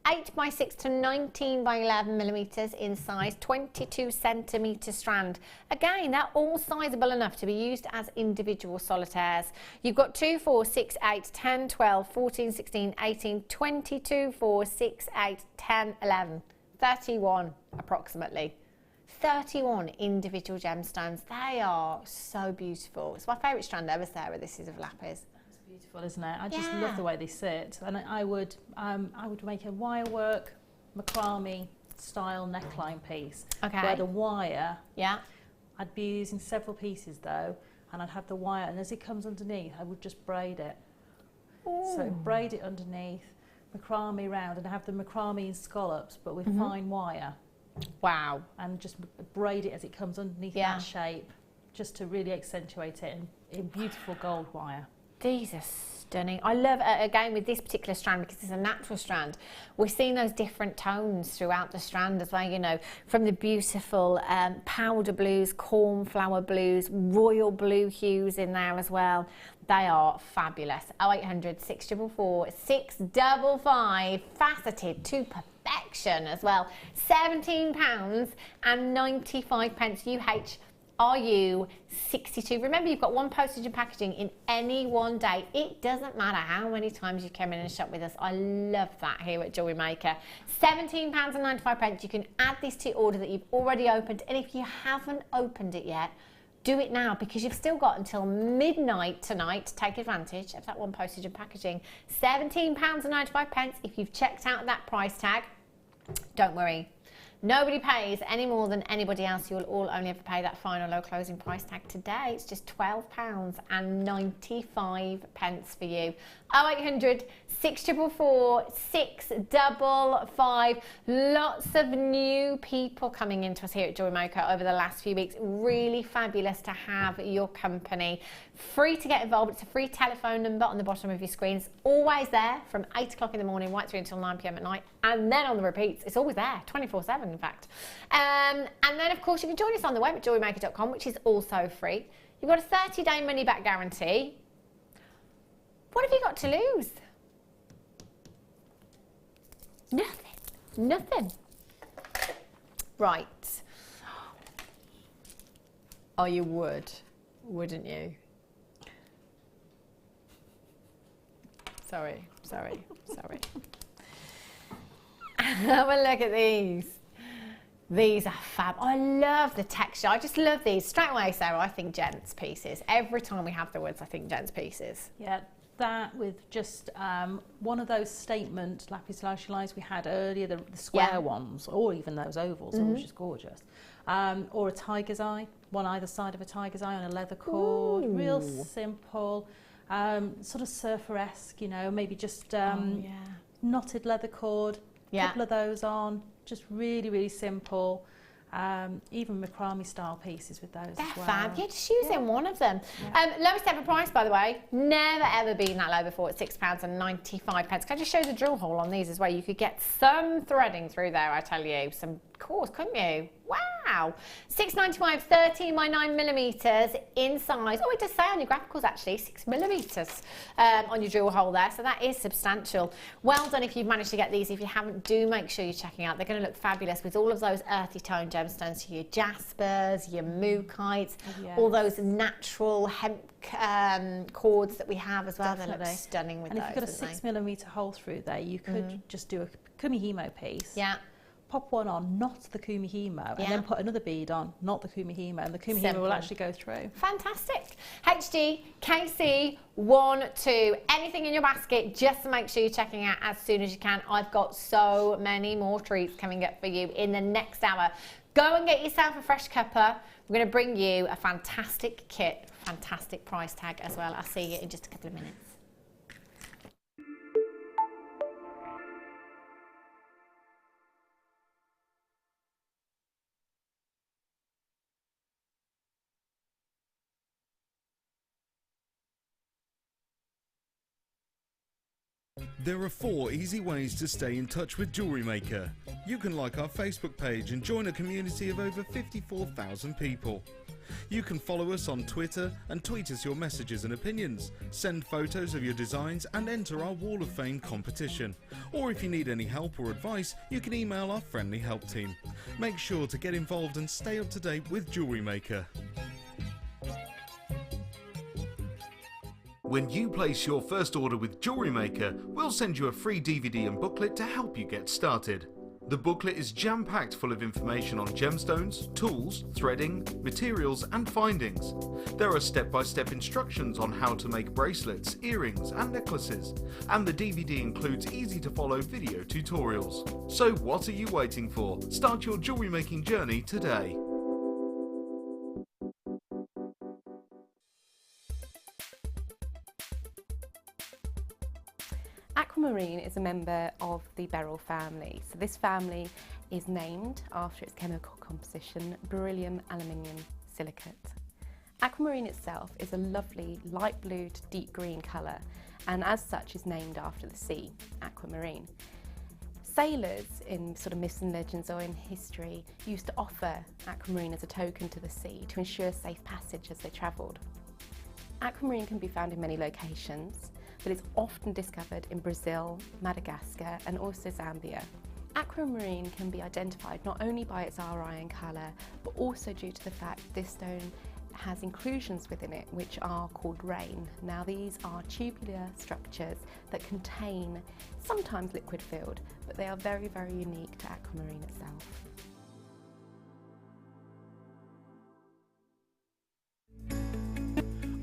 8x6 to 19x11 millimetres in size, 22 centimetre strand. Again, they're all sizable enough to be used as individual solitaires. You've got 2, 4, 6, 8, 10, 12, 14, 16, 18, 22, 4, 6, 8, 10, 11, 31 approximately. 31 individual gemstones. They are so beautiful. It's my favourite strand ever, Sarah. This is of lapis. Beautiful, isn't it? I just love the way they sit, and I would make a wire work macrame style neckline piece. Okay. Where the wire, I'd be using several pieces though, and I'd have the wire, and as it comes underneath, I would just braid it. Ooh. So braid it underneath, macrame round, and have the macrame in scallops, but with fine wire. Wow. And just braid it as it comes underneath that shape, just to really accentuate it in beautiful gold wire. These are stunning. I love, again, with this particular strand, because it's a natural strand, we're seeing those different tones throughout the strand as well, you know, from the beautiful powder blues, cornflower blues, royal blue hues in there as well. They are fabulous. 0800 644 655, faceted to perfection as well. £17.95 RU62. Remember, you've got one postage and packaging in any one day. It doesn't matter how many times you come in and shop with us. I love that here at Jewellery Maker. £17.95. You can add this to your order that you've already opened, and if you haven't opened it yet, do it now, because you've still got until midnight tonight to take advantage of that one postage and packaging. £17.95. If you've checked out that price tag, don't worry. Nobody pays any more than anybody else. You'll all only ever pay that final low closing price tag today. It's just £12.95 for you. 0800 644 655. Lots of new people coming into us here at Jewellery Maker over the last few weeks. Really fabulous to have your company. Free to get involved. It's a free telephone number on the bottom of your screen. It's always there from 8 o'clock in the morning right through until 9 p.m. at night. And then on the repeats, it's always there, 24/7 in fact. And then of course you can join us on the web at jewellerymaker.com, which is also free. You've got a 30-day money back guarantee. What have you got to lose? Nothing. Nothing. Right. Oh, you would, wouldn't you? Sorry. Have a look at these. These are fab. I love the texture. I just love these. Straight away, Sarah, I think gents pieces. Every time we have the woods, I think gents pieces. Yeah, that with just one of those statement lapis lazuli we had earlier, the square ones, or even those ovals, which is gorgeous. Or a tiger's eye, one either side of a tiger's eye on a leather cord. Ooh. Real simple, sort of surfer-esque, you know, maybe just knotted leather cord, couple of those on. Just really, really simple. Even macrame style pieces with those as well. Fab. Yeah, just using one of them. Lowest ever price, by the way. Never ever been that low before at £6.95. Can I just show the drill hole on these as well? You could get some threading through there, I tell you. Some course, couldn't you? Wow. £6.95, 13 by 9mm in size. Oh, it does say on your graphicals actually, 6mm on your drill hole there. So that is substantial. Well done if you've managed to get these. If you haven't, do make sure you're checking out. They're going to look fabulous with all of those earthy tone gemstones, your jaspers, your mookites, all those natural hemp cords that we have as well. Definitely. They look stunning with those. And if you've got a 6mm hole through there, you could just do a kumihimo piece. Yeah. Pop one on, not the kumihimo, and then put another bead on, not the kumihimo, and the kumihimo will actually go through. Fantastic. HG, KC, 1, 2, anything in your basket, just to make sure you're checking out as soon as you can. I've got so many more treats coming up for you in the next hour. Go and get yourself a fresh cuppa. We're going to bring you a fantastic kit, fantastic price tag as well. I'll see you in just a couple of minutes. There are 4 easy ways to stay in touch with Jewellery Maker. You can like our Facebook page and join a community of over 54,000 people. You can follow us on Twitter and tweet us your messages and opinions, send photos of your designs and enter our Wall of Fame competition. Or if you need any help or advice, you can email our friendly help team. Make sure to get involved and stay up to date with Jewellery Maker. When you place your first order with Jewellery Maker, we'll send you a free DVD and booklet to help you get started. The booklet is jam-packed full of information on gemstones, tools, threading, materials and findings. There are step-by-step instructions on how to make bracelets, earrings and necklaces, and the DVD includes easy-to-follow video tutorials. So what are you waiting for? Start your jewellery making journey today. Aquamarine is a member of the beryl family. So this family is named after its chemical composition, beryllium aluminium silicate. Aquamarine itself is a lovely light blue to deep green colour, and as such is named after the sea, aquamarine. Sailors in sort of myths and legends or in history used to offer aquamarine as a token to the sea to ensure safe passage as they travelled. Aquamarine can be found in many locations, but it's often discovered in Brazil, Madagascar and also Zambia. Aquamarine can be identified not only by its RI and colour, but also due to the fact this stone has inclusions within it which are called rain. Now these are tubular structures that contain sometimes liquid filled, but they are very, very unique to aquamarine itself.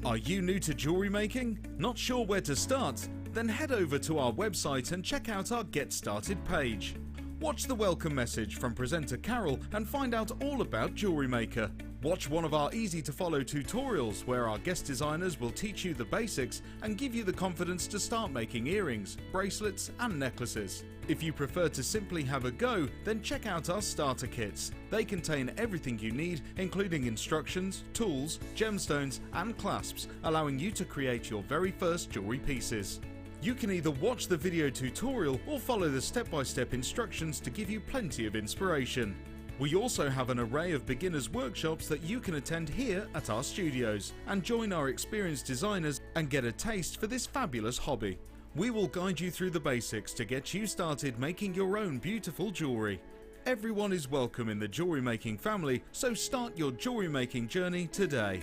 Are you new to jewellery making? Not sure where to start? Then head over to our website and check out our Get Started page. Watch the welcome message from presenter Carol and find out all about Jewellery Maker. Watch one of our easy to follow tutorials where our guest designers will teach you the basics and give you the confidence to start making earrings, bracelets and necklaces. If you prefer to simply have a go, then check out our starter kits. They contain everything you need, including instructions, tools, gemstones and clasps, allowing you to create your very first jewellery pieces. You can either watch the video tutorial or follow the step-by-step instructions to give you plenty of inspiration. We also have an array of beginners workshops that you can attend here at our studios and join our experienced designers and get a taste for this fabulous hobby. We will guide you through the basics to get you started making your own beautiful jewellery. Everyone is welcome in the jewellery making family, so start your jewellery making journey today.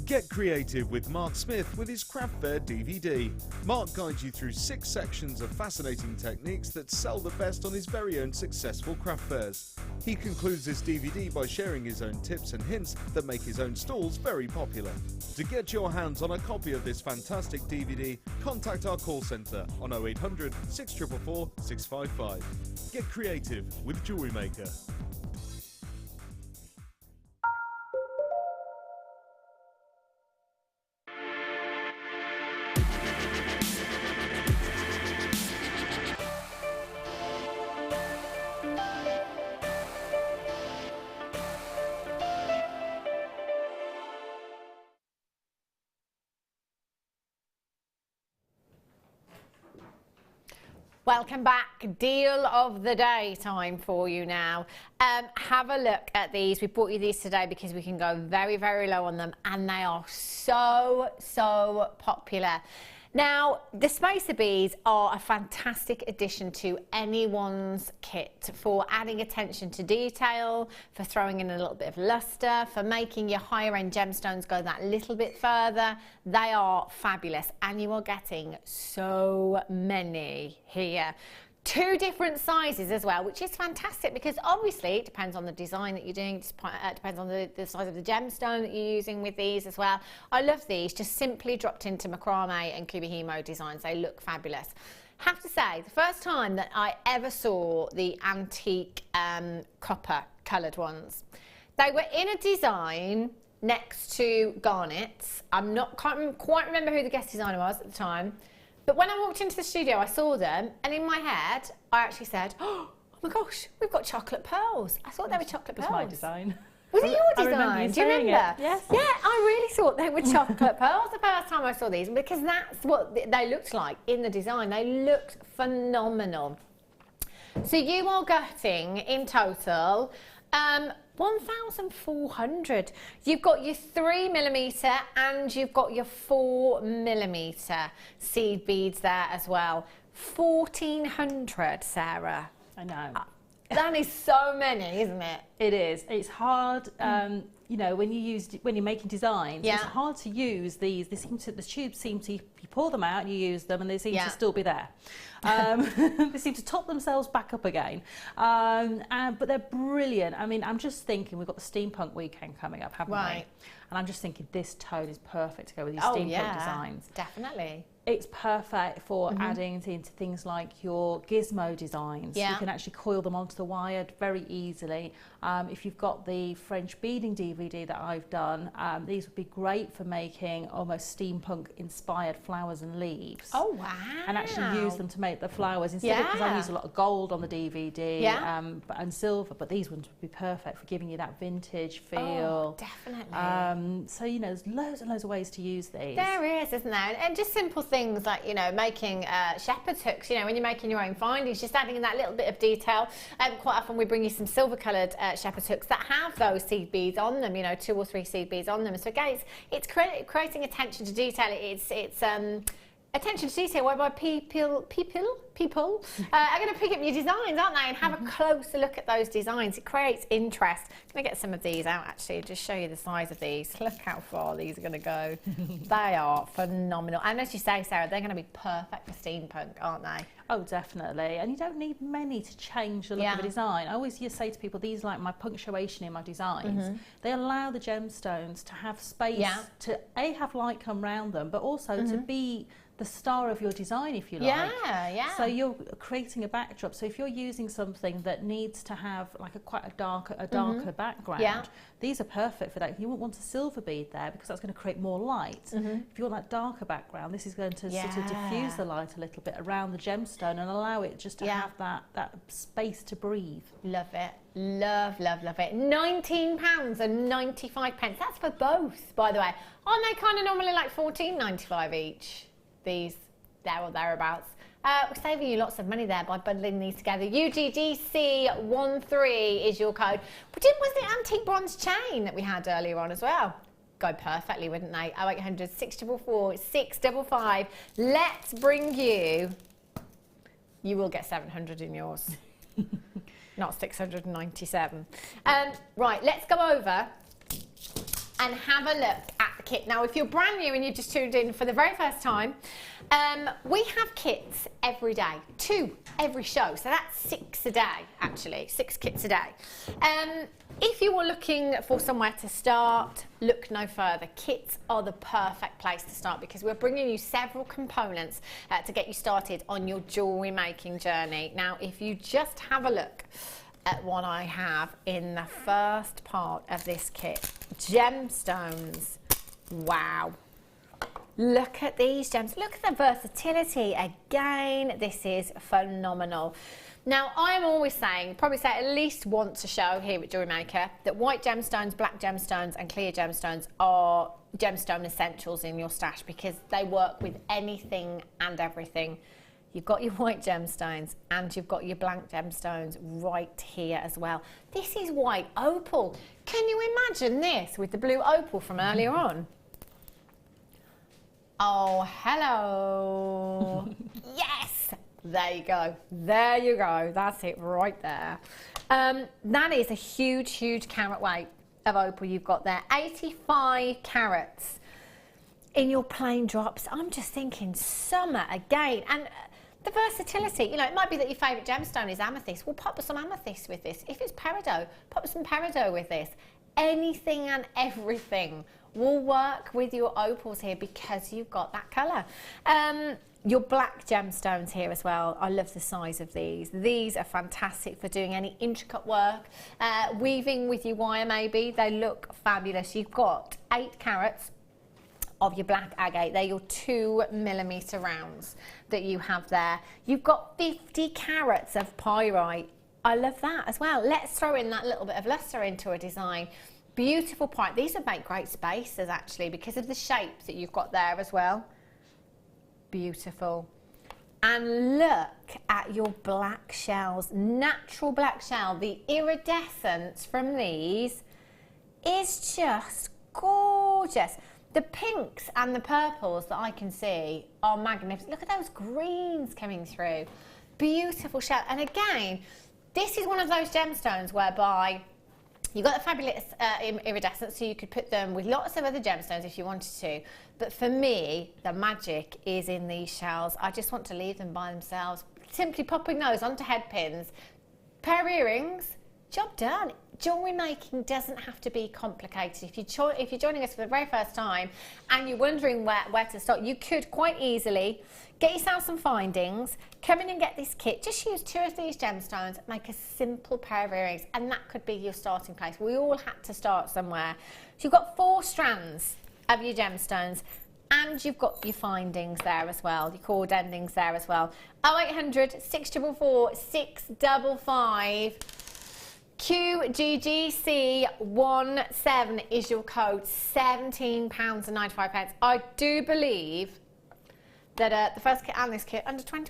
Get creative with Mark Smith with his Craft Fair DVD. Mark guides you through 6 sections of fascinating techniques that sell the best on his very own successful craft fairs. He concludes this DVD by sharing his own tips and hints that make his own stalls very popular. To get your hands on a copy of this fantastic DVD, contact our call centre on 0800 644 655. Get creative with Jewellery Maker. Welcome back. Deal of the day time for you now. Have a look at these. We brought you these today because we can go very, very low on them, and they are so popular. Now, the spacer beads are a fantastic addition to anyone's kit for adding attention to detail, for throwing in a little bit of luster, for making your higher end gemstones go that little bit further. They are fabulous, and you are getting so many here. 2 different sizes as well, which is fantastic because obviously it depends on the design that you're doing, it depends on the size of the gemstone that you're using with these as well. I love these, just simply dropped into macrame and kubihimo designs. They look fabulous. Have to say, the first time that I ever saw the antique copper coloured ones, they were in a design next to garnets. Can't quite remember who the guest designer was at the time. But when I walked into the studio, I saw them, and in my head, I actually said, oh my gosh, we've got chocolate pearls. I thought they were chocolate pearls. It was my design. Was it your design? Do you remember? Yes. Yeah, I really thought they were chocolate pearls the first time I saw these, because that's what they looked like in the design. They looked phenomenal. So you are getting, in total, 1,400. You've got your 3mm and you've got your 4mm seed beads there as well. 1,400, Sarah. I know. That is so many, isn't it? It is. It's hard. You know, when you're making designs, it's hard to use these. The tubes seem to, you pour them out, you use them, and they seem to still be there. They seem to top themselves back up again. But they're brilliant. I mean, I'm just thinking, we've got the steampunk weekend coming up, haven't we? And I'm just thinking this tone is perfect to go with these steampunk designs. Definitely. It's perfect for adding into things like your gizmo designs. You can actually coil them onto the wire very easily. If you've got the French beading DVD that I've done, these would be great for making almost steampunk inspired flowers and leaves. Oh wow. And actually use them to make the flowers instead of, because I use a lot of gold on the DVD and silver, but these ones would be perfect for giving you that vintage feel. Oh, definitely. So, you know, there's loads and loads of ways to use these. There is, isn't there? And just simple things like, you know, making shepherd's hooks, you know, when you're making your own findings, just adding in that little bit of detail. Quite often we bring you some silver coloured shepherd's hooks that have those seed beads on them, you know, 2 or 3 seed beads on them. So again, it's creating attention to detail. It's attention to detail whereby people are going to pick up your designs, aren't they, and have a closer look at those designs. It creates interest. I'm going to get some of these out actually, just show you the size of these. Look how far these are going to go. They are phenomenal, and as you say, Sarah, they're going to be perfect for steampunk, aren't they? Oh, definitely. And you don't need many to change the look of a design. I always say to people, these like my punctuation in my designs. They allow the gemstones to have space to have light come round them, but also to be the star of your design, if you like. So you're creating a backdrop. So if you're using something that needs to have like quite a darker background, these are perfect for that. You won't want a silver bead there because that's going to create more light. If you want that darker background, this is going to sort of diffuse the light a little bit around the gemstone and allow it just to have that space to breathe. Love it. Love it. £19.95. That's for both, by the way. Aren't they kind of normally like $14.95 each? These, there or thereabouts. We're saving you lots of money there by bundling these together. UGDC13 is your code. But was the antique bronze chain that we had earlier on as well? Go perfectly, wouldn't they? 0800 644 655. Let's bring you will get 700 in yours. Not 697. Right, let's go over and have a look at the kit. Now, if you're brand new and you just tuned in for the very first time, we have kits every day, 2 every show. So that's 6 a day, actually, 6 kits a day. If you were looking for somewhere to start, look no further. Kits are the perfect place to start because we're bringing you several components to get you started on your jewellery making journey. Now, if you just have a look at what I have in the first part of this kit, gemstones. Wow. Look at these gems. Look at the versatility. Again, this is phenomenal. Now, I'm always saying, probably say at least once a show here at Jewellery Maker, that white gemstones, black gemstones and clear gemstones are gemstone essentials in your stash because they work with anything and everything. You've got your white gemstones and you've got your black gemstones right here as well. This is white opal. Can you imagine this with the blue opal from earlier on? Oh, hello. Yes. There you go. There you go. That's it right there. That is a huge, huge carat weight of opal you've got there. 85 carats in your plain drops. I'm just thinking summer again. And the versatility, you know, it might be that your favourite gemstone is amethyst. Well, pop some amethyst with this. If it's peridot, pop some peridot with this. Anything and everything will work with your opals here because you've got that colour. Your black gemstones here as well. I love the size of these. These are fantastic for doing any intricate work. Weaving with your wire maybe. They look fabulous. You've got 8 carats of your black agate. They're your 2mm rounds that you have there. You've got 50 carats of pyrite. I love that as well. Let's throw in that little bit of luster into a design. Beautiful pyrite. These would make great spaces actually because of the shape that you've got there as well. Beautiful. And look at your black shells, natural black shell. The iridescence from these is just gorgeous. The pinks and the purples that I can see are magnificent. Look at those greens coming through. Beautiful shell. And again, this is one of those gemstones whereby you've got the fabulous iridescence, so you could put them with lots of other gemstones if you wanted to. But for me, the magic is in these shells. I just want to leave them by themselves. Simply popping those onto head pins, pair of earrings, job done. Jewellery making doesn't have to be complicated. If you're joining us for the very first time and you're wondering where to start, you could quite easily get yourself some findings, come in and get this kit. Just use 2 of these gemstones, make a simple pair of earrings, and that could be your starting place. We all had to start somewhere. So you've got 4 strands of your gemstones and you've got your findings there as well, your cord endings there as well. 0800 644 655. QGGC17 is your code, £17.95. I do believe that the first kit and this kit under £20.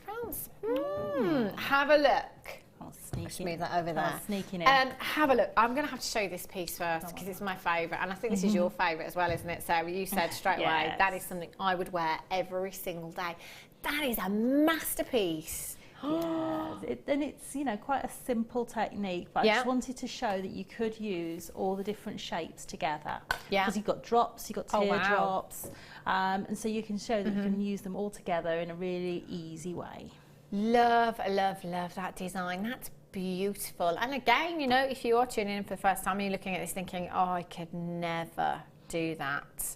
Have a look. I'll sneak move that over there. Sneaking in. Have a look. I'm going to have to show you this piece first because it's my favourite, and I think this is your favourite as well, isn't it, Sarah? You said straight away that is something I would wear every single day. That is a masterpiece. And it's, you know, quite a simple technique, but I just wanted to show that you could use all the different shapes together. Because you've got drops, you've got teardrops, and so you can show that you can use them all together in a really easy way. Love, love, love that design. That's beautiful. And again, you know, if you are tuning in for the first time and you're looking at this thinking, oh, I could never do that.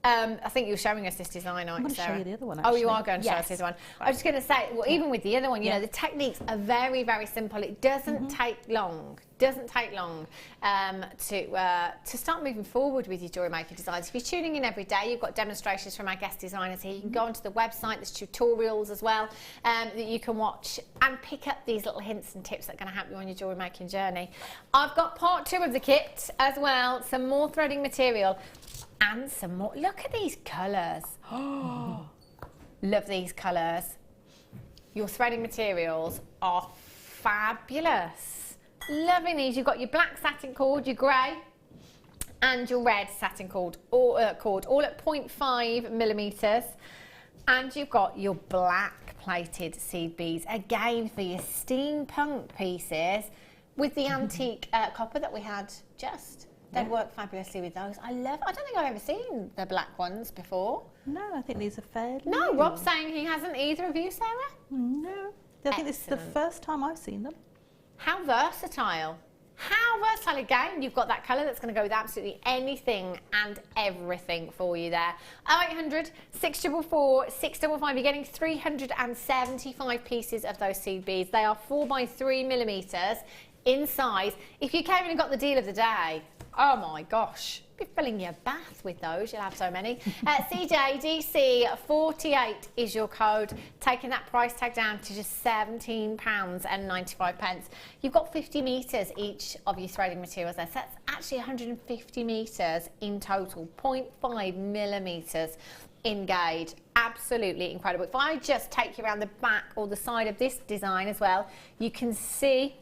I think you were showing us this design, aren't you, Sarah? I'm going to show you the other one, actually. Oh, you are going to show us the other one. I was just going to say, well, even with the other one, you know, the techniques are very, very simple. It doesn't take long. Doesn't take long to start moving forward with your jewellery making designs. If you're tuning in every day, you've got demonstrations from our guest designers here. You can go onto the website, there's tutorials as well that you can watch and pick up these little hints and tips that are going to help you on your jewellery making journey. I've got part 2 of the kit as well, some more threading material and some more. Look at these colours. Oh, love these colours. Your threading materials are fabulous. Loving these. You've got your black satin cord, your grey, and your red satin cord, all at 0.5 millimetres. And you've got your black plated seed beads, again for your steampunk pieces, with the antique copper that we had just They'd work fabulously with those. I don't think I've ever seen the black ones before. No, I think these are fairly No, new. Rob's saying he hasn't either of you, Sarah? No. I think this is the first time I've seen them. How versatile. How versatile. Again, you've got that colour that's going to go with absolutely anything and everything for you there. 0800 644 655. You're getting 375 pieces of those seed beads. They are 4x3mm in size. If you came in and got the deal of the day, oh my gosh, be filling your bath with those. You'll have so many. CJDC48 is your code, taking that price tag down to just £17.95. You've got 50 metres each of your threading materials there, so that's actually 150 metres in total, 0.5mm in gauge. Absolutely incredible. If I just take you around the back or the side of this design as well, you can see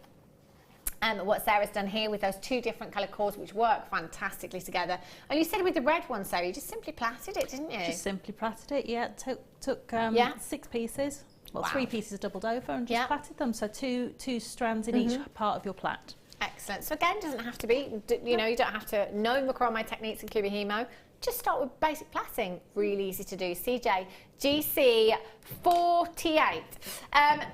what Sarah's done here with those two different colour cords, which work fantastically together. And you said with the red one, Sarah, you just simply plaited it, didn't you? Just simply plaited it, yeah. Took 6 pieces, well, 3 pieces doubled over and just plaited them. So two strands in each part of your plait. Excellent. So again, doesn't have to be, you know, you don't have to know macrame techniques and cubic hemo. Just start with basic plaiting. Really easy to do. CJGC48.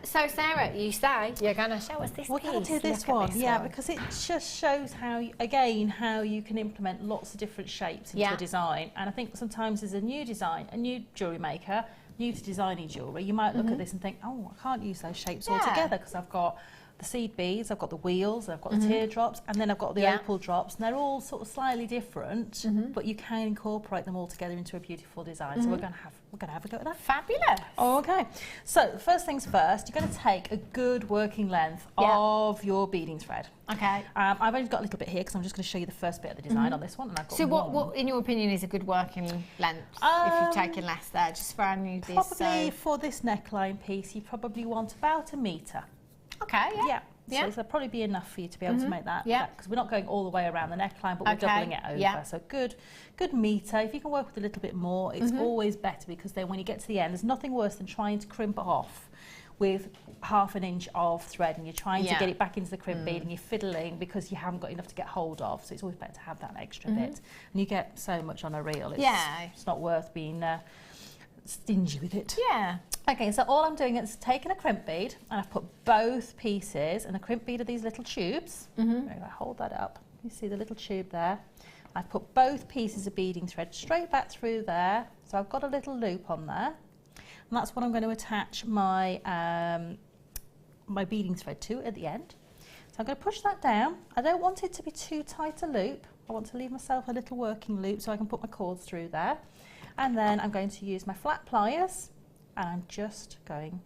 So Sarah, you say you're going to show us this piece. We're going to do this one, because it just shows how, again, how you can implement lots of different shapes into a design. And I think sometimes as a new jewellery maker, new to designing jewellery, you might look at this and think, oh, I can't use those shapes all together because I've got the seed beads, I've got the wheels, I've got the teardrops, and then I've got the opal drops, and they're all sort of slightly different, but you can incorporate them all together into a beautiful design. So we're going to have a go at that. Fabulous. Okay. So first things first, you're going to take a good working length of your beading thread. Okay. I've only got a little bit here because I'm just going to show you the first bit of the design on this one, and I've got So what, in your opinion, is a good working length if you've taken less there, just for our newbies? Probably for this neckline piece, you probably want about 1 metre. Okay, So that'll probably be enough for you to be able to make that. Because we're not going all the way around the neckline, but we're doubling it over. So good metre. If you can work with a little bit more, it's always better, because then when you get to the end, there's nothing worse than trying to crimp it off with ½ an inch of thread, and you're trying to get it back into the crimp bead, and you're fiddling because you haven't got enough to get hold of. So it's always better to have that extra bit. And you get so much on a reel. It's not worth being stingy with it. Okay, so all I'm doing is taking a crimp bead, and I've put both pieces in a crimp bead of these little tubes. If I hold that up, you see the little tube there. I've put both pieces of beading thread straight back through there, so I've got a little loop on there, and that's what I'm going to attach my my beading thread to at the end. So I'm going to push that down. I don't want it to be too tight a loop. I want to leave myself a little working loop so I can put my cords through there. And then I'm going to use my flat pliers, and I'm just going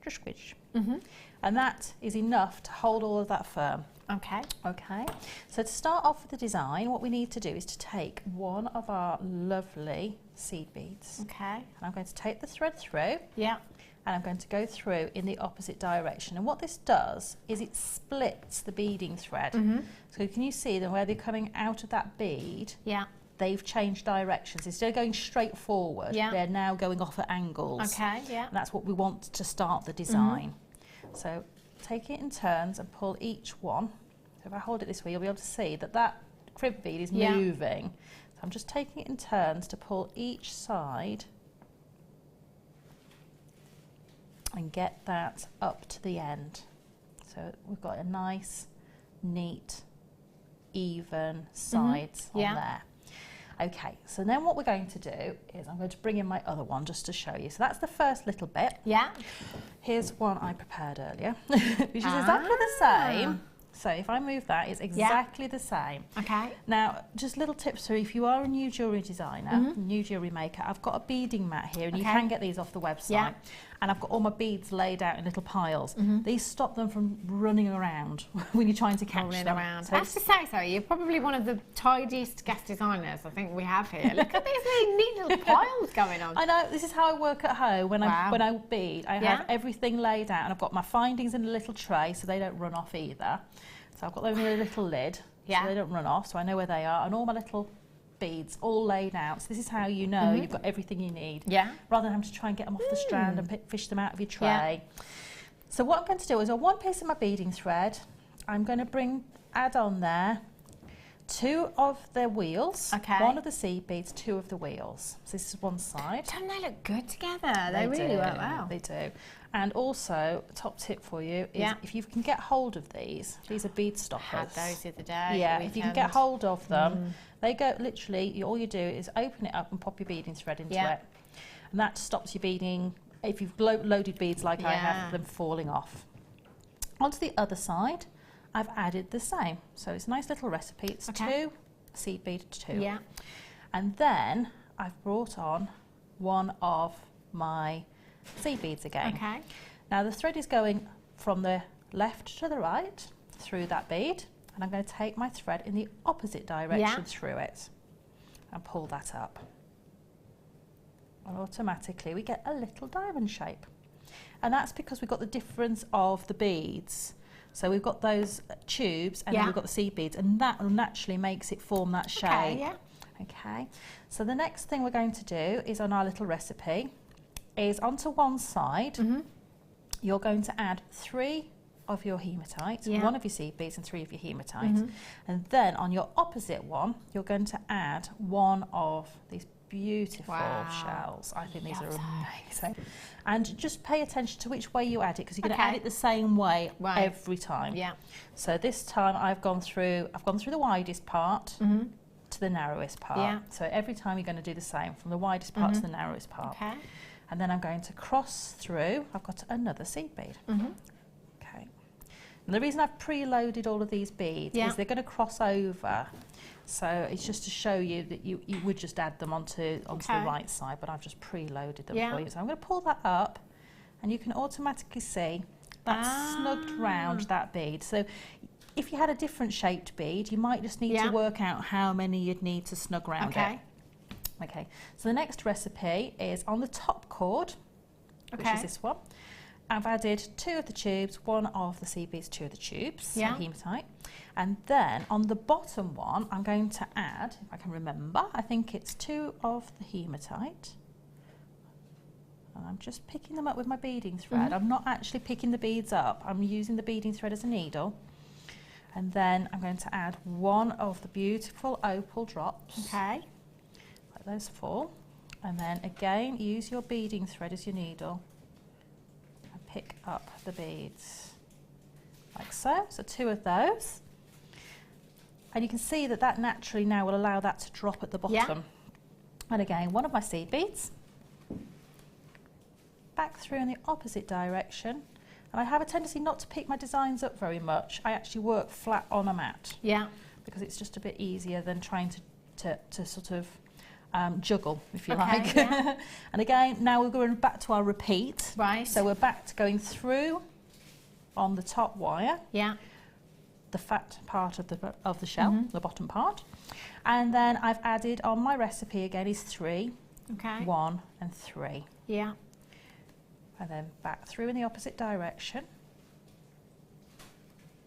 to squish. And that is enough to hold all of that firm. Okay. So to start off with the design, what we need to do is to take one of our lovely seed beads. And I'm going to take the thread through. And I'm going to go through in the opposite direction. And what this does is it splits the beading thread. So can you see that where they're coming out of that bead? They've changed directions. Instead of going straight forward, they're now going off at angles. And that's what we want to start the design. So take it in turns and pull each one. So if I hold it this way, you'll be able to see that that crimp bead is moving. So I'm just taking it in turns to pull each side and get that up to the end. So we've got a nice, neat, even sides on there. Okay, so then what we're going to do is I'm going to bring in my other one just to show you. So that's the first little bit. Here's one I prepared earlier, which is exactly the same. So if I move that, it's exactly the same. Now, just little tips for if you are a new jewellery designer, new jewellery maker, I've got a beading mat here, and you can get these off the website. And I've got all my beads laid out in little piles. These stop them from running around when you're trying to catch them. So I have to say, Sarah, you're probably one of the tidiest guest designers I think we have here. Look at these really neat little piles going on. I know, this is how I work at home when I bead. I have everything laid out, and I've got my findings in a little tray so they don't run off either. So I've got them in a little lid so they don't run off, so I know where they are, and all my little beads all laid out. So this is how you know you've got everything you need. Rather than having to try and get them off the strand and fish them out of your tray. So what I'm going to do is on one piece of my beading thread, I'm going to add on there 2 of the wheels, 1 of the seed beads, 2 of the wheels. So this is one side. Don't they look good together? They really work well. They do. And also, a top tip for you is if you can get hold of these are bead stoppers. I had those the other day. Yeah, if you can get hold of them, they go literally, all you do is open it up and pop your beading thread into it. And that stops your beading, if you've loaded beads like I have, them falling off. Onto the other side, I've added the same. So it's a nice little recipe. It's 2 seed bead, 2. Yeah. And then I've brought on 1 of my seed beads again. Okay. Now the thread is going from the left to the right through that bead, and I'm going to take my thread in the opposite direction through it and pull that up. And automatically we get a little diamond shape. And that's because we've got the difference of the beads. So we've got those tubes and then we've got the seed beads, and that naturally makes it form that shape. Okay, so the next thing we're going to do is on our little recipe is onto one side, you're going to add 3 of your hematite, 1 of your seed beads and 3 of your hematite. And then on your opposite one, you're going to add 1 of these beautiful shells. I think these are amazing. And just pay attention to which way you add it, because you're going to add it the same way every time. So this time I've gone through the widest part to the narrowest part. So every time you're going to do the same, from the widest part to the narrowest part. And then I'm going to cross through. I've got another seed bead. Okay. And the reason I've preloaded all of these beads is they're going to cross over. So it's just to show you that you would just add them onto the right side, but I've just preloaded them for you. So I'm going to pull that up, and you can automatically see that's snugged round that bead. So if you had a different shaped bead, you might just need to work out how many you'd need to snug round it. Okay, so the next recipe is on the top cord, which is this one. I've added 2 of the tubes, 1 of the seed beads, 2 of the tubes, so hematite. And then on the bottom one, I'm going to add, if I can remember, I think it's 2 of the hematite. And I'm just picking them up with my beading thread. I'm not actually picking the beads up. I'm using the beading thread as a needle. And then I'm going to add 1 of the beautiful opal drops. Let those fall. And then again, use your beading thread as your needle. Pick up the beads like so. So 2 of those, and you can see that that naturally now will allow that to drop at the bottom. And again, 1 of my seed beads, back through in the opposite direction. And I have a tendency not to pick my designs up very much. I actually work flat on a mat because it's just a bit easier than trying to sort of juggle, if you like. And again, now we're going back to our repeat. So we're back to going through on the top wire. The fat part of the shell, the bottom part. And then I've added on my recipe again is 3, 1 and 3. And then back through in the opposite direction.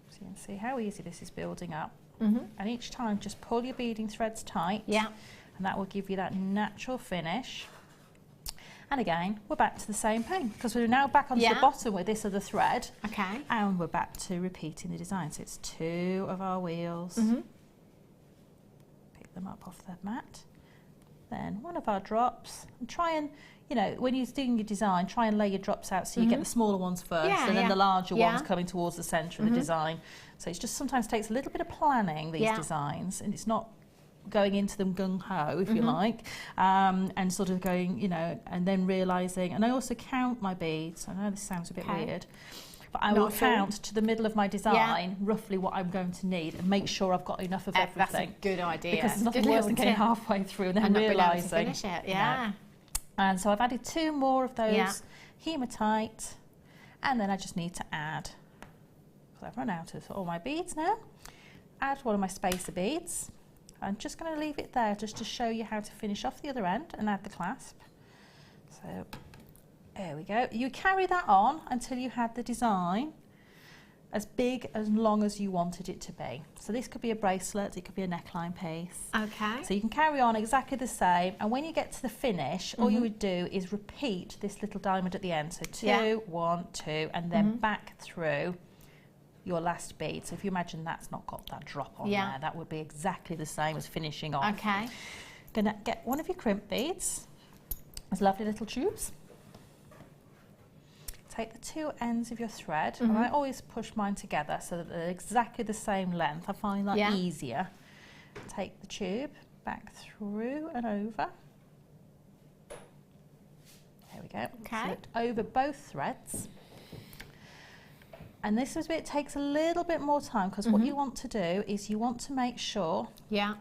So you can see how easy this is building up. And each time just pull your beading threads tight. And that will give you that natural finish. And again, we're back to the same thing, because we're now back onto the bottom with this other thread. And we're back to repeating the design. So it's 2 of our wheels. Pick them up off the mat. Then 1 of our drops. And try and, you know, when you're doing your design, try and lay your drops out so you get the smaller ones first, and then the larger ones coming towards the centre of the design. So it just sometimes takes a little bit of planning, these designs, and it's not going into them gung-ho, if you like, and sort of going, you know, and then realising, and I also count my beads. I know this sounds a bit weird, but I will count to the middle of my design roughly what I'm going to need and make sure I've got enough of everything. That's a good idea. Because there's nothing worse than getting halfway through and then realising. Finish it. And so I've added 2 more of those hematite, and then I just need to add, because I've run out of all my beads now, add 1 of my spacer beads. I'm just going to leave it there just to show you how to finish off the other end and add the clasp. So there we go. You carry that on until you had the design as big, as long as you wanted it to be. So this could be a bracelet, it could be a neckline piece. So you can carry on exactly the same, and when you get to the finish, all you would do is repeat this little diamond at the end. So 2, 1, 2, and then back through your last bead. So if you imagine that's not got that drop on there, that would be exactly the same as finishing off. Okay. Gonna get one of your crimp beads, those lovely little tubes. Take the two ends of your thread, and I always push mine together so that they're exactly the same length. I find that easier. Take the tube back through and over. There we go. Okay. Slip over both threads. And this is where it takes a little bit more time, because what you want to do is you want to make sure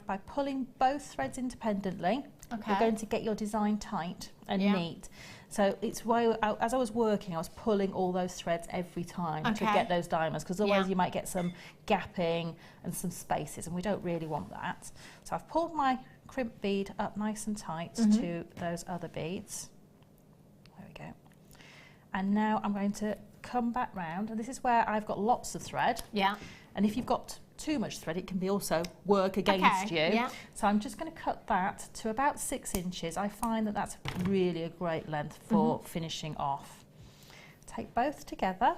by pulling both threads independently, you're going to get your design tight and neat. So it's why, as I was working, I was pulling all those threads every time to get those diamonds, because otherwise you might get some gapping and some spaces, and we don't really want that. So I've pulled my crimp bead up nice and tight to those other beads. There we go. And now I'm going to come back round, and this is where I've got lots of thread. Yeah. And if you've got too much thread, it can be also work against you. Yeah. So I'm just going to cut that to about 6 inches. I find that that's really a great length for finishing off. Take both together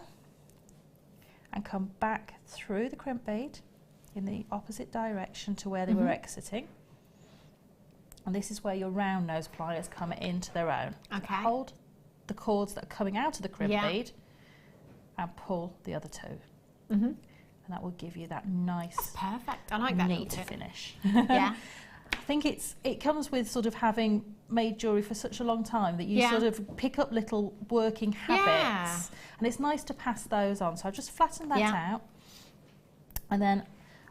and come back through the crimp bead in the opposite direction to where they were exiting. And this is where your round nose pliers come into their own. Okay. So hold the cords that are coming out of the crimp bead and pull the other two. And that will give you that nice, perfect. I like that neat finish. Yeah. I think it comes with sort of having made jewellery for such a long time that you sort of pick up little working habits, and it's nice to pass those on. So I've just flattened that out. And then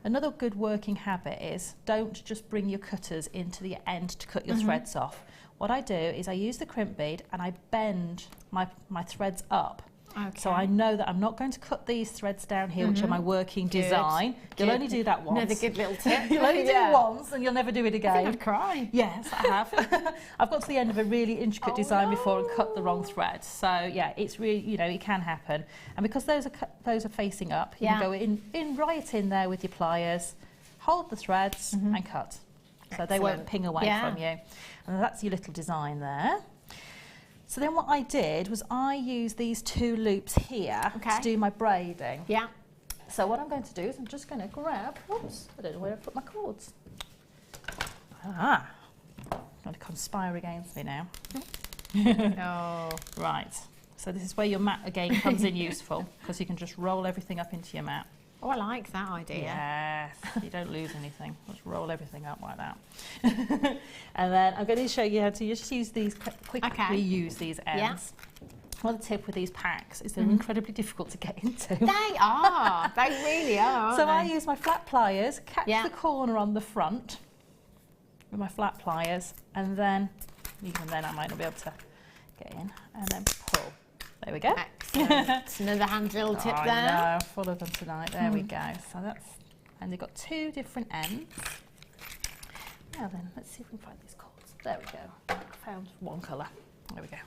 another good working habit is don't just bring your cutters into the end to cut your threads off. What I do is I use the crimp bead and I bend my threads up. Okay. So I know that I'm not going to cut these threads down here, which are my working design. You'll only do that once. Another good little tip. You'll only do it once and you'll never do it again. I think I'd cry. Yes, I have. I've got to the end of a really intricate design before and cut the wrong thread. So yeah, it's really, you know, it can happen. And because those are facing up, you can go in right in there with your pliers, hold the threads and cut. So they won't ping away from you. And that's your little design there. So then what I did was I used these 2 loops here to do my braiding. Yeah. So what I'm going to do is I'm just going to grab, oops, I don't know where I put my cords. Going to conspire against me now. Right. So this is where your mat again comes in useful, because you can just roll everything up into your mat. Oh, I like that idea. Yes, you don't lose anything. Just roll everything up like that. And then I'm going to show you how to just use these, quickly use these ends. One tip with these packs is they're incredibly difficult to get into. They are. They really are. So I use my flat pliers, catch the corner on the front with my flat pliers, and then, even then I might not be able to get in, and then pull. There we go. Excellent. Another hand drill tip there. I know, full of them tonight. There we go. So that's, and they've got 2 different ends. Now then, let's see if we can find these cords. There we go. Found one colour. There we go.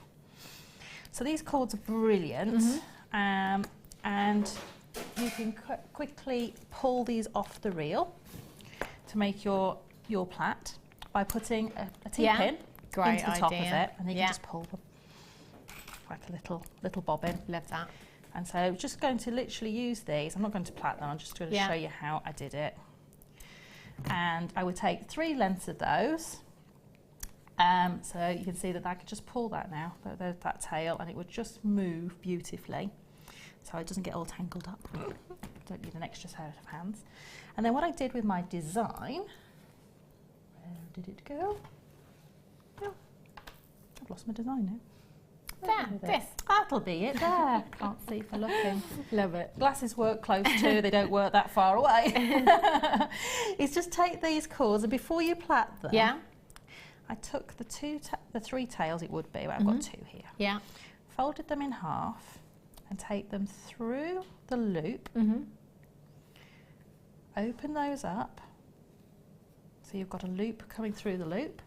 So these cords are brilliant, and you can quickly pull these off the reel to make your plait by putting a T-pin into the top of it, and then you can just pull them like a little bobbin. Love that. And so just going to literally use these. I'm not going to plait them, I'm just going to show you how I did it. And I would take 3 lengths of those. So you can see that I could just pull that now, that tail, and it would just move beautifully. So it doesn't get all tangled up. Don't need an extra set of hands. And then what I did with my design, where did it go? Oh, I've lost my design now. That'll be it there. Can't see for looking. Love it. Glasses work close too, they don't work that far away. It's just take these cords, and before you plait them, I took the 3 tails it would be, but I've got 2 here. Yeah. Folded them in half and take them through the loop. Open those up. So you've got a loop coming through the loop.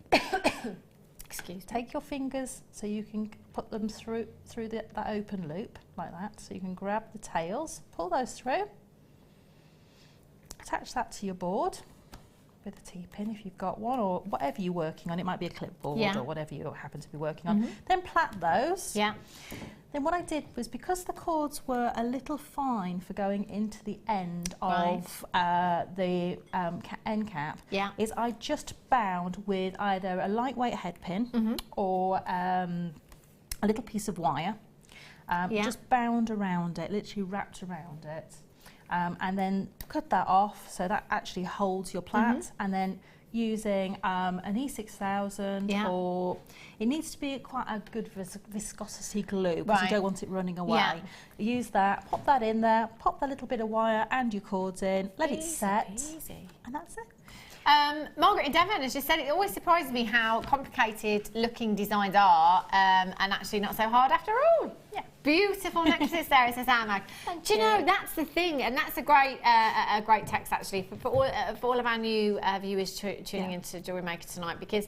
Excuse me. Take your fingers so you can put them through that open loop like that. So you can grab the tails, pull those through, attach that to your board, with a T-pin if you've got one, or whatever you're working on. It might be a clipboard or whatever you happen to be working on. Then plait those. Yeah. Then what I did was, because the cords were a little fine for going into the end of the end cap, is I just bound with either a lightweight head pin or a little piece of wire. Just bound around it, literally wrapped around it. And then cut that off so that actually holds your plait, and then using an E6000 or it needs to be quite a good viscosity glue because you don't want it running away. Use that, pop that in there, pop that little bit of wire and your cords in, let it set, and that's it. Margaret in Devon has just said, it always surprises me how complicated looking designs are and actually not so hard after all. Yeah. Beautiful necklaces there, says Amag. Do you know, that's the thing, and that's a great text actually for all of our new viewers tuning into Jewellery Maker tonight, because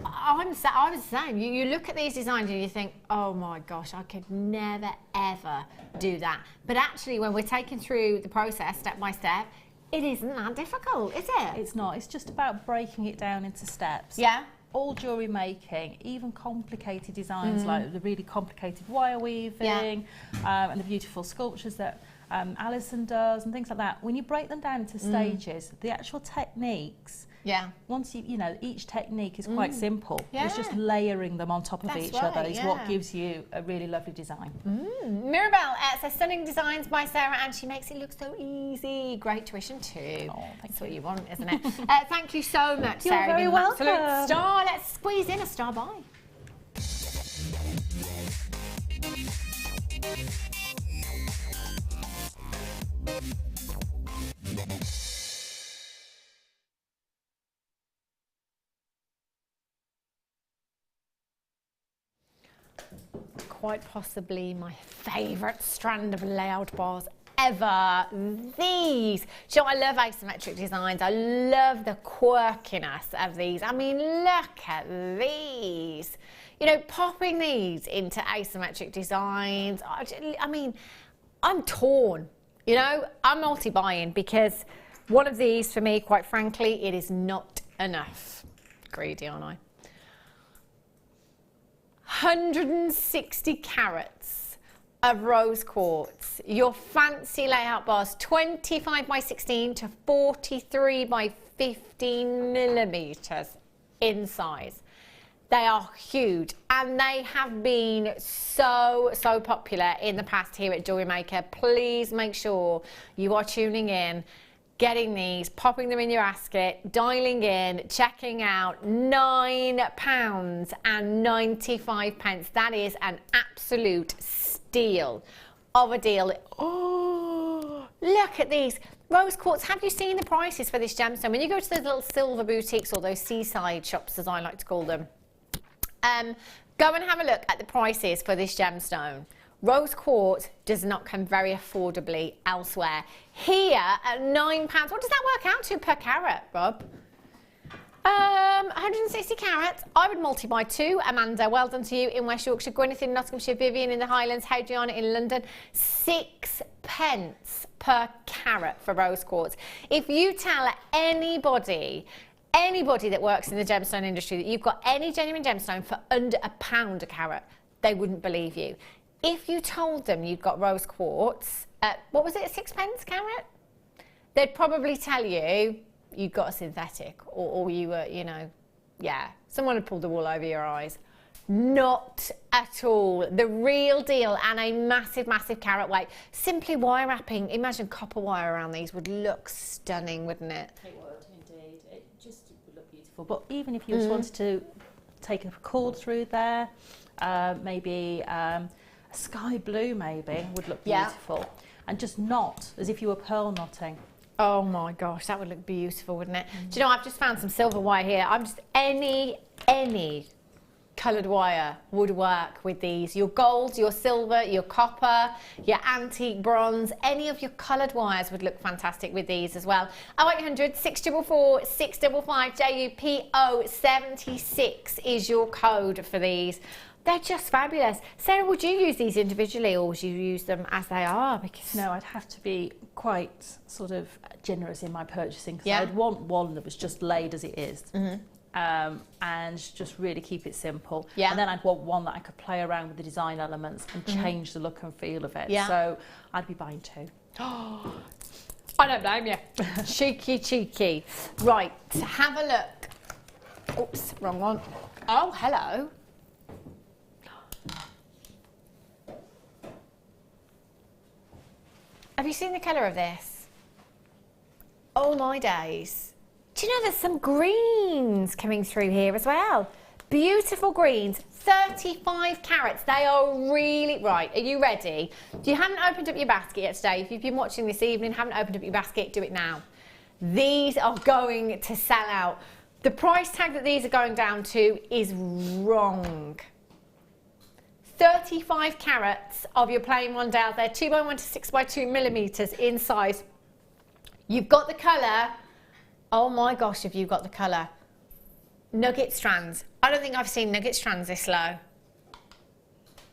I was the same. You look at these designs and you think, oh my gosh, I could never ever do that. But actually, when we're taken through the process step by step, it isn't that difficult, is it? It's not. It's just about breaking it down into steps. Yeah. All jewellery making, even complicated designs like the really complicated wire weaving and the beautiful sculptures that Alison does and things like that, when you break them down into stages, the actual techniques, once you know, each technique is quite simple. It's just layering them on top of each other is what gives you a really lovely design. Mirabelle says, stunning designs by Sara, and she makes it look so easy. Great tuition too. Oh, that's what you want, isn't it? Thank you so much, Sara. You're very welcome. Absolute star. Let's squeeze in a star by. Quite possibly my favourite strand of layout bars ever. These. Do you know, I love asymmetric designs. I love the quirkiness of these. I mean, look at these. You know, popping these into asymmetric designs. I mean, I'm torn. You know, I'm multi-buying because one of these, for me, quite frankly, it is not enough. Greedy, aren't I? 160 carats of rose quartz. Your fancy layout bars, 25 by 16 to 43 by 15 millimeters in size. They are huge, and they have been so popular in the past here at Jewellery Maker. Please make sure you are tuning in, getting these, popping them in your basket, dialing in, checking out. £9.95. That is an absolute steal of a deal. Oh, look at these. Rose quartz, have you seen the prices for this gemstone? When you go to those little silver boutiques or those seaside shops, as I like to call them, go and have a look at the prices for this gemstone. Rose quartz does not come very affordably elsewhere. Here at £9, what does that work out to per carat, Rob? 160 carats. I would multi-buy two. Amanda, well done to you in West Yorkshire. Gwyneth in Nottinghamshire. Vivian in the Highlands. Hadriana in London. 6 pence per carat for rose quartz. If you tell anybody that works in the gemstone industry that you've got any genuine gemstone for under £1 a carat, they wouldn't believe you. If you told them you'd got rose quartz at, what was it, 6 pence carat? They'd probably tell you you'd got a synthetic, or you were, you know, someone had pulled the wool over your eyes. Not at all. The real deal, and a massive carat weight. Simply wire wrapping. Imagine copper wire around these would look stunning, wouldn't it? It would indeed. It just would look beautiful. But even if you just wanted to take a cord through there, maybe sky blue maybe would look beautiful, and just knot as if you were pearl knotting. Oh my gosh, that would look beautiful, wouldn't it? Do you know, I've just found some silver wire here. I'm just any coloured wire would work with these. Your gold, your silver, your copper, your antique bronze, any of your coloured wires would look fantastic with these as well. 0800 644 655 JUPO76 is your code for these. They're just fabulous. Sarah, would you use these individually or would you use them as they are? Because no, I'd have to be quite sort of generous in my purchasing, because I'd want one that was just laid as it is. And just really keep it simple. And then I'd want one that I could play around with the design elements and change the look and feel of it. So I'd be buying 2. I don't blame you. Cheeky, cheeky. Right, have a look. Oops, wrong one. Oh, hello. Have you seen the colour of this? Oh my days. Do you know there's some greens coming through here as well? Beautiful greens, 35 carats. They are really, right, are you ready? If you haven't opened up your basket yet today, if you've been watching this evening, haven't opened up your basket, do it now. These are going to sell out. The price tag that these are going down to is wrong. 35 carats of your plain Rondelle. They're 2x1 to 6x2 millimetres in size. You've got the colour. Oh my gosh, have you got the colour? Nugget strands. I don't think I've seen nugget strands this low.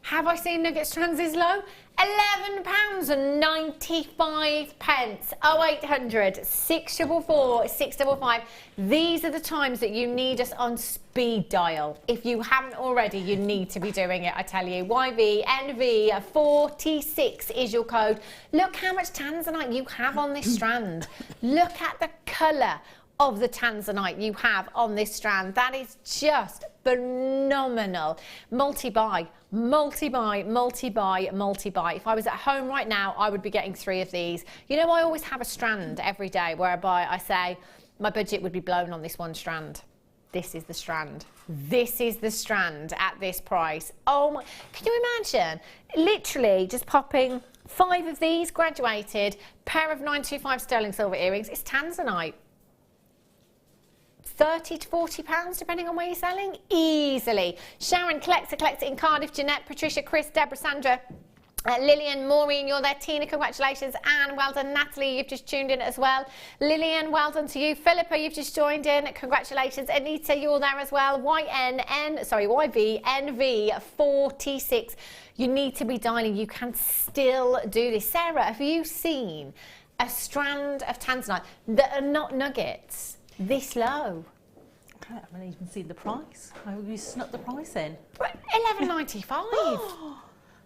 Have I seen nugget strands this low? £11.95. 0800 644 655. These are the times that you need us on speed dial. If you haven't already, you need to be doing it, I tell you. YVNV46 is your code. Look how much tanzanite you have on this strand. Look at the colour of the tanzanite you have on this strand. That is just phenomenal. Multi-buy, multi-buy, multi-buy, multi-buy. If I was at home right now, I would be getting 3 of these. You know, I always have a strand every day whereby I say my budget would be blown on this one strand. This is the strand. This is the strand at this price. Oh my, can you imagine? Literally just popping 5 of these graduated, pair of 925 sterling silver earrings. It's tanzanite. 30 to 40 pounds depending on where you're selling, easily. Sharon, collector in Cardiff, Jeanette, Patricia, Chris, Deborah, Sandra, Lillian, Maureen, you're there. Tina, congratulations. Anne, well done. Natalie, you've just tuned in as well. Lillian, well done to you. Philippa, you've just joined in. Congratulations. Anita, you're there as well. YVNV46. You need to be dialing. You can still do this. Sarah, have you seen a strand of tanzanite that are not nuggets this low? I haven't even seen the price. You snuck the price in. £11.95.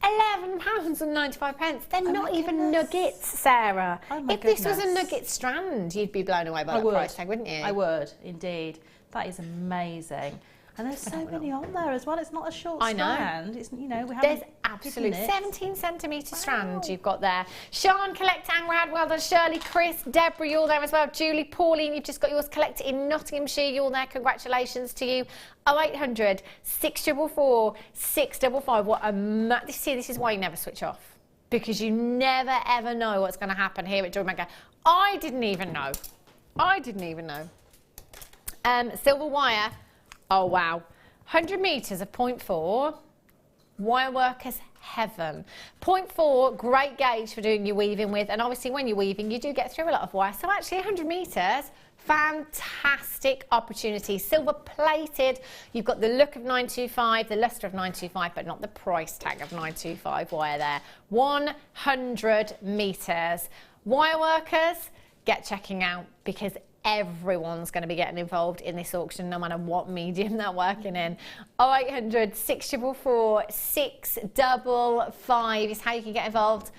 £11.95. They're not even nuggets, Sarah. If this was a nugget strand, you'd be blown away by the price tag, wouldn't you? I would, indeed. That is amazing. And there's so many on there as well. It's not a short strand. It's, you know, we have. There's absolute 17 centimetre strand you've got there. Sean, collect Angrad, well done. Shirley, Chris, Deborah, you're there as well. Julie, Pauline, you've just got yours collected in Nottinghamshire. You're there. Congratulations to you. 0800 644 655. What a this is why you never switch off, because you never ever know what's going to happen here at Jewellery Maker. I didn't even know. Silver wire. Oh wow, 100 metres of 0.4, wire workers heaven. 0.4, great gauge for doing your weaving with, and obviously when you're weaving you do get through a lot of wire, so actually 100 metres, fantastic opportunity. Silver plated, you've got the look of 925, the lustre of 925, but not the price tag of 925 wire there. 100 metres. Wire workers, get checking out, because everyone's going to be getting involved in this auction, no matter what medium they're working in. 0800 644 655 is how you can get involved.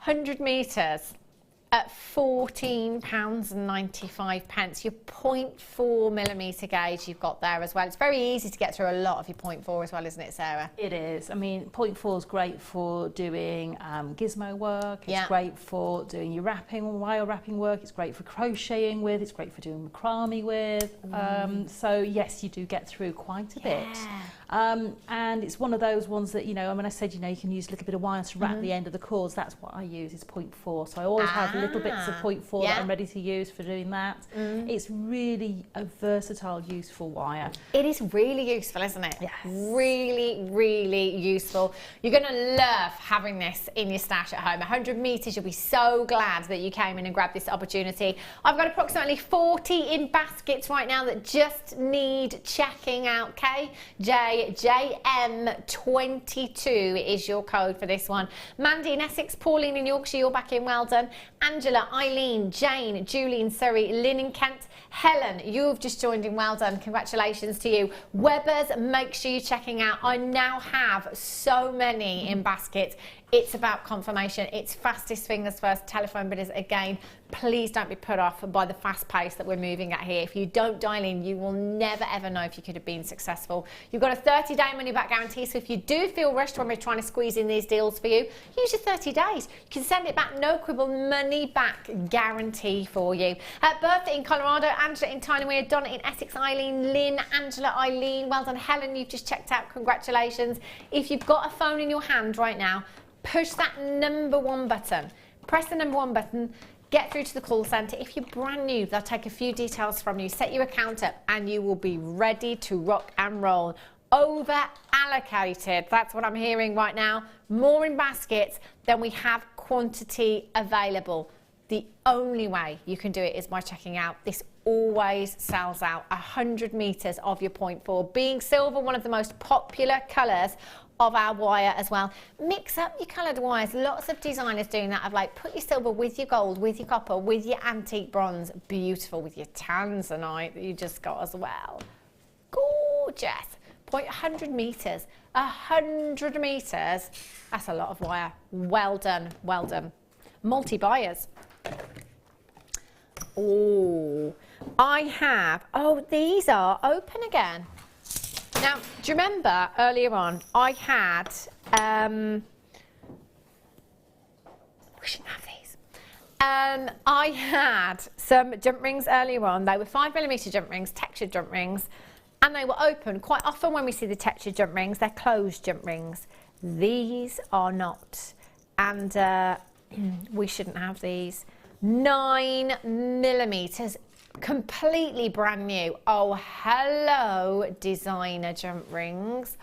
100 metres at £14.95. Your 0.4 millimetre gauge you've got there as well. It's very easy to get through a lot of your 0.4 as well, isn't it, Sarah? It is. I mean, 0.4 is great for doing gizmo work. It's great for doing your wrapping, wire wrapping work. It's great for crocheting with. It's great for doing macrame with. So yes, you do get through quite a bit. And it's one of those ones that, you know, when I said, you know, you can use a little bit of wire to wrap the end of the cords, that's what I use, is 0.4. So I always have little bits of 0.4 that I'm ready to use for doing that. It's really a versatile, useful wire. It is really useful, isn't it? Yes. Really, really useful. You're going to love having this in your stash at home. 100 metres, you'll be so glad that you came in and grabbed this opportunity. I've got approximately 40 in baskets right now that just need checking out. KJJM22 is your code for this one. Mandy in Essex, Pauline in Yorkshire, you're back in, well done. Angela, Eileen, Jane, Julie in Surrey, Lynn in Kent, Helen, you've just joined in, well done, congratulations to you. Webbers, make sure you're checking out. I now have so many in baskets. It's about confirmation. It's fastest fingers first, telephone bidders again. Please don't be put off by the fast pace that we're moving at here. If you don't dial in, you will never ever know if you could have been successful. You've got a 30-day money back guarantee, so if you do feel rushed when we're trying to squeeze in these deals for you, use your 30 days. You can send it back, no quibble, money back guarantee for you. Bertha in Colorado, Angela in Tyneweir, Donna in Essex, Eileen, Lynn, Angela, Eileen, well done. Helen, you've just checked out, congratulations. If you've got a phone in your hand right now, push that number 1 button. Press the number 1 button, get through to the call centre. If you're brand new, they'll take a few details from you, set your account up, and you will be ready to rock and roll. Over allocated, that's what I'm hearing right now. More in baskets than we have quantity available. The only way you can do it is by checking out. This always sells out. 100 metres of your 0.4. Being silver, one of the most popular colours of our wire as well. Mix up your coloured wires. Lots of designers doing that. Of like, put your silver with your gold, with your copper, with your antique bronze. Beautiful with your tanzanite that you just got as well. Gorgeous. 100 metres. 100 metres. That's a lot of wire. Well done. Well done. Multi-buyers. Oh, I have. Oh, these are open again. Now, do you remember earlier on I had, we shouldn't have these. I had some jump rings earlier on. They were 5mm jump rings, textured jump rings, and they were open. Quite often when we see the textured jump rings, they're closed jump rings. These are not, and we shouldn't have these. 9mm. Completely brand new. Oh, hello, designer jump rings.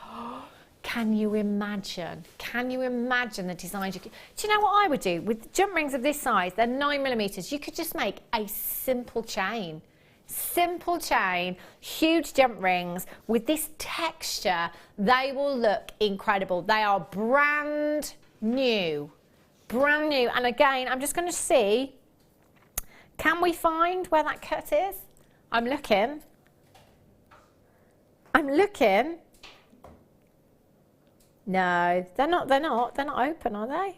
Can you imagine? Can you imagine the designs you could? Do you know what I would do with jump rings of this size? They're 9mm. You could just make a simple chain. Simple chain, huge jump rings with this texture. They will look incredible. They are brand new. Brand new. And again, I'm just going to see. Can we find where that cut is? I'm looking. I'm looking. No, they're not open, are they?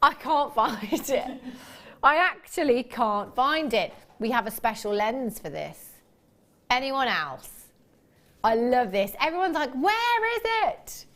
I can't find it. I actually can't find it. We have a special lens for this. Anyone else? I love this. Everyone's like, where is it?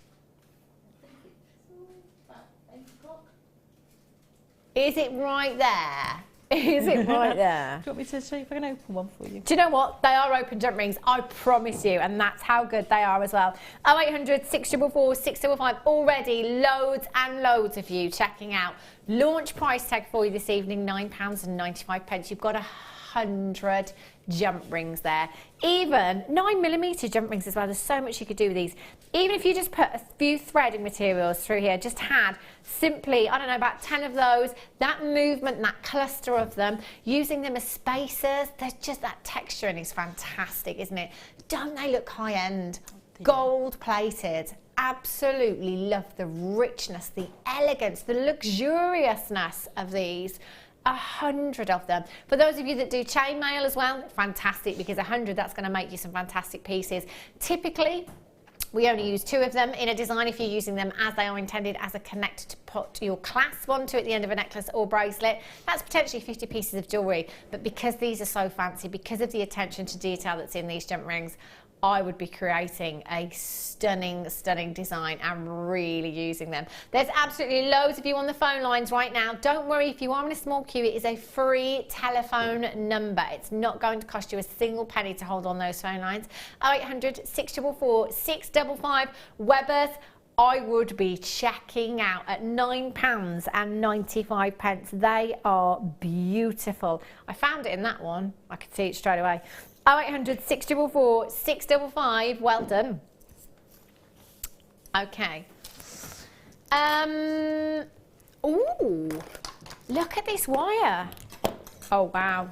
Is it right there? Is it right there? Do you want me to see if I can open one for you? Do you know what? They are open jump rings, I promise you, and that's how good they are as well. 0800 644 655, already loads and loads of you checking out. Launch price tag for you this evening, £9.95. You've got 100 jump rings there. Even 9mm jump rings as well. There's so much you could do with these. Even if you just put a few threading materials through here, just had simply, I don't know, about 10 of those, that movement, that cluster of them, using them as spacers, there's just that texture and it's fantastic, isn't it? Don't they look high end? Gold plated. Absolutely love the richness, the elegance, the luxuriousness of these. 100 of them. For those of you that do chainmail as well, fantastic, because 100, that's going to make you some fantastic pieces. Typically, we only use 2 of them in a design if you're using them as they are intended as a connect to put your clasp onto at the end of a necklace or bracelet. That's potentially 50 pieces of jewellery, but because these are so fancy, because of the attention to detail that's in these jump rings, I would be creating a stunning, stunning design and really using them. There's absolutely loads of you on the phone lines right now. Don't worry, if you are in a small queue, it is a free telephone number. It's not going to cost you a single penny to hold on those phone lines. 0800 644 655. Webbers, I would be checking out at £9.95. They are beautiful. I found it in that one. I could see it straight away. 0800 644 655. Well done. Okay. Ooh, look at this wire. Oh, wow.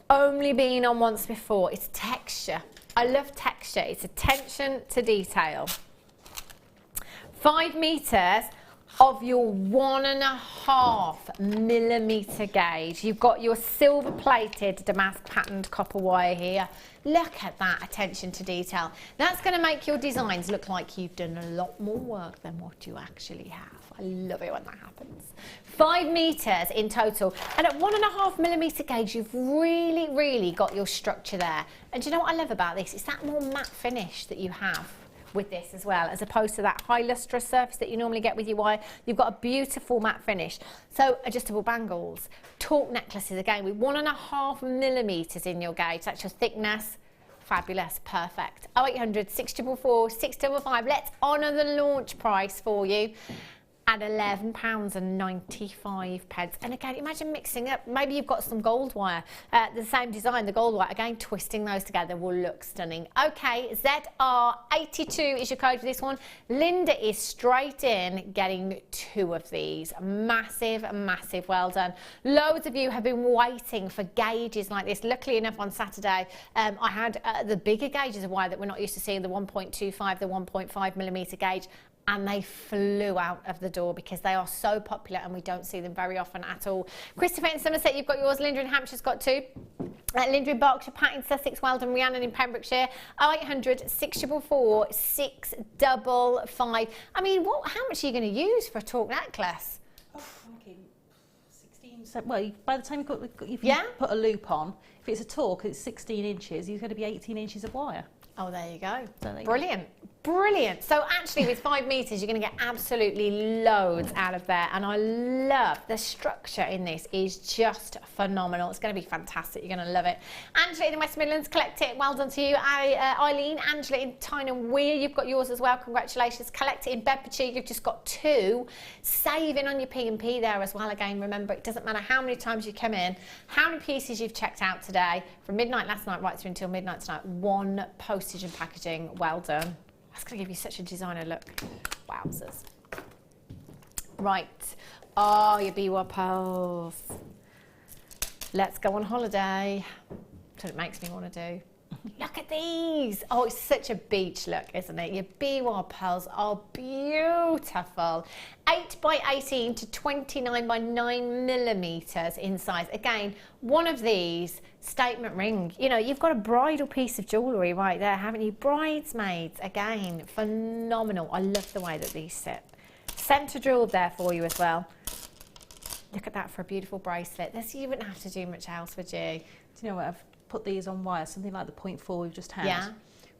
Only been on once before. It's texture. I love texture. It's attention to detail. 5 meters of your 1.5mm gauge. You've got your silver plated damask patterned copper wire here. Look at that attention to detail. That's going to make your designs look like you've done a lot more work than what you actually have. I love it when that happens. 5 meters in total, and at 1.5mm gauge, you've really got your structure there. And do you know what I love about this? It's that more matte finish that you have with this as well, as opposed to that high lustrous surface that you normally get with your wire. You've got a beautiful matte finish. So adjustable bangles, torque necklaces, again with 1.5mm in your gauge. That's your thickness. Fabulous, perfect. 0800 644 655. Let's honour the launch price for you at £11.95. And again, imagine mixing up. Maybe you've got some gold wire, the same design, the gold wire. Again, twisting those together will look stunning. Okay, ZR82 is your code for this one. Linda is straight in getting 2 of these. Massive, massive well done. Loads of you have been waiting for gauges like this. Luckily enough, on Saturday, I had the bigger gauges of wire that we're not used to seeing, the 1.25, the 1.5mm gauge. And they flew out of the door because they are so popular and we don't see them very often at all. Christopher in Somerset, you've got yours. Linda in Hampshire's got 2. Linda in Berkshire, Pat in Sussex, well done. Rhiannon in Pembrokeshire. 0800 644 655. I mean, how much are you going to use for a torque necklace? Oh, okay. 16. Well, by the time if you put a loop on, if it's a torque, it's 16 inches. You're going to be 18 inches of wire. Oh, there you go. Brilliant. Brilliant. So actually with 5 meters, you're going to get absolutely loads out of there. And I love the structure in this is just phenomenal. It's going to be fantastic. You're going to love it. Angela in the West Midlands, collect it. Well done to you. Eileen, Angela in Tyne Weir, you've got yours as well. Congratulations. Collect it in Bedfordshire. You've just got 2. Saving on your P&P there as well. Again, remember, it doesn't matter how many times you come in, how many pieces you've checked out today, from midnight last night right through until midnight tonight. 1 postage and packaging. Well done. That's going to give you such a designer look. Wowzers. Right. Oh, your BWA pearls. Let's go on holiday. That's what it makes me want to do. Look at these. Oh, it's such a beach look, isn't it? Your BWA pearls are beautiful. 8 by 18 to 29 by 9mm in size. Again, one of these, statement ring. You know, you've got a bridal piece of jewellery right there, haven't you? Bridesmaids, again, phenomenal. I love the way that these sit. Centre drilled there for you as well. Look at that for a beautiful bracelet. You wouldn't have to do much else, would you? Do you know what? I've put these on wire, something like the 0.4 we've just had. Yeah.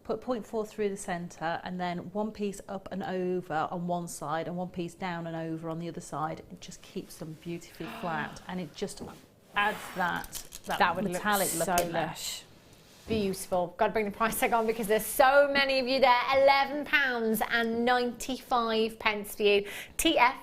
Put 0.4 through the centre and then 1 piece up and over on one side and 1 piece down and over on the other side. It just keeps them beautifully flat and it just adds that would metallic look look so in there. lush. Beautiful. Got to bring the price tag on because there's so many of you there. £11.95 for you. TF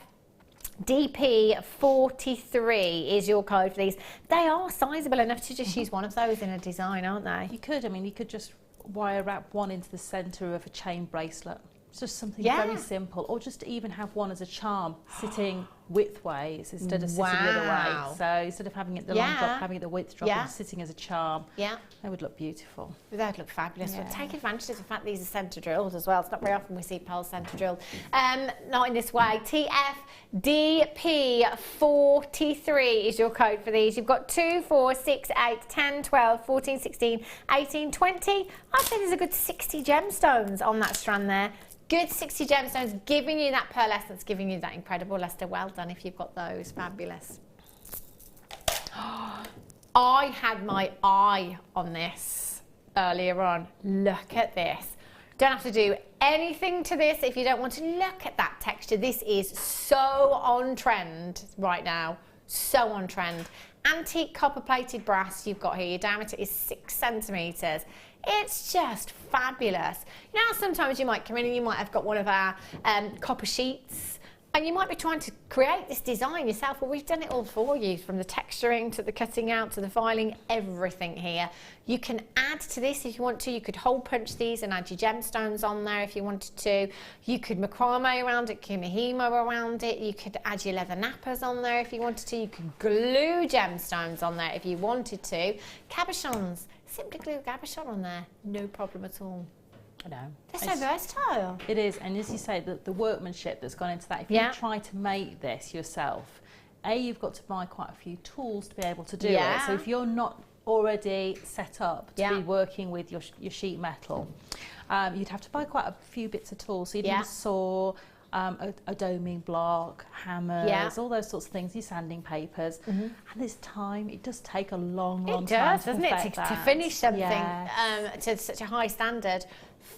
DP43 is your code for these. They are sizable enough to just use one of those in a design, aren't they? You could, I mean, you could just wire wrap one into the centre of a chain bracelet. It's just something very simple, or just even have one as a charm sitting widthways instead of sitting the other way. So instead of having it the long drop, having it the width drop, and sitting as a charm, they would look beautiful. They'd look fabulous. But take advantage of the fact these are centre drilled as well. It's not very often we see pearls centre drilled. Not in this way. TFDP43 is your code for these. You've got 2, 4, 6, 8, 10, 12, 14, 16, 18, 20. I'd say there's a good 60 gemstones on that strand there. Good 60 gemstones, giving you that pearlescence, giving you that incredible luster. Well done if you've got those. Fabulous. I had my eye on this earlier on. Look at this. Don't have to do anything to this if you don't want to look at that texture. This is so on trend right now. So on trend. Antique copper plated brass you've got here. Your diameter is 6 centimetres. It's just fabulous. Now, sometimes you might come in and you might have got one of our copper sheets, and you might be trying to create this design yourself. Well, we've done it all for you, from the texturing to the cutting out to the filing, everything here. You can add to this if you want to. You could hole punch these and add your gemstones on there if you wanted to. You could macrame around it, kimihimo around it. You could add your leather nappers on there if you wanted to. You could glue gemstones on there if you wanted to. Cabochons, simply glue a cabochon on there, no problem at all. I know. They're so versatile. It is, and as you say, the workmanship that's gone into that. If you try to make this yourself, you've got to buy quite a few tools to be able to do it. So if you're not already set up to be working with your sheet metal, you'd have to buy quite a few bits of tools. So you'd need a saw, a doming block, hammers, all those sorts of things, your sanding papers. And there's time. It does take a long time doesn't it, to finish something to such a high standard.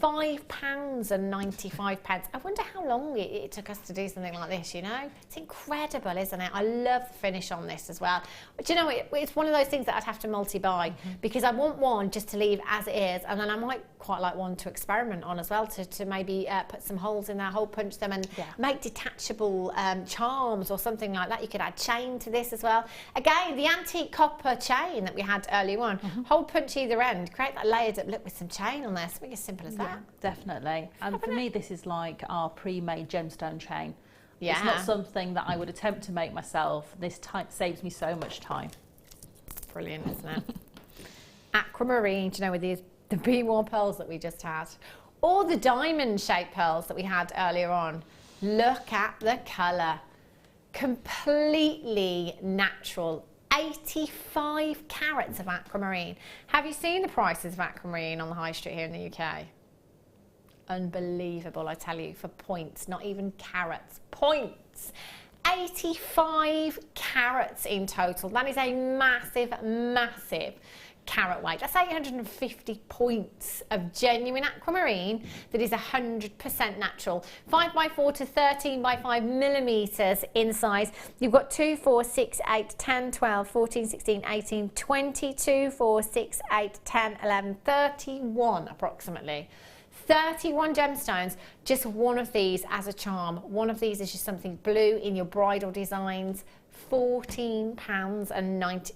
£5.95. I wonder how long it took us to do something like this, you know? It's incredible, isn't it? I love the finish on this as well. But you know, it's one of those things that I'd have to multi-buy because I want one just to leave as it is, and then I might quite like one to experiment on as well, to maybe put some holes in there, hole punch them, and make detachable charms or something like that. You could add chain to this as well. Again, the antique copper chain that we had earlier on, hole punch either end, create that layered up look with some chain on there, something as simple as that. Yeah, definitely. And for me, this is like our pre-made gemstone chain. It's not something that I would attempt to make myself. This saves me so much time. Brilliant, isn't it? Aquamarine, do you know, with the B1 pearls that we just had, or the diamond-shaped pearls that we had earlier on. Look at the colour. Completely natural. 85 carats of aquamarine. Have you seen the prices of aquamarine on the high street here in the UK? Unbelievable, I tell you, for points, not even carats, points. 85 carats in total. That is a massive, massive carat weight. That's 850 points of genuine aquamarine that is 100% natural. 5x4 to 13x5 millimeters in size. You've got 2, 4, 6, 8, 10, 12, 14, 16, 18, 22, 4, 6, 8, 10, 11, 31 approximately. 31 gemstones, just one of these as a charm. One of these is just something blue in your bridal designs. £14.90.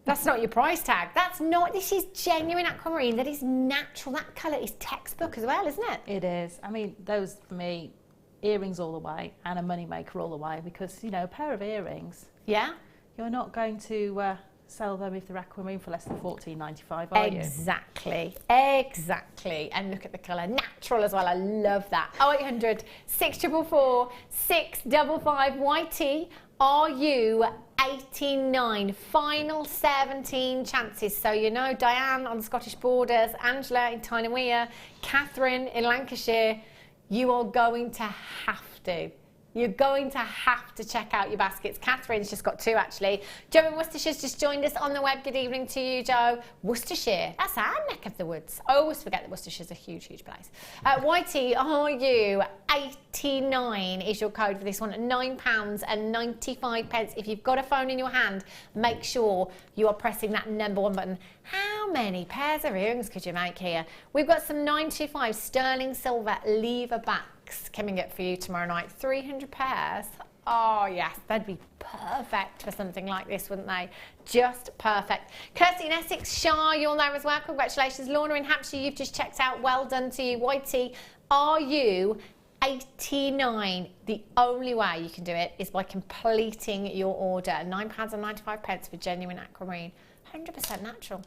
That's not your price tag. That's not, this is genuine aquamarine that is natural. That colour is textbook as well, isn't it? It is. I mean, those for me, earrings all the way and a money maker all the way, because, you know, a pair of earrings. Yeah. You're not going to sell them if they're aquamarine for less than £14.95, are you? Exactly, exactly. And look at the colour, natural as well. I love that. 0800 644 655 YT. Are you 89? Final 17 chances. So you know, Diane on the Scottish borders, Angela in Tyne-Wear, Catherine in Lancashire. You are going to have to. You're going to have to check out your baskets. Catherine's just got 2 actually. Joe in Worcestershire's just joined us on the web. Good evening to you, Joe. Worcestershire, that's our neck of the woods. I always forget that Worcestershire's a huge, huge place. YT, are you 89 is your code for this one, £9.95. If you've got a phone in your hand, make sure you are pressing that number 1 button. How many pairs of earrings could you make here? We've got some 925 sterling silver lever backs coming up for you tomorrow night. 300 pairs. Oh yes, they'd be perfect for something like this, wouldn't they? Just perfect. Kirsty in Essex, Shah, you're there as well. Congratulations. Lorna in Hampshire, you've just checked out. Well done to you. YT, are you 89? The only way you can do it is by completing your order. £9.95 for genuine aquamarine. 100% natural.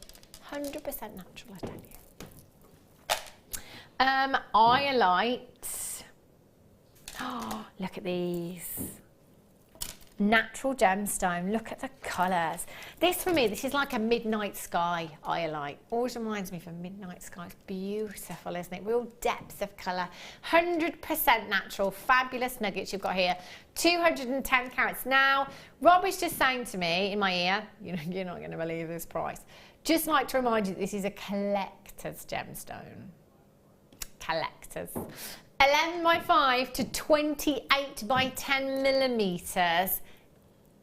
100% natural, I tell you. Iolite. Oh, look at these. Natural gemstone. Look at the colours. This for me, this is like a midnight sky iolite. Always reminds me of a midnight sky. It's beautiful, isn't it? Real depth of colour. 100% natural. Fabulous nuggets you've got here. 210 carats. Now, Rob is just saying to me in my ear, you know, you're not going to believe this price. Just like to remind you that this is a collector's gemstone. Collectors. 11x5 to 28x10 millimeters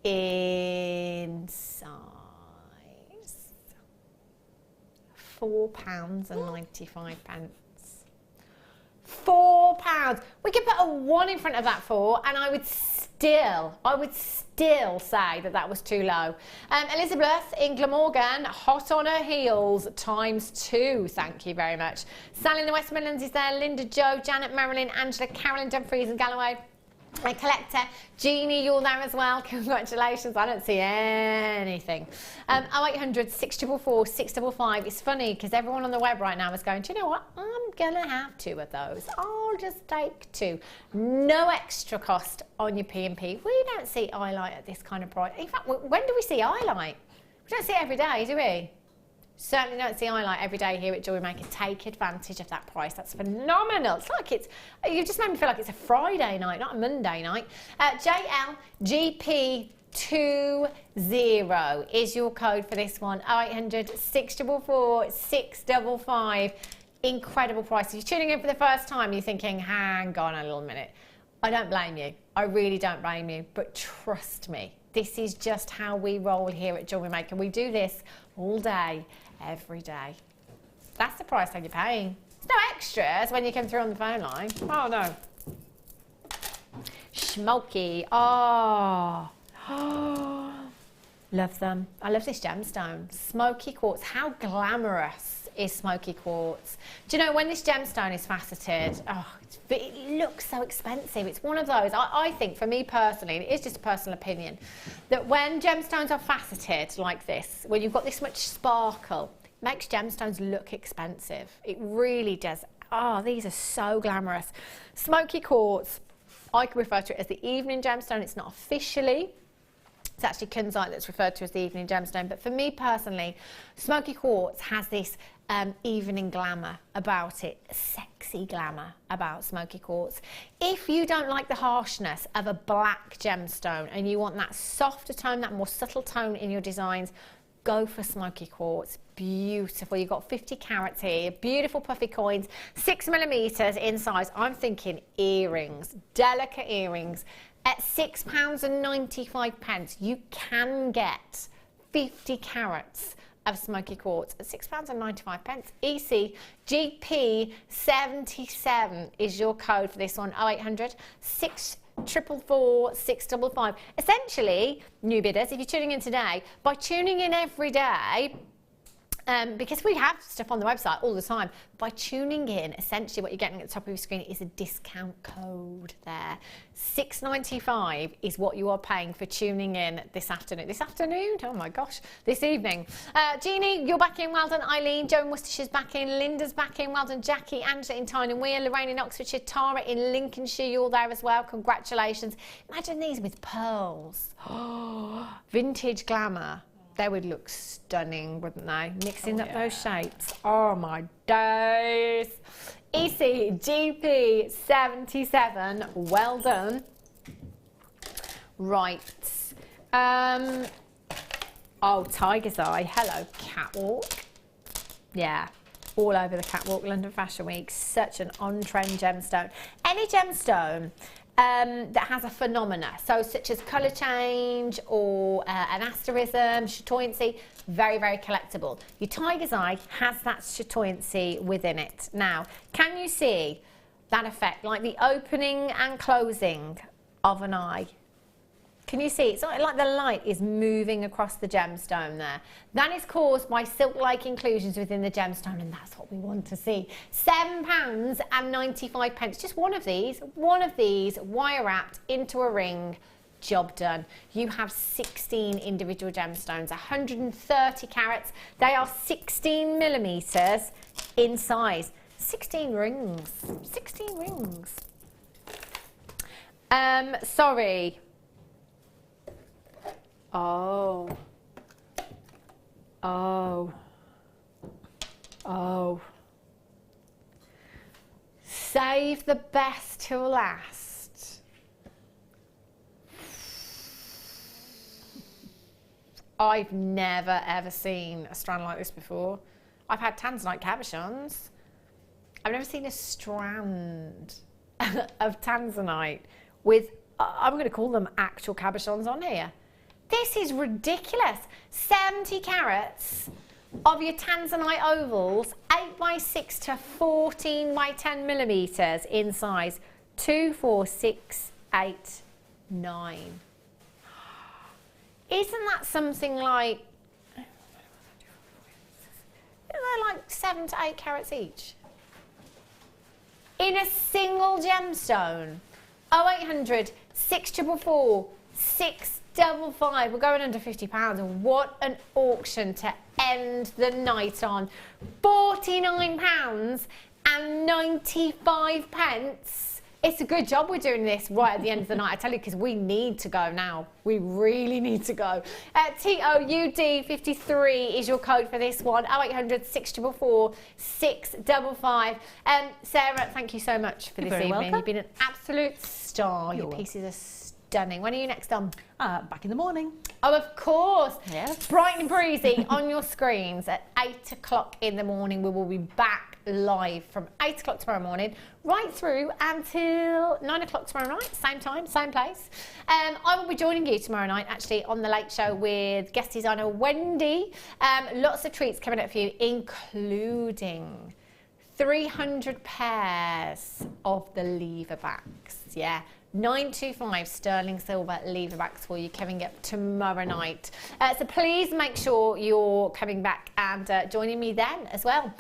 in size. £4.95. £4. We could put a 1 in front of that 4 and I would still say that that was too low. Elizabeth in Glamorgan, hot on her heels, ×2. Thank you very much. Sally in the West Midlands is there. Linda, Joe, Janet, Marilyn, Angela, Carolyn, Dumfries and Galloway. A collector, Jeannie, you're there as well. Congratulations. I don't see anything. 0800 644 655. It's funny because everyone on the web right now is going, do you know what? I'm gonna have 2 of those. I'll just take 2. No extra cost on your P&P. We don't see highlight at this kind of price. In fact, when do we see highlight? We don't see it every day, do we? Certainly don't see highlight every day here at Jewellery Maker. Take advantage of that price. That's phenomenal. It's like you just made me feel like it's a Friday night, not a Monday night. JLGP20 is your code for this one. 0800 644 655. Incredible price. If you're tuning in for the first time, you're thinking, hang on a little minute. I don't blame you. I really don't blame you. But trust me, this is just how we roll here at Jewellery Maker. We do this all day, every day. That's the price that you're paying. There's no extras when you come through on the phone line. Oh, no. Smoky. Oh. Love them. I love this gemstone. Smoky quartz. How glamorous is smoky quartz? Do you know, when this gemstone is faceted, it looks so expensive. It's one of those, I think, for me personally, and it is just a personal opinion, that when gemstones are faceted like this, when you've got this much sparkle, it makes gemstones look expensive. It really does. Oh, these are so glamorous. Smoky quartz, I can refer to it as the evening gemstone. It's not officially. It's actually kunzite that's referred to as the evening gemstone. But for me personally, smoky quartz has this evening glamour about it, sexy glamour about smoky quartz. If you don't like the harshness of a black gemstone and you want that softer tone, that more subtle tone in your designs, go for smoky quartz. Beautiful. You've got 50 carats here, beautiful puffy coins, 6mm in size. I'm thinking earrings, delicate earrings. At £6.95, you can get 50 carats of smoky quartz at £6.95. EC GP77 is your code for this one. 0800 644 655. Essentially, new bidders, if you're tuning in today, by tuning in every day, because we have stuff on the website all the time, by tuning in, essentially what you're getting at the top of your screen is a discount code there. £6.95 is what you are paying for tuning in this afternoon. This afternoon? Oh my gosh, this evening. Jeannie, you're back in. Well done. Eileen, Joe in Worcestershire's back in. Linda's back in. Well done. Jackie, Angela in Tyne and Weir, Lorraine in Oxfordshire, Tara in Lincolnshire, you're there as well. Congratulations. Imagine these with pearls. Vintage glamour. They would look stunning, wouldn't they? Mixing up those shapes. Oh my days. EC GP77. Well done. Right. Oh, Tiger's Eye. Hello, catwalk. Yeah. All over the catwalk. London Fashion Week. Such an on-trend gemstone. Any gemstone that has a phenomena, so such as colour change or an asterism, chatoyancy, very, very collectible. Your Tiger's Eye has that chatoyancy within it. Now, can you see that effect, like the opening and closing of an eye? Can you see? It's like the light is moving across the gemstone there. That is caused by silk-like inclusions within the gemstone, and that's what we want to see. £7.95. Just one of these, wire wrapped into a ring. Job done. You have 16 individual gemstones, 130 carats. They are 16mm in size. 16 rings. 16 rings. Sorry. Oh. Save the best till last. I've never ever seen a strand like this before. I've had tanzanite cabochons. I've never seen a strand of tanzanite with, I'm going to call them actual cabochons on here. This is ridiculous. 70 carats of your Tanzanite ovals, 8x6 to 14x10mm in size 2, 4, 6, 8, 9. Isn't that something like, they're like 7 to 8 carats each? In a single gemstone. 0800 644 655. We're going under £50. And what an auction to end the night on. £49.95. It's a good job we're doing this right at the end of the night, I tell you, because we need to go now. We really need to go. TOUD53 is your code for this one. 0800 644 655. Sarah, thank you so much for this evening. Welcome. You've been an absolute star. Your pieces are stunning. When are you next on? Back in the morning. Oh, of course. Yes. Bright and breezy on your screens at 8 o'clock in the morning. We will be back live from 8 o'clock tomorrow morning, right through until 9 o'clock tomorrow night. Same time, same place. I will be joining you tomorrow night, actually, on The Late Show with guest designer Wendy. Lots of treats coming up for you, including 300 pairs of the lever backs. Yeah. 925 sterling silver lever backs for you coming up tomorrow night. So please make sure you're coming back and joining me then as well.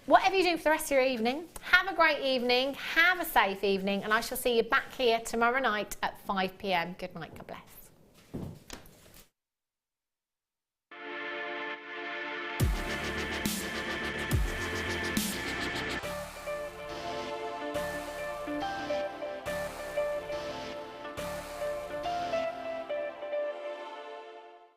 Whatever you do for the rest of your evening, have a great evening, have a safe evening, and I shall see you back here tomorrow night at 5 p.m. Good night, God bless.